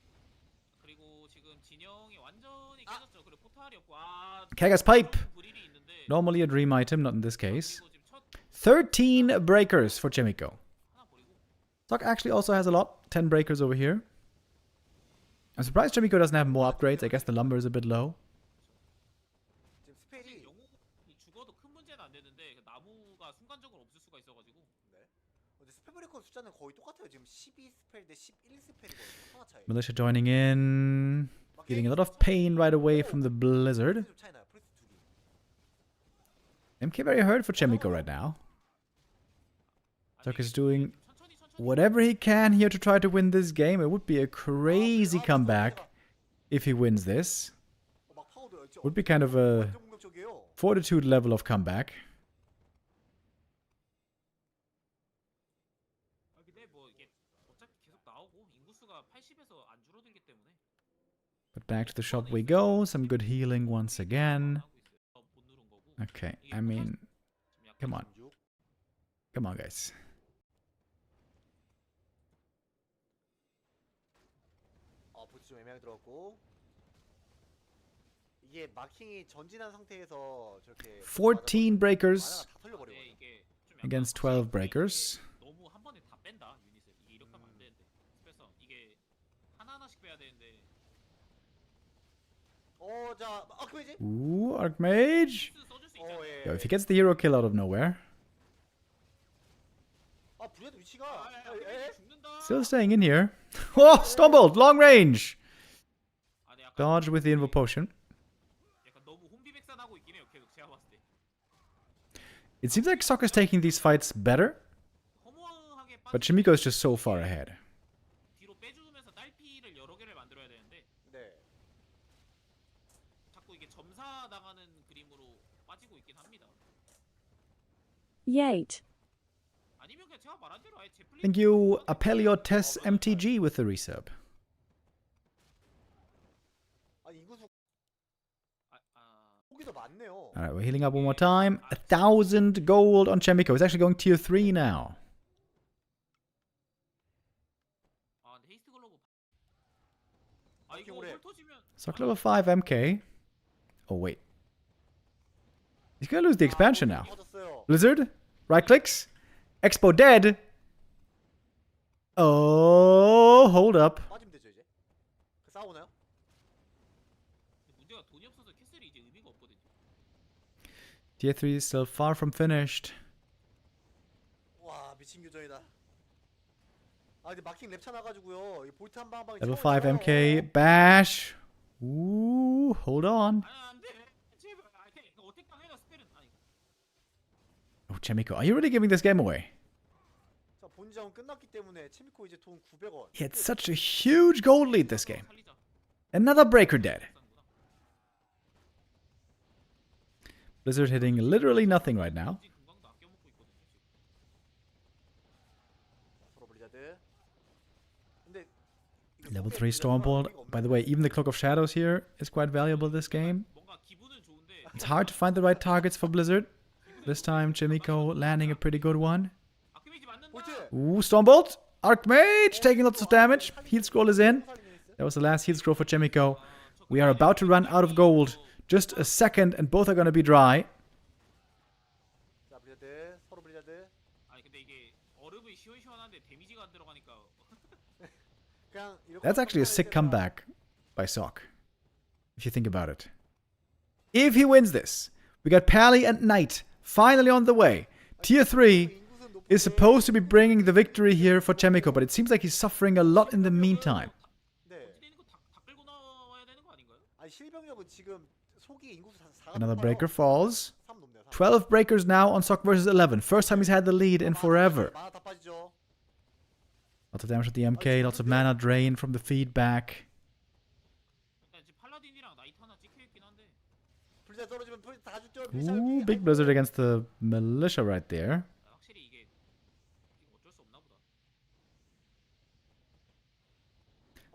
그리고 지금 진영이 완전히 깨졌죠. 그리고 포탈이 없고 Kaga's pipe. 불일이 있는데 Normally a dream item, not in this case. 그리고 지금 첫 13 breakers for Chaemiko. 하나 버리고 Sok actually also has a lot. 10 breakers over here. I'm surprised Chaemiko doesn't have more upgrades. I guess the lumber is a bit low. 지금 스펠이 영웅이 죽어도 큰 문제는 안 되는데 그 나무가 순간적으로 없을 수가 있어가지고 네. 근데 스펠 브레이커 숫자는 거의 똑같아요. 지금 12 스펠 대 11 스펠이거든요. 하나 차이. Militia joining in. Feeling a lot of pain right away from the blizzard. 좀 차이 나요. 프리스 두 개. MK very hurt for Chaemiko right now. Sok is doing 천천히 whatever he can here to try to win this game. It would be a crazy comeback if he wins this. 막 파워도 Would be kind of a 완전 공격적이에요. fortitude level of comeback. 근데 뭐 이게 어차피 계속 나오고 인구수가 80에서 안 줄어들기 때문에 But back to the shop we go. Some good healing once again. 하고 있어요. 못 누른 거고 Okay, I mean, 지금 약간 come on. 육. Come on, guys. 보트 좀 애매하게 들어갔고. 이게 마킹이 전진한 상태에서 저렇게 14 breakers 다 털려버리거든요. 네, 이게 좀 약간 against 12 breakers. 너무 한 번에 다 뺀다 유닛을 이게 이렇게 하면 안 되는데 그래서 이게 하나하나씩 빼야 되는데 자, 그이지? Ooh, Archmage. 스 써줄 수 있잖아요. 예. Yo, if he gets the hero kill out of nowhere. 브리아드 위치가 죽는다. Still staying in here. Oh, stumbled! Long range! 근데 약간 Dodge with the Invo Potion. 약간 너무 혼비백산하고 있긴 해요. 계속 제가 봤을 때 It seems like Sok is taking these fights better, 허무하게 but 빠져 Chaemiko is just so far ahead. 뒤로 빼주면서 딸피를 여러 개를 만들어야 되는데 네. 자꾸 이게 점사 나가는 그림으로 빠지고 있긴 합니다. Yate. 아니면 그냥 제가 말한 대로 아예 제플린 Thank you, Apeliotes MTG with the resub. 인구수 거기서 많네요. Alright, we're healing up one more time. 1,000 gold on Chaemiko. He's actually going tier 3 now. 근데 헤이스트 글로브 이거 오래. 훑어지면 Sok level 5 MK. Oh, wait. He's gonna lose the expansion now. 터졌어요. Blizzard? Right clicks? Expo dead? Oh, hold up. 빠지면 되죠 이제. 싸우나요? 문제가 돈이 없어서 캐슬이 이제 의미가 없거든요. Tier 3 is still far from finished. 와 미친 교전이다. 근데 마킹 랩차 나가지고요. 이 볼트 한 방에 Level 5 MK. Bash. Ooh, hold on. 안돼 제발 이거 어택 당해라 스펠은 Oh, Chaemiko, are you really giving this game away? 자 본전 끝났기 때문에 체미코 이제 돈 900원. He had such a huge gold lead this game. 살리자. Another breaker dead. Blizzard hitting literally nothing right now. 금강도 아껴 먹고 있거든요. 지금. 서로 브리자드. 근데 Level 3 Stormbolt. By the way, even the Cloak of Shadows here is quite valuable this game. 뭔가 기분은 좋은데 It's hard to find the right targets for Blizzard. This time, Chaemiko landing a pretty good one. 아키메이지 맞는다. 볼트. Ooh, Stormbolt! Archmage taking lots of damage. Heal scroll is in. That was the last heal scroll for Chaemiko. We are about to run out of gold. Just a second and both are going to be dry. 자 브리자드. 서로 브리자드. 근데 이게 얼음이 시원시원한데 데미지가 안 들어가니까 그냥 이렇게 That's actually a sick comeback by Sok. If you think about it. If he wins this, we got Pally and Knight finally on the way. Tier 3 is supposed to be bringing the victory here for Chaemiko, but it seems like he's suffering a lot in the meantime. 네. 되는 거 다 끌고 나와야 되는 거 아닌가요? 실병력은 지금 속이 인구수 4가 Another breaker falls. 3 높네요. 3. 12 breakers now on Sok versus 11. First time he's had the lead in forever. 만화 다 빠지죠. Lots of damage with the MK, lots of mana drain from the feedback. 일단 지금 팔라딘이랑 나이트 하나 찍혀 있긴 한데 브리자드 떨어지면 다 죽죠. Ooh, big blizzard against the militia right there. 확실히 이게 어쩔 수 없나 보다.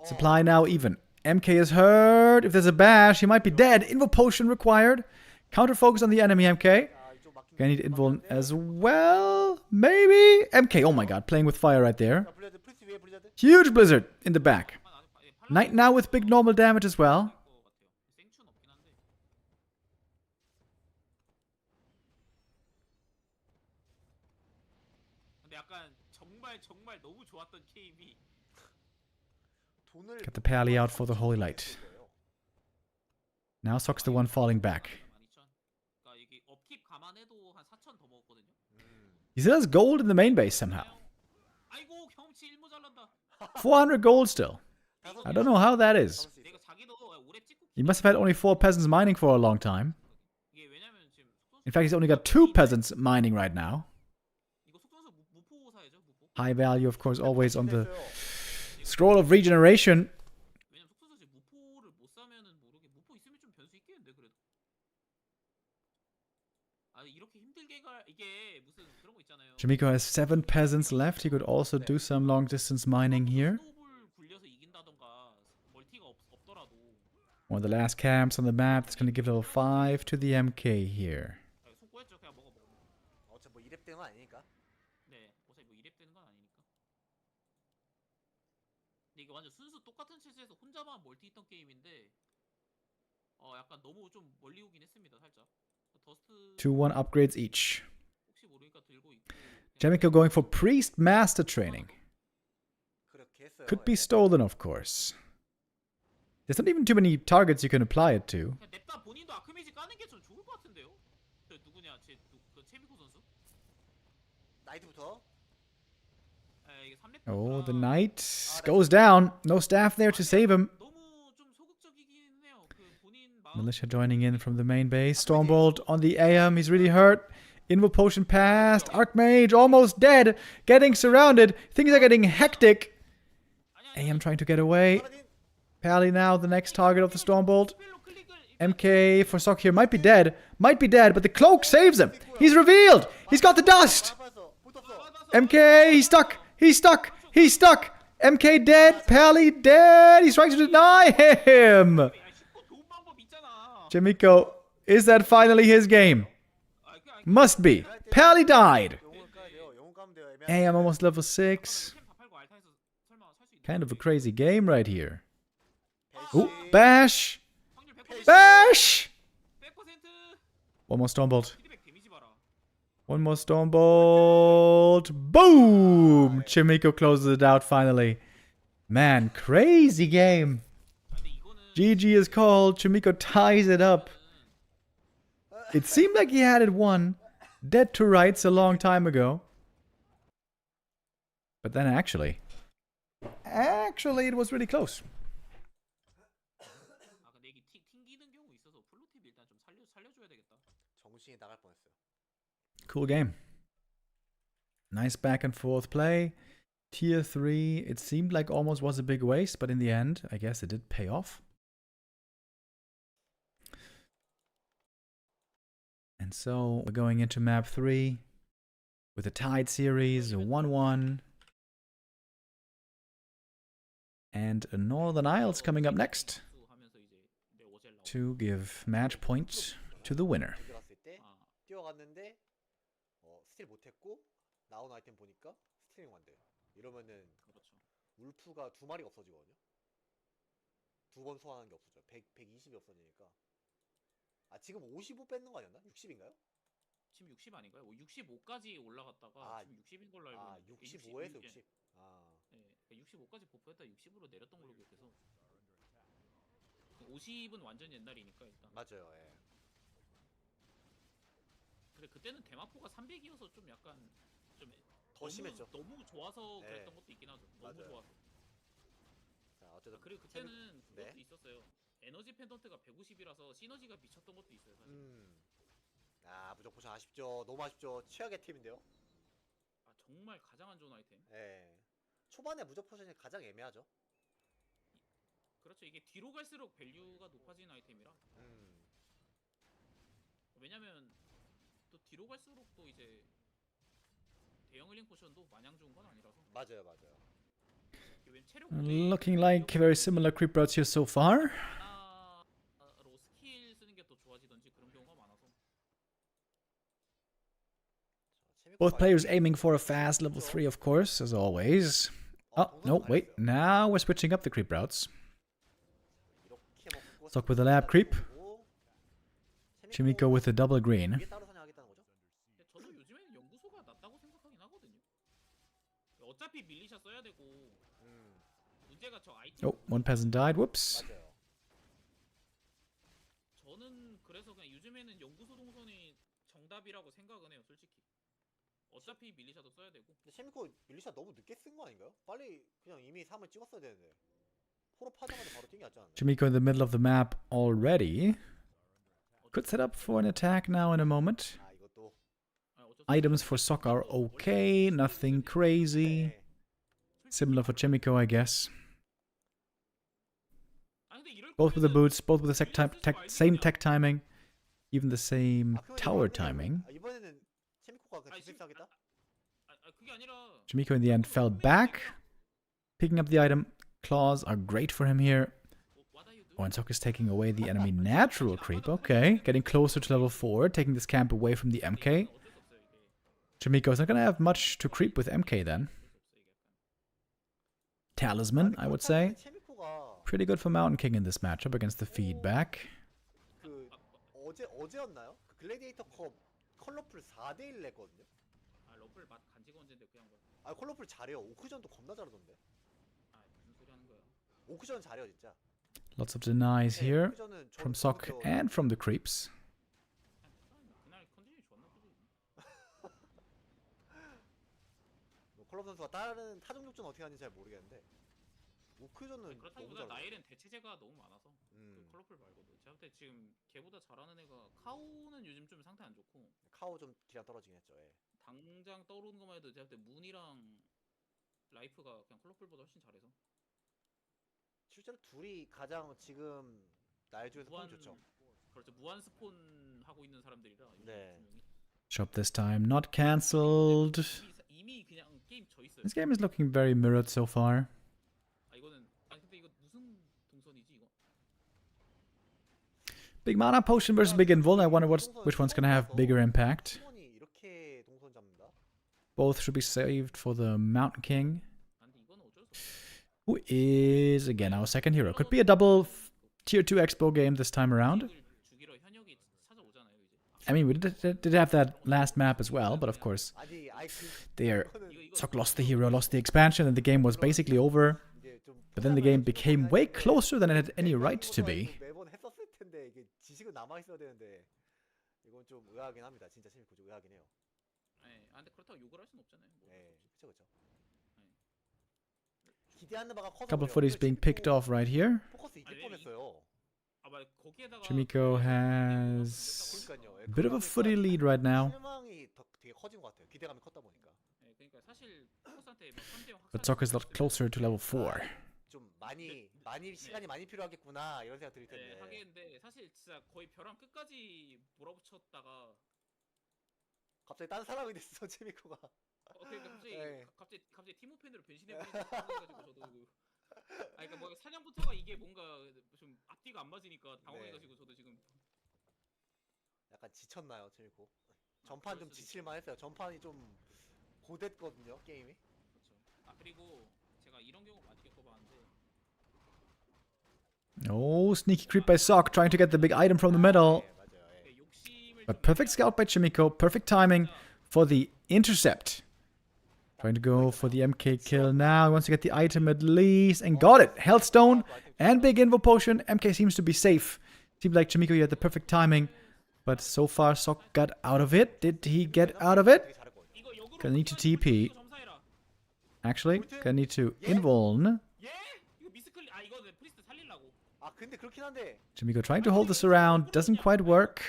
Supply now even. MK is hurt. If there's a bash, he might be dead. Invo potion required. Counter focus on the enemy MK. 자, 이쪽 마킹 Gonna need invuln as well. Maybe? MK, oh my god, playing with fire right there. 자, 블레드 프리스 위에 블레드. Huge blizzard in the back. 팔라- Knight now with big normal damage as well. 것 같아요. 생추는 없긴 한데. 근데 약간 정말 너무 좋았던 게임이 돈을 Get the pally out for the holy light. Now Sock's the one falling back. 12,000. 그러니까 이게 업킵 감안해도 한 4,000 더 먹었거든요. He still has gold in the main base somehow. 아이고 경험치 1모 잘난다. 400 gold still. I don't know how that is. 내가 자기도 오래 찍고 He must have had only 4 peasants mining for a long time. 이게 왜냐면 지금 In fact, he's only got 2 peasants mining right now. 이거 속성에서 무포 사야죠 무포. High value, of course, always on the scroll of regeneration. 왜냐면 속성에서 지금 무포를 못 사면은 모르게 무포 있으면 좀 변수 있겠는데 그래도. 아 이렇게 힘들게 가 이게 무슨 그런 거 있잖아요. Chaemiko has 7 peasants left. He could also do some long distance mining here. 스노우볼 굴려서 이긴다던가 멀티가 없더라도. One of the last camps on the map that's going to give level 5 to the MK here. 속고했죠 그냥 먹어. 어차피 뭐 2렙 되는 건 아니니까. 네, 어차피 뭐 2렙 되는 건 아니니까. 근데 이게 완전 순수 똑같은 체제에서 혼자만 멀티 있던 게임인데 약간 너무 좀 멀리 오긴 했습니다, 살짝. 더스트 2-1 upgrades each. 혹시 모르니까 들고 있고. Chaemiko going for priest master training. 그렇게 했어요. Could be 예. stolen, of course. There's not even too many targets you can apply it to. 그냥 냅다 본인도 아크메이지 까는 게 좀 좋을 것 같은데요. 저 누구냐, 그 체미코 선수? 나이트부터. 이게 3렙. Oh, the knight goes down. No staff there to save him. 너무 좀 소극적이긴 해요. 그 본인 마음. Militia joining in from the main base. Stormbolt on the AM. He's really hurt. Invo potion passed. Archmage almost dead. Getting surrounded. Things are getting hectic. AM trying to get away. Pally now the next target of the Stormbolt. MK for Sock here might be dead. Might be dead, but the cloak saves him. He's revealed. He's got the dust. 잡았어. 붙었어. MK, he's stuck. He's stuck. He's stuck. MK dead. Pally dead. He's trying to deny him. 야, 쉽고 좋은 방법 있잖아. Chaemiko, is that finally his game? Must be. Pally died. 영웅을 까야 돼요. 영웅 까면 돼요. 애매한. Hey, I'm almost level 6. 템다 팔고 알타에서 설마 살 수 있나? Kind of a crazy game right here. 배시. Ooh, bash. 확률 100%. Bash. 100%. One more Stormbolt. 피드백 데미지 봐라. One more Stormbolt. Boom! Chaemiko closes it out finally. Man, crazy game. 아, 근데 이거는 GG is called. Chaemiko ties it up. It seemed like he had it won. Dead to rights a long time ago. But then actually it was really close. 아 근데 이게 튕기는 경우 있어서 플루팁 일단 좀 살려줘야 되겠다. 정신이 나갈 뻔했어요. Cool game. Nice back and forth play. Tier 3, it seemed like almost was a big waste, but in the end, I guess it did pay off. And so we're going into map 3 with a tied series, a 1-1. And a Northern Isles coming up next 하면서 이제 내 어제 나온 to give match points to the winner. 들어갔을 때 뛰어갔는데 스틸 못했고 나온 아이템 보니까 스틸링 완대. 이러면은 그렇죠. 울프가 2마리가 없어지거든요. 2번 소환한 게 없어져. 120이 없어지니까. 아 지금 55 뺏는 거 아니었나? 60인가요? 지금 60 아닌가요? 65까지 올라갔다가 지금 60인 걸로 알고 아 있는데 65에서 60. 아 네, 65까지 버프했다 60으로 내렸던 걸로 기억해서 50은 완전 옛날이니까 일단. 맞아요. 예. 근데 그때는 대마포가 300이어서 좀 약간 좀 더 심했죠. 너무 좋아서 네. 그랬던 것도 있긴 하죠. 너무 맞아요. 좋아서. 자 어쨌든 그리고 그때는 그것도 네. 있었어요. 에너지 펜던트가 150이라서 시너지가 미쳤던 것도 있어요, 사실. 아 무적 포션 아쉽죠. 너무 아쉽죠. 최악의 팀인데요. 아 정말 가장 안 좋은 아이템. 예. 초반에 무적 포션이 가장 애매하죠. 그렇죠. 이게 뒤로 갈수록 밸류가 높아지는 아이템이라. 왜냐면 또 뒤로 갈수록 또 이제 대형 힐링 포션도 마냥 좋은 건 아니라서. 맞아요, 맞아요. 왜냐면 체력 Looking like very similar creep routes here so far. 하나로 스킬 쓰는 게 더 좋아지던지 그런 경우가 많아서. Both players aiming for a fast level 3, of course, as always. Oh, no, wait. Now we're switching up the creep routes. Stuck with the lab creep. Chaemiko with a double green. 근데 저도 요즘에는 연구소가 낫다고 생각하긴 하거든요. 어차피 밀리샤 써야 되고 문제가 저 아이템. Oh, one peasant died. Whoops. 저는 그래서 그냥 요즘에는 연구소 동선이 정답이라고 생각은 해요, 솔직히. 어차피 밀리샤도 써야 되고. 근데 셰미코 밀리샤 너무 늦게 쓴 거 아닌가요? 빨리 그냥 이미 3을 찍었어야 되는데. 포로 파자마자 바로 뛴 게 낫지 않나? Chaemiko in the middle of the map already. Could set up for an attack now in a moment. 아 이것도. Items for Sok are okay, nothing crazy. 네. Similar for Chaemiko, I guess. 아 근데 이럴 Both with the 거면은 boots, both with the same tech timing, even the same 아, 그건 tower 이번에는- timing. 아, 이번에는 셰미코가 그냥 아니, 디펜스 하겠다? 그게 아니라 Chaemiko in the end fell back. Picking up the item. Claws are great for him here. what are you doing? Oh, and Sok is taking away the enemy natural creep. Okay, getting closer to level 4, taking this camp away from the MK. 어쩔 수 없어요, 이게. Chaemiko's not going to have much to creep with MK then. Talisman, I would say. 셰미코가 Pretty good for Mountain King in this matchup against the feedback. 그 어제였나요? 그 글래디에이터 컵 컬러풀 4대1 냈거든요. 아 러플 맛 간지가 언젠데 그냥 뭐. 아 컬러풀 잘해요. 오크전도 겁나 잘하던데. 아 무슨 소리 하는 거야. 오크전 잘해요 진짜. Lots of denies 네, here 오크전은 from Sok and from the creeps. 그날 컨디션이 좋았나 보지. 컬러 선수가 다른 타종 족전 어떻게 하는지 잘 모르겠는데 오크전은 그렇다기보다 너무 잘해. 나일은 대체제가 너무 많아서 그 컬러풀 말고도 제가 볼때 지금 걔보다 잘하는 애가 카오는 요즘 좀 상태 안 좋고 카오 좀 딜량 떨어지긴 했죠. 예. 당장 떠오르는 것만 해도 제가 볼때 문이랑 라이프가 그냥 컬러풀보다 훨씬 잘해서 실제로 둘이 가장 지금 날 중에서 폼 좋죠. 그렇죠 무한 스폰 하고 있는 사람들이라 네. 두 명이. Shop this time not cancelled. 이미 그냥 게임 져 있어요. This game is looking very mirrored so far. 아 이거는 아니 근데 이거 무슨 동선이지 이거? Big mana potion versus big invul. I wonder which one's gonna have bigger impact. 팀원이 이렇게 동선 잡는다. Both should be saved for the Mountain King, 아 근데 이거는 어쩔 수 없어. who is again our second hero. Could be a double tier 2 expo game this time around. 죽이러 현역이 찾아오잖아요 이제. I mean, we did have that last map as well, but of course, 아니 아이 그 there 이거 Sok lost the hero, lost the expansion, and the game was basically over. 이제 좀 But then the game became way closer than it had any right to be. 매번 했었을 텐데 이게 지식은 남아 있어야 되는데 이건 좀 의아하긴 합니다. 진짜 셰미코 좀 의아하긴 해요. 네, 아 근데 그렇다고 욕을 할 순 없잖아요. 뭐. 예, 그쵸. 기대하는 바가 커서 Couple 그래요. footies being picked off right here. 포커스 이길 아니, 뻔했어요. 아, 말 거기에다가 Chaemiko has 그러니까요. 예, a bit of a 그러다 footy 보니까 lead right now, 실망이 더 되게 커진 것 같아요. 기대감이 컸다 보니까 네, 그러니까 사실 포커스한테 막 3대 but Sok is a lot closer to level 4. 좀 많이 시간이 많이 필요하겠구나 이런 생각 들을 네, 텐데. 하겠는데 사실 진짜 거의 벼랑 끝까지 몰아붙였다가 갑자기 딴 사람이 됐어 셰미코가. 그러니까 갑자기 네. 갑자기 티모 팬으로 변신해버리고 저도 아니 그러니까 뭐 사냥부터가 이게 뭔가 좀 앞뒤가 안 맞으니까 당황해가지고 저도 지금 약간 지쳤나요 셰미코? 전판 좀 지칠만 했어요. 전판이 좀 고됐거든요 게임이. 그렇죠. 아 그리고 제가 이런 경우 많이 겪어봤는데 Oh, sneaky creep by Sok, trying to get the big item from the middle. 네, 맞아요. 예. 그 욕심을 But perfect scout by Chaemiko, perfect timing for the intercept. Trying to go for the MK kill now. He wants to get the item at least, and got it. Hellstone and big invo potion. MK seems to be safe. Seems like Chaemiko, you had the perfect timing. But so far, Sok got out of it. Did he get out of it? 되게 잘했거든요. 이거 역으로 Gonna need to TP. 이거 점사해라. Actually, gonna need to invuln. 예? 이거 미스클리 아 이거 프리스트 살리려고 아 근데 그렇긴 한데 Chaemiko trying to hold this around. Doesn't quite work.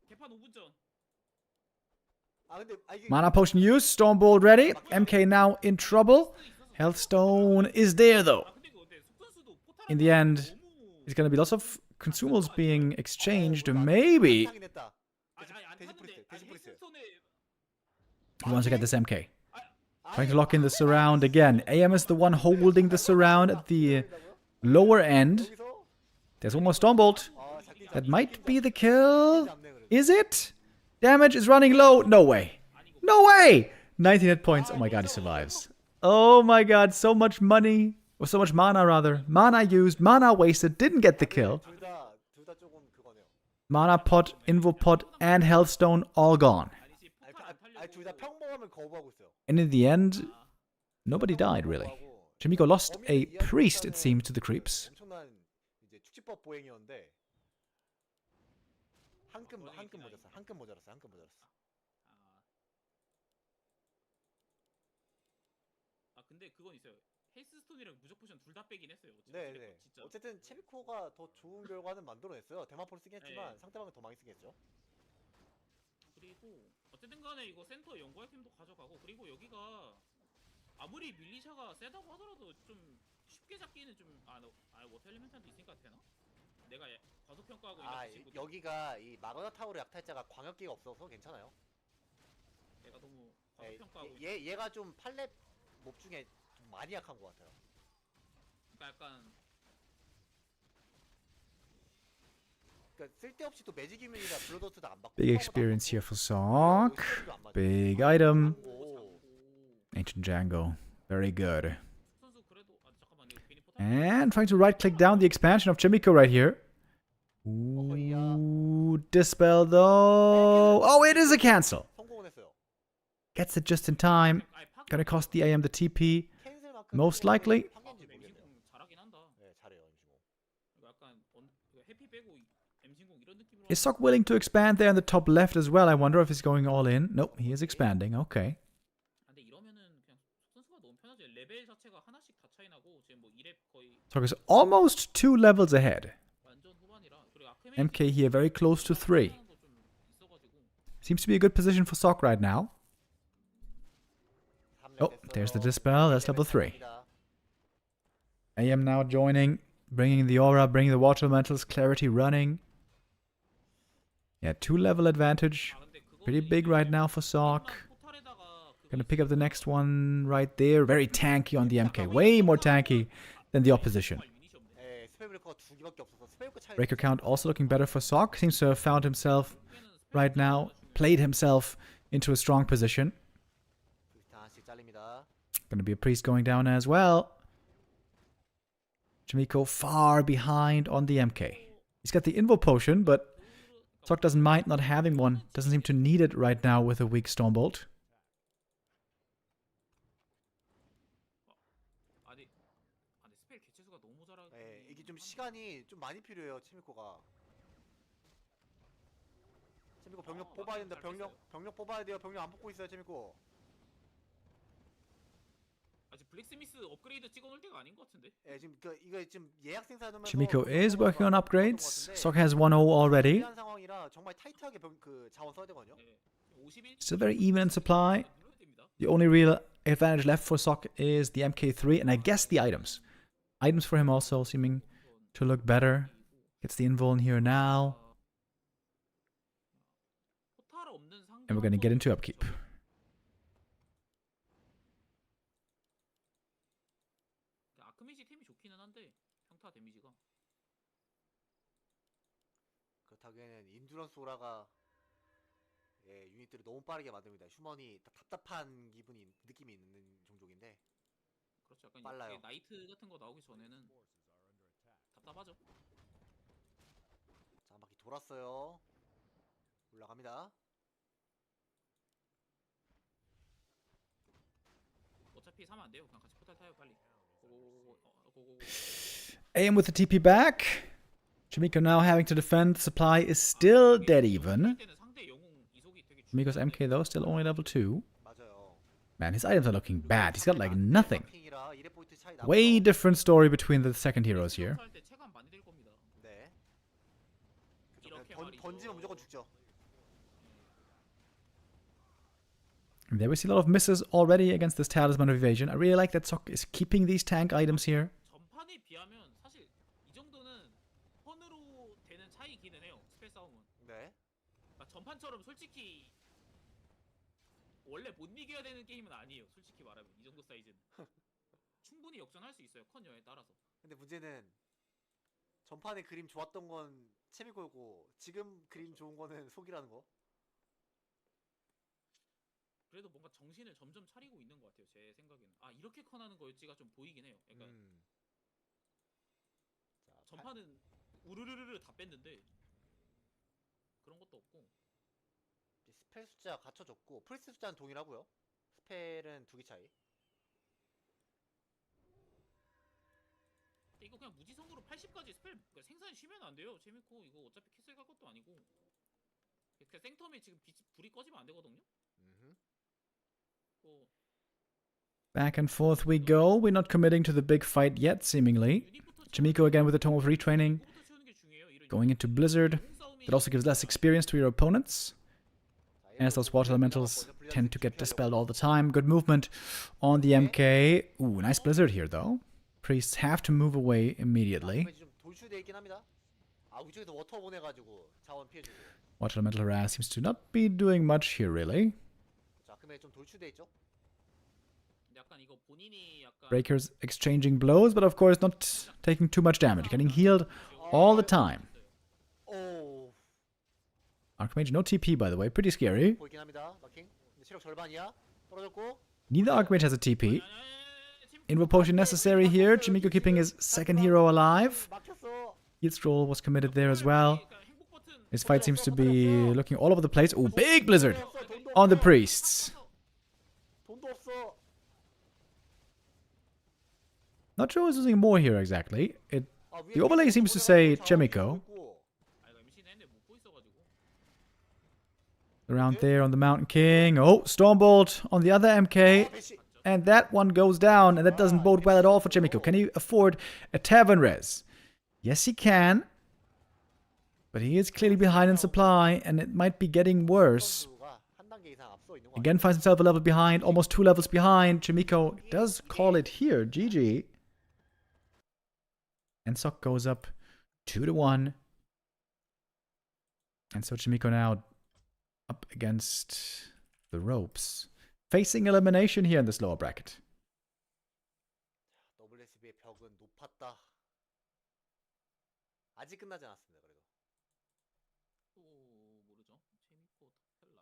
개판 5분 전 아 근데 이게 Mana potion used. Stormbolt ready. MK now in trouble. Hellstone is there though. 아 근데 이거 어때 속선수도 포탈 In the end, there's gonna be lots of consumables being exchanged. Maybe 상이 냈다. 안 돼지 탔는데 프리스트, 돼지 프리스트. 헬스톤에 he wants to get this MK. Trying to lock in the surround again. AM is the one holding the surround at the lower end. 여기서 There's one more Stormbolt. 아 잡긴 That might be the kill. 잡네 그래도. Is it? Damage is running low. No way. 아니 이거 No way! 19 hit points. Oh my god, he survives. Oh my god, so much money. Or so much mana, rather. Mana used, mana wasted, didn't get the kill. 둘다 조금 그거네요. Mana pot, Invo pot, and Hellstone all gone. 아니지 포탈 안 탈려고. 둘다 평범함을 거부하고 있어요. And in the end, nobody died, really. Chaemiko lost a priest, it seems, to the creeps. 엄청난 이제 축지법 보행이었는데 한끔 모자랐어. 한끔 모자랐어. 아 근데 그건 있어요. 헬스스톤이랑 무적 포션 둘 다 빼긴 했어요. 네네. 진짜. 어쨌든 체미코가 더 좋은 결과는 만들어냈어요. 대마포를 쓰긴 했지만 네. 상대방은 더 많이 쓰겠죠. 그리고 어쨌든 간에 이거 센터 연구 아이템도 가져가고 그리고 여기가 아무리 밀리샤가 세다고 하더라도 좀 쉽게 잡기는 워터 엘리멘탈도 있으니까 되나? 내가 과소평가하고 있는 친구들. 여기가 이 마그나 타우르 약탈자가 광역기가 없어서 괜찮아요. 내가 너무 과소평가하고 있는. 얘가 좀 팔렙 몹 중에 좀 많이 약한 것 같아요. 그러니까 약간 그러니까 쓸데없이 또 매직 유민이라 블러더스도 안 받고. Big experience here for Sok. Big item. Ancient Django. Very good. 선수 그래도 잠깐만 이거 괜히 포탈. And trying to right click down the expansion of Chaemiko right here. Ooh, dispel though. Oh, it is a cancel. 성공은 했어요. Gets it just in time. Gonna cost the AM the TP. 캔슬만큼 Most likely. 판겐지 모르겠네요. 엠신공 잘하긴 한다. 네, 잘해요 임시공. 이거 약간 해피 빼고 엠신공 이런 느낌으로. Is Sok willing to expand there in the top left as well? I wonder if he's going all in. Nope, he is expanding. Okay. 근데 이러면은 그냥 선수가 너무 편하지. 레벨 자체가 하나씩 다 차이 나고 지금 뭐 2렙 거의 Sok is almost 2 levels ahead. 완전 후반이라. 그리고 MK here very close to 3. Seems to be a good position for Sok right now. Oh, there's the dispel. That's level 3. AM now joining, bringing the aura, bringing the water elementals, clarity running. Yeah, 2 level advantage. Pretty big right now for Sok. Gonna pick up the next one right there. Very tanky on the MK. Way more tanky than the opposition. 네, 스페이블커가 두 개밖에 없어서 스페이블커 차이. Breaker count also looking better for Sok. Seems to have found himself right now. Played himself into a strong position. 하나씩 잘립니다. Gonna be a priest going down as well. Chaemiko far behind on the MK. He's got the Invo potion, but Sok doesn't mind not having one. Doesn't seem to need it right now with a weak Stormbolt. 네, 이게 좀 시간이 좀 많이 필요해요 체미코가. 체미코 병력 뽑아야 된다. 병력 뽑아야 돼요. 병력 안 뽑고 있어요 체미코. 아직 블랙스미스 업그레이드 찍어놓을 때가 아닌 것 같은데. 예, 지금 이거 지금 예약 생산하면서 Chaemiko is working on upgrades. Sok has 1-0 already. 필요한 상황이라 정말 타이트하게 그 자원 써야 되거든요. Still very even in supply. The only real advantage left for Sok is the MK3 and I guess the items. Items for him also seeming to look better. Gets the invul in here now. And we're going to get into upkeep. 아크메시 템이 좋기는 한데 평타 데미지가. 그렇다기에는 인두런스 오라가 유닛들을 너무 빠르게 만듭니다. 휴먼이 답답한 느낌이 있는 종족인데. 그렇죠. 약간 빨라요. 나이트 같은 거 나오기 전에는 답답하죠. 자, 한 바퀴 돌았어요. 올라갑니다. 어차피 사면 안 돼요. 그냥 같이 포탈 타요 빨리. 고고. AM with the TP back. Chaemiko now having to defend. The supply is still dead even. Chaemiko's MK though still only level 2. 맞아요. Man, his items are looking bad. He's got like nothing. Way different story between the second heroes here. 네. 던지면 무조건 죽죠. And there we see a lot of misses already against this Talisman of Evasion. I really like that Sok is keeping these tank items here. 전판에 비하면 사실 이 정도는 턴으로 되는 차이기는 해요. 스펠 싸움은. 네. 전판처럼 솔직히 원래 못 이겨야 되는 게임은 아니에요. 솔직히 말하면 이 정도 사이즈는 충분히 역전할 수 있어요. 컨여에 따라서. 근데 문제는 전판에 그림 좋았던 건 체미코고 지금 그림 좋은 거는 속이라는 거. 그래도 뭔가 정신을 점점 차리고 있는 것 같아요. 제 생각에는. 아 이렇게 커나는 거였지가 좀 보이긴 해요. 약간 자, 전파는 우르르르르 다 뺐는데 그런 것도 없고. 스펠 숫자 갖춰졌고 프리스 숫자는 동일하고요. 스펠은 2개 차이. 근데 이거 그냥 무지성으로 80까지 스펠 그러니까 생산 쉬면 안 돼요. 재밌고 이거 어차피 캐슬 갈 것도 아니고. 그 생텀에 지금 불이 꺼지면 안 되거든요. 뭐 Back and forth we go. We're not committing to the big fight yet, seemingly. Chaemiko again with a tome of retraining. 이거부터 채우는 게 중요해요. 이런 Going into Blizzard. That also gives less experience to your opponents, as those water elementals tend to get dispelled all the time. Good movement on the MK. Ooh, nice Blizzard here, though. Priests have to move away immediately. 좀 돌출돼 있긴 합니다. 아, 위쪽에서 워터 보내가지고 자원 피해주고. Water elemental harass seems to not be doing much here, really. 자, 그러면 좀 돌출돼 있죠? 약간 이거 본인이 약간 Breakers exchanging blows, but of course not taking too much damage. Getting healed all the time. 오, Archmage, no TP, by the way. Pretty scary. 보이긴 합니다. 마킹. 근데 체력 절반이야. 떨어졌고. Neither Archmage has a TP. Invo potion necessary here. Chaemiko keeping his second hero alive. 막혔어. Heal scroll was committed there as well. This fight seems to be looking all over the place. Oh, big blizzard on the priests. 돈도 없어. Not sure who's using more here exactly. 아, 위에 The overlay seems to say Chaemiko. 아 이거 MC는 했는데 못 보였어가지고. Around there on the Mountain King. Oh, Stormbolt on the other MK. And that one goes down, and that doesn't bode well at all for Chaemiko. Can he afford a Tavern Res? Yes, he can. But he is clearly behind in supply, and it might be getting worse. 한 단계 이상 앞서 있는 거 Again finds himself a level behind, almost 2 levels behind. Chaemiko does call it here. GG. And Sok goes up 2-1. And so Chaemiko now up against the ropes. Facing elimination here in this lower bracket. WSB의 벽은 높았다. 아직 끝나지 않았습니다. 그래도. 또 모르죠. 재밌고 텔라.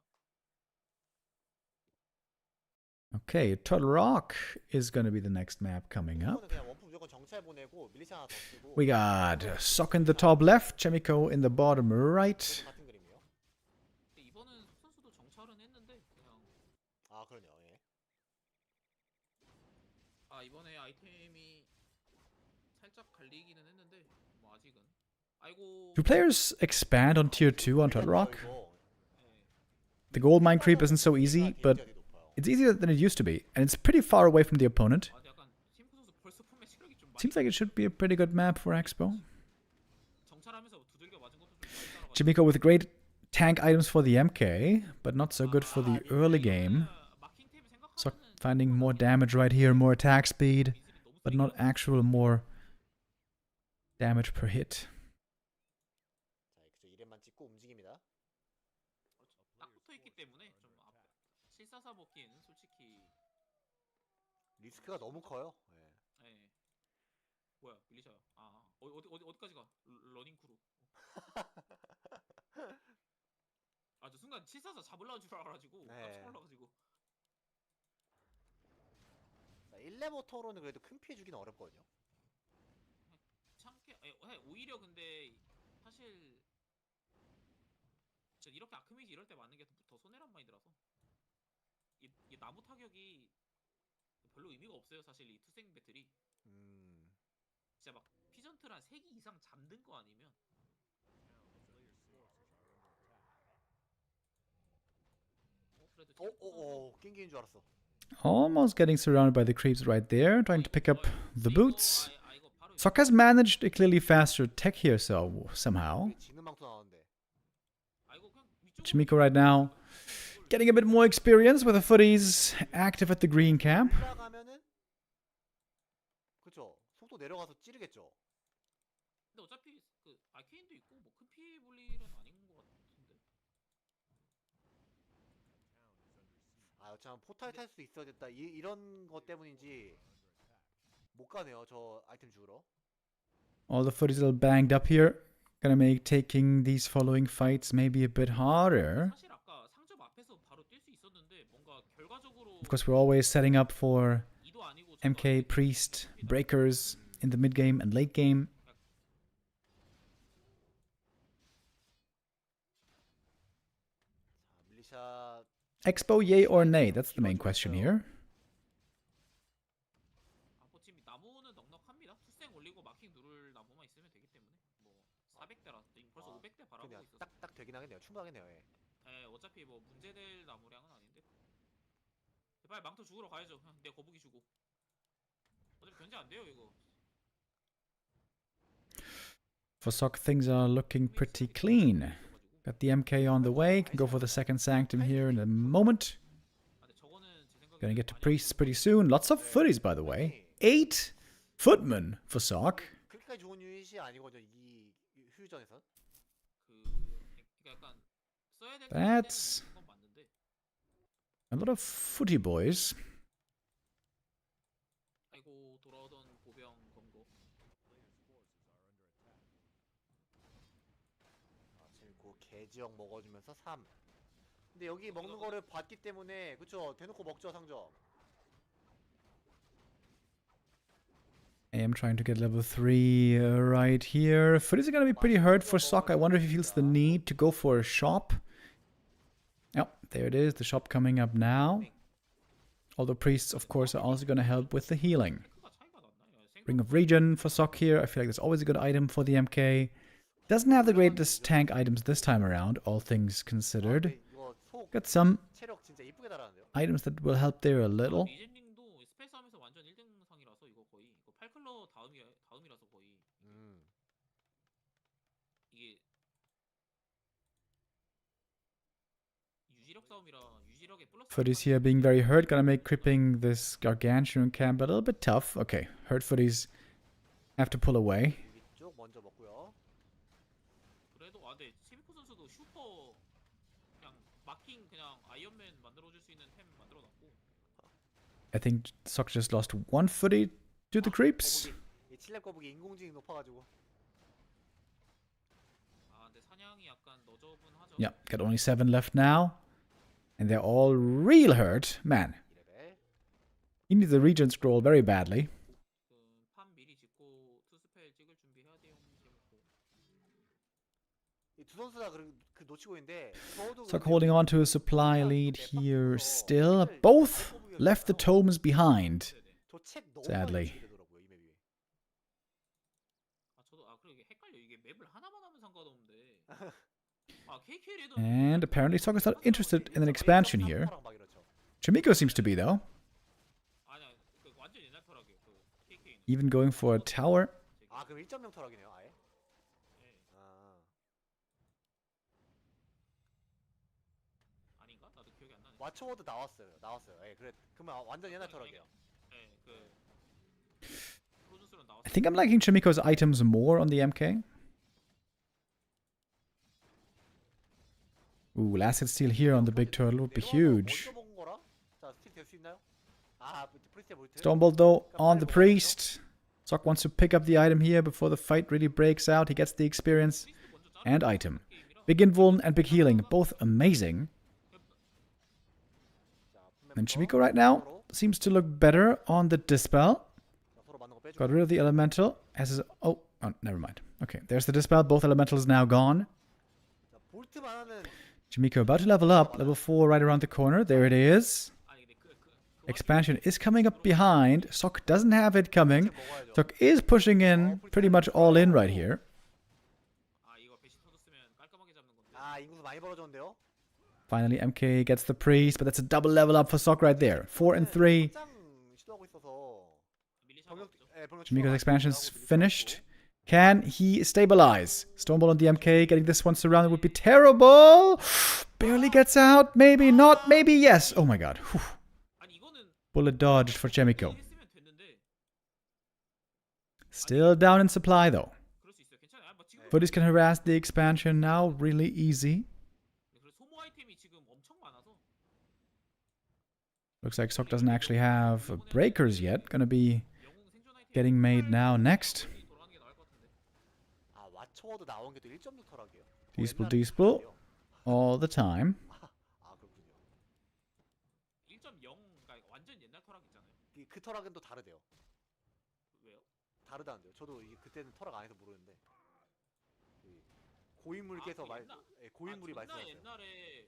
Okay, Turtle Rock is going to be the next map coming up. 그냥 원품 무조건 정찰 보내고 밀리시 하나 더 쓰고. We got Sok in the top left, Chaemiko in the bottom right. 같은 그림이요. 근데 이번은 석 선수도 정찰은 했는데 그냥 아, 그러네요. 예. 아 이번에 아이템이 살짝 갈리기는 했는데 뭐 아직은 아이고. Do players expand on tier 2 on Turtle Rock? 이거 The gold mine creep isn't so easy, but it's easier than it used to be, and it's pretty far away from the opponent. 아 약간 팀프 선수 벌써 폼의 체력이 좀 많이. Seems like it should be a pretty good map for Expo. 정찰하면서 두들겨 맞은 것도 좀 많이 따라가지고. Chaemiko with great tank items for the MK, but not so good for the early game. 마킹 탭을 Sok 생각하면은 finding more damage right here, more attack speed, but not actual more damage per hit. 자, 그죠. 이름만 찍고 움직입니다. 딱 붙어 있기 때문에 좀 앞. 744 먹기에는 솔직히 리스크가 너무 커요. 예. 예. 뭐야 밀리샤야. 아 어디까지 가? 러닝 크루. 아 저 순간 744 잡으려는 줄 알아가지고 네. 깜짝 놀라가지고. 자, 1레버터로는 그래도 큰 피해 주기는 어렵거든요. 참게 오히려 근데 사실 저 이렇게 아크메이지 이럴 때 맞는 게 더 손해란 많이 들어서 이 나무 타격이 별로 의미가 없어요. 사실 이 투생 배틀이 진짜 막 피전트를 한 3기 이상 잠든 거 아니면 그래도 오, 낑기는 줄 알았어. Almost getting surrounded by the creeps right there, trying to pick up the boots. Sok has managed a clearly faster tech here somehow. 지는 망토 나왔는데. Chaemiko right now getting a bit more experience with the footies active at the green camp. 올라가면은 그쵸. 속도 내려가서 찌르겠죠. 근데 어차피 그 아케인도 있고 뭐 큰 피해 볼 일은 아닌 것 같은데. 아, 참 포탈 탈 수 있어야 됐다. 이런 것 때문인지 못 가네요. 저 아이템 주우러. All the footies are banged up here. Gonna make taking these following fights maybe a bit harder. 사실 아까 상점 앞에서 바로 뛸 수 있었는데 뭔가 Of course, we're always setting up for 이도 아니고 저도 MK, 아니고 Priest, Breakers in the mid game and late game. 자, 밀리샷 Expo, yay or nay? That's the main question here. 아포팀이 나무는 넉넉합니다. 투생 올리고 마킹 누를 나무만 있으면 되기 때문에 뭐 400대라 벌써 500대 바라보고 그냥 있어서 딱 되긴 하겠네요. 충분하겠네요. 예. 예, 어차피 뭐 문제될 나무량은 아닌데 빨리 망토 죽으러 가야죠. 그냥 내 거북이 주고 어차피 견제 안 돼요 이거. For Sock, things are looking pretty clean. Got the MK on the way. Can go for the second Sanctum here in a moment. 아, 근데 저거는 제 생각에 Gonna get to 많이 Priests pretty soon. Lots of footies, by the way. 8 footmen for Sock. 그렇게까지 좋은 유닛이 아니거든요. 이 휴전에서. 그러니까 약간 써야 될 That's 건 맞는데 a lot of footy boys. 아이고 돌아오던 보병 검거. 아, 지금 개지역 먹어주면서 3. 근데 여기 먹는 거를 봤기 때문에 그쵸? 대놓고 먹죠 상점. I am trying to get level 3 right here. Footies are gonna be pretty hurt for Sock. I wonder if he feels the need to go for a shop. Oh, there it is. The shop coming up now. Although priests, of course, are also gonna help with the healing. 크가 차이가 났나? Ring of Regen for Sock here. I feel like that's always a good item for the MK. Doesn't have the greatest tank items this time around, all things considered. 이거 속 Got some 체력 진짜 이쁘게 달았는데요. items that will help there a little. 리젠님도 스페이스 하면서 완전 1등상이라서 이거 거의 이거 8클러 다음이라서 거의 이게 유지력 싸움이라 유지력에 플러스 Footies here being very hurt. Gonna make cripping this gargantuan camp a little bit tough. Okay, hurt footies have to pull away. 여기 쪽 먼저 먹고요. 그래도 아 근데 체미코 선수도 슈퍼 그냥 마킹 그냥 아이언맨 만들어줄 수 있는 템 만들어놨고 I think Sock just lost one footy to the creeps. 거북이, 이 칠렙 거북이 인공지능 높아가지고. 아 근데 사냥이 약간 너저분하죠. Yeah, got only 7 left now. And they're all real hurt. Man, 2레벨. he needs the regen scroll very badly. 판 미리 짓고 투스펠 찍을 준비해야 돼요. 체미코. 이 두 선수 다 그 놓치고 있는데. 저도 Sock 그런데 holding on to a supply lead here still. Both left the tomes behind. 저책 너무 Sadly. 많이 되더라고요 이 맵이. 아 저도 아 그리고 이게 헷갈려 이게 맵을 하나만 하면 상관없는데 아 KK 레더 And apparently Sock is not interested in an expansion here. Chaemiko seems to be, though. 아니야 그 완전 옛날 터락이에요 그 KK는. Even going for a tower. 아 그럼 1.0 터락이네요 아예. 네. 아. 아닌가? 나도 기억이 안 나네. 와처워드 나왔어요. 예, 그래. 그러면 완전 옛날 터락이에요. 네, 그 프로듀스로 나왔어. I think I'm liking Chaemiko's items more on the MK. Ooh, last hit steal here on the big turtle would be huge. 먼저 먹은 거라? 자, 스틸 될 수 있나요? 아, 프리스트 볼트. Stormbolt, though, on the priest. Sock wants to pick up the item here before the fight really breaks out. He gets the experience and item. Big invuln and big healing, both amazing. And Chaemiko right now seems to look better on the Dispel. Got rid of the elemental. Has his... Oh, never mind. Okay, there's the Dispel. Both elementals now gone. 볼트만 하는 Chaemiko about to level up. Level 4 right around the corner. There it is. 아니 근데 Expansion is coming up behind. Sock doesn't have it coming. Sock is pushing in pretty much all in right here. 아 이거 배시 터졌으면 깔끔하게 잡는 건데. 아, 인구수 많이 벌어졌는데요. Finally, MK gets the priest, but that's a double level up for Sock right there. 4 and 3. 확장 시도하고 있어서 밀리샤가 병력 없죠. 병력 Chaemiko's 추가가 expansion's 나오고 finished. Can he stabilize? Stormbolt on the MK, getting this one surrounded would be terrible. Barely gets out. Maybe not. Maybe yes. Oh my god. Whew. 아니 이거는 Bullet dodged for Chaemiko. 했으면 됐는데 Still down in supply though. 그럴 수 있어요. 괜찮아요. 뭐 지금 Footies can harass the expansion now really easy. 그래서 소모 아이템이 지금 엄청 많아서 Looks like Sock doesn't actually have breakers yet. Gonna be 영웅 생존 아이템 getting made now next. 돌아가는 게 나을 것 같은데. 아, 와처워드 나온 게 또 1.6 터락이에요. Dispel all the time. 아, 그렇군요. 1.0 그러니까 그 터락은 또 다르대요. 왜요? 다르다는데요. 저도 그때는 터락 안 해서 모르는데 그 고인물께서 고인물이 존나 말씀하셨어요. 옛날에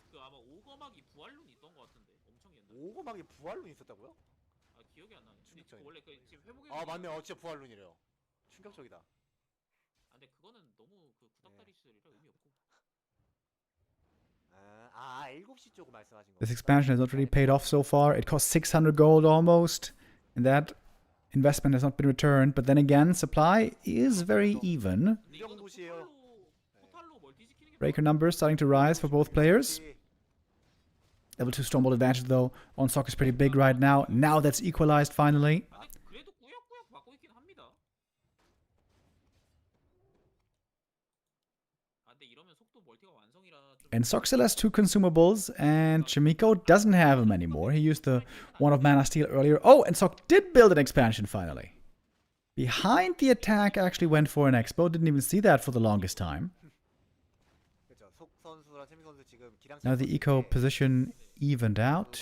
그 아마 오거막이 부활룬 있던 것 같은데 엄청 옛날에. 오거막에 부활룬 있었다고요? 아 기억이 안 나네. 근데 충격적이네. 원래 그 지금 회복에. 아 맞네요. 진짜 부활룬이래요. 충격적이다. 아 근데 그거는 너무 그 구닥다리 시절이라 의미 없고. 7시 쪽 말씀하신 거. This expansion has not really paid off so far. It cost 600 gold almost, and that investment has not been returned. But then again, supply is very even. 근데 이거는 도시예요. 포탈로 멀티 지키는 게. Breaker numbers starting to rise for both players. Level 2 Stormbolt advantage though on Sok is pretty big right now. Now that's equalized finally. 아, 근데 그래도 꾸역꾸역 맞고 있긴 합니다. 아 근데 이러면 속도 멀티가 완성이라 좀. And Sok still has 2 consumables, and Chaemiko doesn't have them anymore. He used the one of Mana Steel earlier. Oh, and Sok did build an expansion finally. Behind the attack actually went for an expo. Didn't even see that for the longest time. 그렇죠. 속 선수랑 채미 선수 지금 기량. Now the eco position evened out.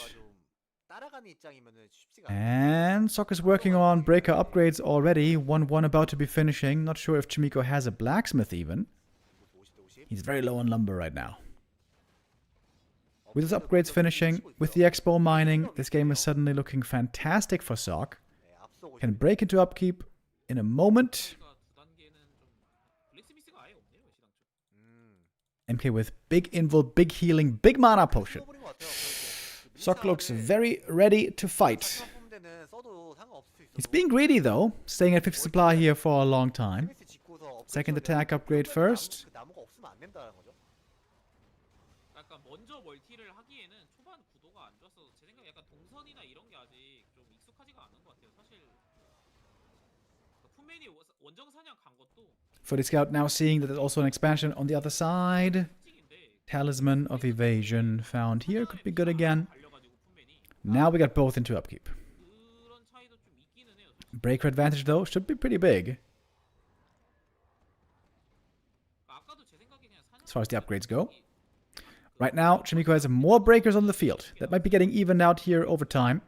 따라가는 입장이면은 쉽지가 않아요. And Sok is working on breaker upgrades already. 1-1 about to be finishing. Not sure if Chaemiko has a blacksmith even. 50대 50. He's very low on lumber right now. With his upgrades finishing, with the expo mining, this game is suddenly looking fantastic for Sok. 네, 앞서고 Can break into upkeep in a moment. 두 단계는 좀 블랙스미스가 아예 없네요 시당초. MK with big invul, big healing, big mana potion. 써버린 것 같아요. Sok looks very ready to fight. 데는 써도 상관없을 수 있어. He's being greedy though, staying at 50 supply here for a long time. 스미스 짓고서 Second attack upgrade first. 그 나무가 없으면 안 된다는 거죠. 약간 먼저 멀티를 하기에는 초반 구도가 안 좋았어서 제 생각에 약간 동선이나 이런 게 아직 좀 익숙하지가 않은 것 같아요. 사실 푸맨이 원정 사냥 간 것도 VoD Scout now seeing that there's also an expansion on the other side. 특징인데 Talisman of Evasion found here. Could be good again. 달려가지고 푸맨이 Now we got both into upkeep. 그런 차이도 좀 있기는 해요. Breaker advantage though should be pretty big 아까도 제 생각에 그냥 사냥 as far as the upgrades go. Right now, Chaemiko has more breakers on the field. That might be getting evened out here over time.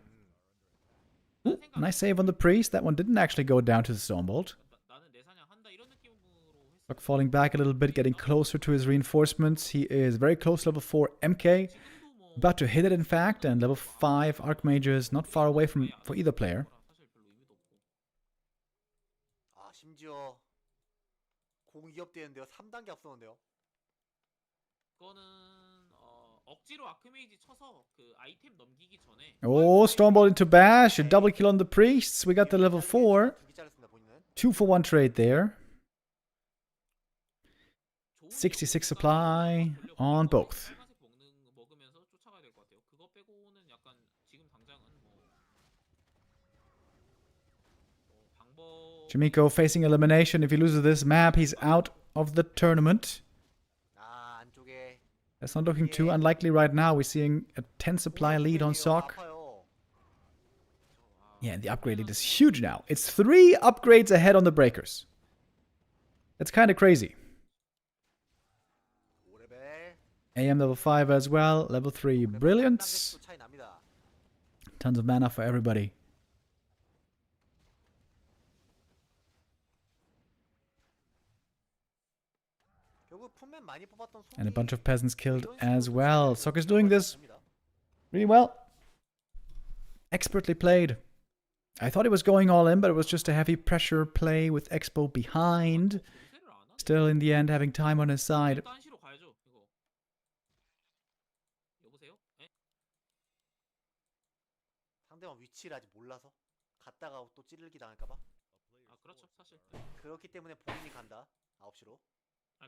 Ooh, nice save on the priest. That one didn't actually go down to the Stormbolt. 나는 내 사냥 한다 이런 느낌으로 했어. Sok falling back a little bit, getting closer to his reinforcements. He is very close to level 4 MK. 지금도 뭐 About to hit it, in fact, and level 5 Archmages not far away from for either player. 사실 별로 의미도 없고. 심지어 공 2업 되는데요. 3단계 앞서는데요. 그거는 억지로 아크메이지 쳐서 그 아이템 넘기기 전에. Oh, Stormbolt into bash, a double kill on the priests. We got the level 4. 2개 잘했습니다. 본인은. 2-for-1 trade there. 좋은 66 supply on both. 빨간색 먹으면서 쫓아가야 될 것 같아요. 그거 빼고는 약간 지금 당장은 방법. Chaemiko facing elimination. If he loses this map, he's out of the tournament. 안쪽에 That's not looking too unlikely right now. We're seeing a 10 supply lead on Sok. 아파요. Yeah, and the upgrade lead is huge now. It's 3 upgrades ahead on the breakers. That's kind of crazy. 5레벨. AM level 5 as well. Level 3 brilliance. 차이 납니다. Tons of mana for everybody. 결국 품맨 많이 뽑았던 And a 손이 bunch of peasants killed 이런 as 식으로 well. 진짜 Sok is doing this 됩니다. really well. Expertly played. I thought he was going all in, but it was just a heavy pressure play with Expo behind. 공세를 안 하네. Still, in the end, having time on his side. 딴시로 가야죠. 이거. 여보세요? 에? 상대방 위치를 아직 몰라서 갔다가 또 찌르기 당할까봐. 아 그렇죠 사실. 그렇기 때문에 본인이 간다. 9시로.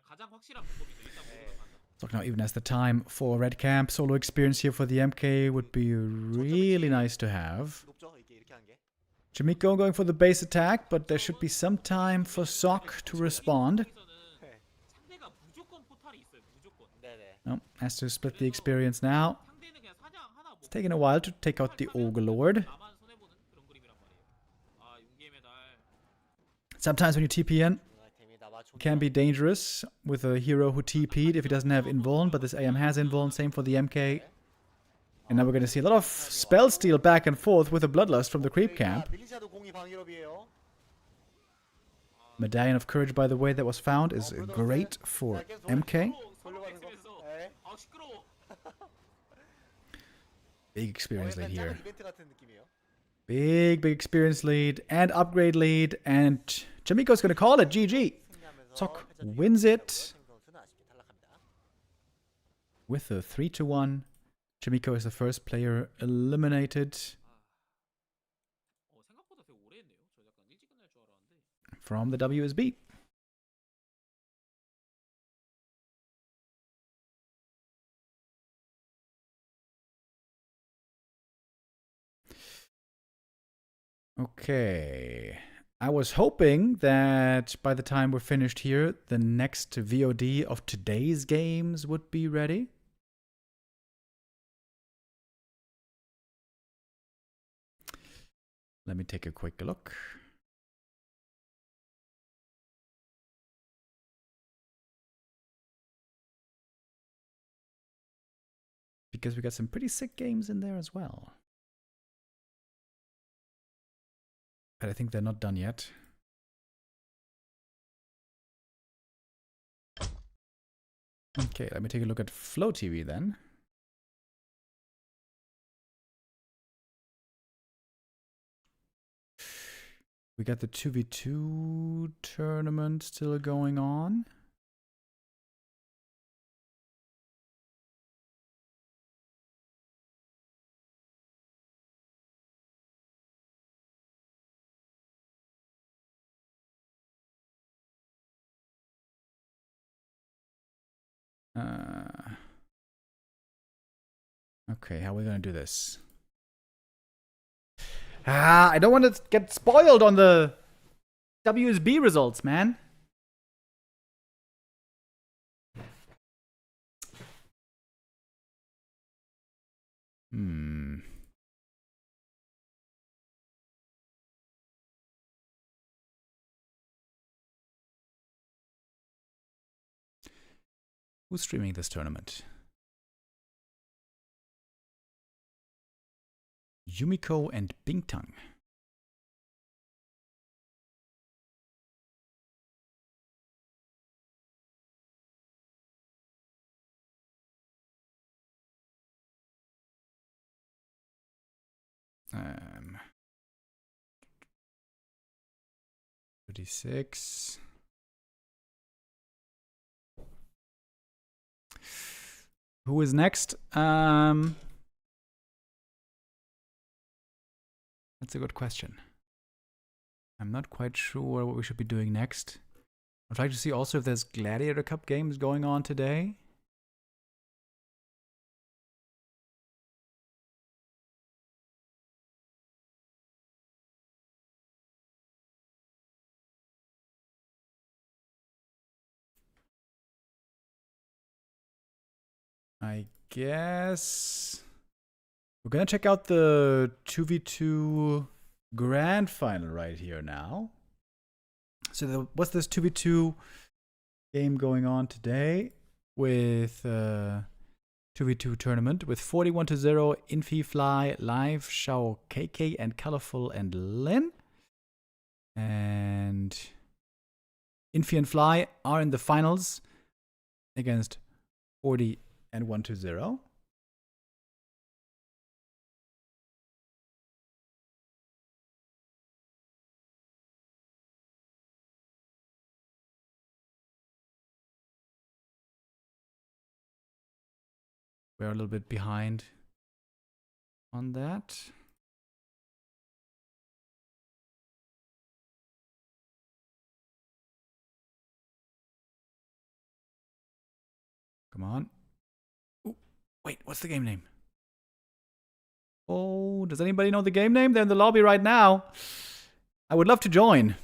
가장 확실한 방법이죠. 일단 모르면 간다. So now, even as the time for Red Camp solo experience here for the MK would be really nice to have. 높죠? 이렇게 하는 게. Chaemiko going for the base attack, but there should be some time for Sok to respond. 네. 상대가 무조건 포탈이 있어요. 무조건. 네네. No, has to split the experience now. 상대는 그냥 사냥 하나 It's taken a while to take out the Overlord. 나만 손해 보는 그런 그림이란 말이에요. 아 용기의 메달. Sometimes when you TP in, 아이템이 나와 it can be dangerous with a hero who TP'd if he doesn't have invuln, but this AM has invuln. Same for the MK. And now we're gonna see a lot of spell steal back and forth with the Bloodlust from the creep camp. 밀리샤도 공이 방위럽이에요. Medallion of Courage, by the way, that was found is great for MK. 돌려가는 거. 네. 아 시끄러워. Big experience lead here. 이벤트 같은 느낌이에요. Big experience lead and upgrade lead. And Chaemiko's gonna call it GG. Sok wins it with a 3-1. Chaemiko is the first player eliminated 생각보다 되게 오래 했네요. 저 약간 일찍 끝날 줄 알았는데. from the WSB. Okay. I was hoping that by the time we're finished here, the next VOD of today's games would be ready. Let me take a quick look. Because we got some pretty sick games in there as well. But I think they're not done yet. Okay, let me take a look at Flow TV then. We got the 2v2 tournament still going on. Okay, how are we gonna do this? I don't want to get spoiled on the WSB results, man. Who's streaming this tournament? Chaemiko and Bingtang. Um, 36. Who is next? That's a good question. I'm not quite sure what we should be doing next. I'm trying to see also if there's Gladiator Cup games going on today. I guess we're gonna check out the 2v2 grand final right here now. So what's this 2v2 game going on today with 2v2 tournament with 41-0, Infi Fly, Live, Shao KK, and Colorful and Lynn. And Infi and Fly are in the finals against 40 and 1-0. We're a little bit behind on that. Come on. Ooh, wait, what's the game name? Oh, does anybody know the game name? They're in the lobby right now. I would love to join.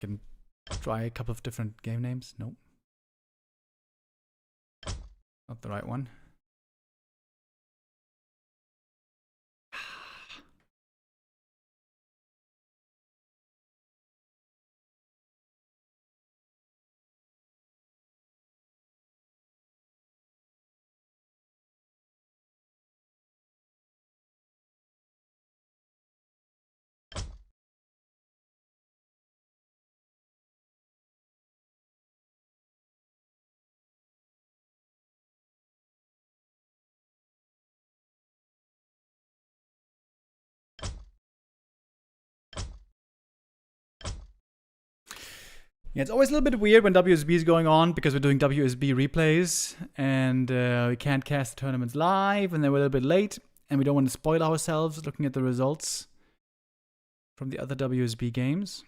Can try a couple of different game names. Nope. Not the right one. Yeah, it's always a little bit weird when WSB is going on because we're doing WSB replays and we can't cast the tournaments live and then we're a little bit late and we don't want to spoil ourselves looking at the results from the other WSB games.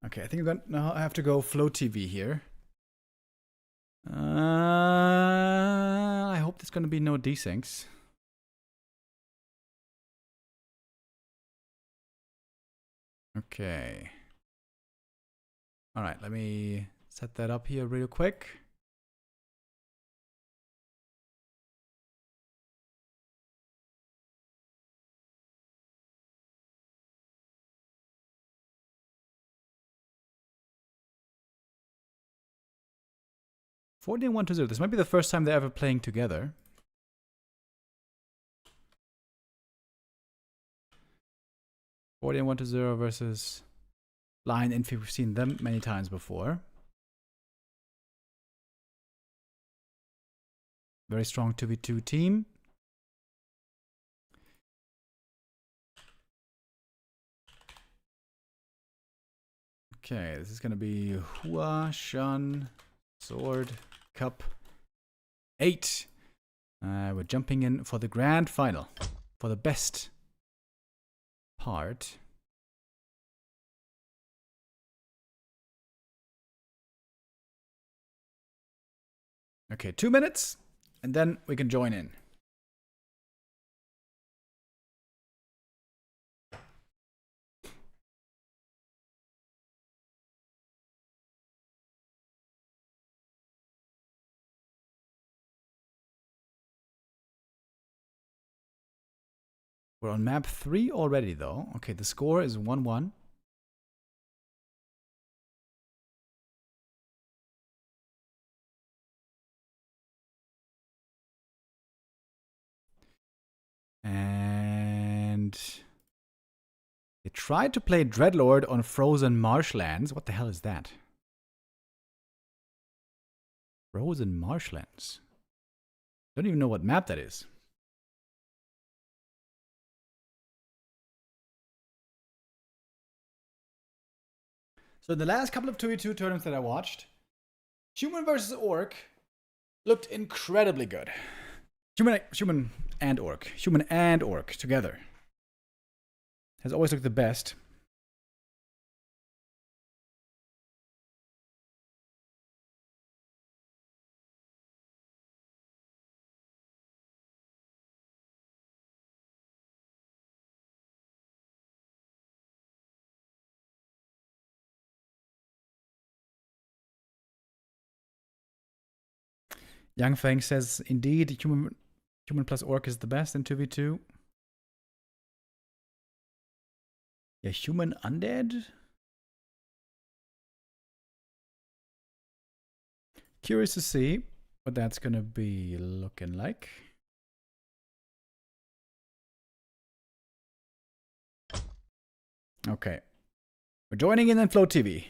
Okay, I think I have to go Flow TV here. I hope there's gonna be no desyncs. Okay. All right, let me set that up here real quick. $14 1 to 0. This might be the first time they're ever playing together. $14 1 to 0 versus Lion Infi. We've seen them many times before. Very strong 2v2 team. Okay, this is gonna be Hua, Shun, Sword, Cup, 8. We're jumping in for the grand final, for the best part. Okay, 2 minutes, and then we can join in. We're on map 3 already, though. Okay, the score is 1-1. And they tried to play Dreadlord on frozen marshlands. What the hell is that? Frozen marshlands. Don't even know what map that is. So in the last couple of 2v2 tournaments that I watched, Human versus Orc looked incredibly good. Human and Orc together has always looked the best. Yang Feng says, indeed, human plus Orc is the best in 2v2. Yeah, human undead? Curious to see what that's gonna be looking like. Okay. We're joining in Flow TV.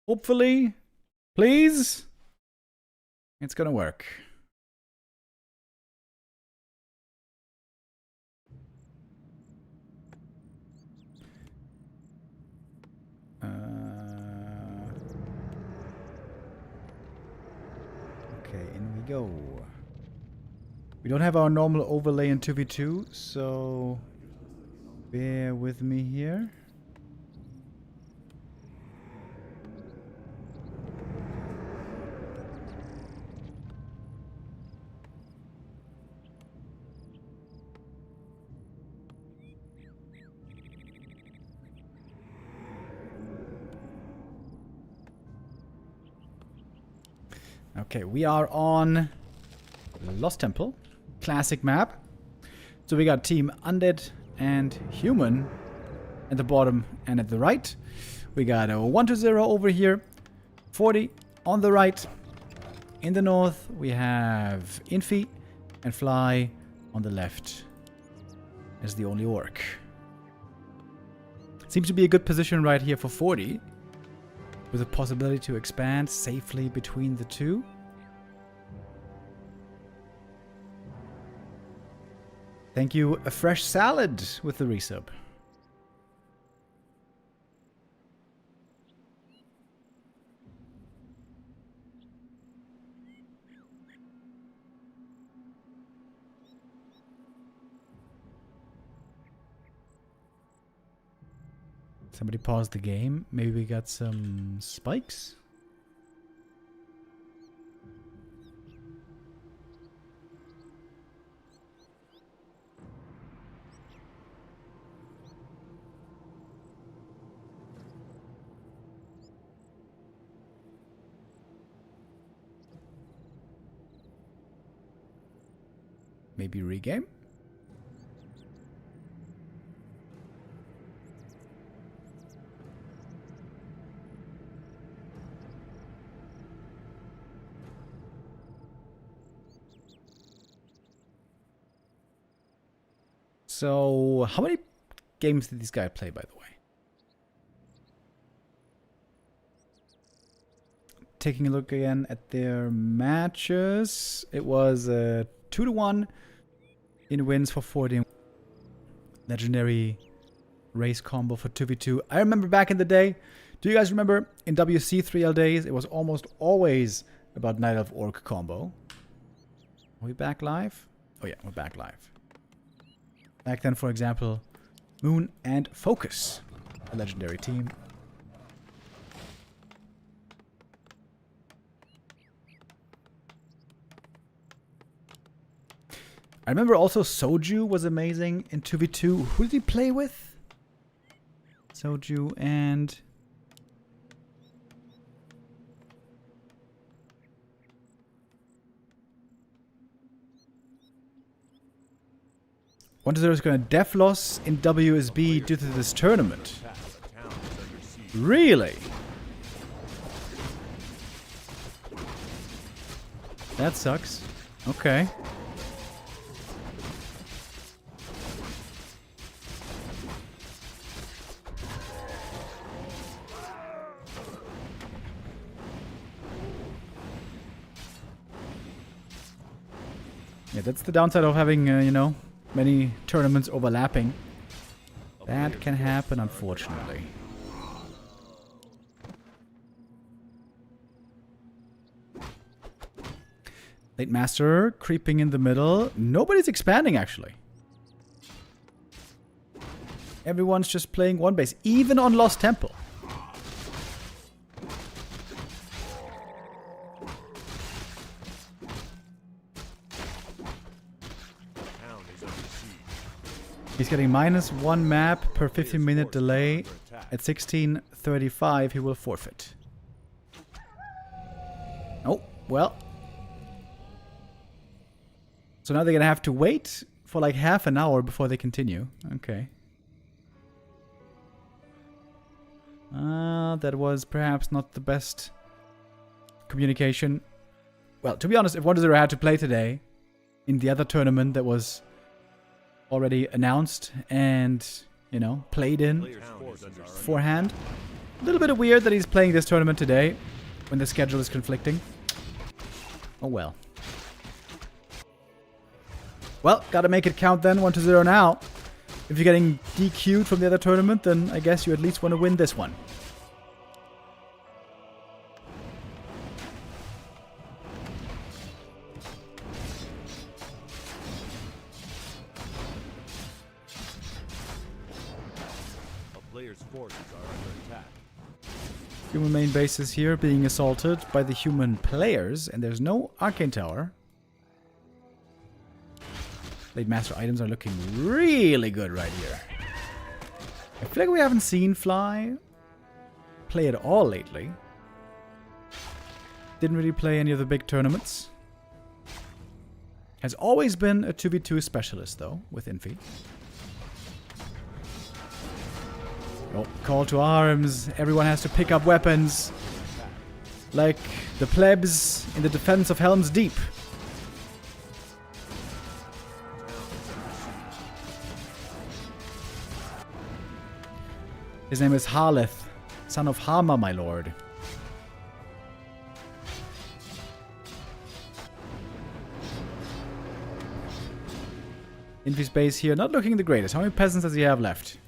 Hopefully, please, it's gonna work. Okay, in we go. We don't have our normal overlay in 2v2, so bear with me here. Okay, we are on Lost Temple, classic map. So we got Team Undead and Human at the bottom and at the right. We got a 1 to 0 over here, 40 on the right. In the north, we have Infi and Fly on the left. as the only orc. Seems to be a good position right here for 40, with a possibility to expand safely between the two. Thank you, a fresh salad with the resub. Somebody paused the game. Maybe we got some spikes? Maybe regame? So, how many games did this guy play, by the way? Taking a look again at their matches. It was 2-1 in wins for 40. Legendary race combo for 2v2. I remember back in the day. Do you guys remember in WC 3L days, it was almost always about Night Elf Orc combo. Are we back live? Oh yeah, we're back live. Back then, for example, Moon and FoCuS, a legendary team. I remember also Soju was amazing in 2v2. Who did he play with? Soju and... One is going to def loss in WSB due to this tournament. Really? That sucks. Okay. Yeah, that's the downside of having, you know, many tournaments overlapping. That can happen, unfortunately. Late Master creeping in the middle. Nobody's expanding, actually. Everyone's just playing one base, even on Lost Temple. He's getting -1 map per 15-minute delay. At 16:35, he will forfeit. Oh, well. So now they're gonna have to wait for like half an hour before they continue. Okay. That was perhaps not the best communication. Well, to be honest, if 1-0 had to play today in the other tournament that was already announced and, you know, played in beforehand. A little bit weird that he's playing this tournament today when the schedule is conflicting. Oh well. Well, gotta make it count then, 1-0 now. If you're getting DQ'd from the other tournament, then I guess you at least want to win this one. Human main bases here being assaulted by the human players, and there's no Arcane Tower. Late Master items are looking really good right here. I feel like we haven't seen Fly play at all lately. Didn't really play any of the big tournaments. Has always been a 2v2 specialist though, with Infi. Oh, call to arms. Everyone has to pick up weapons. Like the plebs in the defense of Helm's Deep. His name is Harleth, son of Hama, my lord. Infantry space here, not looking the greatest. How many peasants does he have left?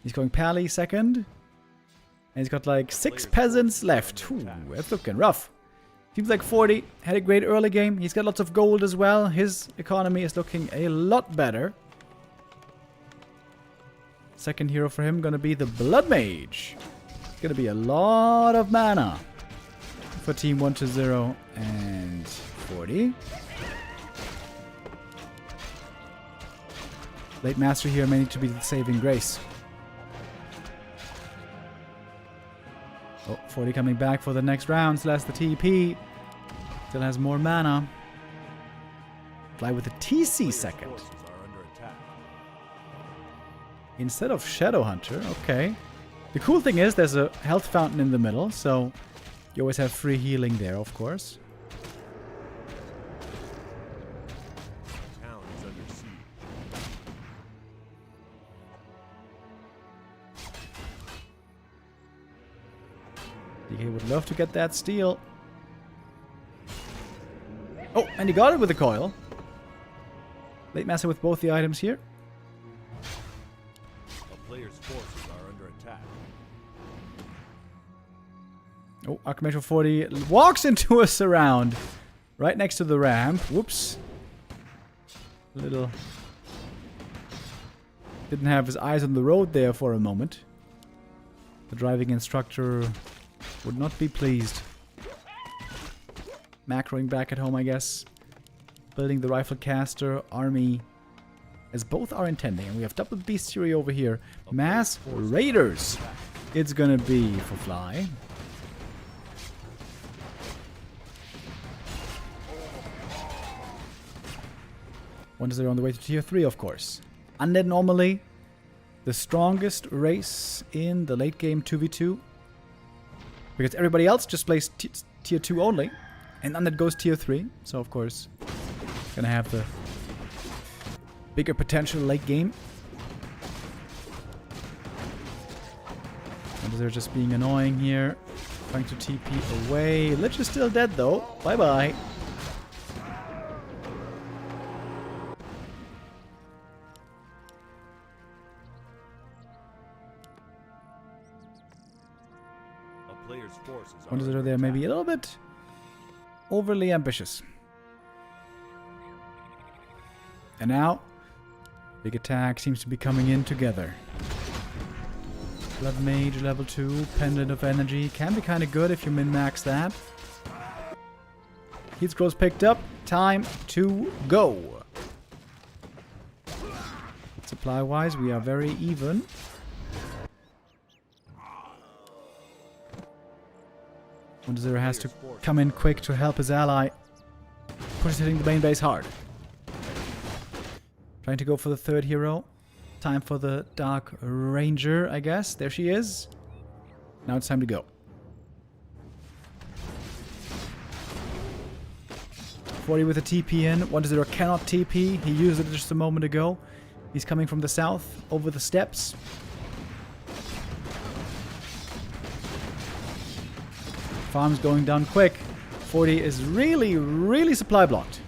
He's going Pally second. And he's got like 6 peasants left. Ooh, that's looking rough. Seems like 40 had a great early game. He's got lots of gold as well. His economy is looking a lot better. Second hero for him gonna be the Blood Mage. Gonna be a lot of mana for team 120 and 40. Late Master here may need to be the saving grace. Oh, 40 coming back for the next round. Still has the TP. Still has more mana. Fly with the TC second. Instead of Shadow Hunter. Okay. The cool thing is there's a health fountain in the middle, so you always have free healing there, of course. DK would love to get that steal. Oh, and he got it with the coil. Late Master with both the items here. A player's forces are under attack. Oh, Archimage 40 walks into a surround right next to the ramp. Whoops. Little. Didn't have his eyes on the road there for a moment. The driving instructor would not be pleased. Macroing back at home, I guess. Building the rifle caster army, as both are intending. And we have double bestiary over here. Mass raiders. It's gonna be for fly. One is on the way to tier 3, of course. Undead normally the strongest race in the late game 2v2. Because everybody else just plays tier 2 only. And Undead goes tier 3. So, of course, gonna have the bigger potential late game. And they're just being annoying here. Trying to TP away. Lich is still dead, though. Bye-bye. Wonders are there maybe a little bit overly ambitious. And now, big attack seems to be coming in together. Blood Mage level 2, Pendant of Energy. Can be kind of good if you min-max that. Heat Scrolls picked up. Time to go. Supply-wise, we are very even. Wonder has to come in quick to help his ally. Push hitting the main base hard. Trying to go for the third hero. Time for the Dark Ranger, I guess. There she is. Now it's time to go. 40 with a TP in. 1-0 cannot TP. He used it just a moment ago. He's coming from the south, over the steps. Farm's going down quick. 40 is really, really supply blocked.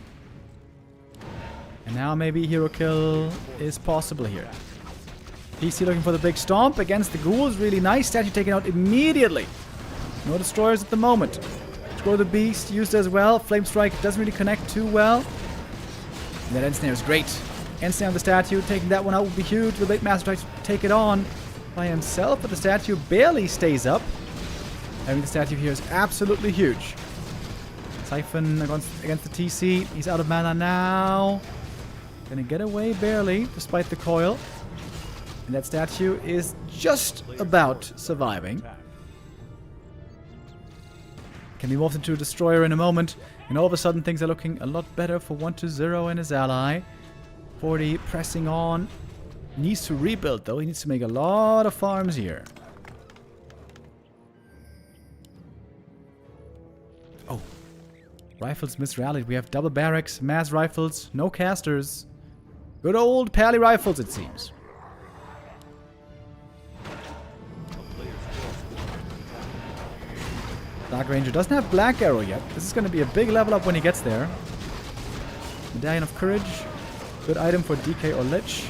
And now maybe hero kill is possible here. PC looking for the big stomp against the ghouls. Really nice. Statue taken out immediately. No destroyers at the moment. Scroll the beast used as well. Flame strike doesn't really connect too well. And that end snare is great. End snare on the statue. Taking that one out would be huge. The late master tries to take it on by himself, but the statue barely stays up. Having the statue here is absolutely huge. Siphon against the TC. He's out of mana now. Gonna get away barely, despite the coil. And that statue is just about surviving. Can be morphed into a destroyer in a moment. And all of a sudden things are looking a lot better for 1-0 and his ally. 40 pressing on. Needs to rebuild though. He needs to make a lot of farms here. Oh. Rifles misrallied. We have double barracks, mass rifles, no casters. Good old pally rifles, it seems. Dark Ranger doesn't have Black Arrow yet. This is going to be a big level up when he gets there. Medallion of Courage. Good item for DK or Lich.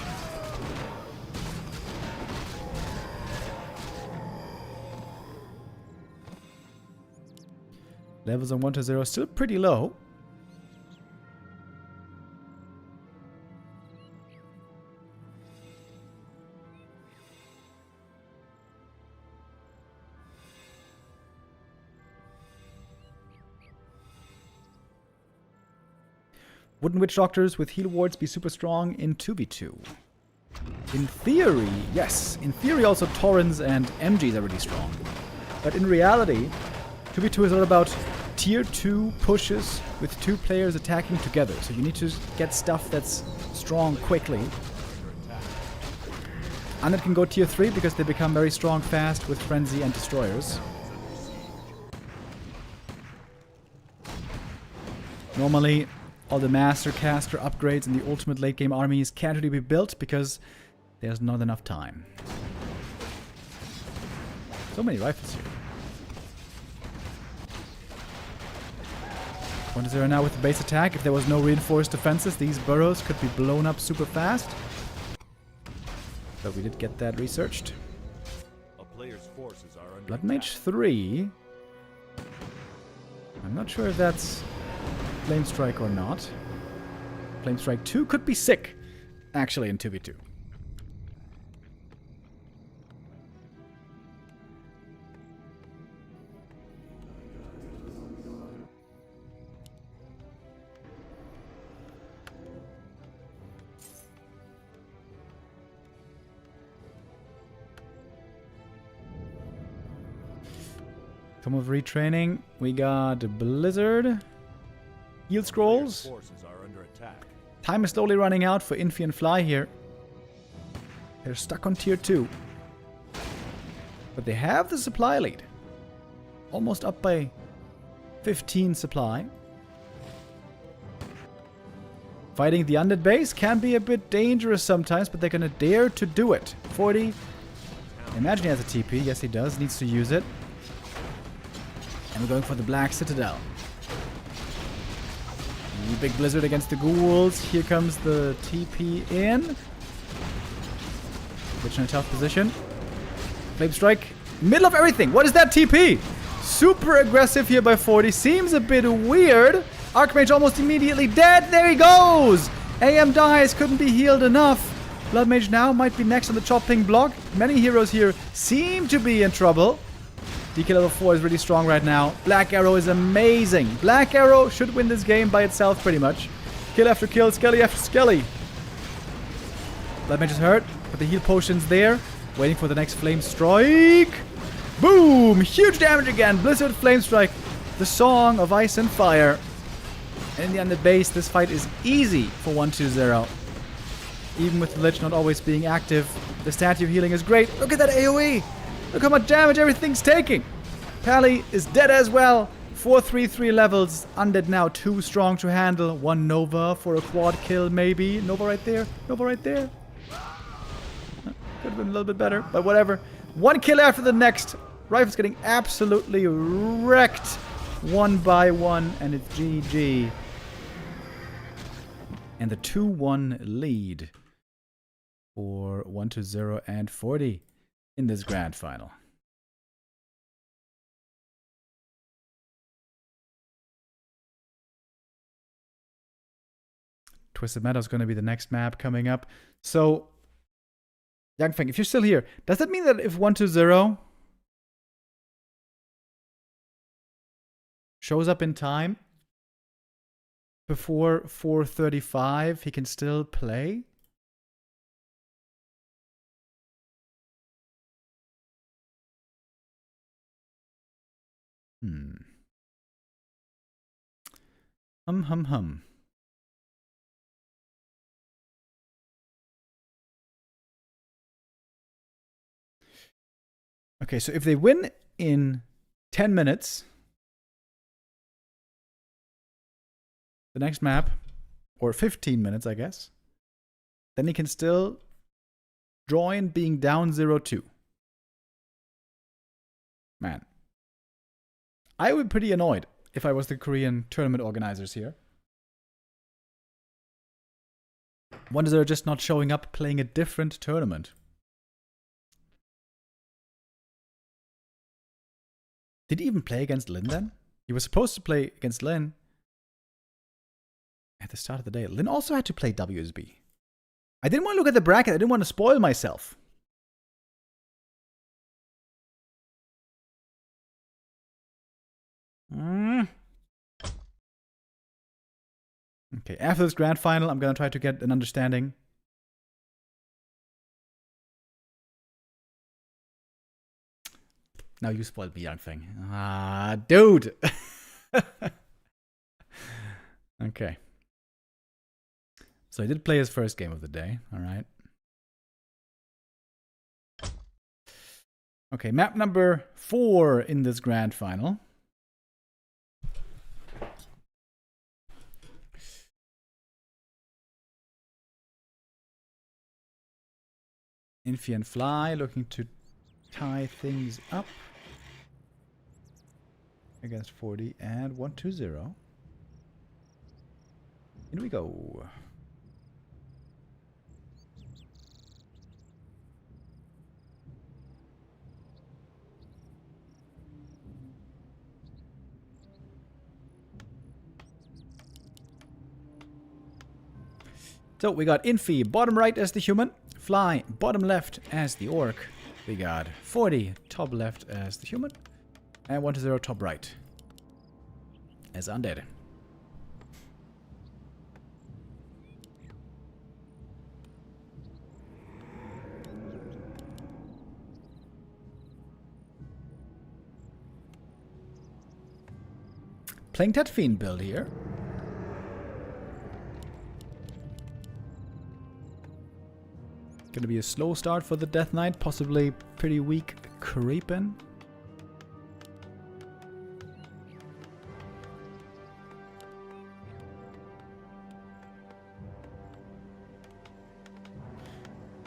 Levels on 1 to 0 still pretty low. Wouldn't Witch Doctors with heal wards be super strong in 2v2? In theory, yes. In theory also Torrens and MGs are really strong. But in reality, 2v2 is all about tier 2 pushes with 2 players attacking together. So you need to get stuff that's strong quickly. Undead can go tier 3 because they become very strong fast with Frenzy and Destroyers. Normally, all the Master Caster upgrades in the ultimate late game armies can't really be built because there's not enough time. So many rifles here. 1-0 now with the base attack. If there was no reinforced defenses, these burrows could be blown up super fast. But we did get that researched. A player's forces are under Blood Mage 3. I'm not sure if that's Flame Strike or not. Flame Strike 2 could be sick, actually, in 2v2. Tome of Retraining. We got Blizzard. Heal Scrolls. forces are under attack. Time is slowly running out for Infi and Fly here. They're stuck on tier 2. But they have the supply lead. Almost up by 15 supply. Fighting the undead base can be a bit dangerous sometimes, but they're gonna dare to do it. 40. Imagine he has a TP. Yes, he does. Needs to use it. And we're going for the Black Citadel. Big Blizzard against the ghouls. Here comes the TP in. Which in a tough position. Flame Strike. Middle of everything. What is that TP? Super aggressive here by 40. Seems a bit weird. Archmage almost immediately dead. There he goes. AM dies. Couldn't be healed enough. Blood Mage now might be next on the chopping block. Many heroes here seem to be in trouble. DK level 4 is really strong right now. Black Arrow is amazing. Black Arrow should win this game by itself pretty much. Kill after kill, Skelly after Skelly. Blood Mage is hurt, but the heal potion's there. Waiting for the next Flame Strike. Boom! Huge damage again. Blizzard Flame Strike. The song of ice and fire. And in the undead base, this fight is easy for 1-2-0. Even with the Lich not always being active, the statue healing is great. Look at that AoE! Look how much damage everything's taking. Pally is dead as well. 4-3-3 levels. Undead now too strong to handle. 1 Nova for a quad kill maybe. Nova right there. Nova right there. Could have been a little bit better, but whatever. 1 kill after the next. Rifle's getting absolutely wrecked. 1 by 1 and it's GG. And the 2-1 lead for 1-0 and 40. In this grand final. Twisted Meadow is going to be the next map coming up. So, Young Feng, if you're still here, does that mean that if 1-0 shows up in time before 4:35, he can still play? Hum. Okay, so if they win in 10 minutes, the next map, or 15 minutes, I guess, then he can still join being down 0-2. Man. I would be pretty annoyed if I was the Korean tournament organizers here. Wonder they're just not showing up playing a different tournament. Did he even play against Lynn then? He was supposed to play against Lynn at the start of the day. Lynn also had to play WSB. I didn't want to look at the bracket. I didn't want to spoil myself. Okay, after this grand final, I'm gonna try to get an understanding. Now you spoiled me, young thing. Ah, dude! Okay. So he did play his first game of the day, alright. Okay, map number 4 in this grand final. Infi and Fly looking to tie things up against 40 and 1-2-0. In we go. So we got Infi bottom right as the human, Fly bottom left as the orc. We got 40 top left as the human, and 1-0 top right as undead. Playing that Fiend build here. Gonna be a slow start for the Death Knight, possibly pretty weak creeping.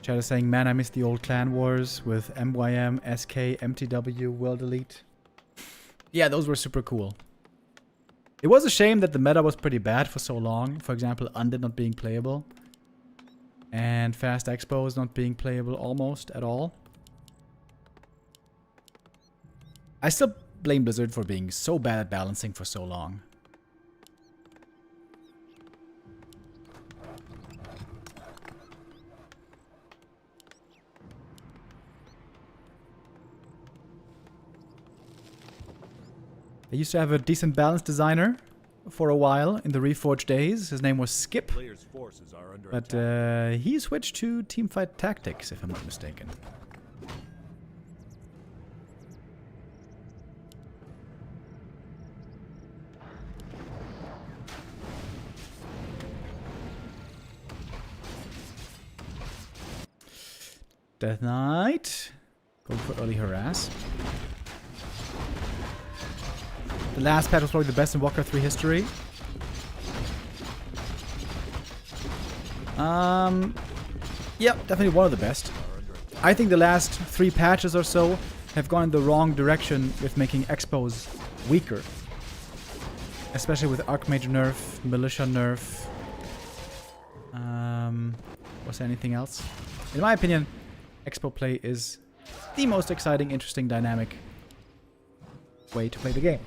Chat is saying, man, I miss the old clan wars with MYM, SK, MTW, World Elite. Yeah, those were super cool. It was a shame that the meta was pretty bad for so long. For example, Undead not being playable. And Fast Expos not being playable almost at all. I still blame Blizzard for being so bad at balancing for so long. They used to have a decent balance designer for a while in the Reforged days. His name was Skip. Players' forces are under But attack. he switched to Teamfight Tactics, if I'm not mistaken. Death Knight. Going for early harass. The last patch was probably the best in Warcraft 3 history. Yep, definitely one of the best. I think the last 3 patches or so have gone in the wrong direction with making Expos weaker. Especially with Archmage nerf, Militia nerf. Was there anything else? In my opinion, Expo play is the most exciting, interesting, dynamic way to play the game.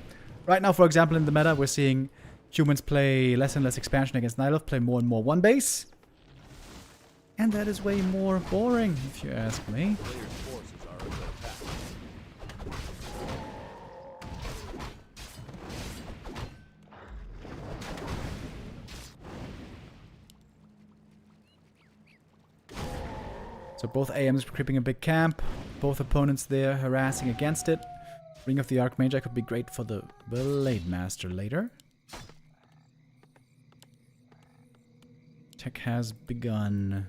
Right now, for example, in the meta, we're seeing humans play less and less expansion against Night Elf, play more and more one base. And that is way more boring, if you ask me. Players' forces are under attack. So both AMs creeping a big camp, both opponents there harassing against it. Ring of the Archmage could be great for the Blade Master later. Tech has begun.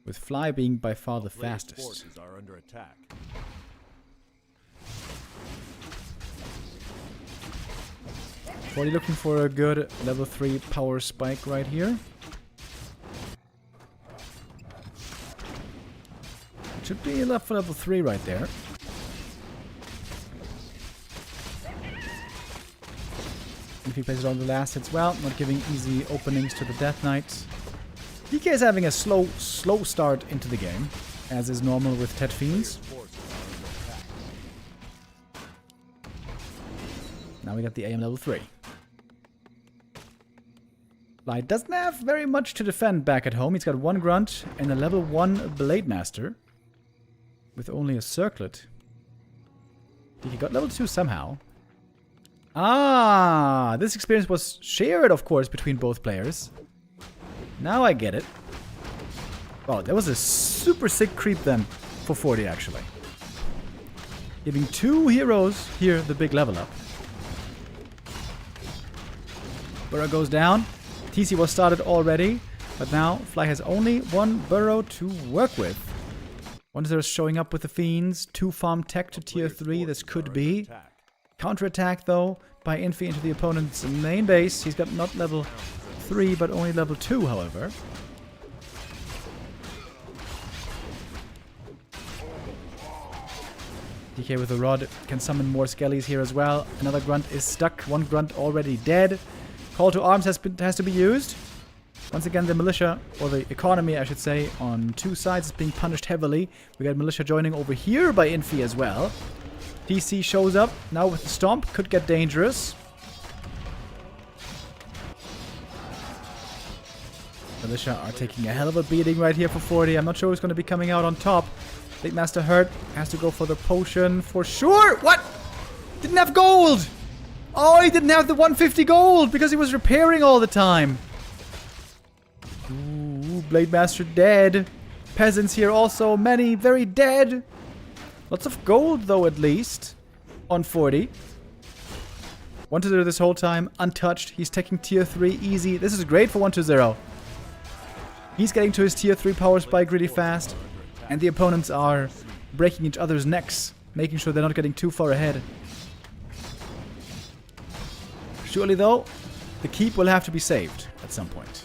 With Fly being by far the Players' fastest. forces are under attack. Forty looking for a good level 3 power spike right here. Should be enough for level 3 right there. If he plays it on the last hits well, not giving easy openings to the Death Knight. DK is having a slow start into the game, as is normal with Tet Fiends. Now we got the AM level 3. Light doesn't have very much to defend back at home. He's got 1 Grunt and a level 1 Blade Master. With only a Circlet. He got level 2 somehow. Ah, this experience was shared, of course, between both players. Now I get it. Oh, that was a super sick creep then for 40, actually. Giving 2 heroes here the big level up. Burrow goes down. TC was started already, but now Fly has only 1 Burrow to work with. 1-0 is showing up with the Fiends. 2 farm tech to tier 3. This could be. Counterattack, though, by Infi into the opponent's main base. He's got not level 3, but only level 2, however. DK with the rod can summon more skellies here as well. Another grunt is stuck. 1 grunt already dead. Call to arms has to be used. Once again, the militia, or the economy, I should say, on 2 sides is being punished heavily. We got militia joining over here by Infi as well. DC shows up. Now with the stomp, could get dangerous. Militia are taking a hell of a beating right here for 40. I'm not sure who's going to be coming out on top. Blade Master hurt. Has to go for the potion for sure. What? Didn't have gold. Oh, he didn't have the 150 gold because he was repairing all the time. Ooh, Blade Master dead. Peasants here also. Many very dead. Lots of gold, though, at least. On 40. 1-0 this whole time. Untouched. He's taking tier 3 easy. This is great for 1-0. He's getting to his tier 3 power spike really fast. And the opponents are breaking each other's necks. Making sure they're not getting too far ahead. Surely, though, the keep will have to be saved at some point.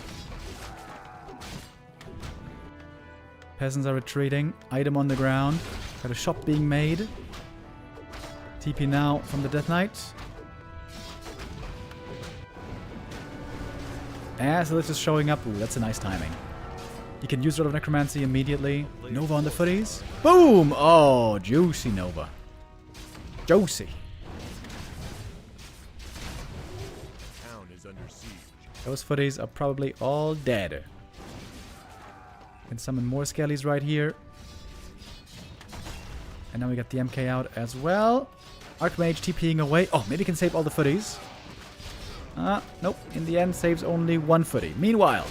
Peasants are retreating. Item on the ground. Got a shop being made. TP now from the Death Knight. As Lilith is showing up. Ooh, that's a nice timing. You can use Rod of Necromancy immediately. Nova on the footies. Boom! Oh, juicy Nova. Juicy. Town is under siege. Those footies are probably all dead. Can summon more skellies right here. And now we got the MK out as well. Archmage TPing away. Oh, maybe can save all the footies. Nope. In the end, saves only 1 footy. Meanwhile,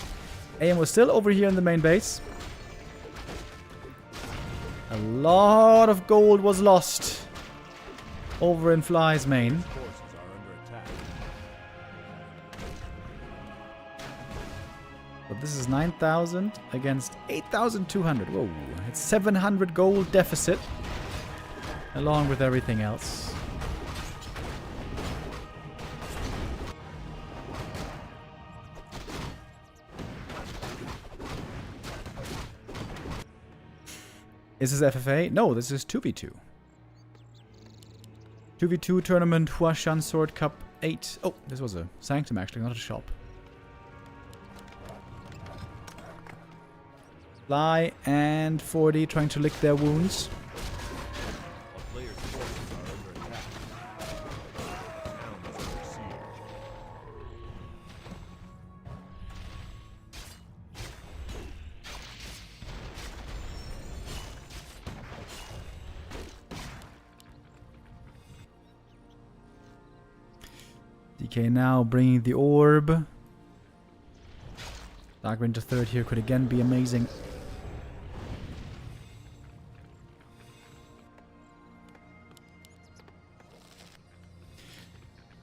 AM was still over here in the main base. A lot of gold was lost over in Fly's main. Forces are under attack. But this is 9,000 against 8,200. Whoa, it's 700 gold deficit. Along with everything else. Is this FFA? No, this is 2v2. 2v2 tournament, Huashan Sword Cup 8. Oh, this was a Sanctum actually, not a shop. Fly and 40 trying to lick their wounds. A player's forces are under attack. Town is under siege. DK now bringing the orb. Dark Ranger third here could again be amazing.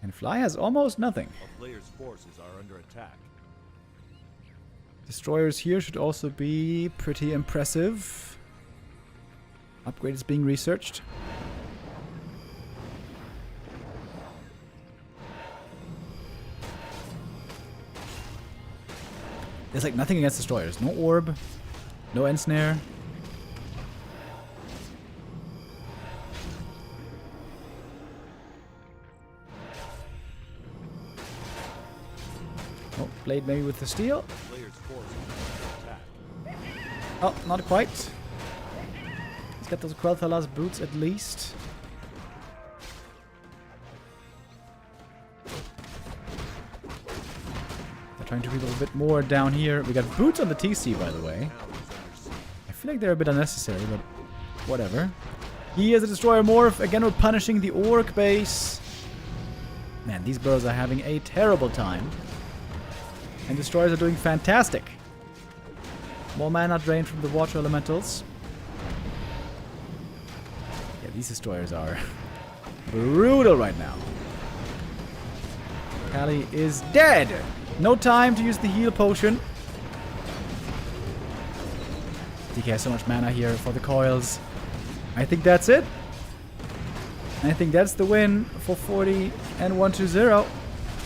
And Fly has almost nothing. A player's forces are under attack. Destroyers here should also be pretty impressive. Upgrade is being researched. There's like nothing against destroyers. No orb, no ensnare. Blade maybe with the steel. Player's force is under attack. Oh, not quite. Let's get those Quel'Thala's boots at least. They're trying to rebuild a bit more down here. We got boots on the TC, by the way. I feel like they're a bit unnecessary, but whatever. He has a Destroyer Morph. Again, we're punishing the Orc base. Man, these burrows are having a terrible time. And Destroyers are doing fantastic. More mana drained from the Water Elementals. Yeah, these Destroyers are brutal right now. Kali is dead. No time to use the heal potion. DK has so much mana here for the coils. I think that's it. I think that's the win for 40 and 120.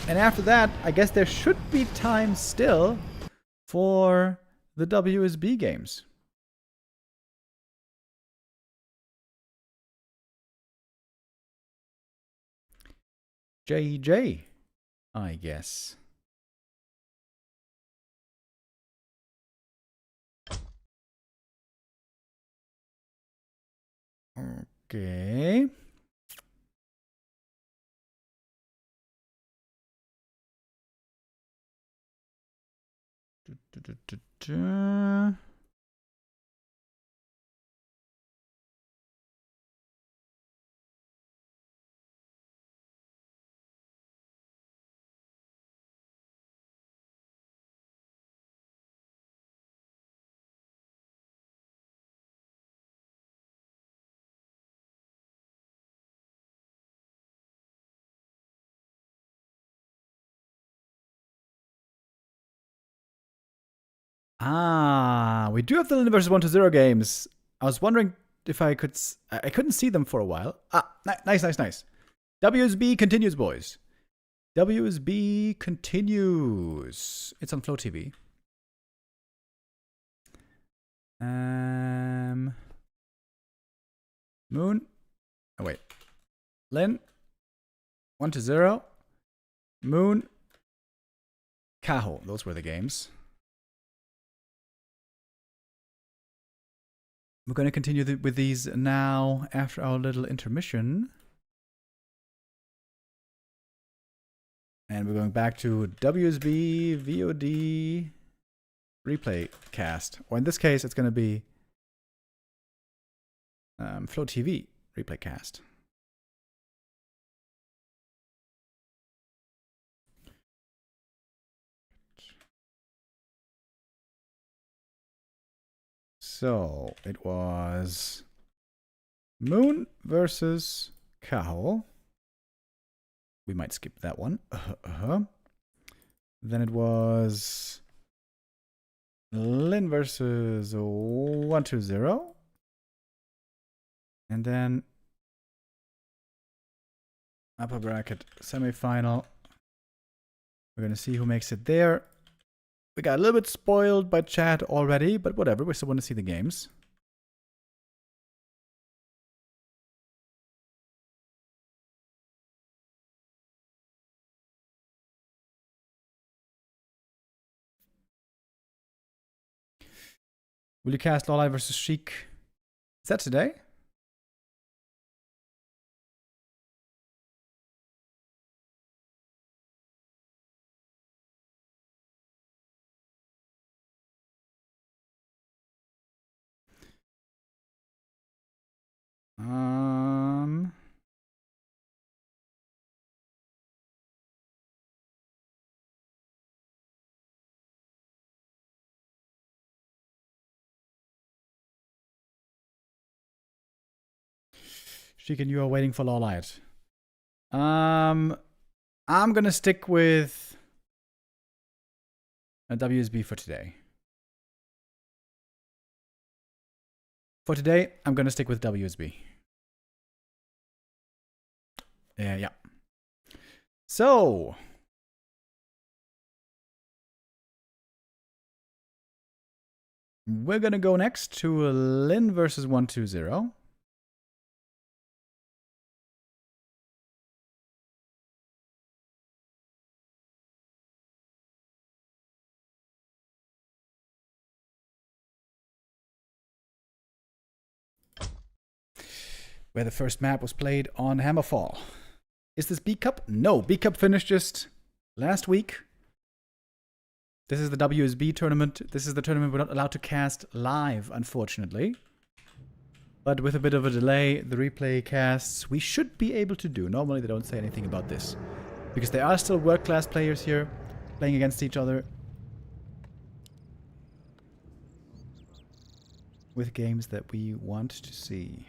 And after that, I guess there should be time still for the WSB games. JJ, I guess. Okay. Ah, we do have the Lynn versus 120 games. I was wondering if I could... I couldn't see them for a while. Ah, nice. WSB continues, boys. WSB continues. It's on Flow TV. Moon. Oh, wait. Lynn. 120. Moon. Cahoo. Those were the games. We're going to continue with these now after our little intermission. And we're going back to WSB, VoD, replay cast. Or in this case, it's going to be Flow TV replay cast. So it was Moon versus Cahoo. We might skip that one. Then it was Lynn versus 120. And then upper bracket semifinal. We're going to see who makes it there. We got a little bit spoiled by chat already, but whatever. We still want to see the games. Will you cast LawLiet versus Sheik? Is that today? Sheik and you are waiting for LawLiet. I'm gonna stick with a WSB for today. For today, I'm gonna stick with WSB. Yeah. So we're gonna go next to Lynn versus 120. where the first map was played on Hammerfall. Is this B Cup? No, B Cup finished just last week. This is the WSB tournament. This is the tournament we're not allowed to cast live, unfortunately. But with a bit of a delay, the replay casts we should be able to do. Normally they don't say anything about this, because there are still world-class players here playing against each other with games that we want to see.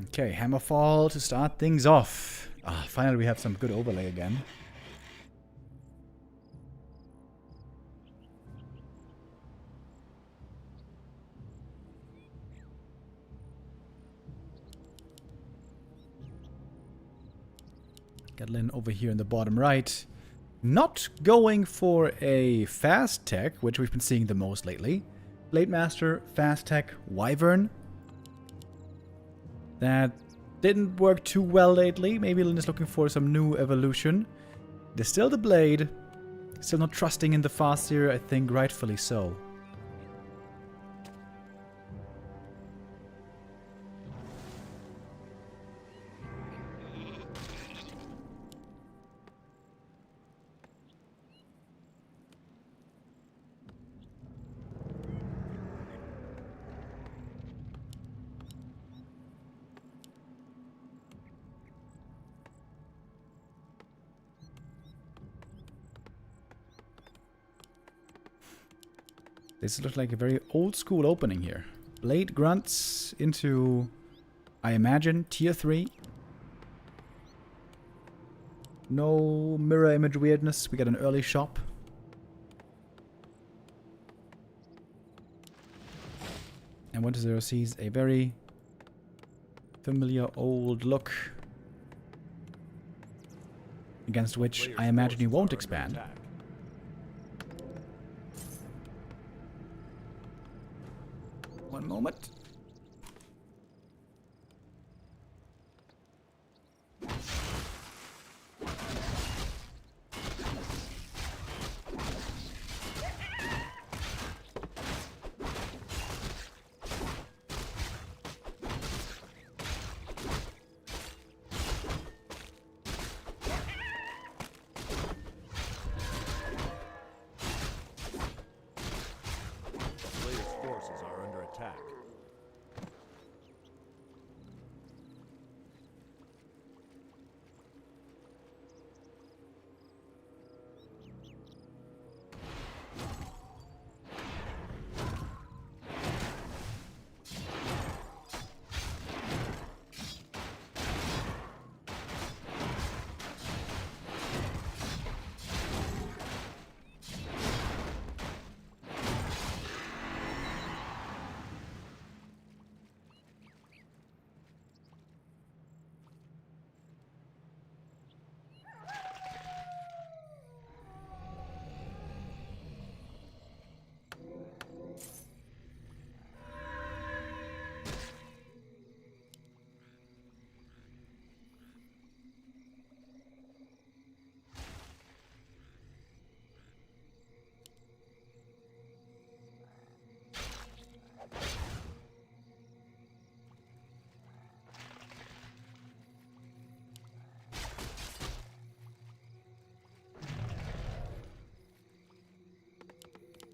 Okay, Hammerfall to start things off. Ah, finally we have some good overlay again. Got Lynn over here in the bottom right. Not going for a fast tech, which we've been seeing the most lately. Blade Master, fast tech, Wyvern. That didn't work too well lately. Maybe Lynn is looking for some new evolution. There's still the Blade. Still not trusting in the fast here, I think rightfully so. This looks like a very old school opening here. Blade Grunts into, I imagine, tier 3. No mirror image weirdness. We got an early shop. And 1-0 sees a very familiar old look, against which I imagine he won't expand. One moment.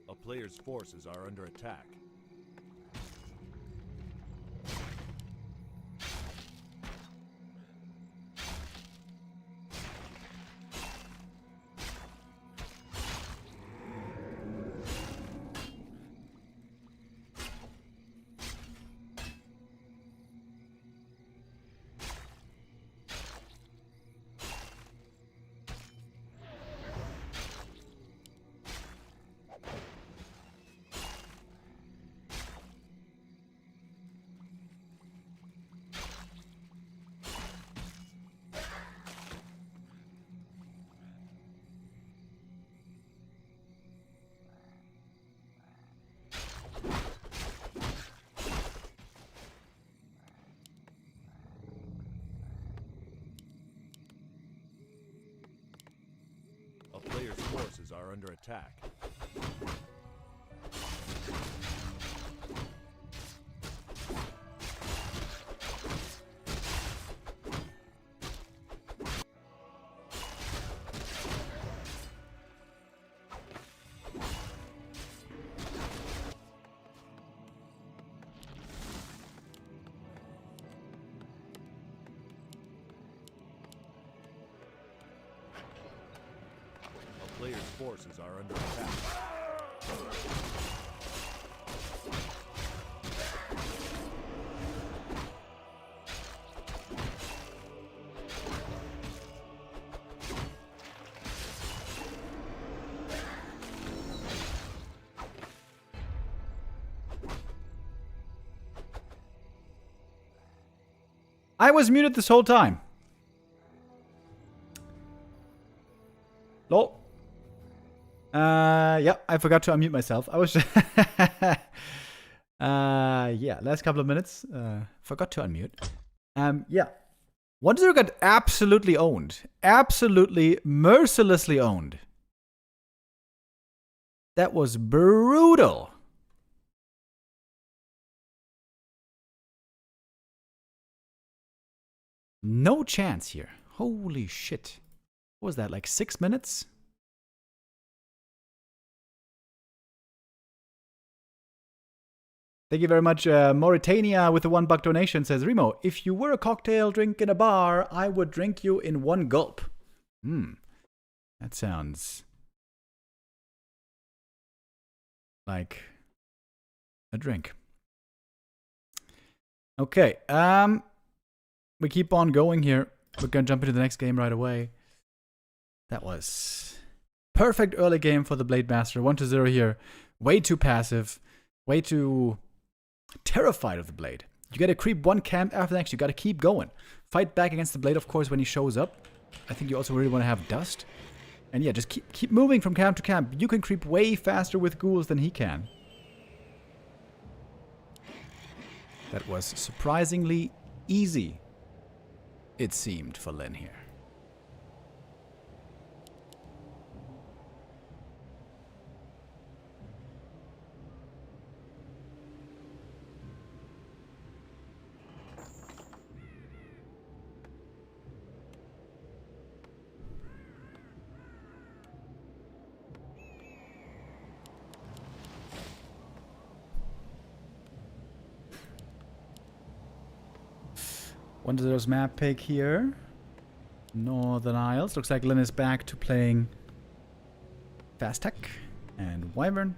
A player's forces are under attack. are under attack. A player's forces are under attack. I was muted this whole time. Lol. Yeah, I forgot to unmute myself. I was just yeah, last couple of minutes. Forgot to unmute. Yeah. 1-0 got absolutely owned. Absolutely mercilessly owned. That was brutal. No chance here. Holy shit. What was that, like 6 minutes? Thank you very much. Mauritania with the $1 donation says, Remo, if you were a cocktail drink in a bar, I would drink you in one gulp. That sounds like a drink. Okay. We keep on going here. We're going to jump into the next game right away. That was perfect early game for the Blade Master. 1-0 here. Way too passive. Way too terrified of the Blade. You got to creep one camp after the next. You got to keep going. Fight back against the Blade, of course, when he shows up. I think you also really want to have Dust. And yeah, just keep moving from camp to camp. You can creep way faster with ghouls than he can. That was surprisingly easy, it seemed, for Lynn here. One-0's map pick here. Northern Isles. Looks like Lynn is back to playing Fast Tech and Wyvern.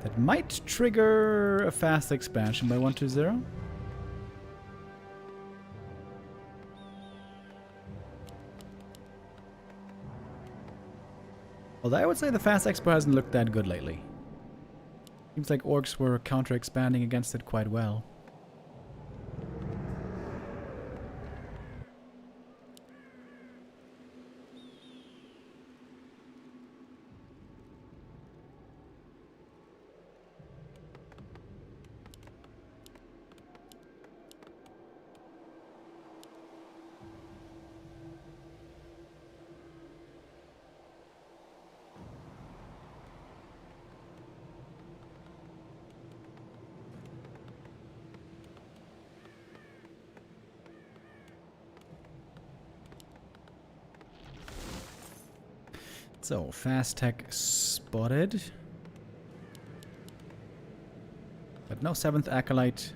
That might trigger a fast expansion by 1-0. Although I would say the Fast Expo hasn't looked that good lately. Seems like orcs were counter-expanding against it quite well. So, Fast Tech spotted. But no 7th Acolyte.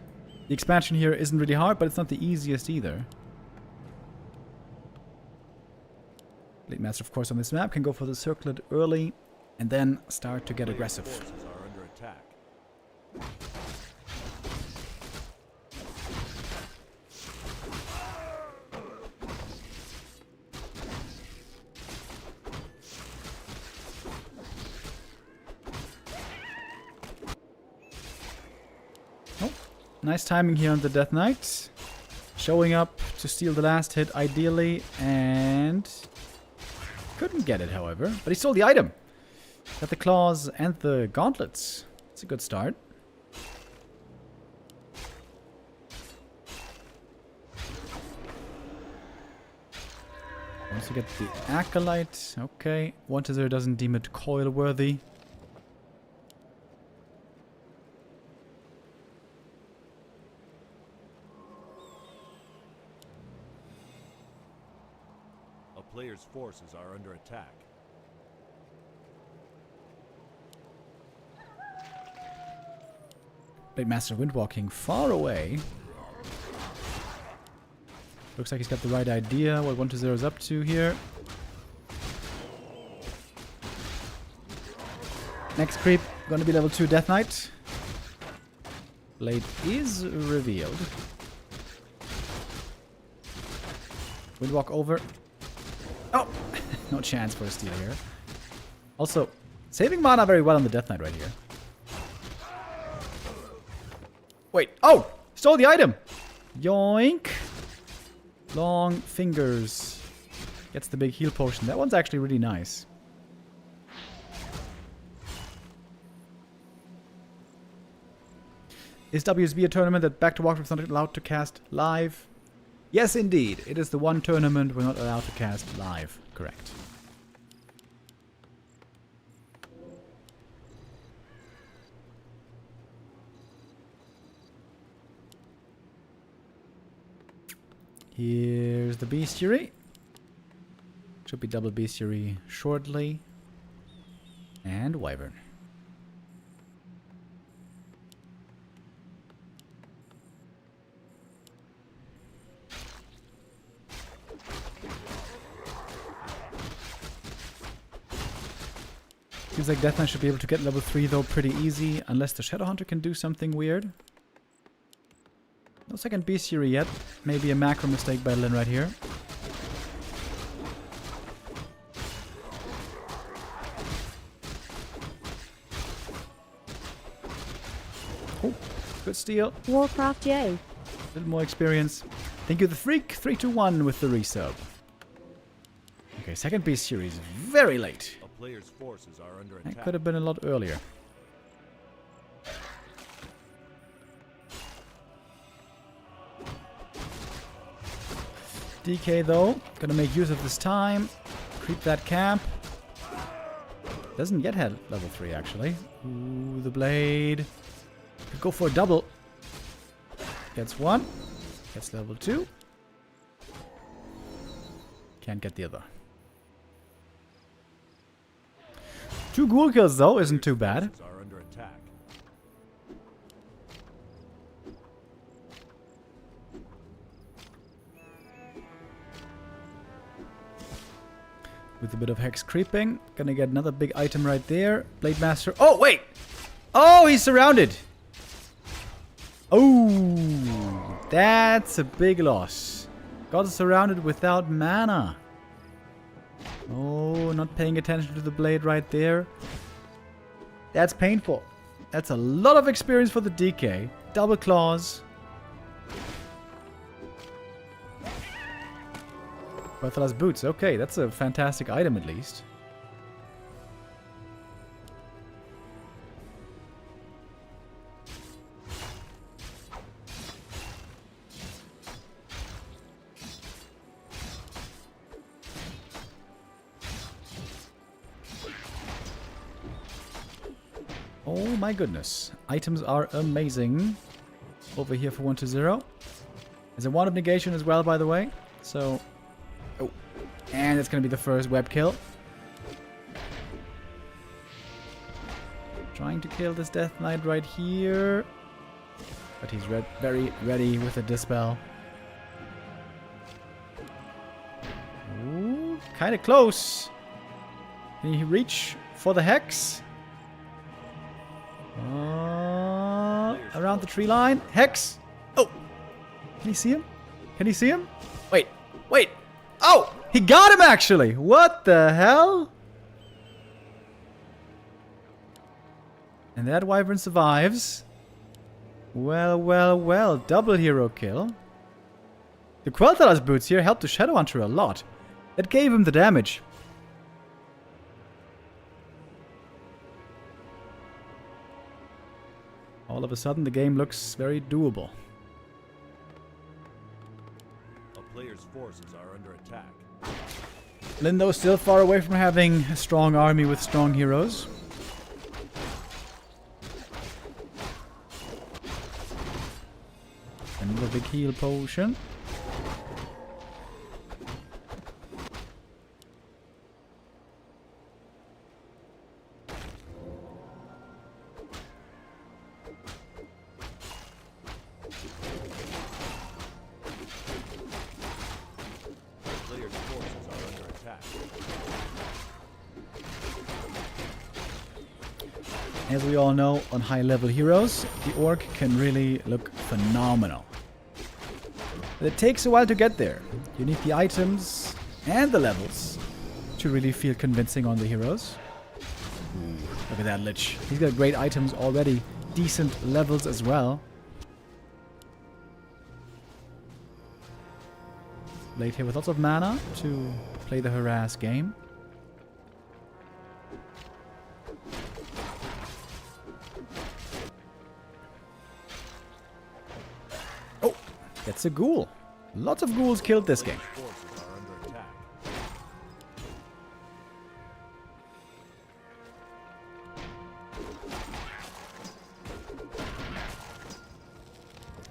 The expansion here isn't really hard, but it's not the easiest either. Blade Master, of course, on this map can go for the circlet early and then start to get aggressive. Forces are under attack. Nice timing here on the Death Knight. Showing up to steal the last hit, ideally, and couldn't get it, however. But he stole the item. Got the claws and the gauntlets. It's a good start. Also get the Acolyte. Okay. 1-0 doesn't deem it coil worthy. A player's forces are under attack. Blade Master windwalking far away. Looks like he's got the right idea what 1-0 is up to here. Next creep, gonna be level 2 Death Knight. Blade is revealed. Windwalk over. Oh! No chance for a steal here. Also, saving mana very well on the Death Knight right here. Wait. Oh! Stole the item! Yoink! Long fingers. Gets the big heal potion. That one's actually really nice. Is WSB a tournament that Back to Warcraft is not allowed to cast live? Yes, indeed. It is the one tournament we're not allowed to cast live. Correct. Here's the bestiary. Should be double bestiary shortly. And wyvern. Seems like Death Knight should be able to get level 3 though pretty easy, unless the Shadow Hunter can do something weird. No second bestiary yet. Maybe a macro mistake by Lynn right here. Oh, good steal. Warcraft yay. A little more experience. Thank you, the Freak. 321 with the resub. Okay, second bestiary is very late. A player's forces are under That attack. could have been a lot earlier. DK though, gonna make use of this time. Creep that camp. Doesn't yet have level 3 actually. Ooh, the blade. Could go for a double. Gets one. Gets level 2. Can't get the other. 2 ghoul kills though isn't too bad. Forces are under attack. With a bit of hex creeping. Gonna get another big item right there. Blade Master. Oh, wait! Oh, he's surrounded! Oh, that's a big loss. Got surrounded without mana. Oh, not paying attention to the blade right there. That's painful. That's a lot of experience for the DK. Double claws. Barthola's boots. Okay, that's a fantastic item at least. Oh my goodness. Items are amazing. Over here for 1-0. There's a wand of negation as well, by the way. So... Oh. And it's going to be the first web kill. Trying to kill this Death Knight right here. But he's very ready with a Dispel. Ooh, kind of close. Can he reach for the Hex? Around the tree line. Hex! Oh! Can he see him? Can he see him? Wait! Wait! Oh! He got him actually! What the hell? And that wyvern survives. Well, well, well. Double hero kill. The Quel'Thala's boots here helped the Shadow Hunter a lot. That gave him the damage. All of a sudden, the game looks very doable. A player's forces are under attack. Lynn, though, still far away from having a strong army with strong heroes. Another big heal potion. Player's forces are under attack. As we all know, on high-level heroes, the orc can really look phenomenal. But it takes a while to get there. You need the items and the levels to really feel convincing on the heroes. Ooh, look at that Lich. He's got great items already. Decent levels as well. Blade here with lots of mana to play the harass game. Oh, that's a ghoul. Lots of ghouls killed this game. Forces are under attack.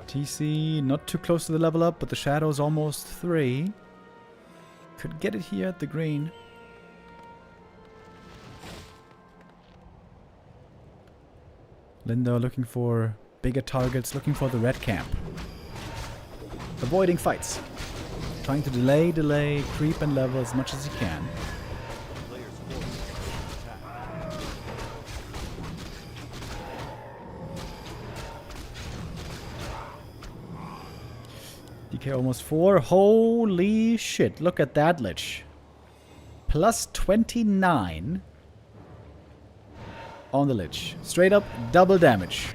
TC not too close to the level up, but the Shadow's almost 3. Could get it here at the green. Lindo looking for bigger targets, looking for the red camp. Avoiding fights. Trying to delay, creep and level as much as he can. Player's forces are under attack. DK almost 4. Holy shit, look at that Lich. Plus 29 on the Lich. Straight up double damage.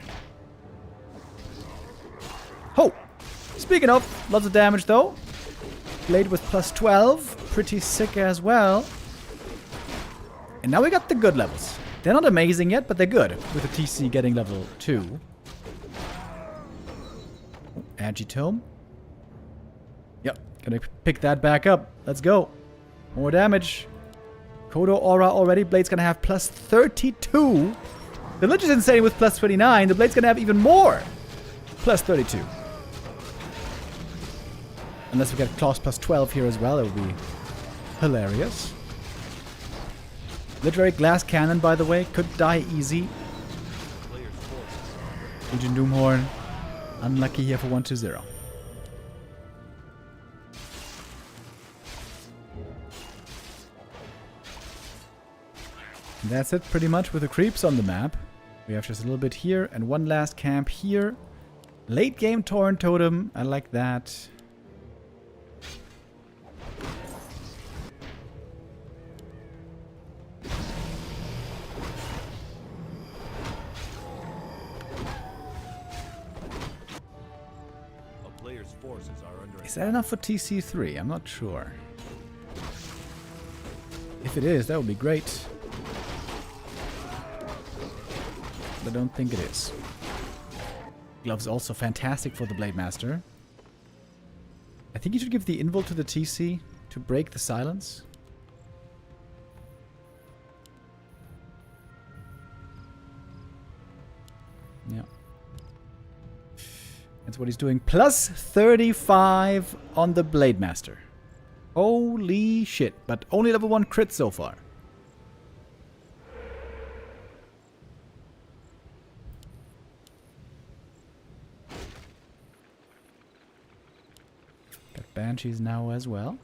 Ho! Speaking of, lots of damage though. Blade with plus 12. Pretty sick as well. And now we got the good levels. They're not amazing yet, but they're good. With the TC getting level 2. Agitome. Yep, gonna pick that back up. Let's go. More damage. Kodo Aura already. Blade's gonna have plus 32. The Lich is insane with plus 29. The Blade's gonna have even more. Plus 32. Unless we get Claws plus 12 here as well, it would be hilarious. Literary Glass Cannon, by the way, could die easy. Player's forces are under Legion Doomhorn, unlucky here for 1-2-0. And that's it pretty much with the creeps on the map. We have just a little bit here and one last camp here. Late game Tauren Totem, I like that. A player's forces are under Is that enough for TC3? I'm not sure. If it is, that would be great. But I don't think it is. Gloves also fantastic for the Blade Master. I think you should give the invul to the TC to break the silence. Yeah. That's what he's doing. Plus 35 on the Blade Master. Holy shit. But only level 1 crit so far. Got Banshees now as well.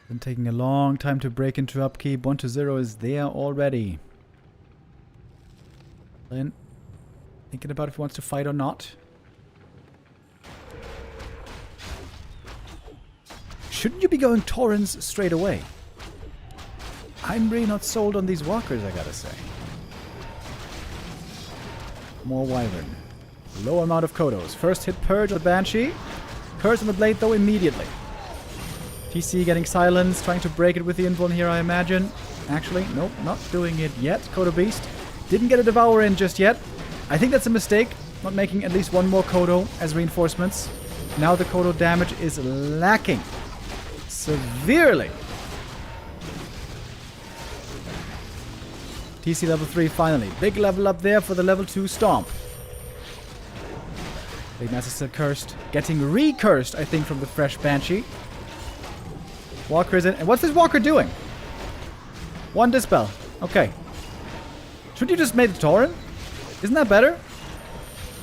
Been taking a long time to break into upkeep. 1-0 is there already. Lynn, thinking about if he wants to fight or not. Shouldn't you be going Taurens straight away? I'm really not sold on these walkers, I gotta say. More Wyvern. Low amount of Kodos. First hit Purge on the Banshee. Curse on the Blade though immediately. TC getting silence, trying to break it with the invuln here, I imagine. Actually, nope, not doing it yet. Kodo Beast didn't get a Devour in just yet. I think that's a mistake. not making at least one more Kodo as reinforcements. Now the Kodo damage is lacking severely. TC level 3 finally. Big level up there for the level 2 Stomp. Blade Master still cursed. Getting re-cursed, I think, from the fresh Banshee. Walker is in. And what's this Walker doing? One Dispel. Okay. Should you just make a Tauren? Isn't that better?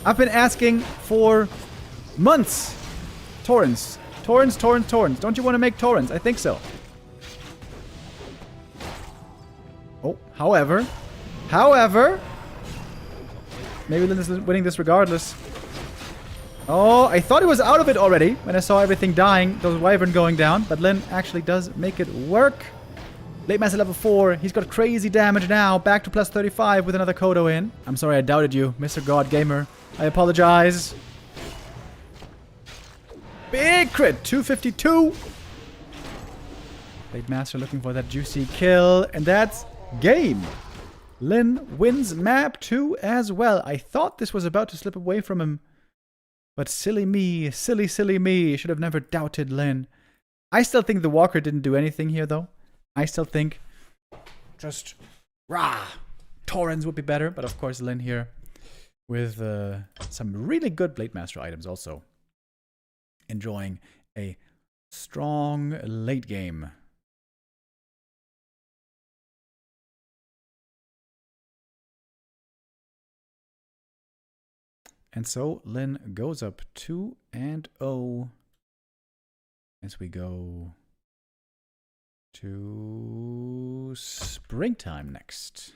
I've been asking for months. Taurens. Taurens, Taurens, Taurens. Don't you want to make Taurens? I think so. Oh, however, maybe Lynn is winning this regardless. Oh, I thought he was out of it already when I saw everything dying, those Wyvern going down, but Lynn actually does make it work. Blade Master level 4, he's got crazy damage now, back to plus 35 with another Kodo in. I'm sorry I doubted you, Mr. God Gamer. I apologize. Big crit, 252. Blade Master looking for that juicy kill, and that's game. Lynn wins map 2 as well. I thought this was about to slip away from him. But silly me, silly me. Should have never doubted Lynn. I still think the Walker didn't do anything here, though. I still think just Taurens would be better. But of course, Lynn here with some really good Blade Master items also. Enjoying a strong late game. And so Lynn goes up 2-0 as we go to springtime next.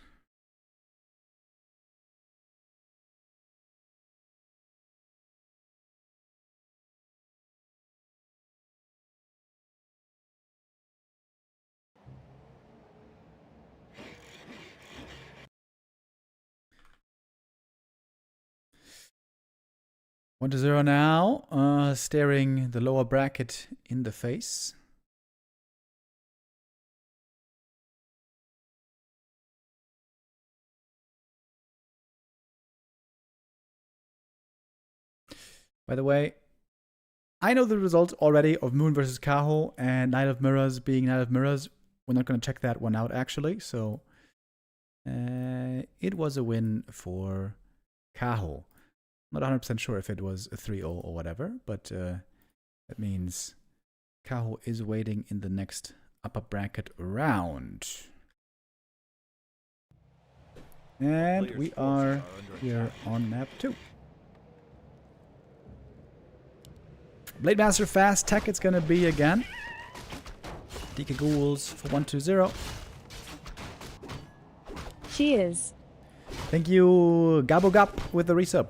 One to 0 now, staring the lower bracket in the face. By the way, I know the results already of Moon versus Cahoo and Knight of Mirrors being Knight of Mirrors. We're not going to check that one out actually, so it was a win for Cahoo. Not 100% sure if it was a 3-0 or whatever, but that means Cahoo is waiting in the next upper bracket round. And we are here on map 2. Blade Master fast tech it's gonna be again. DK Ghouls for 1-2-0. Cheers. Thank you, Gabo Gap, with the resub.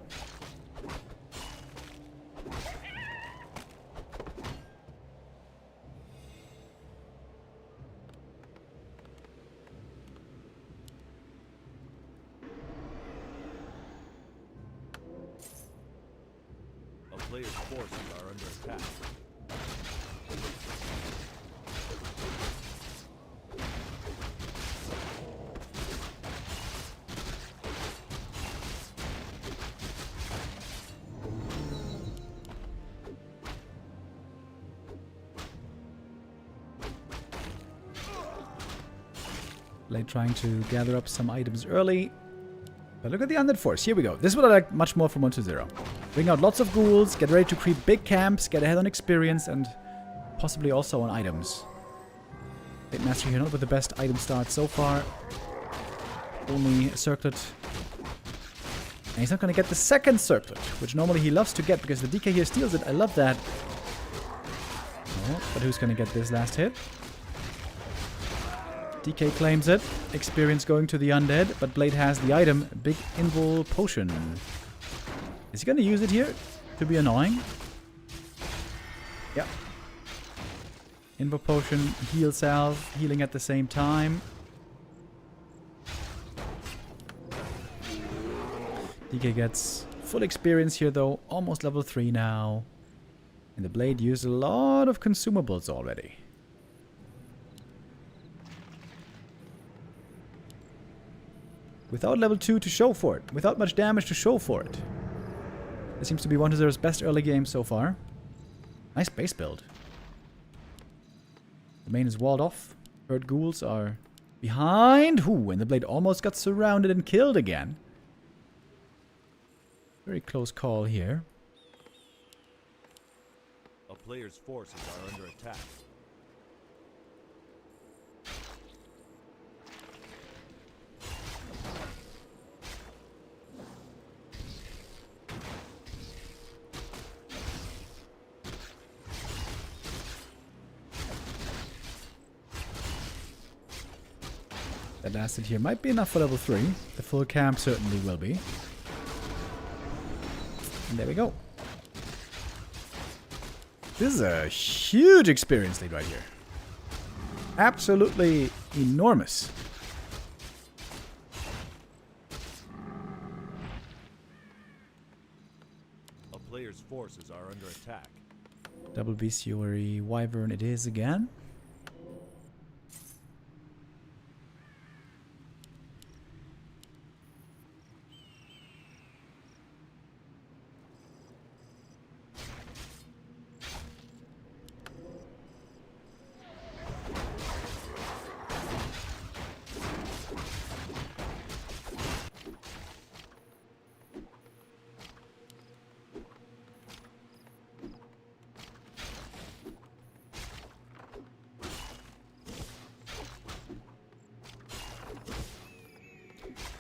A player's forces are under attack. Blade trying to gather up some items early. But look at the Undead Force. Here we go. This is what I like much more from 1-0. Bring out lots of ghouls, get ready to creep big camps, get ahead on experience, and possibly also on items. Blade Master here not with the best item start so far. Only a circlet. And he's not going to get the second circlet, which normally he loves to get because the DK here steals it. I love that. Oh, but who's going to get this last hit? DK claims it. Experience going to the undead, but Blade has the item. Big Invul Potion. Is he going to use it here to be annoying? Yeah. Invul Potion, heal salve, healing at the same time. DK gets full experience here though, almost level 3 now. And the Blade used a lot of consumables already. Without level 2 to show for it. Without much damage to show for it. This seems to be 1-0's best early game so far. Nice base build. The main is walled off. Herd ghouls are behind. Ooh, and the blade almost got surrounded and killed again. Very close call here. A player's forces are under attack. That acid here might be enough for level 3. The full camp certainly will be. And there we go. This is a huge experience lead right here. Absolutely enormous. A player's forces are under attack. Double bestiary wyvern it is again.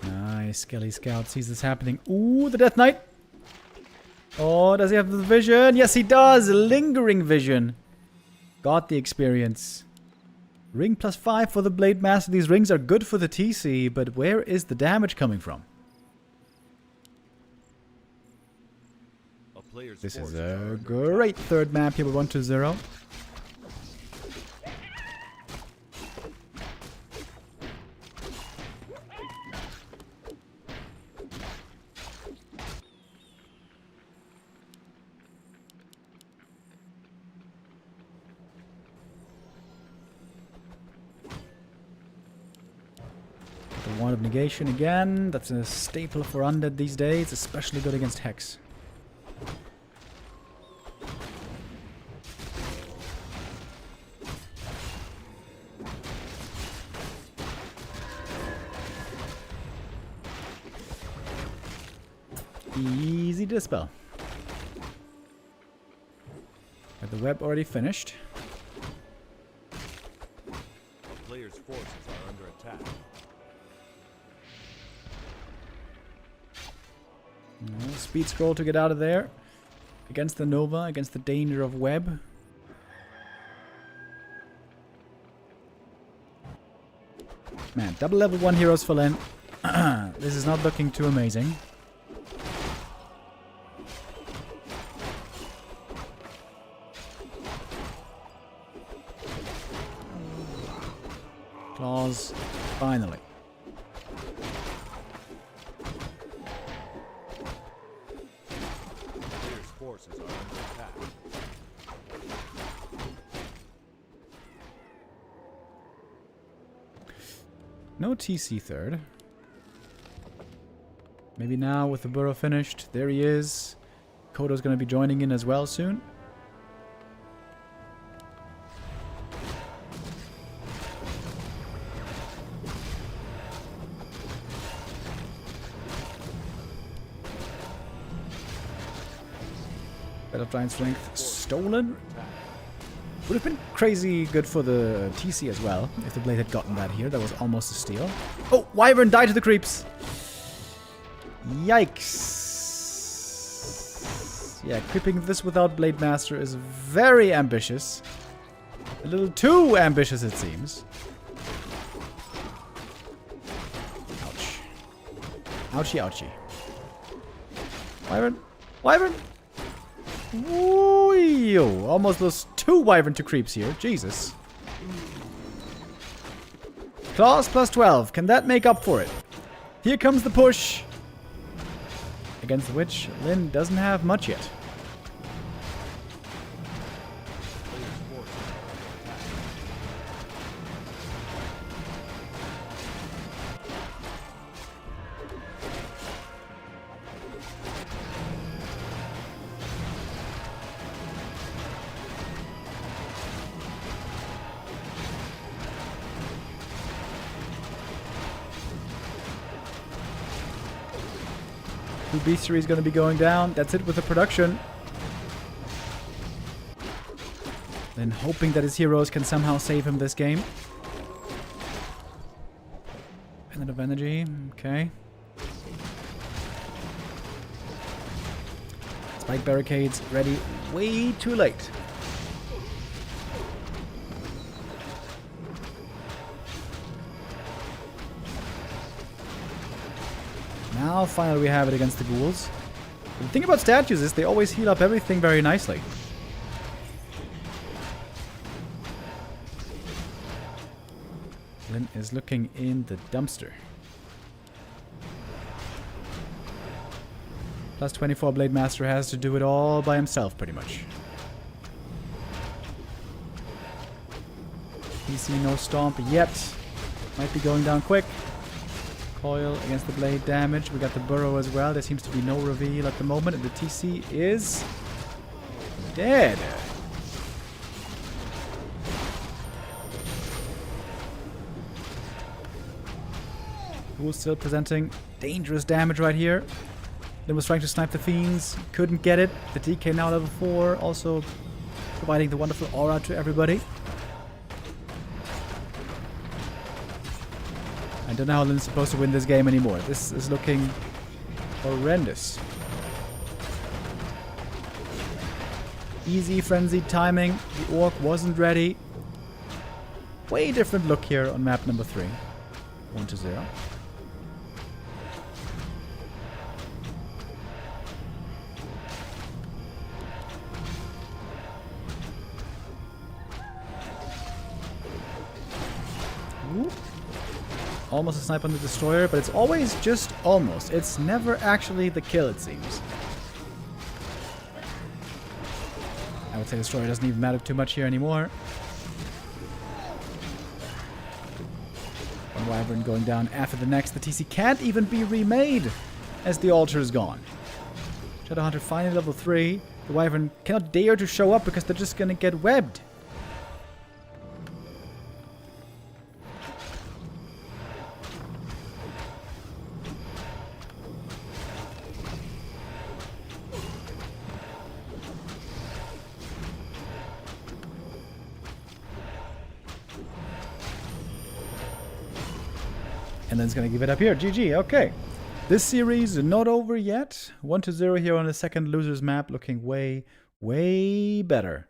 Nice. Skelly Scout sees this happening. Ooh, the Death Knight. Oh, does he have the vision? Yes, he does. Lingering vision. Got the experience. Ring +5 for the Blade Master. These rings are good for the TC, but where is the damage coming from? A player's This is forces are a under great third map here with 1-2-0. The Wand of Negation again. That's a staple for Undead these days, especially good against Hex. Easy to dispel. Got the web already finished. A player's forces are under attack. Speed scroll to get out of there. Against the Nova, against the danger of web. Man, double level 1 heroes for Lynn. This is not looking too amazing. Claws, finally. A player's forces are under attack. No TC third. Maybe now with the burrow finished. There he is. Kodo's going to be joining in as well soon. Bed of Giant Strength stolen. Would have been crazy good for the TC as well, if the blade had gotten that here. That was almost a steal. Oh, Wyvern died to the creeps. Yikes. Yeah, creeping this without Blade Master is very ambitious. A little too ambitious, it seems. Ouch. Ouchie, ouchie. Wyvern. Wyvern. Ooh, almost lost 2 Wyvern to creeps here. Jesus. Claws +12. Can that make up for it? Here comes the push. Against which Lynn doesn't have much yet. 2 Beastery is going to be going down. That's it with the production. Then hoping that his heroes can somehow save him this game. Pendant of energy. Okay. Spike barricades ready way too late. Now finally we have it against the ghouls. The thing about statues is they always heal up everything very nicely. Lynn is looking in the dumpster. Plus 24 Blade Master has to do it all by himself pretty much. PC no stomp yet. Might be going down quick. Coil against the blade damage. We got the burrow as well. There seems to be no reveal at the moment. And the TC is dead. Who's still presenting dangerous damage right here. Lynn was trying to snipe the fiends. Couldn't get it. The DK now level 4. Also providing the wonderful aura to everybody. I don't know how Lynn's supposed to win this game anymore. This is looking horrendous. Easy frenzied timing. The orc wasn't ready. Way different look here on map number 3. 1-0. Almost a snipe on the destroyer, but it's always just almost. It's never actually the kill, it seems. I would say destroyer doesn't even matter too much here anymore. One wyvern going down after the next. The TC can't even be remade as the altar is gone. Shadowhunter finally level 3. The wyvern cannot dare to show up because they're just gonna get webbed. And then it's going to give it up here. GG. Okay. This series not over yet. 1-0 here on the second loser's map. Looking way, way better.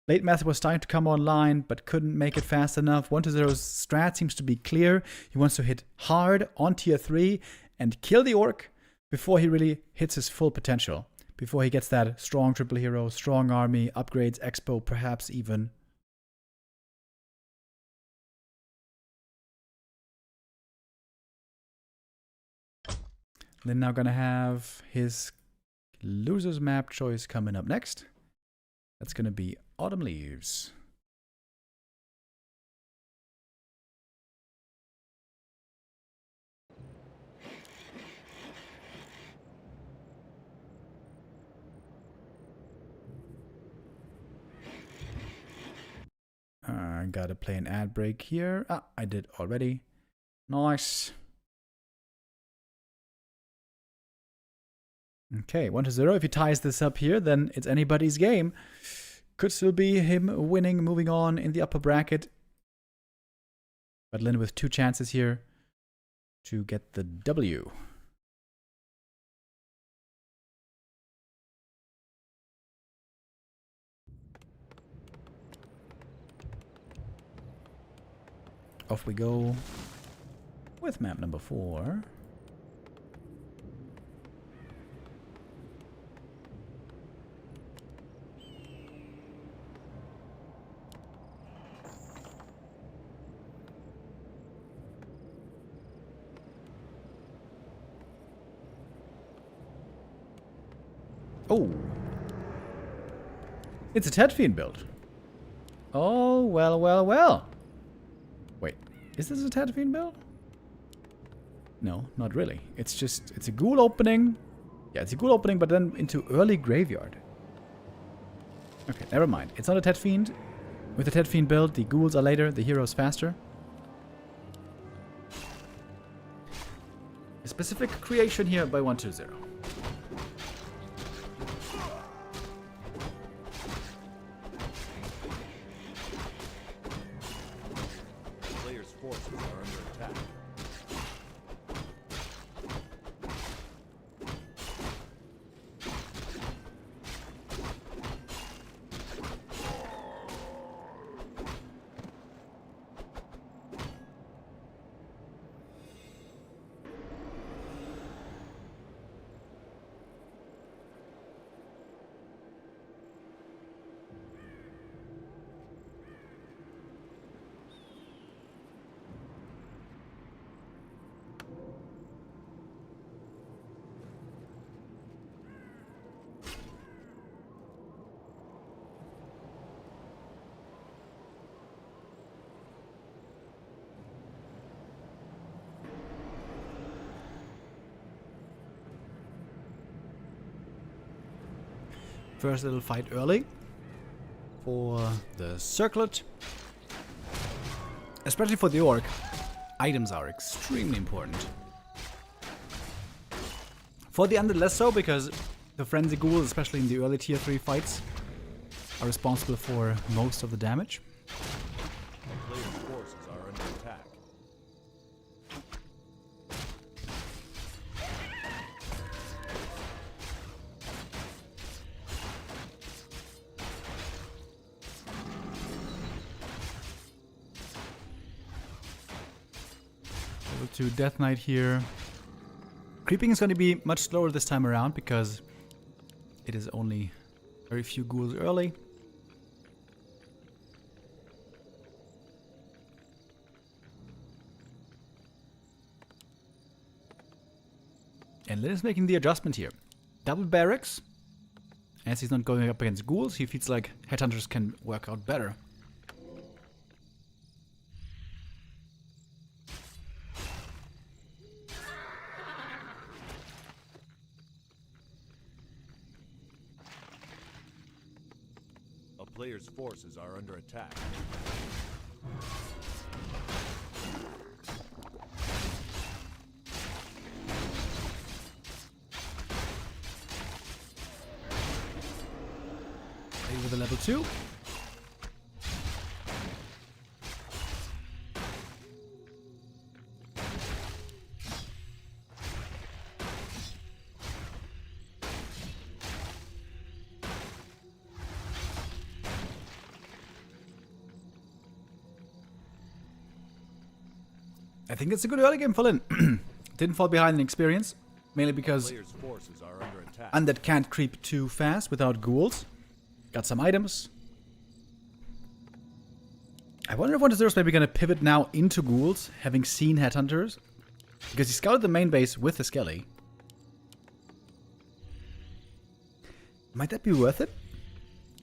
Late Math was starting to come online, but couldn't make it fast enough. 1-0's strat seems to be clear. He wants to hit hard on tier 3 and kill the orc before he really hits his full potential. Before he gets that strong triple hero, strong army, upgrades, expo, perhaps even. Then now gonna have his loser's map choice coming up next. That's gonna be Autumn Leaves. I gotta play an ad break here. Ah, I did already. Nice. Okay, 1-0. If he ties this up here, then it's anybody's game. Could still be him winning, moving on in the upper bracket. But Lynn with 2 chances here to get the W. Off we go with map number 4. Oh, it's a Ted Fiend build. Oh, well, well, well. Wait, is this a Ted Fiend build? No, not really. It's just, it's a ghoul opening. Yeah, it's a ghoul opening, but then into early graveyard. Okay, never mind. It's not a Ted Fiend. With the Ted Fiend build, the ghouls are later, the heroes faster. A specific creation here by 1-2-0. are under attack. First little fight early for the circlet. Especially for the orc, items are extremely important. For the undead less so, because the frenzy ghouls, especially in the early tier 3 fights, are responsible for most of the damage. Player's forces are under attack. Level 2 Death Knight here. Creeping is going to be much slower this time around because it is only very few ghouls early. And Lynn is making the adjustment here. Double barracks. As he's not going up against ghouls, he feels like headhunters can work out better. A player's forces are under attack. Play with a level 2. I think it's a good early game for Lynn. Didn't fall behind in experience, mainly because Player's forces are under attack. undead can't creep too fast without ghouls. Got some items. I wonder if one deserves maybe gonna pivot now into ghouls, having seen headhunters. Because he scouted the main base with the skelly. Might that be worth it?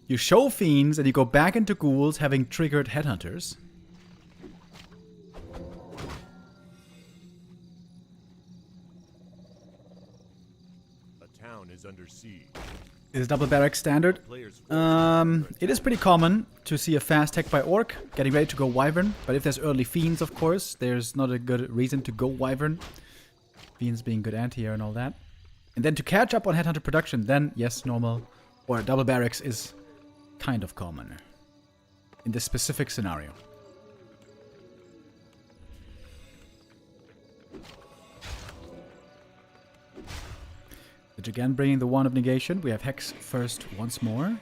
You show fiends and you go back into ghouls having triggered headhunters. A town is under siege. Is double barrack standard? Player's forces are under It is pretty common to see a fast tech by orc getting ready to go wyvern, but if there's early fiends, of course, there's not a good reason to go wyvern. Fiends being good anti-air and all that. And then to catch up on headhunter production, then yes, normal or double barracks is kind of common in this specific scenario. Which again, bringing the wand of negation. We have Hex first once more.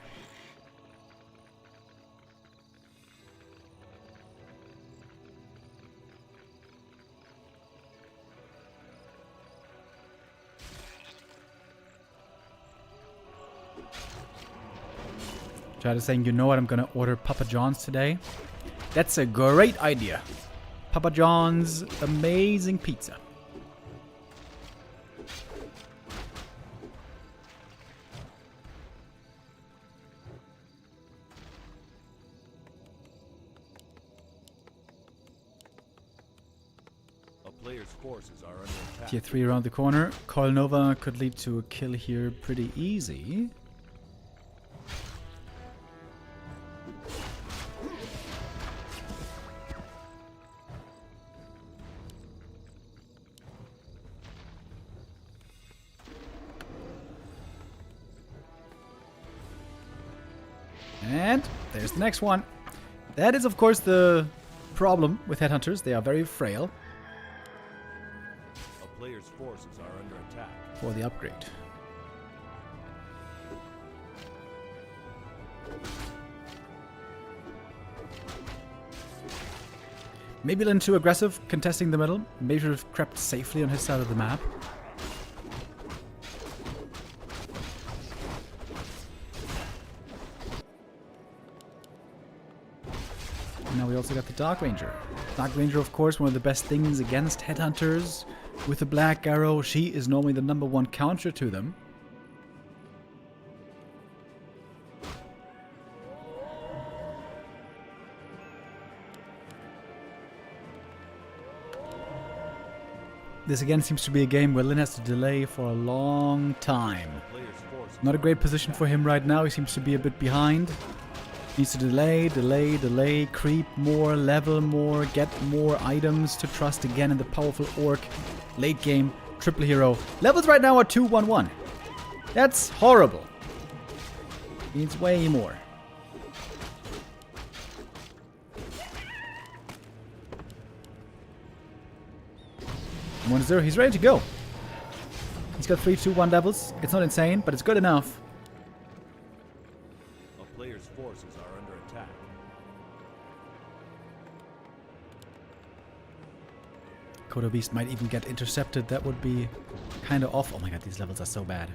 Chad is saying, you know what, I'm gonna order Papa John's today. That's a great idea. Papa John's amazing pizza. A player's forces are under attack. Tier 3 around the corner. Coil Nova could lead to a kill here pretty easy. And there's the next one. That is, of course, the problem with headhunters. They are very frail A player's forces are under attack. for the upgrade. Maybe Lynn too aggressive, contesting the middle. Maybe should have crept safely on his side of the map. And now we also got the Dark Ranger. Dark Ranger, of course, one of the best things against headhunters. With the Black Arrow, she is normally the #1 counter to them. This again seems to be a game where Lynn has to delay for a long time. Player's forces Not a great position for him right now. He seems to be a bit behind. Needs to delay, creep more, level more, get more items to trust again in the powerful orc. Late game, triple hero. Levels right now are 2-1-1. That's horrible. Needs way more. 1-0, he's ready to go. He's got 3-2-1 levels. It's not insane, but it's good enough. A player's forces are under attack. Kodo Beast might even get intercepted. That would be kind of off. Oh my god, these levels are so bad.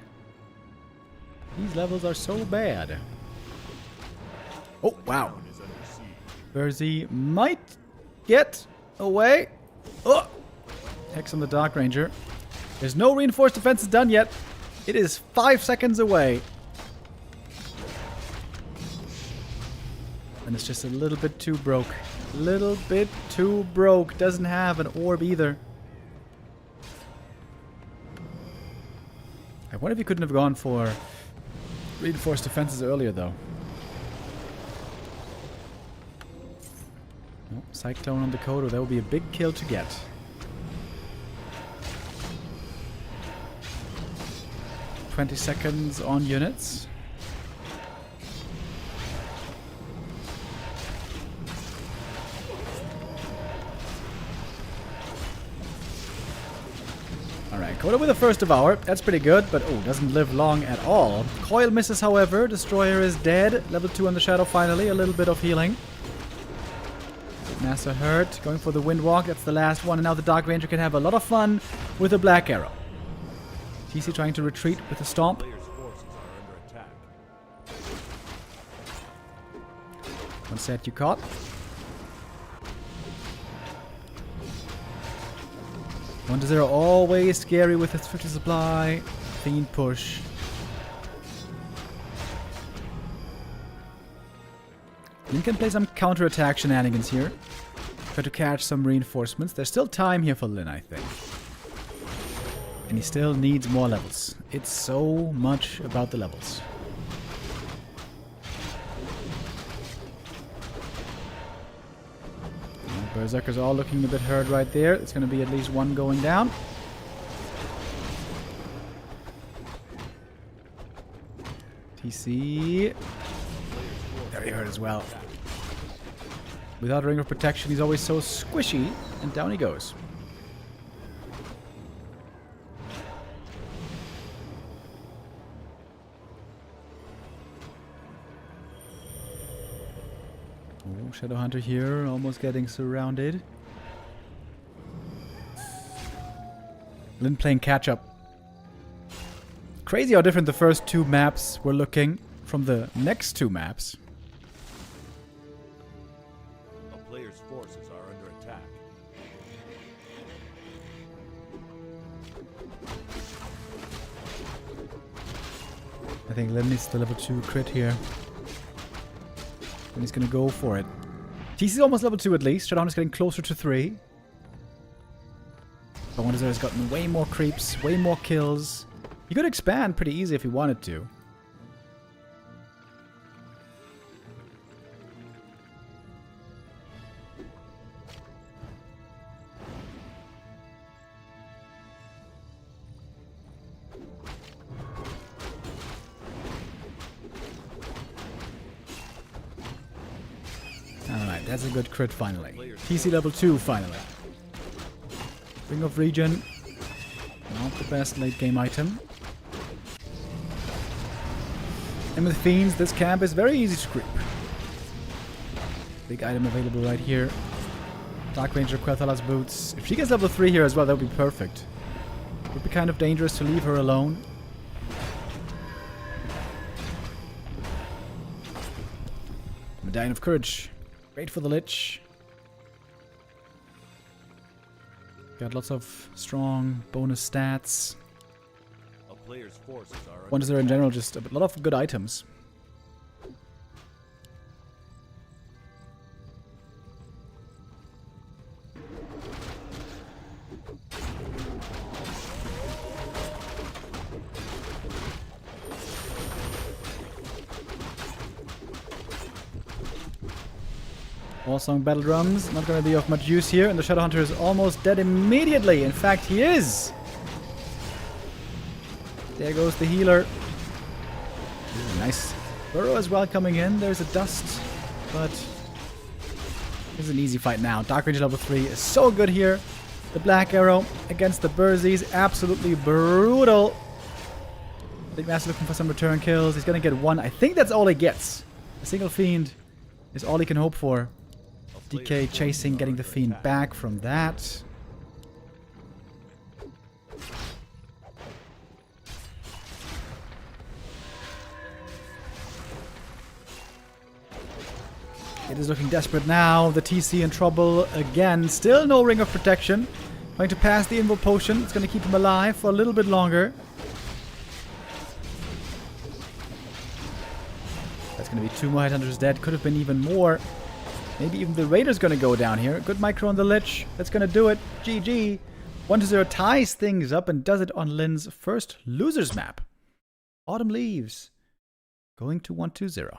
These levels are so bad. Oh, wow. Town is under siege. Verzi might get away. Oh! Hex on the Dark Ranger. There's no reinforced defenses done yet. It is 5 seconds away. And it's just a little bit too broke. Little bit too broke. Doesn't have an orb either. I wonder if he couldn't have gone for reinforced defenses earlier, though. Oh, Cyclone on the Kodo. That would be a big kill to get. "20 seconds on units. Alright, Kodo with the first devour. That's pretty good, but oh, doesn't live long at all. Coil misses, however. Destroyer is dead. Level 2 on the Shadow finally. A little bit of healing. Massa hurt. Going for the Windwalk. That's the last one. And now the Dark Ranger can have a lot of fun with the Black Arrow. TC trying to retreat with a Stomp. Player's forces are under attack. One set you caught. One to 0, always scary with its 50 supply. Fiend push. Lynn can play some counterattack shenanigans here. Try to catch some reinforcements. There's still time here for Lynn, I think. And he still needs more levels. It's so much about the levels. Berserkers all looking a bit hurt right there. It's going to be at least one going down. TC. Very hurt as well. Without ring of protection, he's always so squishy. And down he goes. Oh, Shadowhunter here, almost getting surrounded. Lynn playing catch-up. Crazy how different the first two maps were looking from the next two maps. A player's forces are under attack. I think Lynn needs the level 2 crit here. And he's gonna go for it. TC's almost level 2 at least. Shadowhunter's getting closer to 3. But Wonder has gotten way more creeps, way more kills. He could expand pretty easy if he wanted to. Alright, That's a good crit finally. TC level 2 finally. Ring of Regen. Not the best late game item. And with Fiends, this camp is very easy to creep. Big item available right here. Dark Ranger Quel'Thala's boots. If she gets level 3 here as well, that would be perfect. Would be kind of dangerous to leave her alone. Medallion of Courage. Great for the Lich. Got lots of strong bonus stats. A player's forces are One is there in general, just a lot of good items. Wallsong Battle Drums, not going to be of much use here, and the Shadowhunter is almost dead immediately. In fact, he is! There goes the healer. Ooh, nice. Burrow as well coming in. There's a dust, but this is an easy fight now. Dark Ranger level 3 is so good here. The Black Arrow against the Burzies, absolutely brutal. Big Master looking for some return kills. He's going to get one. I think that's all he gets. A single Fiend is all he can hope for. DK chasing, getting the Fiend back from that. It is looking desperate now. The TC in trouble again. Still no Ring of Protection. Going to pass the Invo Potion. It's going to keep him alive for a little bit longer. That's going to be 2 more Headhunters dead. Could have been even more. Maybe even the Raider's going to go down here. Good micro on the Lich. That's going to do it. GG. 1-0 ties things up and does it on Lynn's first losers map. Autumn Leaves. Going to 1-2-0.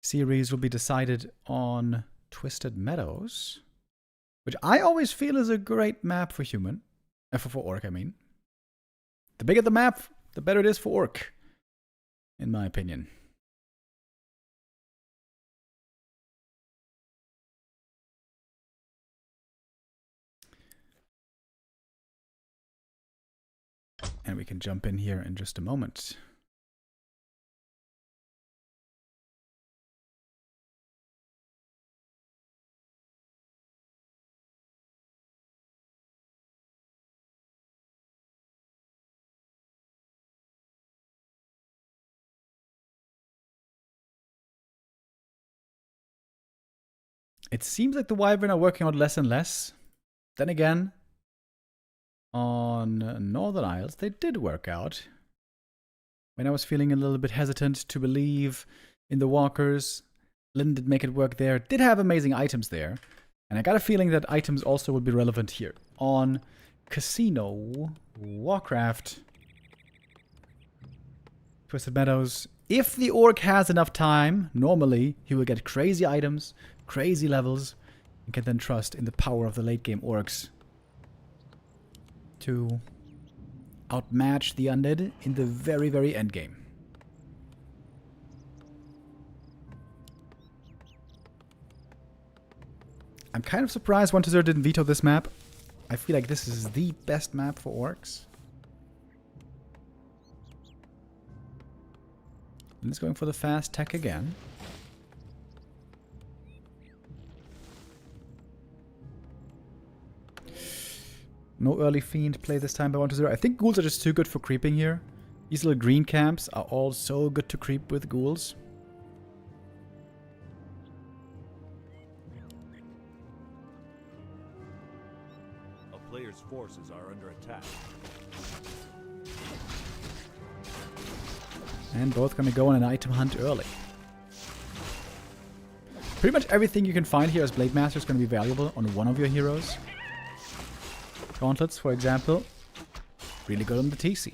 Series will be decided on Twisted Meadows, which I always feel is a great map for human. For Orc, I mean. The bigger the map, the better it is for Orc. In my opinion. And we can jump in here in just a moment. It seems like the Wyvern are working out less and less. Then again, on Northern Isles, they did work out. When I was feeling a little bit hesitant to believe in the Walkers, Lynn did make it work there. Did have amazing items there. And I got a feeling that items also would be relevant here. On Casino, Warcraft, Twisted Meadows. If the Orc has enough time, normally he will get crazy items, crazy levels, and can then trust in the power of the late game Orcs to outmatch the Undead in the very, very end game. I'm kind of surprised 1-0 didn't veto this map. I feel like this is the best map for Orcs. And it's going for the fast tech again. No early Fiend play this time by 1-0. I think ghouls are just too good for creeping here. These little green camps are all so good to creep with ghouls. A player's forces are under attack. And both gonna go on an item hunt early. Pretty much everything you can find here as Blade Master is gonna be valuable on one of your heroes. Gauntlets, for example, really good on the TC.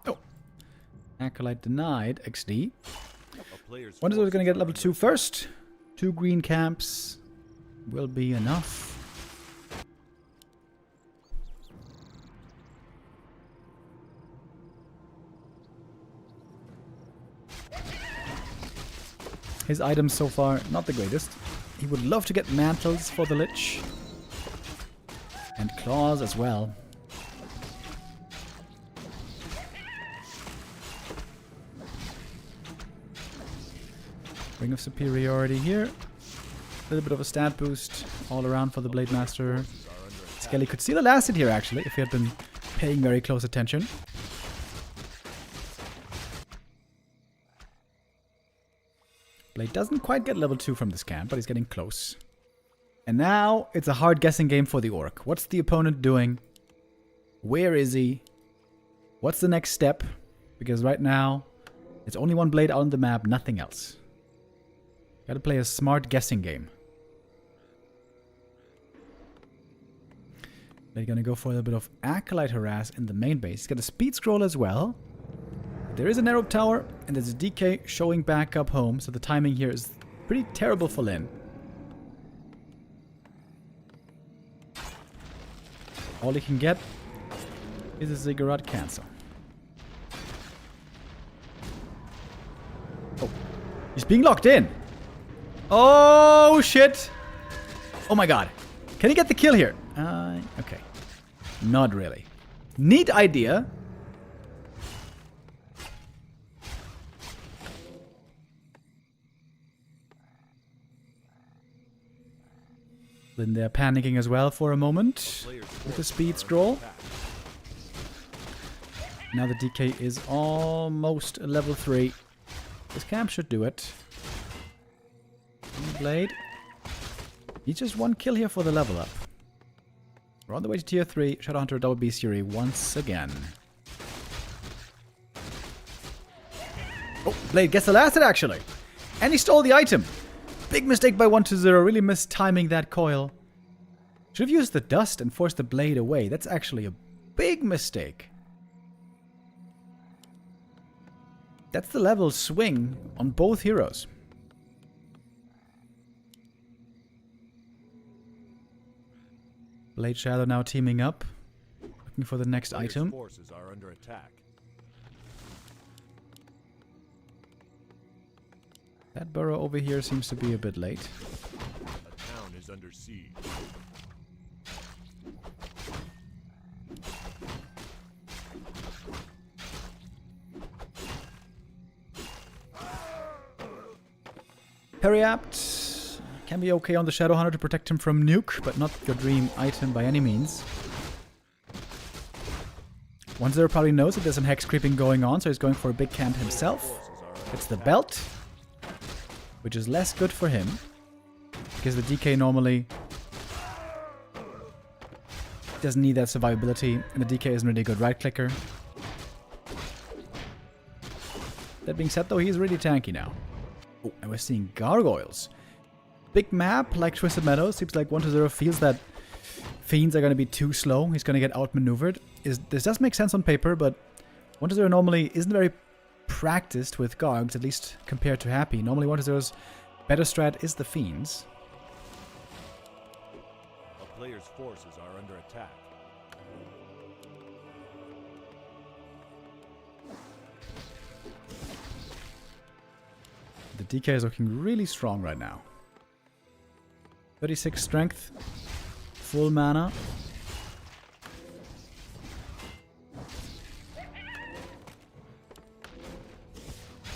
Oh. Acolyte denied XD. player's Wonder is going to get forces level are 2 first. 2 green camps will be enough. His items so far, not the greatest. He would love to get mantles for the Lich. And claws as well. Ring of Superiority here. A little bit of a stat boost all around for the Blade Master. Skelly could steal a last hit here actually, if he had been paying very close attention. Blade doesn't quite get level 2 from this camp, but he's getting close. And now, it's a hard guessing game for the Orc. What's the opponent doing? Where is he? What's the next step? Because right now, it's only one Blade out on the map, nothing else. Gotta play a smart guessing game. They're gonna go for a little bit of Acolyte Harass in the main base. He's got a Speed Scroll as well. There is a Narrow Tower, and there's a DK showing back up home, so the timing here is pretty terrible for Lynn. All he can get is a Ziggurat cancel. Oh, he's being locked in. Oh, shit. Oh my god. Can he get the kill here? Okay. Not really. Neat idea. Then they're panicking as well for a moment with the speed scroll. Now the DK is almost level 3. This camp should do it. Blade. Needs just one kill here for the level up. We're on the way to tier 3. Shadowhunter double bestiary once again. Oh, Blade gets the last hit actually. And he stole the item. Big mistake by 1-0. Really missed timing that coil. Should have used the dust and forced the blade away. That's actually a big mistake. That's the level swing on both heroes. Blade Shadow now teaming up. Looking for the next item. Forces are under attack. That burrow over here seems to be a bit late. A town is under siege. Periapt can be okay on the Shadowhunter to protect him from nuke, but not your dream item by any means. 1-0 probably knows that there's some hex creeping going on, so he's going for a big camp himself. It's the belt, which is less good for him, because the DK normally doesn't need that survivability, and the DK isn't really a good right-clicker. That being said, though, he's really tanky now. Oh, and we're seeing gargoyles. Big map, like Twisted Meadows. Seems like 1-0 feels that Fiends are going to be too slow. He's going to get outmaneuvered. This does make sense on paper, but 1-0 normally isn't very practiced with Gargs, at least compared to Happy. Normally 1-0's better strat is the Fiends. A player's forces are under attack. The DK is looking really strong right now. 36 strength, full mana.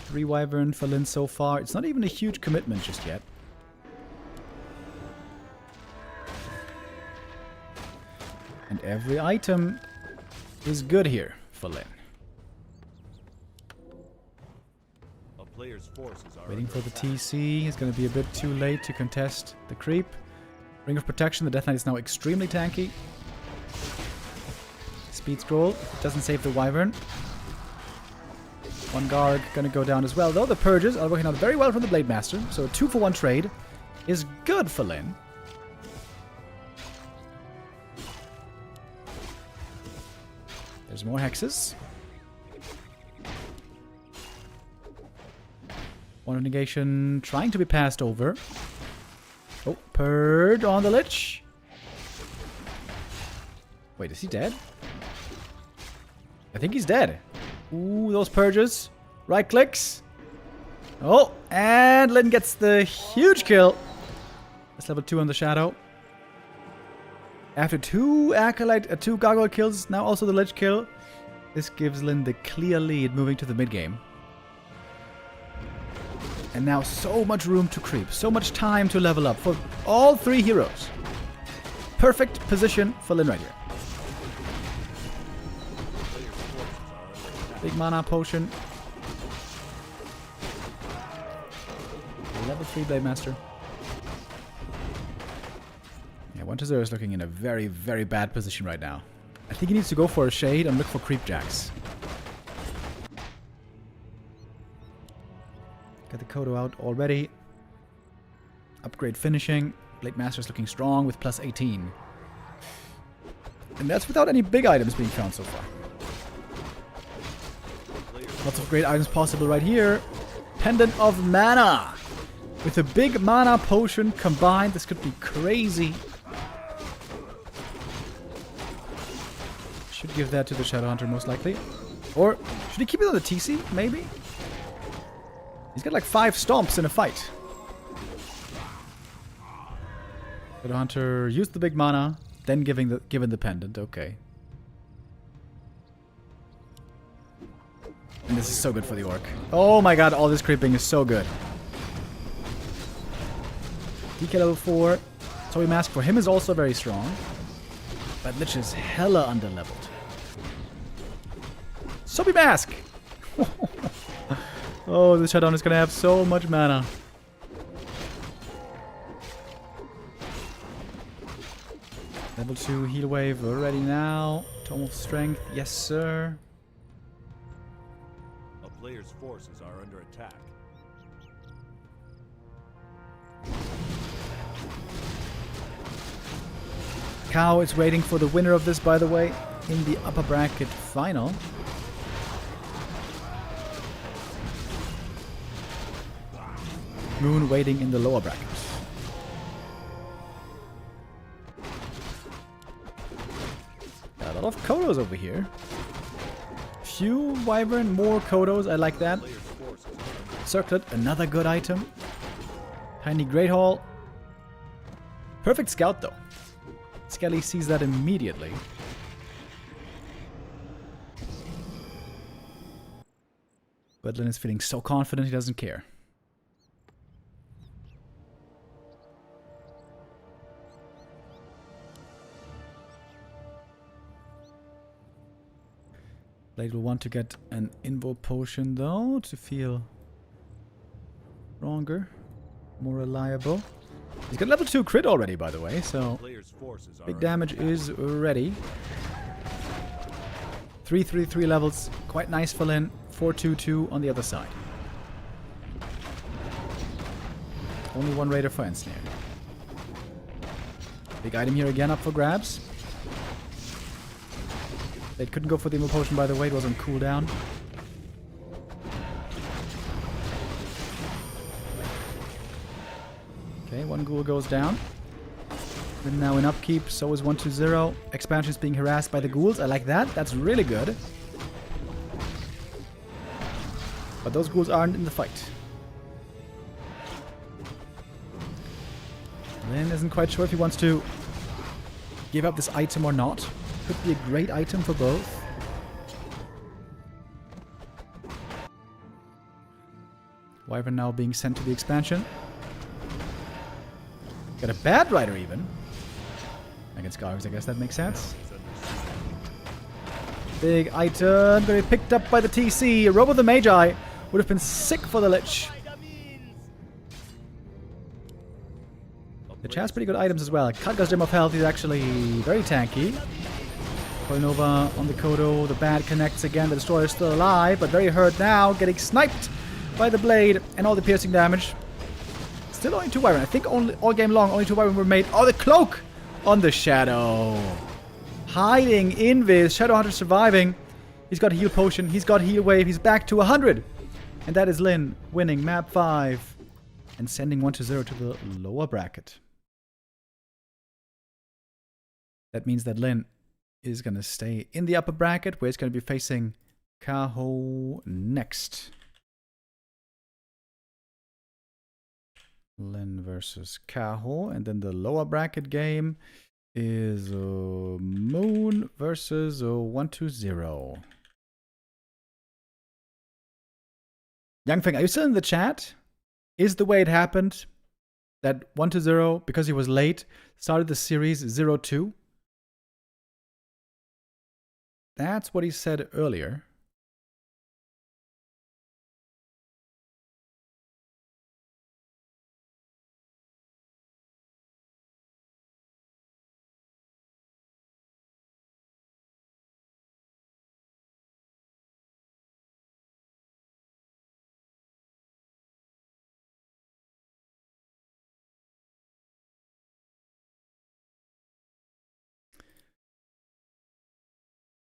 Three Wyvern for Lynn so far. It's not even a huge commitment just yet. And every item is good here for Lynn. Waiting for the TC. He's going to be a bit too late to contest the creep. Ring of Protection. The Death Knight is now extremely tanky. Speed Scroll. Doesn't save the Wyvern. One Garg going to go down as well, though. The Purges are working out very well from the Blade Master. So a 2-for-1 trade is good for Lynn. There's more hexes. One negation trying to be passed over. Oh, Purge on the Lich. Wait, is he dead? I think he's dead. Ooh, those Purges. Right clicks. Oh, and Lynn gets the huge kill. That's level 2 on the Shadow. After 2 Acolyte, 2 Gargoyle kills, now also the Lich kill. This gives Lynn the clear lead moving to the mid game. And now so much room to creep, so much time to level up for all 3 heroes. Perfect position for Lynn right here. Big mana potion. Level 3 Blade Master. Yeah, 1-0 is looking in a very, very bad position right now. I think he needs to go for a shade and look for creep jacks. Got the Kodo out already. Upgrade finishing. Blade Master's looking strong with plus 18. And that's without any big items being found so far. Lots of great items possible right here. Pendant of Mana. With a big mana potion combined, this could be crazy. Should give that to the Shadowhunter most likely. Or should he keep it on the TC, maybe? He's got like 5 stomps in a fight. Shadowhunter used the big mana, then given the pendant, okay. And this is so good for the Orc. Oh my god, all this creeping is so good. DK level 4. Sobi Mask for him is also very strong. But Lich is hella underleveled. Sobi Mask! Oh, the Shutdown is gonna have so much mana. Level 2 heal wave already now. Tome of Strength, yes sir. A player's forces are under attack. Cahoo is waiting for the winner of this, by the way, in the upper bracket final. Moon waiting in the lower brackets. Got a lot of Kodos over here. Few Wyvern, more Kodos, I like that. Circlet, another good item. Tiny Great Hall. Perfect scout though. Skelly sees that immediately. But Lynn is feeling so confident he doesn't care. Blade will want to get an Invo potion though to feel stronger, more reliable. He's got level 2 crit already, by the way, so big damage is ready. 3-3-3 levels, quite nice for Lynn. 4-2-2 on the other side. Only 1 Raider for Ensnare. Big item here again up for grabs. They couldn't go for the Immo potion, by the way, it was on cooldown. Okay, 1 ghoul goes down. And now in upkeep, so is 1-2-0. Expansion is being harassed by the ghouls. I like that. That's really good. But those ghouls aren't in the fight. Lynn isn't quite sure if he wants to give up this item or not. Could be a great item for both. Wyvern now being sent to the expansion. Got a bad rider even. Against Gargs, I guess that makes sense. Big item. Gonna be picked up by the TC. Robo the Magi would have been sick for the Lich. The Lich has pretty good items as well. Khadgar's Gem of Health is actually very tanky. Nova on the Kodo. The Bad connects again. The Destroyer is still alive, but very hurt now. Getting sniped by the Blade and all the piercing damage. Still only 2 Wyvern. I think only all game long only 2 Wyvern were made. Oh, the Cloak on the Shadow. Hiding in this. Shadowhunter surviving. He's got a heal potion. He's got heal wave. He's back to 100. And that is Lynn winning map 5 and sending 1-0 to the lower bracket. That means that Lynn is going to stay in the upper bracket, where it's going to be facing Cahoo next. Lynn versus Cahoo. And then the lower bracket game is Moon versus 1-0. Youngfeng, are you still in the chat? Is the way it happened that 1-0, because he was late, started the series 0-2? That's what he said earlier.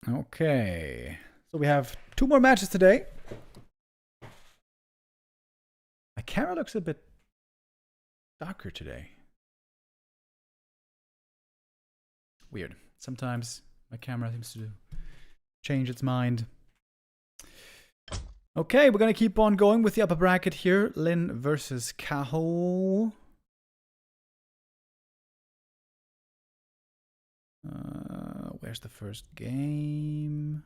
Okay, so we have 2 more matches today. My camera looks a bit darker today. Weird. Sometimes my camera seems to change its mind. Okay, we're going to keep on going with the upper bracket here. Lynn versus Cahoo. Where's the first game?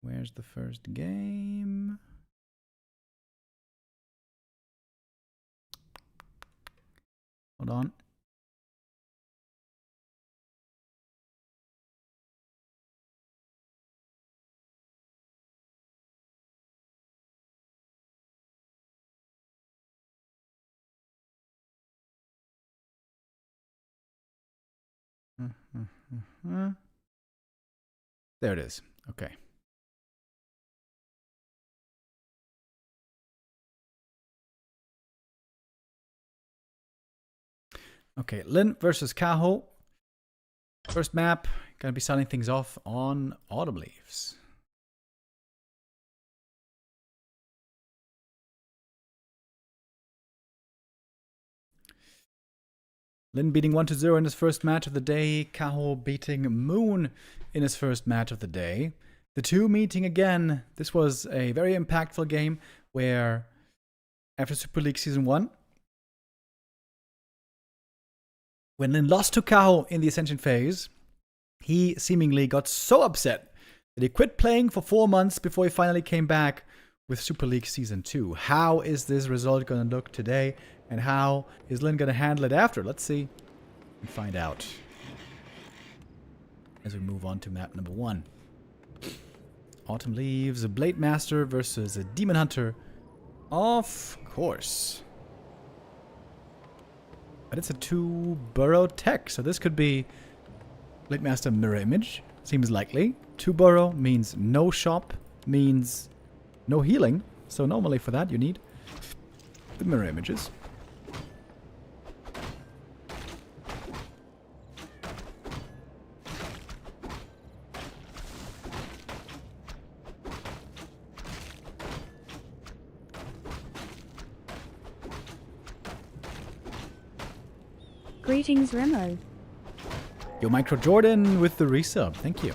Where's the first game? Hold on. There it is. Okay. Okay, Lynn versus Cahoo. First map, gonna be starting things off on Autumn Leaves. Lynn beating 1-0 in his first match of the day. Cahoo beating Moon in his first match of the day. The two meeting again. This was a very impactful game where after Super League Season 1, when Lynn lost to Cahoo in the Ascension phase, he seemingly got so upset that he quit playing for 4 months before he finally came back with Super League Season 2. How is this result going to look today? And how is Lynn going to handle it after? Let's see and find out as we move on to map number 1. Autumn Leaves, a Blade Master versus a Demon Hunter. Of course. But it's a 2-burrow tech, so this could be Blade Master Mirror Image. Seems likely. 2-burrow means no shop, means no healing. So normally for that you need the mirror images. Greetings, Remo. Yo, Micro Jordan with the resub. Thank you.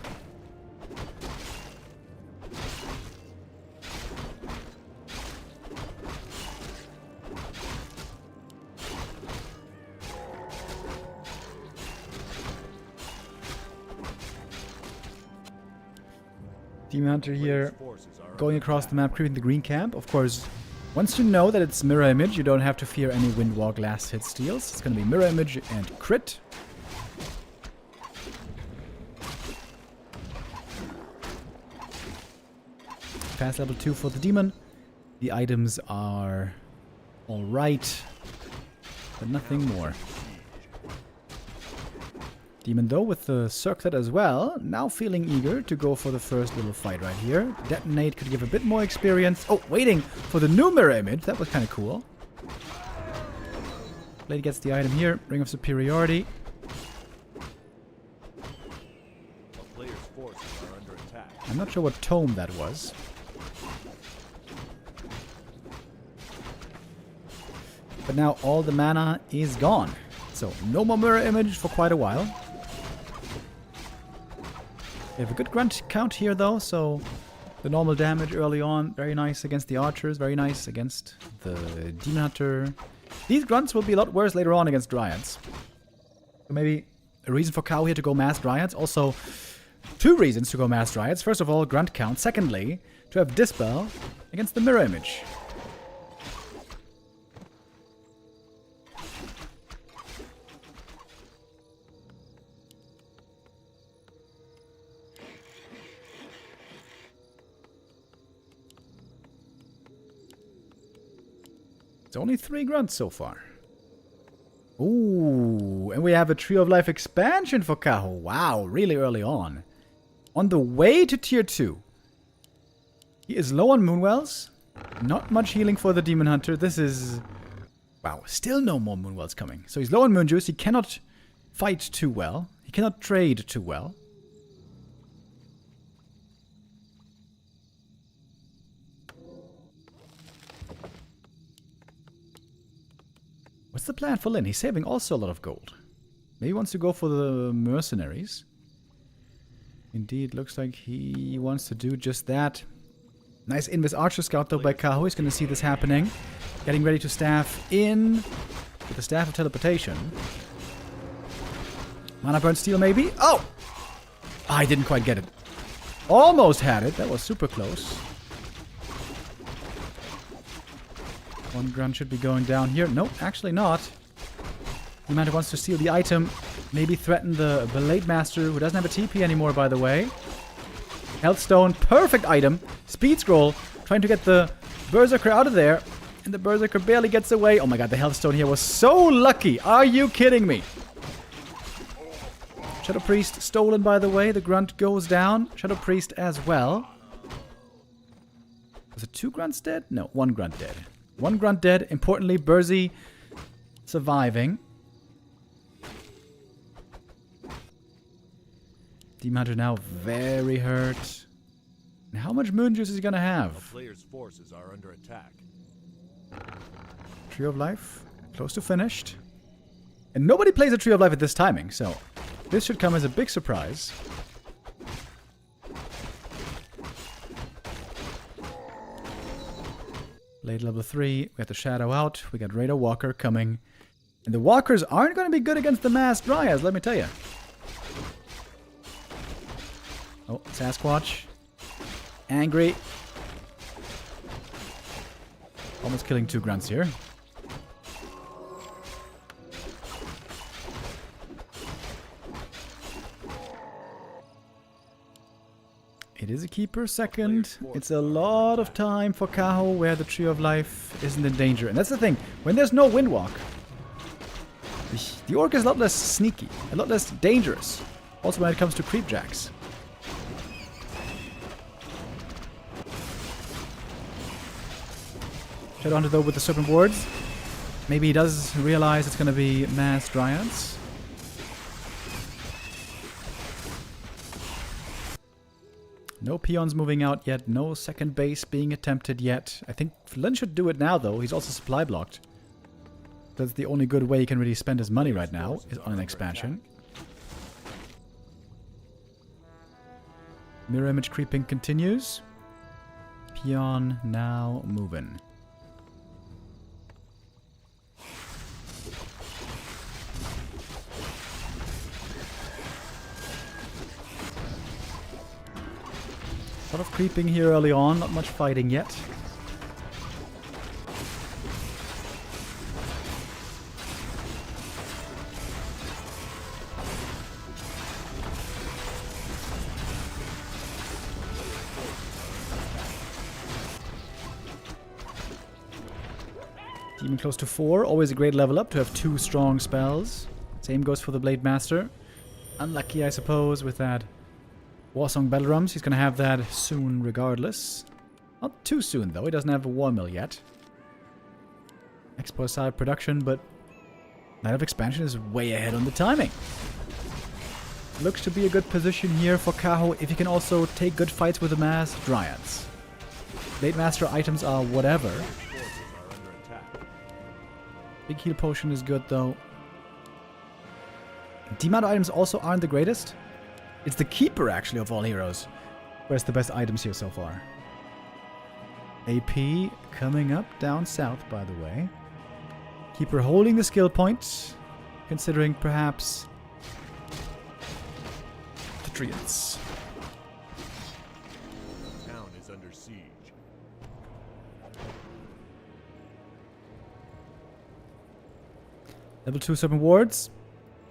Demon Hunter here, going across the map, creeping the green camp. Of course, once you know that it's mirror image, you don't have to fear any Windwalk last hit steals. It's going to be mirror image and crit. Pass level 2 for the demon. The items are alright, but nothing more. Demon though with the circlet as well, now feeling eager to go for the first little fight right here. Detonate could give a bit more experience. Oh, waiting for the new mirror image. That was kind of cool. Blade gets the item here. Ring of Superiority. A player's forces are under attack. I'm not sure what tome that was. But now all the mana is gone. So no more mirror image for quite a while. We have a good grunt count here though, so the normal damage early on, very nice against the archers, very nice against the demon hunter. These grunts will be a lot worse later on against dryads. So maybe a reason for Cahoo here to go mass dryads. Also, 2 reasons to go mass dryads. First of all, grunt count. Secondly, to have dispel against the mirror image. It's only 3 grunts so far. Ooh, and we have a Tree of Life expansion for Cahoo. Wow, really early on. On the way to tier 2. He is low on Moonwells. Not much healing for the Demon Hunter. This is... Wow, still no more Moonwells coming. So he's low on Moon Juice. He cannot fight too well. He cannot trade too well. What's the plan for Lynn? He's saving also a lot of gold. Maybe he wants to go for the mercenaries. Indeed, looks like he wants to do just that. Nice Invis Archer Scout though by Cahoo. He's going to see this happening. Getting ready to staff in with the Staff of Teleportation. Mana Burn Steel maybe? Oh! I didn't quite get it. Almost had it. That was super close. One grunt should be going down here. Nope, actually not. The man who wants to steal the item. Maybe threaten the Blade Master, who doesn't have a TP anymore, by the way. Health Stone, perfect item. Speed Scroll, trying to get the Berserker out of there. And the Berserker barely gets away. Oh my god, the Health Stone here was so lucky. Are you kidding me? Shadow Priest stolen, by the way. The grunt goes down. Shadow Priest as well. Was it 2 grunts dead? No, 1 grunt dead. 1 grunt dead. Importantly, Burzy surviving. Demon Hunter now very hurt. And how much Moon Juice is he gonna A have? player's forces are under attack. Tree of Life, close to finished. And nobody plays a Tree of Life at this timing, so this should come as a big surprise. Blade level 3, we have the Shadow out, we got Raider Walker coming. And the Walkers aren't going to be good against the Mass Dryads, let me tell you. Oh, Sasquatch. Angry. Almost killing 2 grunts here. It is a keeper second. It's a lot of time for Cahoo where the Tree of Life isn't in danger. And that's the thing. When there's no Windwalk, the Orc is a lot less sneaky, a lot less dangerous. Also when it comes to creepjacks. Shadowhunter though with the Serpent Wards. Maybe he does realize it's going to be Mass Dryads. No peons moving out yet. No second base being attempted yet. I think Lynn should do it now though. He's also supply blocked. That's the only good way he can really spend his money right now, is on an expansion. Mirror image creeping continues. Peon now moving. A lot of creeping here early on, not much fighting yet. Demon close to 4, always a great level up to have 2 strong spells. Same goes for the Blade Master. Unlucky, I suppose, with that Warsong Battle Drums. He's going to have that soon regardless. Not too soon, though. He doesn't have a War Mill yet. Expo side production, but Night of Expansion is way ahead on the timing. Looks to be a good position here for Cahoo if he can also take good fights with the Mass Dryads. Blade Master items are whatever. Big heal potion is good though. Demand items also aren't the greatest. It's the keeper actually of all heroes. Where's the best items here so far? AP coming up down south, by the way. Keeper holding the skill points, considering perhaps the Treants. Town is under siege. Level 2 Serpent Wards.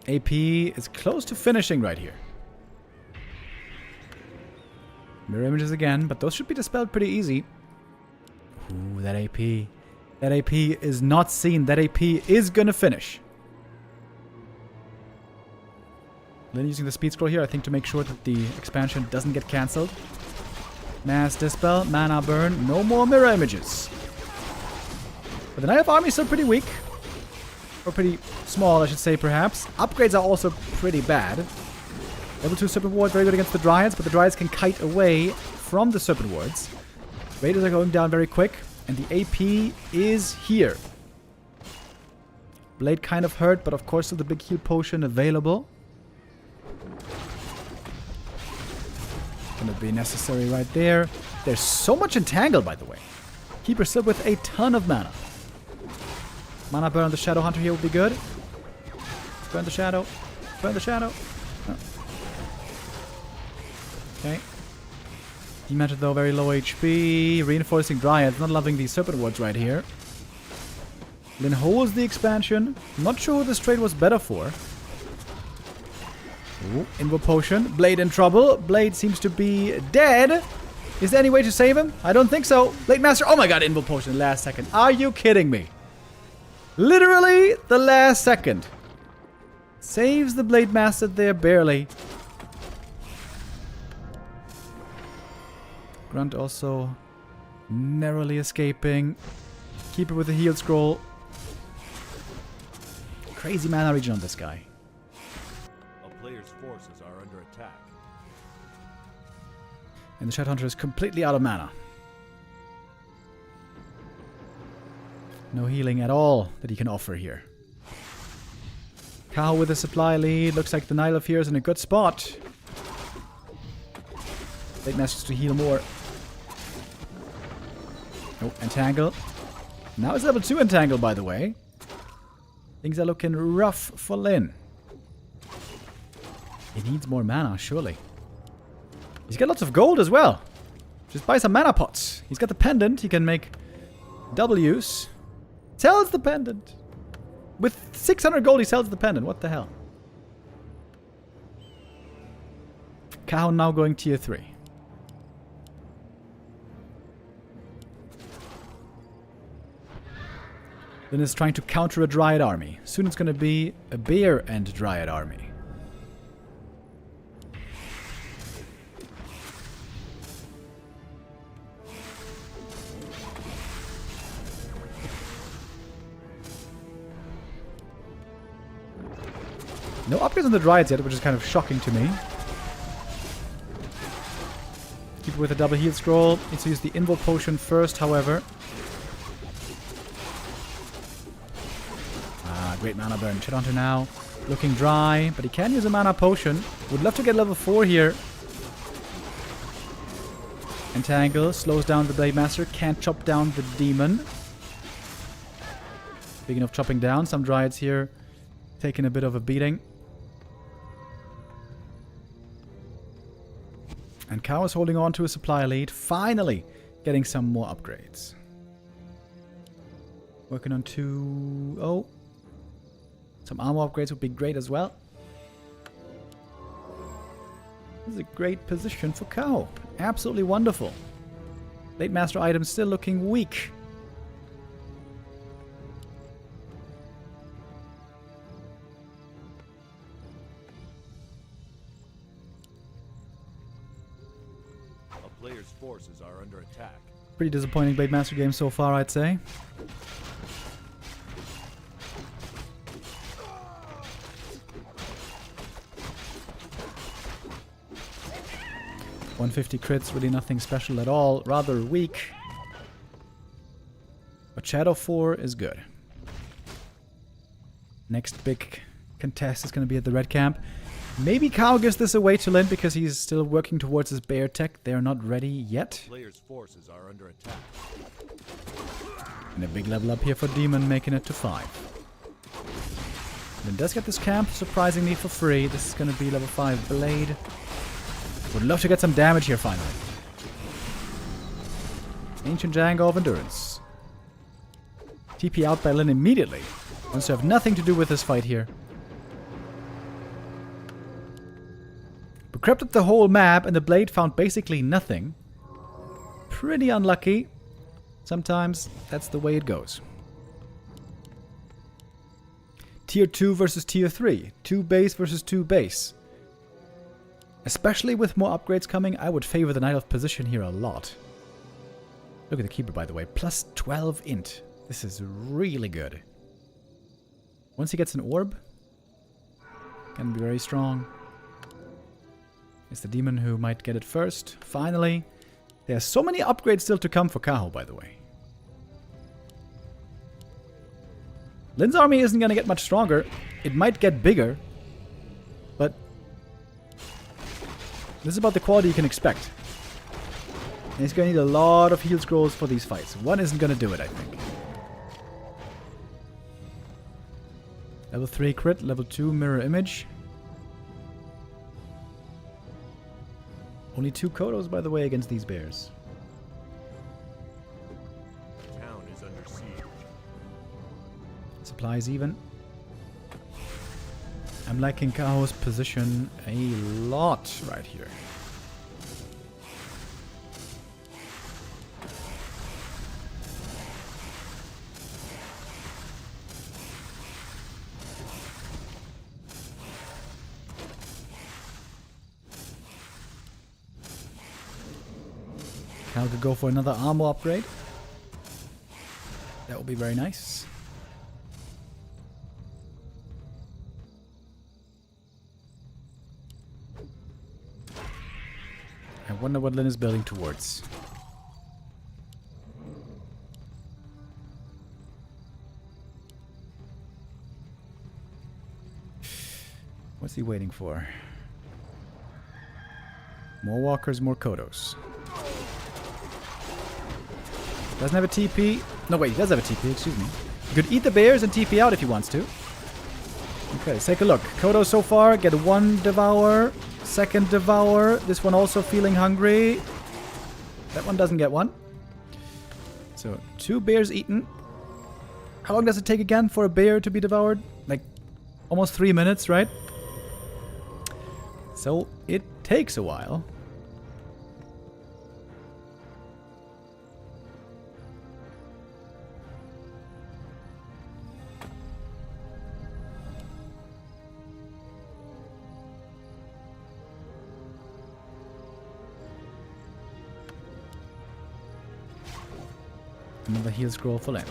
AP is close to finishing right here. Mirror images again, but those should be dispelled pretty easy. Ooh, that AP. That AP is not seen. That AP is gonna finish. Lynn using the speed scroll here, I think, to make sure that the expansion doesn't get cancelled. Mass Dispel, Mana Burn, no more mirror images. But the Knight of Army is still pretty weak. Or pretty small, I should say, perhaps. Upgrades are also pretty bad. Level 2 Serpent Ward, very good against the Dryads, but the Dryads can kite away from the Serpent Wards. Raiders are going down very quick, and the AP is here. Blade kind of hurt, but of course still the big heal potion available. Gonna be necessary right there. There's so much entangled, by the way. Keeper still with a ton of mana. Mana burn on the Shadow Hunter here would be good. Burn the Shadow. Burn the Shadow. Oh. Okay. Demented though, very low HP. Reinforcing Dryads. Not loving these Serpent Wards right here. Lynn holds the expansion. Not sure who this trade was better for. Ooh, Invo Potion. Blade in trouble. Blade seems to be dead. Is there any way to save him? I don't think so. Blade Master. Oh my god, Invo Potion last second. Are you kidding me? Literally the last second. Saves the Blade Master there barely. Grunt also narrowly escaping. Keeper with the heal scroll. Crazy mana regen on this guy. A player's forces are under attack. And the Shadow Hunter is completely out of mana. No healing at all that he can offer here. Cahoo with a supply lead. Looks like the Knight of here is in a good spot. Blade Masters to heal more. Oh, Entangle. Now it's level 2 Entangle, by the way. Things are looking rough for Lynn. He needs more mana, surely. He's got lots of gold as well. Just buy some mana pots. He's got the pendant. He can make double use. Sells the pendant. With 600 gold, he sells the pendant. What the hell? Cahoo now going tier 3. Lynn is trying to counter a Dryad army. Soon it's going to be a Bear and Dryad army. No upgrades on the Dryads yet, which is kind of shocking to me. Keep it with a double heal scroll. Needs to use the Invo Potion first, however. Great mana burn. Shadow Hunter now looking dry, but he can use a mana potion. Would love to get level 4 here. Entangle slows down the Blade Master. Can't chop down the demon. Speaking of chopping down, some Dryads here taking a bit of a beating. And Cahoo is holding on to a supply lead. Finally getting some more upgrades. Working on 2... Oh. Some armor upgrades would be great as well. This is a great position for Cahoo. Absolutely wonderful. Blade Master items still looking weak. A player's forces are under attack. Pretty disappointing Blade Master game so far, I'd say. $150 crits, really nothing special at all. Rather weak. But Shadow 4 is good. Next big contest is going to be at the red camp. Maybe Cahoo gives this away to Lynn because he's still working towards his bear tech. They're not ready yet. Players' forces are under attack. And a big level up here for Demon, making it to 5. Lynn does get this camp, surprisingly, for free. This is going to be level 5 Blade. Would love to get some damage here, finally. Ancient Django of Endurance. TP out by Lynn immediately. Wants to have nothing to do with this fight here. Decrypted the whole map, and the Blade found basically nothing. Pretty unlucky. Sometimes that's the way it goes. Tier 2 versus Tier 3. 2 base versus 2 base. Especially with more upgrades coming, I would favor the Knight of Position here a lot. Look at the Keeper, by the way. Plus 12 int. This is really good. Once he gets an orb, can be very strong. It's the Demon who might get it first. Finally. There are so many upgrades still to come for Cahoo, by the way. Lynn's army isn't going to get much stronger. It might get bigger. But this is about the quality you can expect. And he's going to need a lot of heal scrolls for these fights. One isn't going to do it, I think. Level 3 crit, level 2 mirror image. Only 2 Kodos, by the way, against these bears. Town is under siege. Supplies even. I'm liking Cahoo's position a lot right here. Cahoo could go for another armor upgrade. That would be very nice. I wonder what Lynn is building towards. What's he waiting for? More walkers, more Kodos. Doesn't have a TP. No, wait, he does have a TP, excuse me. You could eat the bears and TP out if he wants to. Okay, let's take a look. Kodos so far get 1 Devour, 2nd Devour. This one also feeling hungry. That one doesn't get one. So, 2 bears eaten. How long does it take again for a bear to be devoured? Like, almost 3 minutes, right? So, it takes a while. Another heal scroll for Lynn.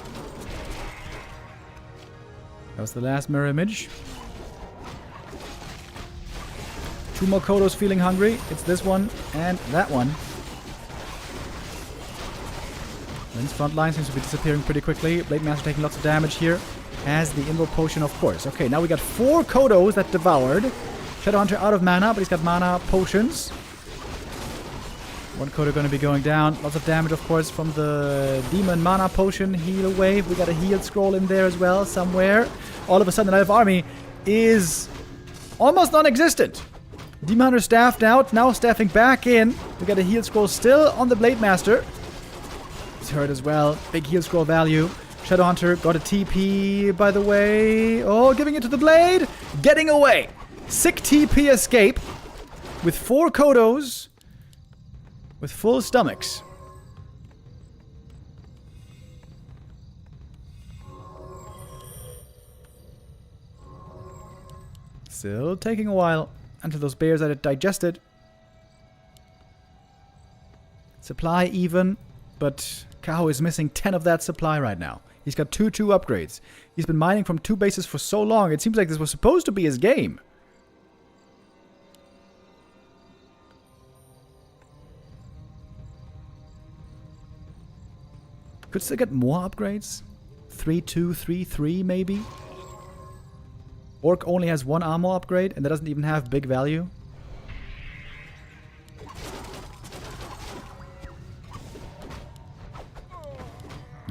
That was the last mirror image. 2 more Kodos feeling hungry. It's this one and that one. Lynn's front line seems to be disappearing pretty quickly. Blade Master taking lots of damage here. Has the Invo Potion, of course. Okay, now we got 4 Kodos that devoured. Shadowhunter out of mana, but he's got mana potions. 1 Kodo going to be going down. Lots of damage, of course, from the Demon Mana Potion Heal Wave. We got a Heal Scroll in there as well, somewhere. All of a sudden, the Knight of Army is almost non-existent. Demon Hunter staffed out, now staffing back in. We got a Heal Scroll still on the Blade Master. He's hurt as well. Big Heal Scroll value. Shadowhunter got a TP, by the way. Oh, giving it to the Blade. Getting away. Sick TP escape with 4 Kodos. With full stomachs. Still taking a while until those bears are digested. Supply even, but Cahoo is missing 10 of that supply right now. He's got 2 upgrades. He's been mining from 2 bases for so long, it seems like this was supposed to be his game. Could still get more upgrades? 3-2, 3-3 maybe? Orc only has 1 armor upgrade, and that doesn't even have big value.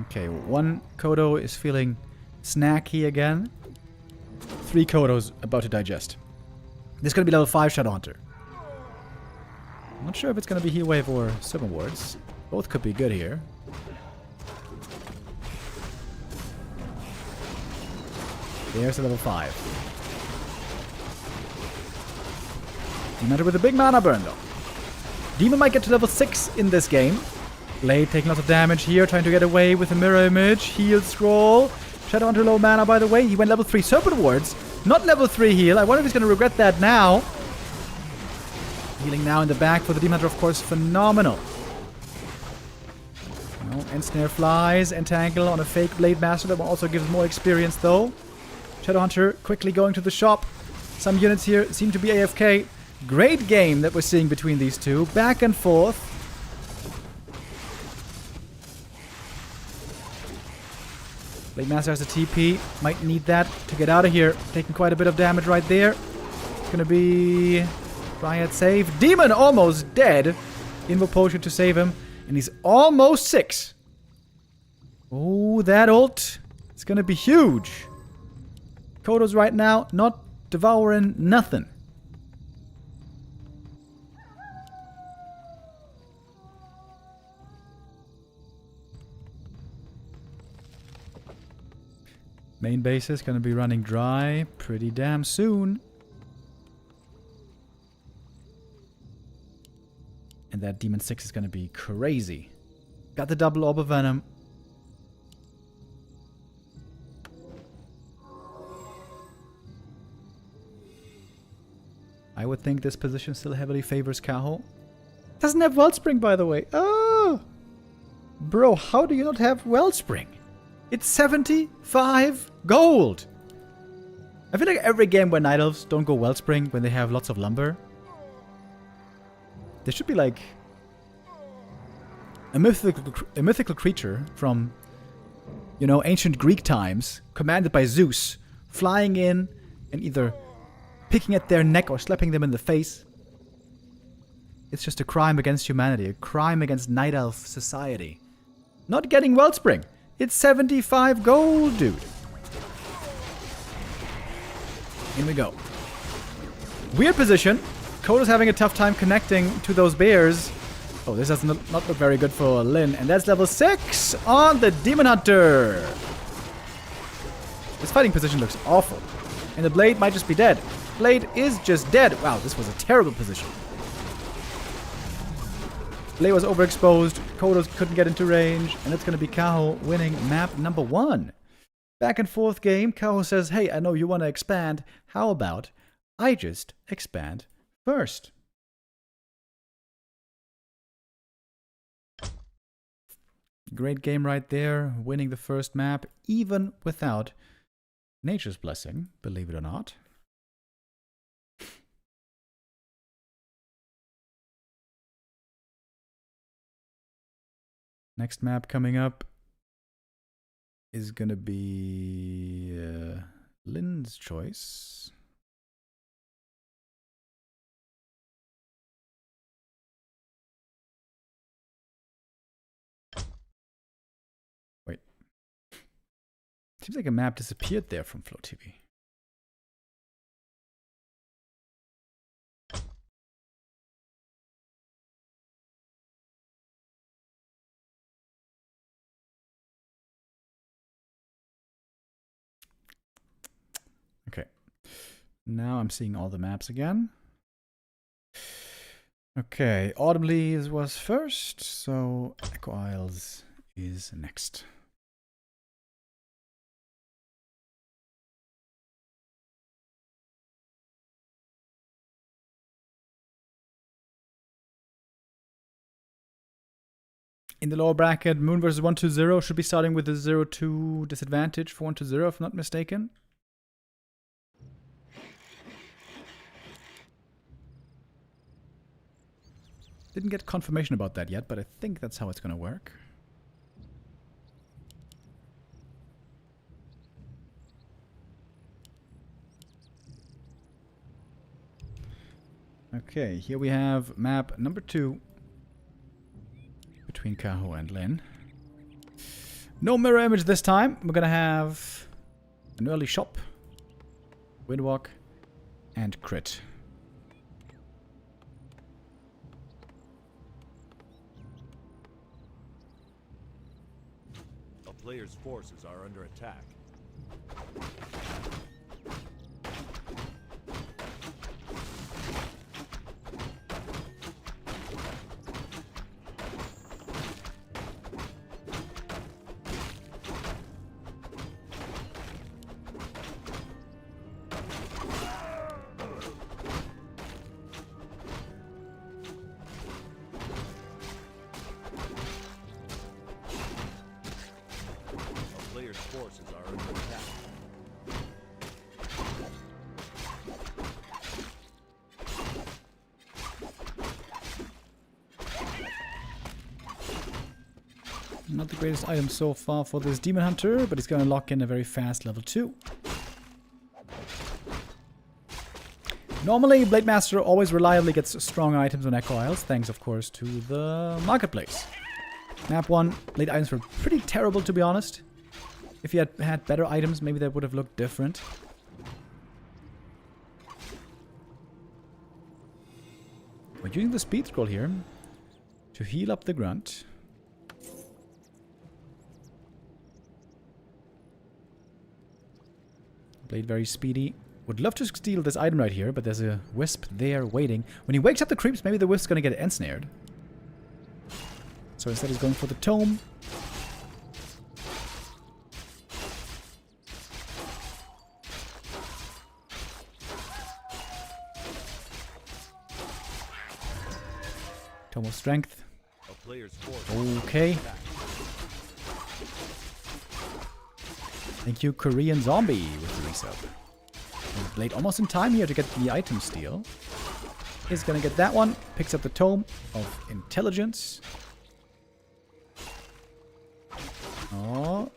Okay, 1 Kodo is feeling snacky again. 3 Kodos about to digest. This is going to be level 5 Shadowhunter. I'm not sure if it's going to be Heat Wave or Silver Wards. Both could be good here. There's the level 5. Demon Hunter with a big mana burn though. Demon might get to level 6 in this game. Blade taking lots of damage here, trying to get away with a mirror image. Heal scroll. Shadowhunter low mana, by the way. He went level 3 Serpent Wards. Not level 3 heal. I wonder if he's going to regret that now. Healing now in the back for the Demon Hunter, of course, phenomenal. Ensnare flies. Entangle on a fake Blade Master. That will also give more experience, though. Shadowhunter quickly going to the shop. Some units here seem to be AFK. Great game that we're seeing between these two. Back and forth. Blade Master has a TP. Might need that to get out of here. Taking quite a bit of damage right there. It's gonna be Riot save. Demon almost dead. Invoke Potion to save him. And he's almost 6. Oh, that ult. It's gonna be huge. Kodos right now not devouring nothing. Main base is going to be running dry pretty damn soon. And that Demon 6 is going to be crazy. Got the double Orb of Venom. I would think this position still heavily favors Cahoo. Doesn't have Wellspring, by the way. Oh! Bro, how do you not have Wellspring? It's 75 gold! I feel like every game where Night Elves don't go Wellspring when they have lots of lumber. There should be like a mythical creature from, you know, ancient Greek times, commanded by Zeus, flying in and either picking at their neck or slapping them in the face. It's just a crime against humanity, a crime against Night Elf society. Not getting Wellspring. It's 75 gold, dude. In we go. Weird position. Kodo's having a tough time connecting to those bears. Oh, this does not look very good for Lynn. And that's level 6 on the Demon Hunter. This fighting position looks awful. And the Blade might just be dead. Blade is just dead. Wow, this was a terrible position. Blade was overexposed. Kodos couldn't get into range. And it's going to be Cahoo winning map number 1. Back and forth game. Cahoo says, hey, I know you want to expand. How about I just expand first? Great game right there. Winning the first map, even without Nature's Blessing, believe it or not. Next map coming up is going to be Lynn's choice. Wait. Seems like a map disappeared there from Flow TV. Okay. Now I'm seeing all the maps again. Okay, Autumn Leaves was first, so Echo Isles is next. In the lower bracket, Moon versus 120 should be starting with a 0-2 disadvantage for 120, if I'm not mistaken. Didn't get confirmation about that yet, but I think that's how it's going to work. Okay, here we have map number 2 between Cahoo and Lynn. No mirror image this time. We're gonna have an early shop, windwalk, and crit. A player's forces are under attack. Player's forces are under attack. Not the greatest item so far for this Demon Hunter, but he's gonna lock in a very fast level 2. Normally, Blade Master always reliably gets strong items on Echo Isles, thanks of course to the marketplace. Map 1, Blade items were pretty terrible to be honest. If you had had better items, maybe that would have looked different. We're using the speed scroll here to heal up the grunt. Blade very speedy. Would love to steal this item right here, but there's a wisp there waiting. When he wakes up the creeps, maybe the wisp's gonna get ensnared. So instead he's going for the tome. Tome of Strength. A player's forces Okay. Thank you, Korean Zombie, with the resub. And Blade almost in time here to get the item steal. Is gonna get that one. Picks up the Tome of Intelligence. Oh.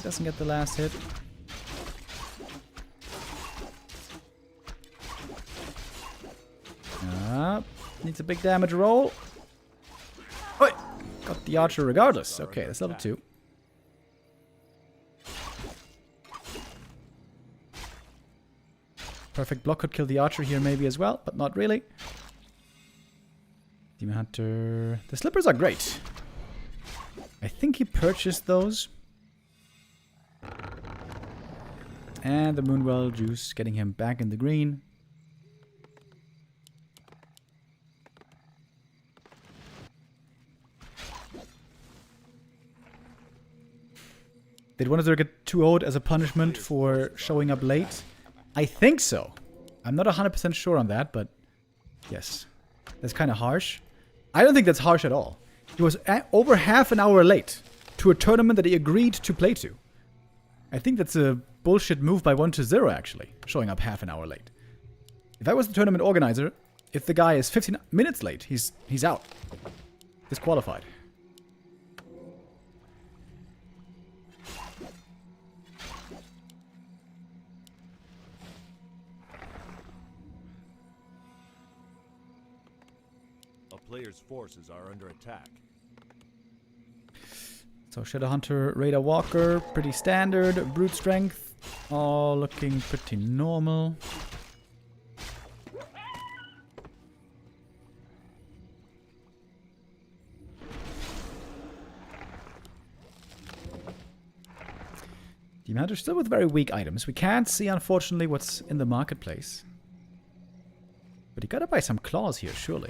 Doesn't get the last hit. Needs a big damage roll. Oi! Got the archer regardless. Okay, that's level 2. Perfect block could kill the archer here maybe as well, but not really. Demon Hunter... The slippers are great. I think he purchased those. And the Moonwell juice getting him back in the green. Did one of them get 2-0'd as a punishment for showing up late? I think so. I'm not 100% sure on that, but yes. That's kind of harsh. I don't think that's harsh at all. He was over half an hour late to a tournament that he agreed to play to. I think that's a bullshit move by 1-0 actually, showing up half an hour late. If I was the tournament organizer, if the guy is 15 minutes late, he's out. Disqualified. player's forces are under attack. So Shadowhunter, Raider Walker, pretty standard. Brute Strength, all looking pretty normal. Demon Hunter still with very weak items. We can't see, unfortunately, what's in the marketplace. But you gotta buy some claws here, surely.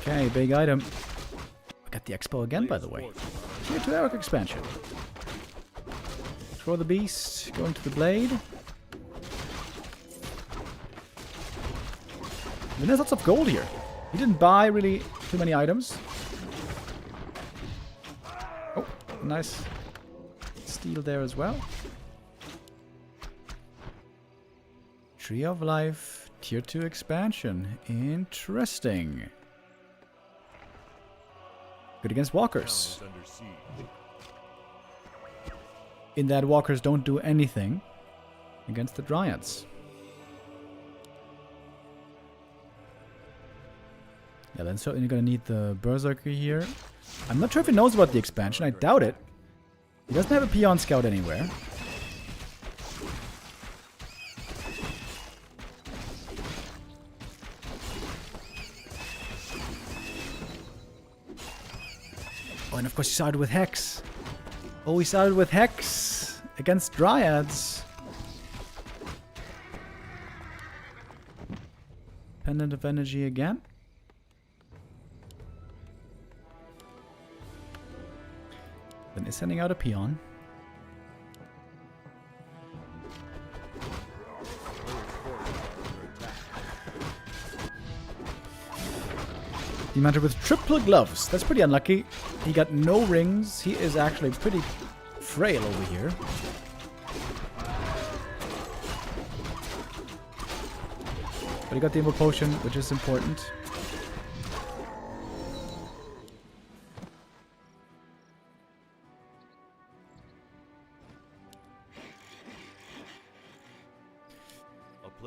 Okay, big item. I got the expo again, by the way. Tier 2 Eric expansion. Throw the beast, going to the blade. I mean, there's lots of gold here. He didn't buy really too many items. Oh, nice steal there as well. Tree of Life, Tier 2 expansion. Interesting. Good against walkers. Town is under siege. In that walkers don't do anything against the dryads. Yeah, then certainly gonna need the berserker here. I'm not sure if he knows about the expansion. I doubt it. He doesn't have a peon scout anywhere. Oh, and of course he started with Hex. Oh, he started with Hex against Dryads. Pendant of Energy again. Then he's sending out a peon. Demanter with triple gloves. That's pretty unlucky. He got no rings. He is actually pretty frail over here. But he got the Invul Potion, which is important.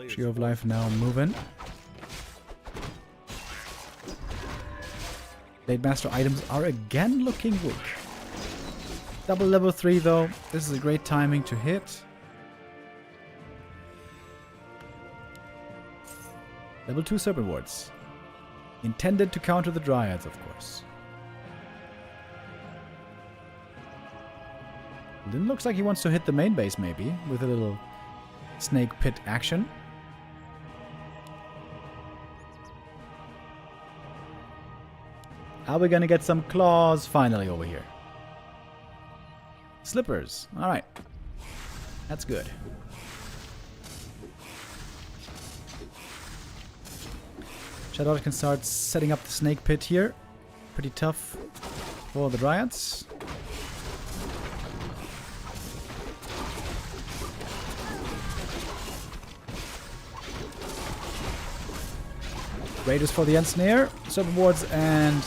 Tree of Life now moving. Blade Master items are again looking weak. Double level 3 though. This is a great timing to hit. Level 2 Serpent Wards. Intended to counter the Dryads, of course. Lynn looks like he wants to hit the main base maybe, with a little snake pit action. Are we gonna get some claws finally over here? Slippers. Alright. That's good. Shadow can start setting up the snake pit here. Pretty tough for the Dryads. Raiders for the Ensnare. Serpent Wards and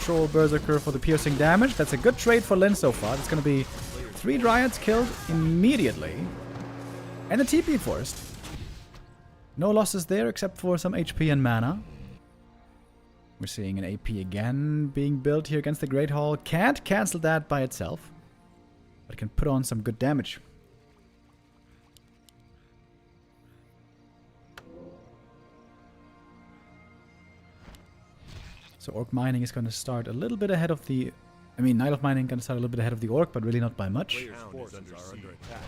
Troll Berserker for the piercing damage. That's a good trade for Lynn so far. It's going to be 3 Dryads killed immediately. And a TP forced. No losses there except for some HP and mana. We're seeing an AP again being built here against the Great Hall. Can't cancel that by itself. But can put on some good damage. So Orc Mining is going to start a little bit ahead of the... I mean, Night of Mining going to start a little bit ahead of the Orc, but really not by much. Players' forces are under attack.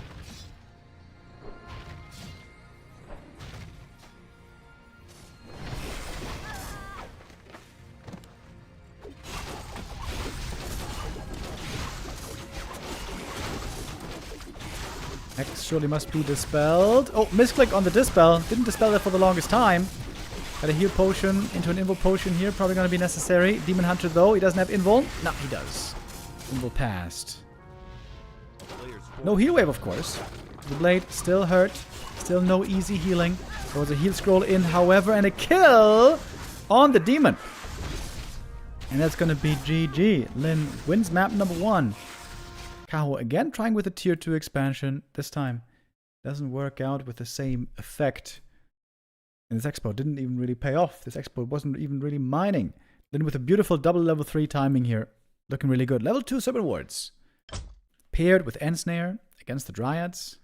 X surely must be dispelled. Oh, misclick on the dispel. Didn't dispel that for the longest time. Got a heal potion into an invul potion here. Probably going to be necessary. Demon Hunter, though. He doesn't have invul. No, he does. Invul passed. No heal wave, of course. The blade still hurt. Still no easy healing. There was a heal scroll in, however, and a kill on the demon. And that's going to be GG. Lynn wins map number 1. Cahoo again trying with a tier 2 expansion. This time doesn't work out with the same effect. And this expo didn't even really pay off. This expo wasn't even really mining. Then with a beautiful double level 3 timing here. Looking really good. Level 2 Serpent Wards. Paired with Ensnare against the Dryads.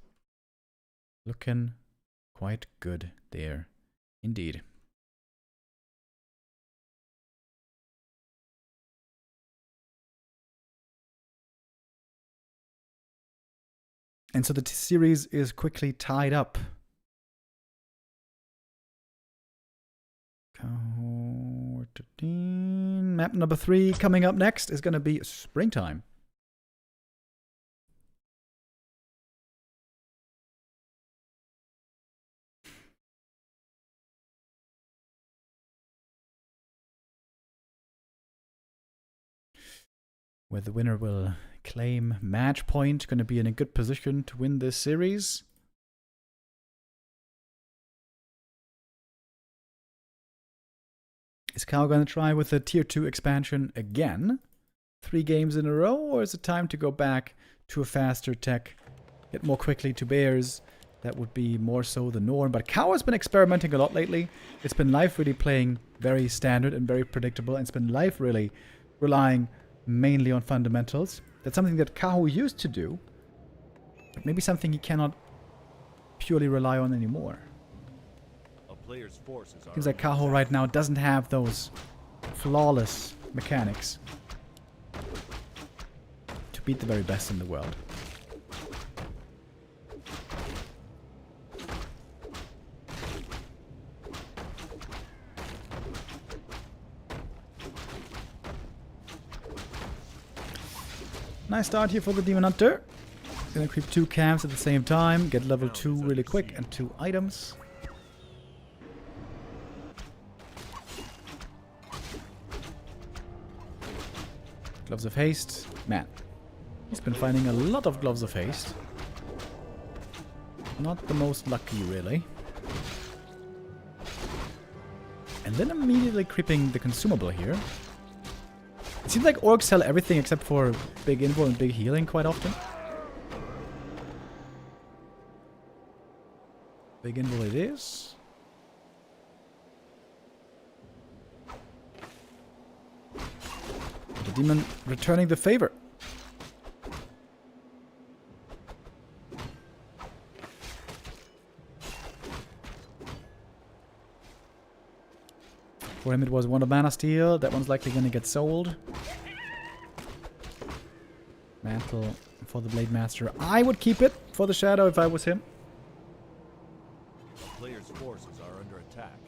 Looking quite good there. Indeed. And so the series is quickly tied up. Map number 3 coming up next is going to be Springtime. Where the winner will claim match point. Going to be in a good position to win this series. Is Cahoo going to try with the tier 2 expansion again? 3 games in a row? Or is it time to go back to a faster tech? Get more quickly to bears? That would be more so the norm. But Cahoo has been experimenting a lot lately. It's been Life really playing very standard and very predictable. And it's been Life really relying mainly on fundamentals. That's something that Cahoo used to do. But maybe something he cannot purely rely on anymore. A player's forces are Seems like Cahoo right now doesn't have those flawless mechanics to beat the very best in the world. Nice start here for the Demon Hunter. Gonna creep 2 camps at the same time, get level 2 really quick and 2 items. Gloves of Haste. Man, he's been finding a lot of Gloves of Haste. Not the most lucky, really. And then immediately creeping the consumable here. It seems like orcs sell everything except for big info and big healing quite often. Big info it is. The demon returning the favor. For him it was 1 of mana steal. That one's likely going to get sold. Mantle for the Blade Master. I would keep it for the Shadow if I was him. A player's forces are under attack.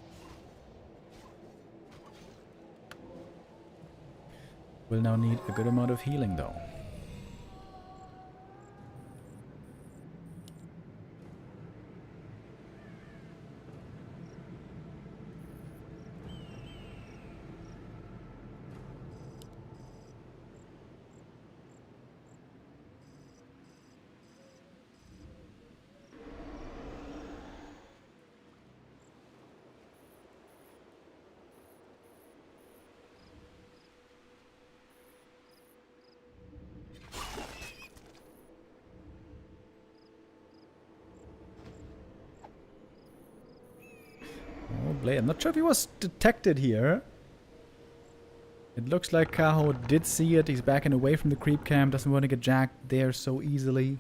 Will now need a good amount of healing though. Oh, Blade. I'm not sure if he was detected here. It looks like Cahoo did see it. He's backing away from the creep camp. Doesn't want to get jacked there so easily.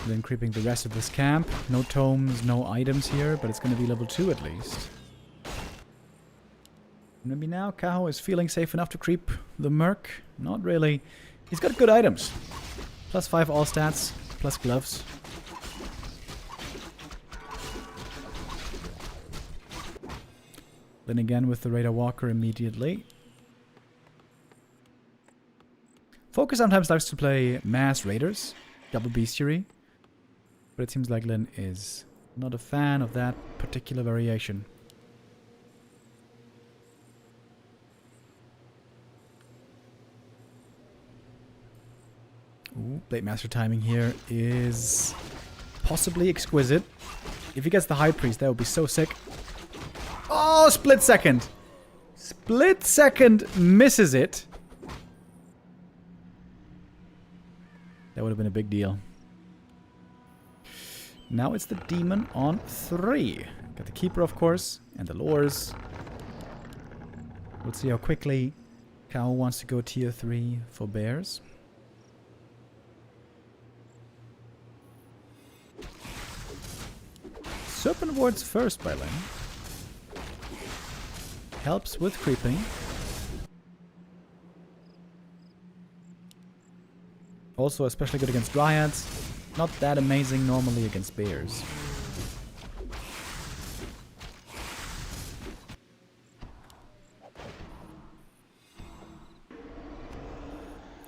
Then creeping the rest of this camp. No tomes, no items here, but it's going to be level 2 at least. Maybe now Cahoo is feeling safe enough to creep the Merc. Not really. He's got good items. +5 all stats, plus gloves. Then again with the Raider Walker immediately. FoCuS sometimes likes to play mass raiders, double bestiary. But it seems like Lynn is not a fan of that particular variation. Ooh, Blade Master timing here is possibly exquisite. If he gets the High Priest, that would be so sick. Oh, split second! Split second misses it. That would have been a big deal. Now it's the Demon on 3. Got the Keeper, of course, and the Lures. We'll see how quickly Cahoo wants to go tier 3 for bears. Serpent Wards first by Lynn. Helps with creeping. Also especially good against Dryads. Not that amazing normally against bears.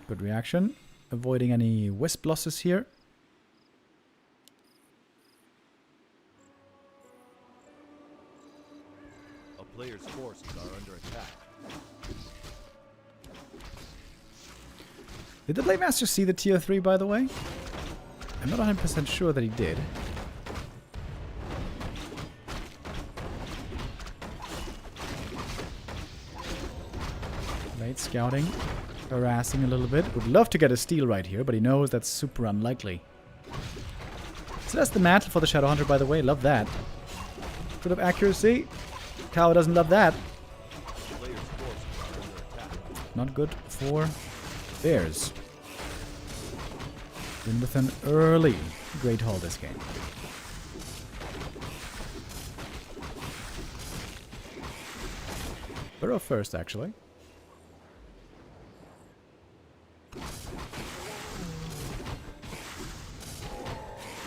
Good reaction. Avoiding any wisp losses here. player's forces are under attack. Did the Blade Master see the tier 3, by the way? I'm not 100% sure that he did. Blade scouting, harassing a little bit. Would love to get a steal right here, but he knows that's super unlikely. So that's the mantle for the Shadowhunter, by the way. Love that. Bit of accuracy. Cahoo doesn't love that. Player's forces are under attack. Not good for Bears. Been with an early Great Hall this game. Burrow first, actually.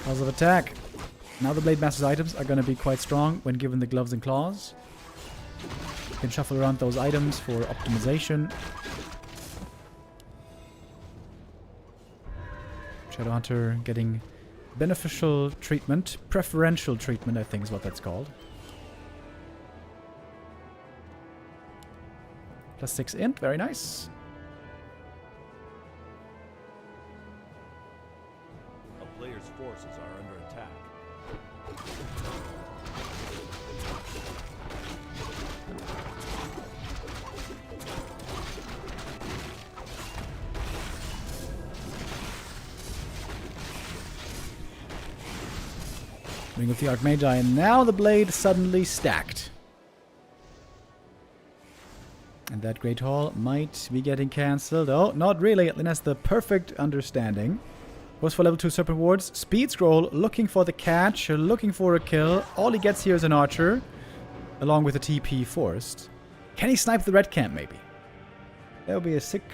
Cause of attack. Now the Blade Master's items are going to be quite strong when given the gloves and claws. You can shuffle around those items for optimization. Shadowhunter getting beneficial treatment. Preferential treatment, I think is what that's called. +6 int, very nice. A player's forces are under attack. Ring of the Archmagi, and now the blade suddenly stacked. And that Great Hall might be getting cancelled. Oh, not really. Lynn has the perfect understanding. Goes for level 2 Serpent Wards. Speed Scroll, looking for the catch, looking for a kill. All he gets here is an archer, along with a TP forced. Can he snipe the red camp, maybe? That would be a sick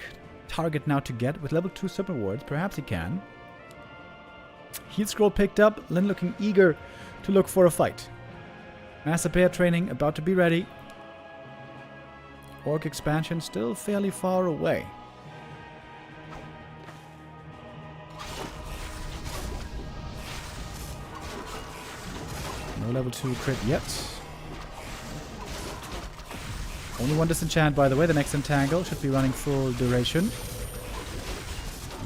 target now to get with level 2 Serpent Wards. Perhaps he can. Heal Scroll picked up. Lynn looking eager to look for a fight. Master Pair training about to be ready. Orc expansion still fairly far away. No level 2 crit yet. Only one disenchant, by the way. The next entangle should be running full duration.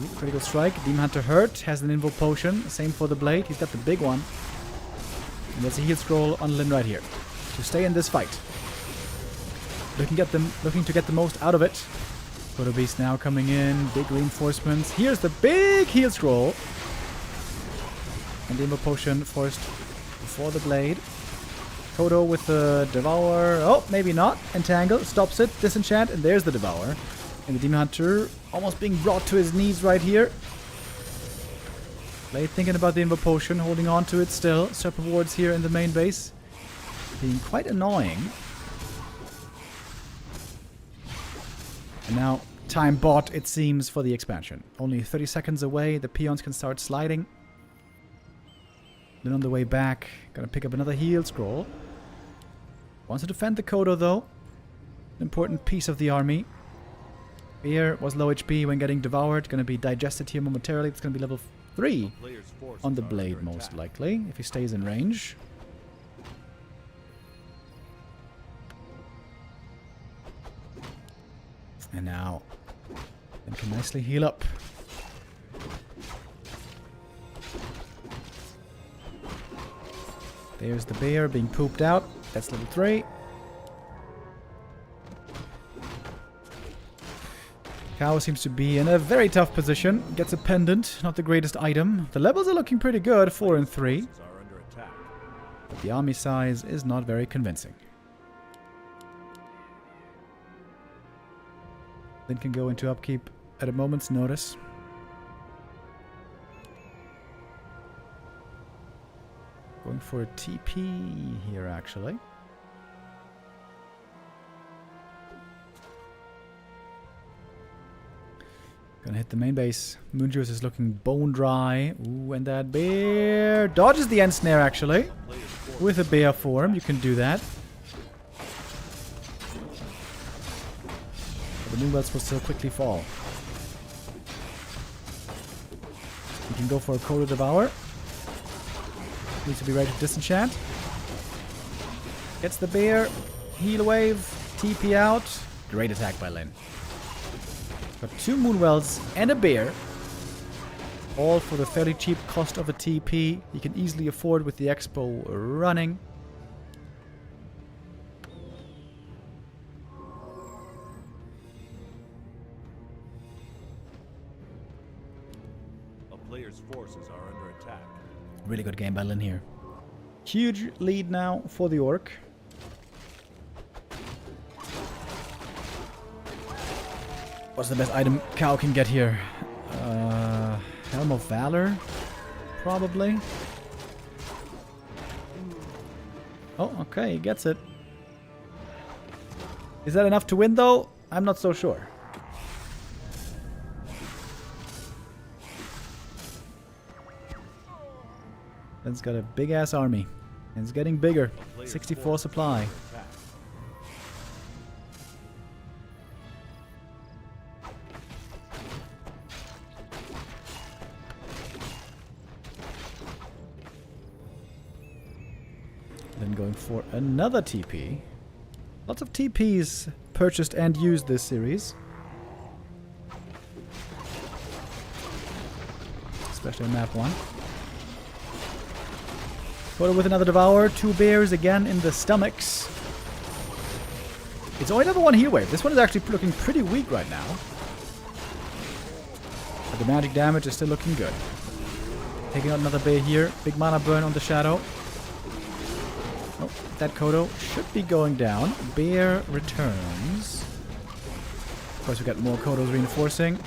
Ooh, critical strike. Demon Hunter hurt. Has an invo potion. Same for the blade. He's got the big one. And there's a heal scroll on Lynn right here to stay in this fight. Looking to get the most out of it. Photo Beast now coming in. Big reinforcements. Here's the big heal scroll. And the invo potion forced before the blade. Kodo with the Devour. Oh, maybe not. Entangle. Stops it. Disenchant. And there's the Devour. And the Demon Hunter almost being brought to his knees right here. Blade thinking about the invo potion. Holding on to it still. Serpent Wards here in the main base. Being quite annoying. And now, time bought, it seems, for the expansion. Only 30 seconds away. The peons can start sliding. Then on the way back, gonna pick up another heal scroll. Wants to defend the Kodo, though. An important piece of the army. Bear was low HP when getting devoured. Gonna be digested here momentarily. It's gonna be level 3 on the blade, most likely, if he stays in range. And now, Lynn can nicely heal up. There's the bear being pooped out. That's level 3. Cahoo seems to be in a very tough position. Gets a pendant, not the greatest item. The levels are looking pretty good, 4 and 3. But the army size is not very convincing. Lynn can go into upkeep at a moment's notice. Going for a TP here, actually. Gonna hit the main base. Moonjuice is looking bone dry. Ooh, and that bear dodges the end snare, actually. With a bear form, you can do that. The Moonbelts will still quickly fall. You can go for a Kodo Devour. Needs to be ready to disenchant. Gets the bear. Heal wave. TP out. Great attack by Lynn. Got 2 Moonwells and a bear. All for the fairly cheap cost of a TP. You can easily afford with the Expo running. A player's forces are under attack. Really good game by Lynn here. Huge lead now for the Orc. What's the best item Cahoo can get here? Helm of Valor? Probably. Oh, okay, he gets it. Is that enough to win, though? I'm not so sure. It's got a big-ass army. And it's getting bigger. 64 supply. Then going for another TP. Lots of TPs purchased and used this series. Especially in map 1. Photo with another Devour. 2 bears again in the stomachs. It's only level 1 heal wave. This one is actually looking pretty weak right now. But the magic damage is still looking good. Taking out another bear here. Big mana burn on the shadow. Oh, that Kodo should be going down. Bear returns. Of course, we got more Kodos reinforcing.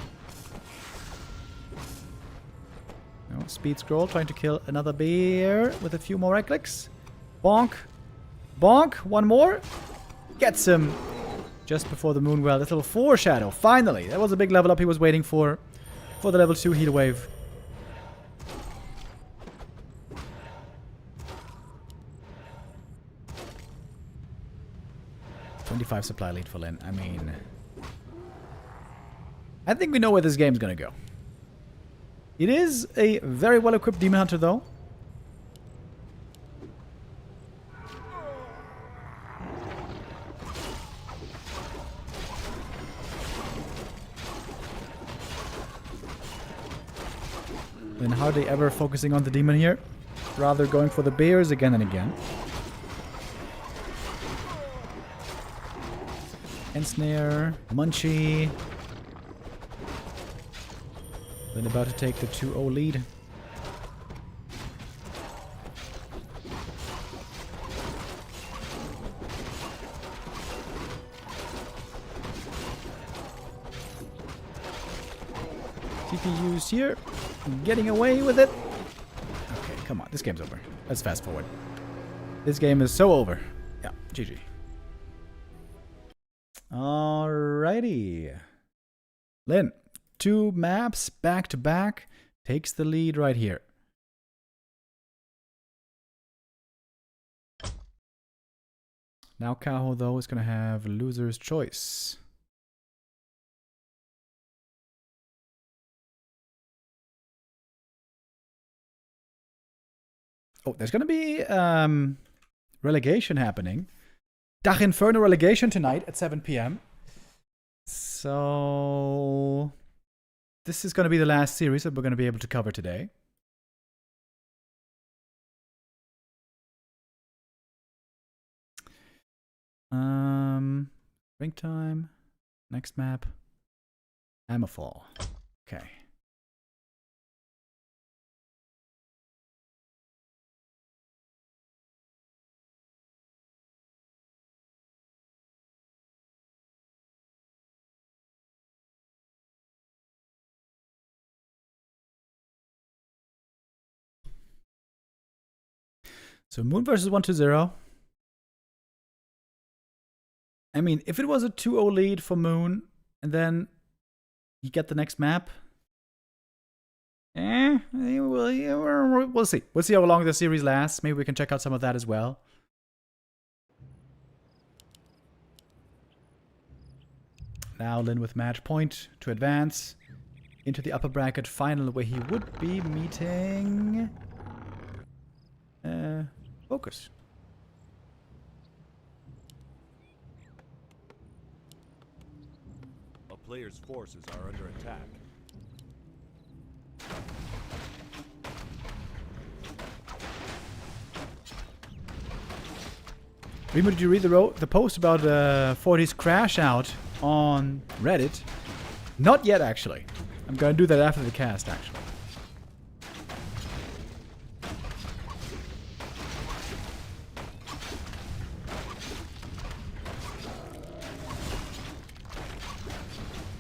Oh, speed scroll, trying to kill another bear with a few more right clicks. Bonk. Bonk. One more. Gets him. Just before the Moonwell. This little foreshadow. Finally. That was a big level up he was waiting for the level 2 heal wave. .25 supply lead for Lynn. I mean, I think we know where this game's gonna go. It is a very well-equipped Demon Hunter, though. And hardly ever focusing on the Demon here. Rather going for the bears again and again. Ensnare, Munchie. Then about to take the 2-0 lead. TP used here. Getting away with it. Okay, come on. This game's over. Let's fast forward. This game is so over. Yeah, GG. Alrighty. Lynn, 2 maps back to back, takes the lead right here. Now Cahoo, though, is going to have loser's choice. Oh, there's going to be relegation happening. Dach Inferno relegation tonight at 7 p.m. So this is going to be the last series that we're going to be able to cover today. Springtime. Next map. Hammerfall. Okay. So Moon versus 1-0. I mean, if it was a 2-0 lead for Moon, and then you get the next map, we'll see. We'll see how long the series lasts. Maybe we can check out some of that as well. Now Lynn with match point to advance into the upper bracket final, where he would be meeting FoCuS. player's forces are under attack. Remo, did you read the post about 40's crash out on Reddit? Not yet, actually. I'm gonna do that after the cast, actually.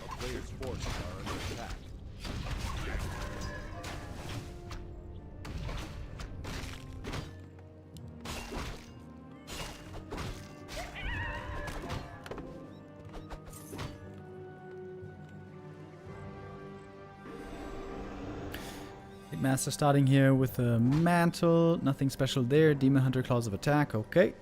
A player's forces are under attack. Master starting here with a mantle. Nothing special there. Demon Hunter Claws of Attack. Okay.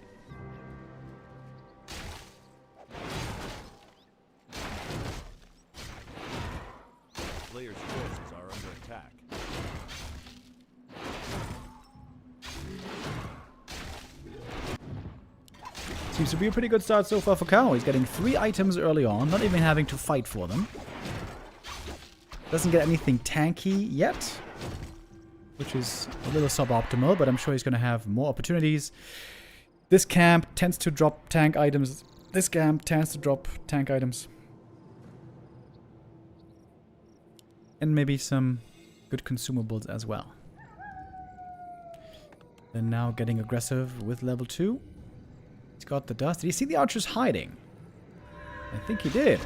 Player's forces are under attack. Seems to be a pretty good start so far for Cahoo. He's getting 3 items early on, not even having to fight for them. Doesn't get anything tanky yet, which is a little suboptimal, but I'm sure he's going to have more opportunities. This camp tends to drop tank items. This camp tends to drop tank items. And maybe some good consumables as well. And now getting aggressive with level 2. He's got the dust. Did you see the archers hiding? I think he did.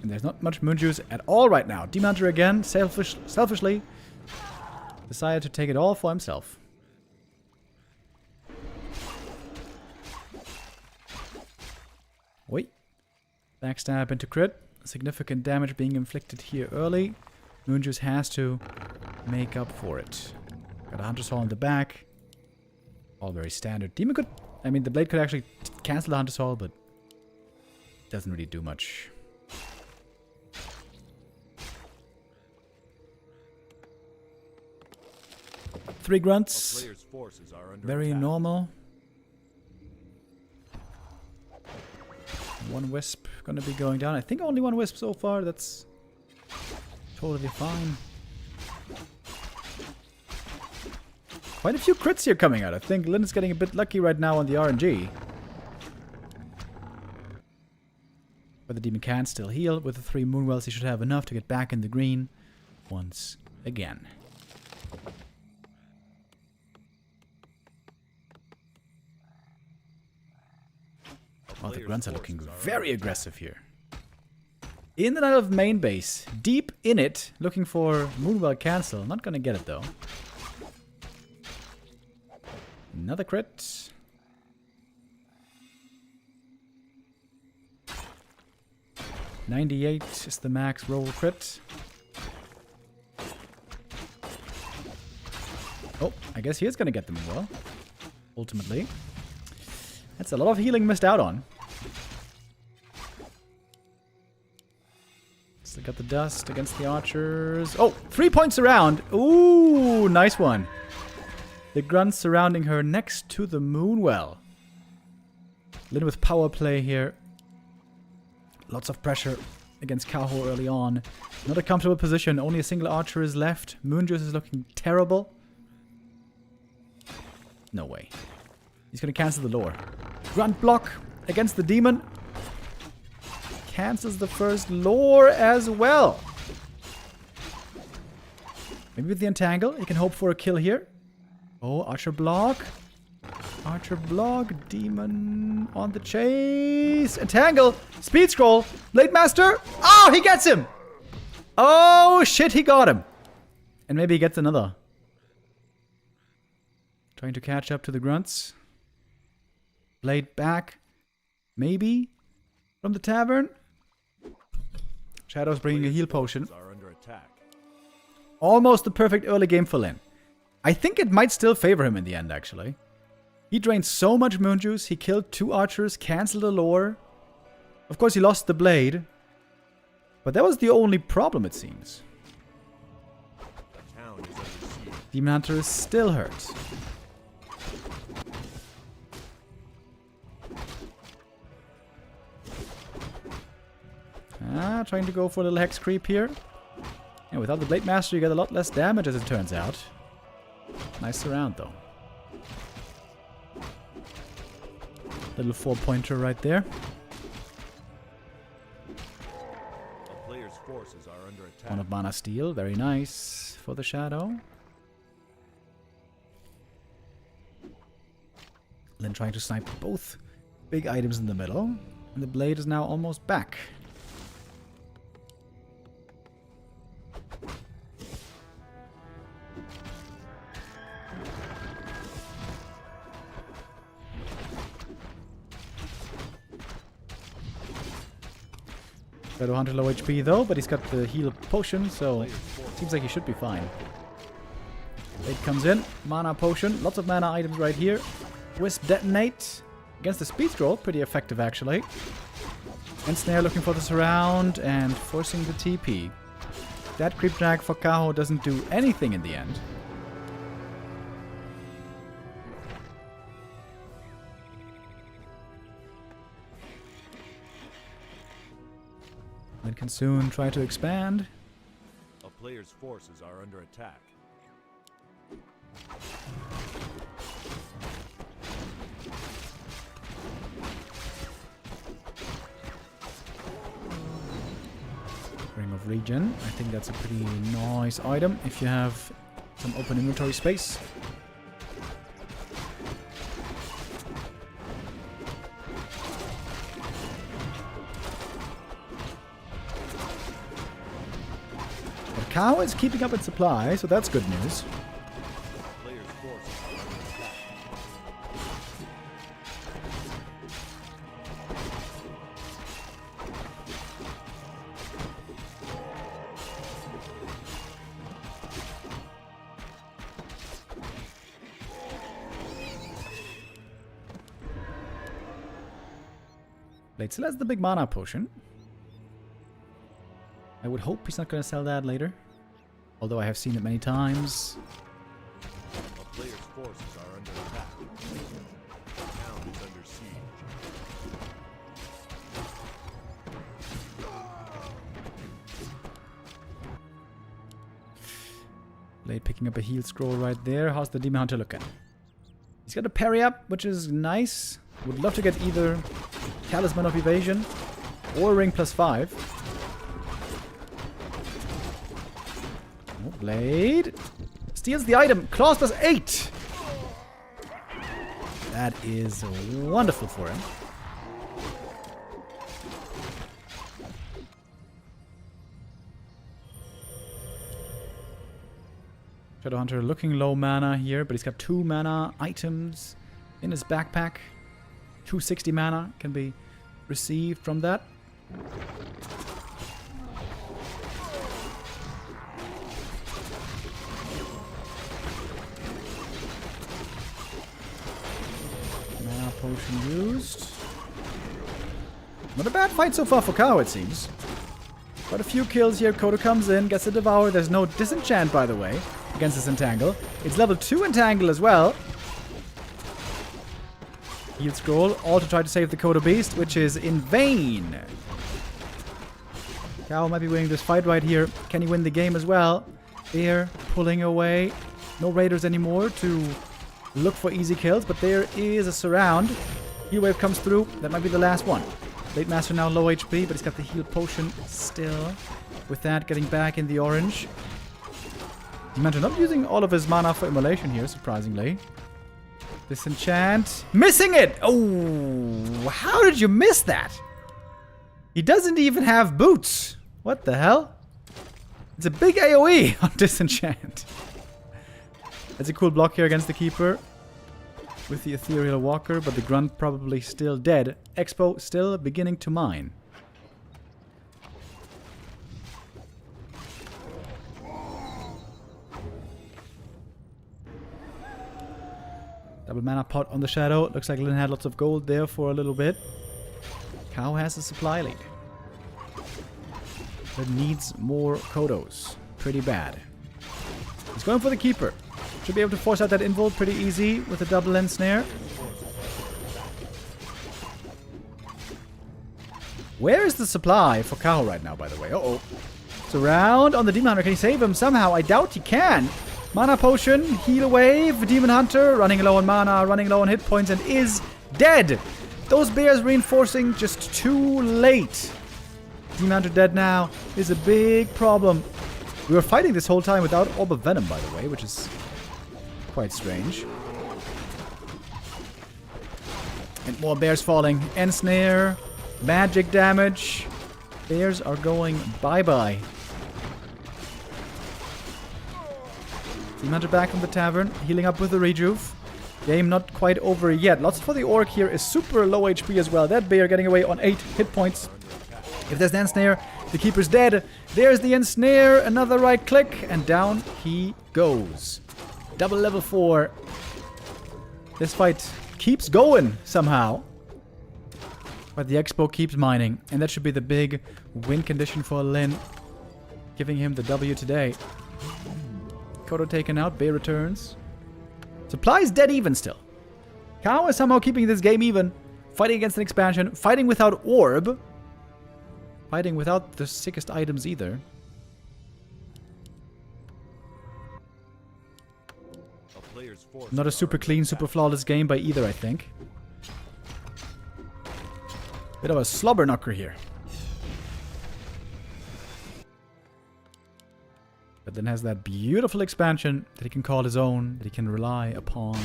And there's not much moon juice at all right now. Demon Hunter again, selfishly, decided to take it all for himself. Wait. Backstab into crit. Significant damage being inflicted here early. Moon juice has to make up for it. Got a Hunter Saw in the back. All very standard. Demon could... I mean, the blade could actually cancel the Hunter Saw, but... doesn't really do much. Three grunts. Player's forces are under Very attack. normal. 1 wisp gonna be going down. I think only 1 wisp so far. That's totally fine. Quite a few crits here coming out. I think Lynn is getting a bit lucky right now on the RNG. But the demon can still heal. With the 3 Moonwells, he should have enough to get back in the green once again. Oh, the grunts are looking very aggressive here. In and out of main base. Deep in it. Looking for Moonwell cancel. Not gonna get it though. Another crit. $98 is the max roll crit. Oh, I guess he is gonna get the Moonwell. Ultimately. That's a lot of healing missed out on. Still got the dust against the archers. Oh, 3 points around. Ooh, nice one. The grunts surrounding her next to the Moonwell. Lynn with power play here. Lots of pressure against Cahoo early on. Not a comfortable position. Only a single archer is left. Moonjuice is looking terrible. No way. He's going to cancel the lore. Grunt block against the demon. Cancels the first lore as well. Maybe with the entangle, he can hope for a kill here. Oh, archer block. Archer block. Demon on the chase. Entangle. Speed scroll. Blade Master. Oh, he gets him. Oh, shit, he got him. And maybe he gets another. Trying to catch up to the grunts. Blade back. Maybe. From the tavern. Shadow's bringing a heal potion. Are under attack. Almost the perfect early game for Lynn. I think it might still favor him in the end, actually. He drained so much moon juice. He killed 2 archers, cancelled the lore. Of course, he lost the blade. But that was the only problem, it seems. The town is under siege. Demon Hunter is still hurt. trying to go for a little hex creep here. And without the Blade Master, you get a lot less damage as it turns out. Nice surround though. Little 4-pointer right there. A player's forces are under attack. 1 of mana steel, very nice for the Shadow. Lynn trying to snipe both big items in the middle. And the blade is now almost back. Shadowhunter low HP though, but he's got the heal potion, so seems like he should be fine. Blade comes in, mana potion, lots of mana items right here. Wisp detonate against the speed scroll, pretty effective actually. And Snare looking for the surround and forcing the TP. That creep drag for Cahoo doesn't do anything in the end. And can soon try to expand. A player's forces are under attack. Ring of Regen. I think that's a pretty nice item if you have some open inventory space. But Cahoo is keeping up its supply, so that's good news. A player's forces are under attack. Blade still has the big mana potion. I would hope he's not going to sell that later. Although I have seen it many times. A player's forces are under attack. The town is under siege. Blade picking up a heal scroll right there. How's the Demon Hunter looking? He's got a parry up, which is nice. Would love to get either Talisman of Evasion or Ring +5. Oh, Blade steals the item. Claws +8. That is wonderful for him. Shadowhunter looking low mana here, but he's got 2 mana items in his backpack. 260 mana can be received from that. Mana potion used. Not a bad fight so far for Cahoo, it seems. Quite a few kills here. Kodo comes in, gets a Devour. There's no disenchant, by the way, against this Entangle. It's level 2 Entangle as well. Heal scroll, all to try to save the Kodo Beast, which is in vain. Cahoo might be winning this fight right here. Can he win the game as well? They're pulling away. No raiders anymore to look for easy kills, but there is a surround. Heal wave comes through. That might be the last one. Blade Master now low HP, but he's got the heal potion still. With that, getting back in the orange. Dementor not using all of his mana for immolation here, surprisingly. Disenchant. Missing it! Oh, how did you miss that? He doesn't even have boots. What the hell? It's a big AoE on Disenchant. That's a cool block here against the Keeper. With the Ethereal Walker, but the Grunt probably still dead. Expo still beginning to mine. Double mana pot on the Shadow. Looks like Lynn had lots of gold there for a little bit. Cahoo has a supply lead. But needs more Kodos. Pretty bad. He's going for the Keeper. Should be able to force out that invul pretty easy with a double end snare. Where is the supply for Cahoo right now, by the way? Uh-oh. It's around on the Demon Hunter. Can he save him somehow? I doubt he can. Mana potion, heal wave, Demon Hunter, running low on mana, running low on hit points, and is dead. Those bears reinforcing just too late. Demon Hunter dead now is a big problem. We were fighting this whole time without Orb of Venom, by the way, which is quite strange. And more bears falling. Ensnare, magic damage. Bears are going bye-bye. Demon Hunter back from the tavern, healing up with the rejuve. Game not quite over yet. Lots for the Orc here is super low HP as well. That bear getting away on 8 hit points. If there's an Ensnare, the Keeper's dead. There's the Ensnare, another right click, and down he goes. Double level 4. This fight keeps going somehow. But the Expo keeps mining, and that should be the big win condition for Lynn. Giving him the W today. Kodo taken out, Bay returns. Supply's dead even still. Cahoo is somehow keeping this game even. Fighting against an expansion, fighting without Orb. Fighting without the sickest items either. Not a super clean, super flawless game by either, I think. Bit of a slobber knocker here. But then has that beautiful expansion that he can call his own, that he can rely upon.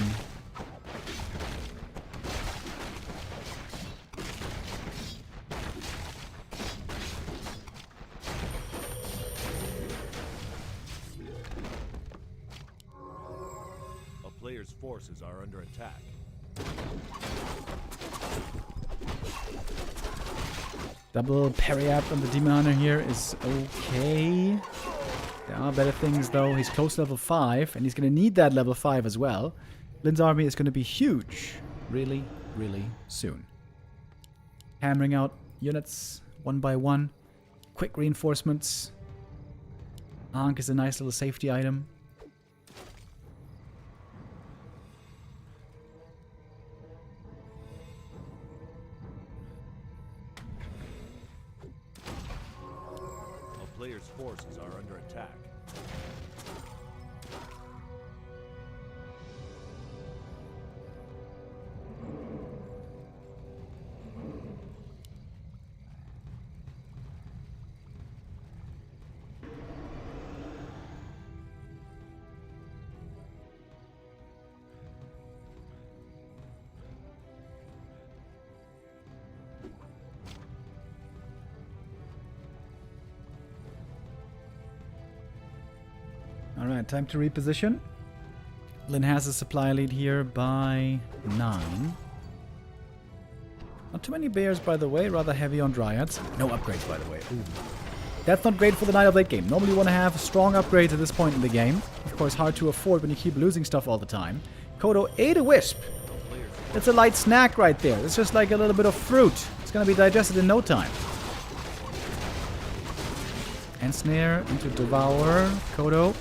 A player's forces are under attack. Double parry up on the Demon Hunter here is okay. There are better things though. He's close to level 5 and he's going to need that level 5 as well. Lynn's army is going to be huge really, really soon. Hammering out units one by one. Quick reinforcements. Ankh is a nice little safety item. Players' forces are under attack. Alright, time to reposition. Lynn has a supply lead here by 9. Not too many bears, by the way. Rather heavy on dryads. No upgrades, by the way. Ooh. That's not great for the night of late game. Normally you want to have strong upgrades at this point in the game. Of course, hard to afford when you keep losing stuff all the time. Kodo ate a wisp. That's a light snack right there. It's just like a little bit of fruit. It's going to be digested in no time. Ensnare into Devour. Kodo.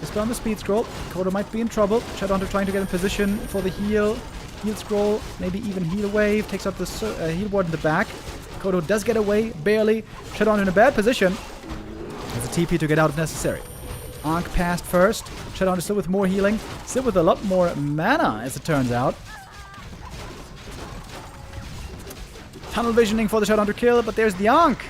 Just on the speed scroll. Kodo might be in trouble. Shadowhunter trying to get in position for the heal. Heal scroll, maybe even heal wave. Takes out the heal ward in the back. Kodo does get away, barely. Shadowhunter in a bad position. Has a TP to get out if necessary. Ankh passed first. Shadowhunter still with more healing. Still with a lot more mana, as it turns out. Tunnel visioning for the Shadowhunter kill, but there's the Ankh.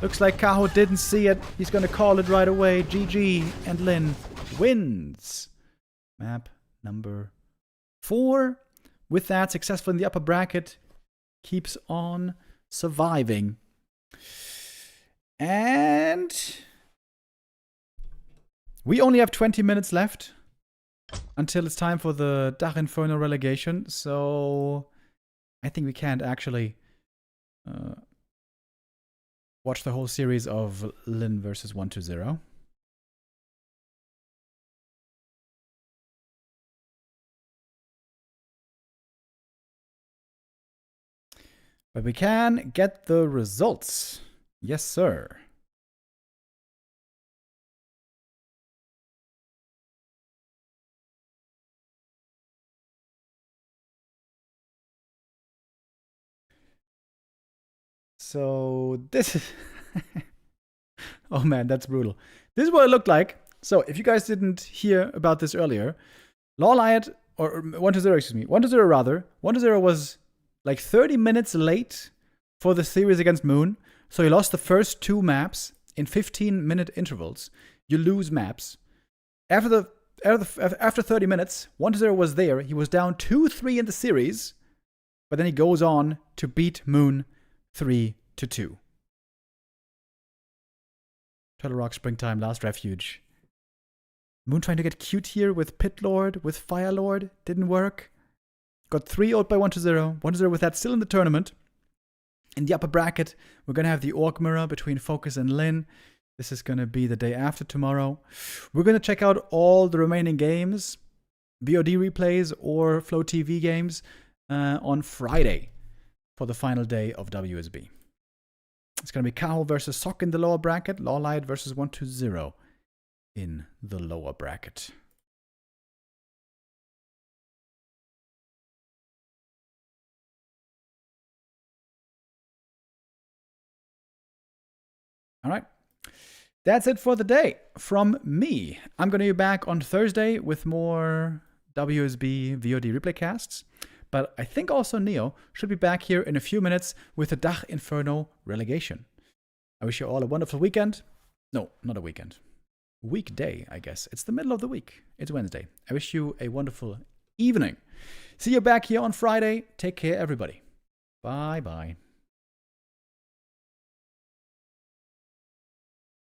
Looks like Cahoo didn't see it. He's going to call it right away. GG. And Lynn wins. Map number 4. With that, successful in the upper bracket. Keeps on surviving. And we only have 20 minutes left until it's time for the Dach Inferno relegation. So I think we can't actually watch the whole series of Lynn versus 120. But we can get the results. Yes, sir. So this is... oh man, that's brutal. This is what it looked like. So if you guys didn't hear about this earlier, LawLiet, or 1-0, excuse me, 1-0 rather, 1-0 was like 30 minutes late for the series against Moon. So he lost the first 2 maps in 15-minute intervals. You lose maps. After 30 minutes, 1-0 was there. He was down 2-3 in the series, but then he goes on to beat Moon 3-2. Turtle Rock Springtime, Last Refuge. Moon trying to get cute here with Pit Lord, with Fire Lord. Didn't work. Got 3-0 by 1-0. 1-0 with that still in the tournament. In the upper bracket, we're going to have the Orc Mirror between FoCuS and Lynn. This is going to be the day after tomorrow. We're going to check out all the remaining games, VoD replays or Flow TV games, on Friday for the final day of WSB. It's going to be Cahoo versus Sock in the lower bracket, LawLiet versus 1-0 in the lower bracket. All right. That's it for the day from me. I'm going to be back on Thursday with more WSB VoD replay casts. But I think also Neo should be back here in a few minutes with the Dach Inferno relegation. I wish you all a wonderful weekend. No, not a weekend. Weekday, I guess. It's the middle of the week. It's Wednesday. I wish you a wonderful evening. See you back here on Friday. Take care, everybody. Bye-bye.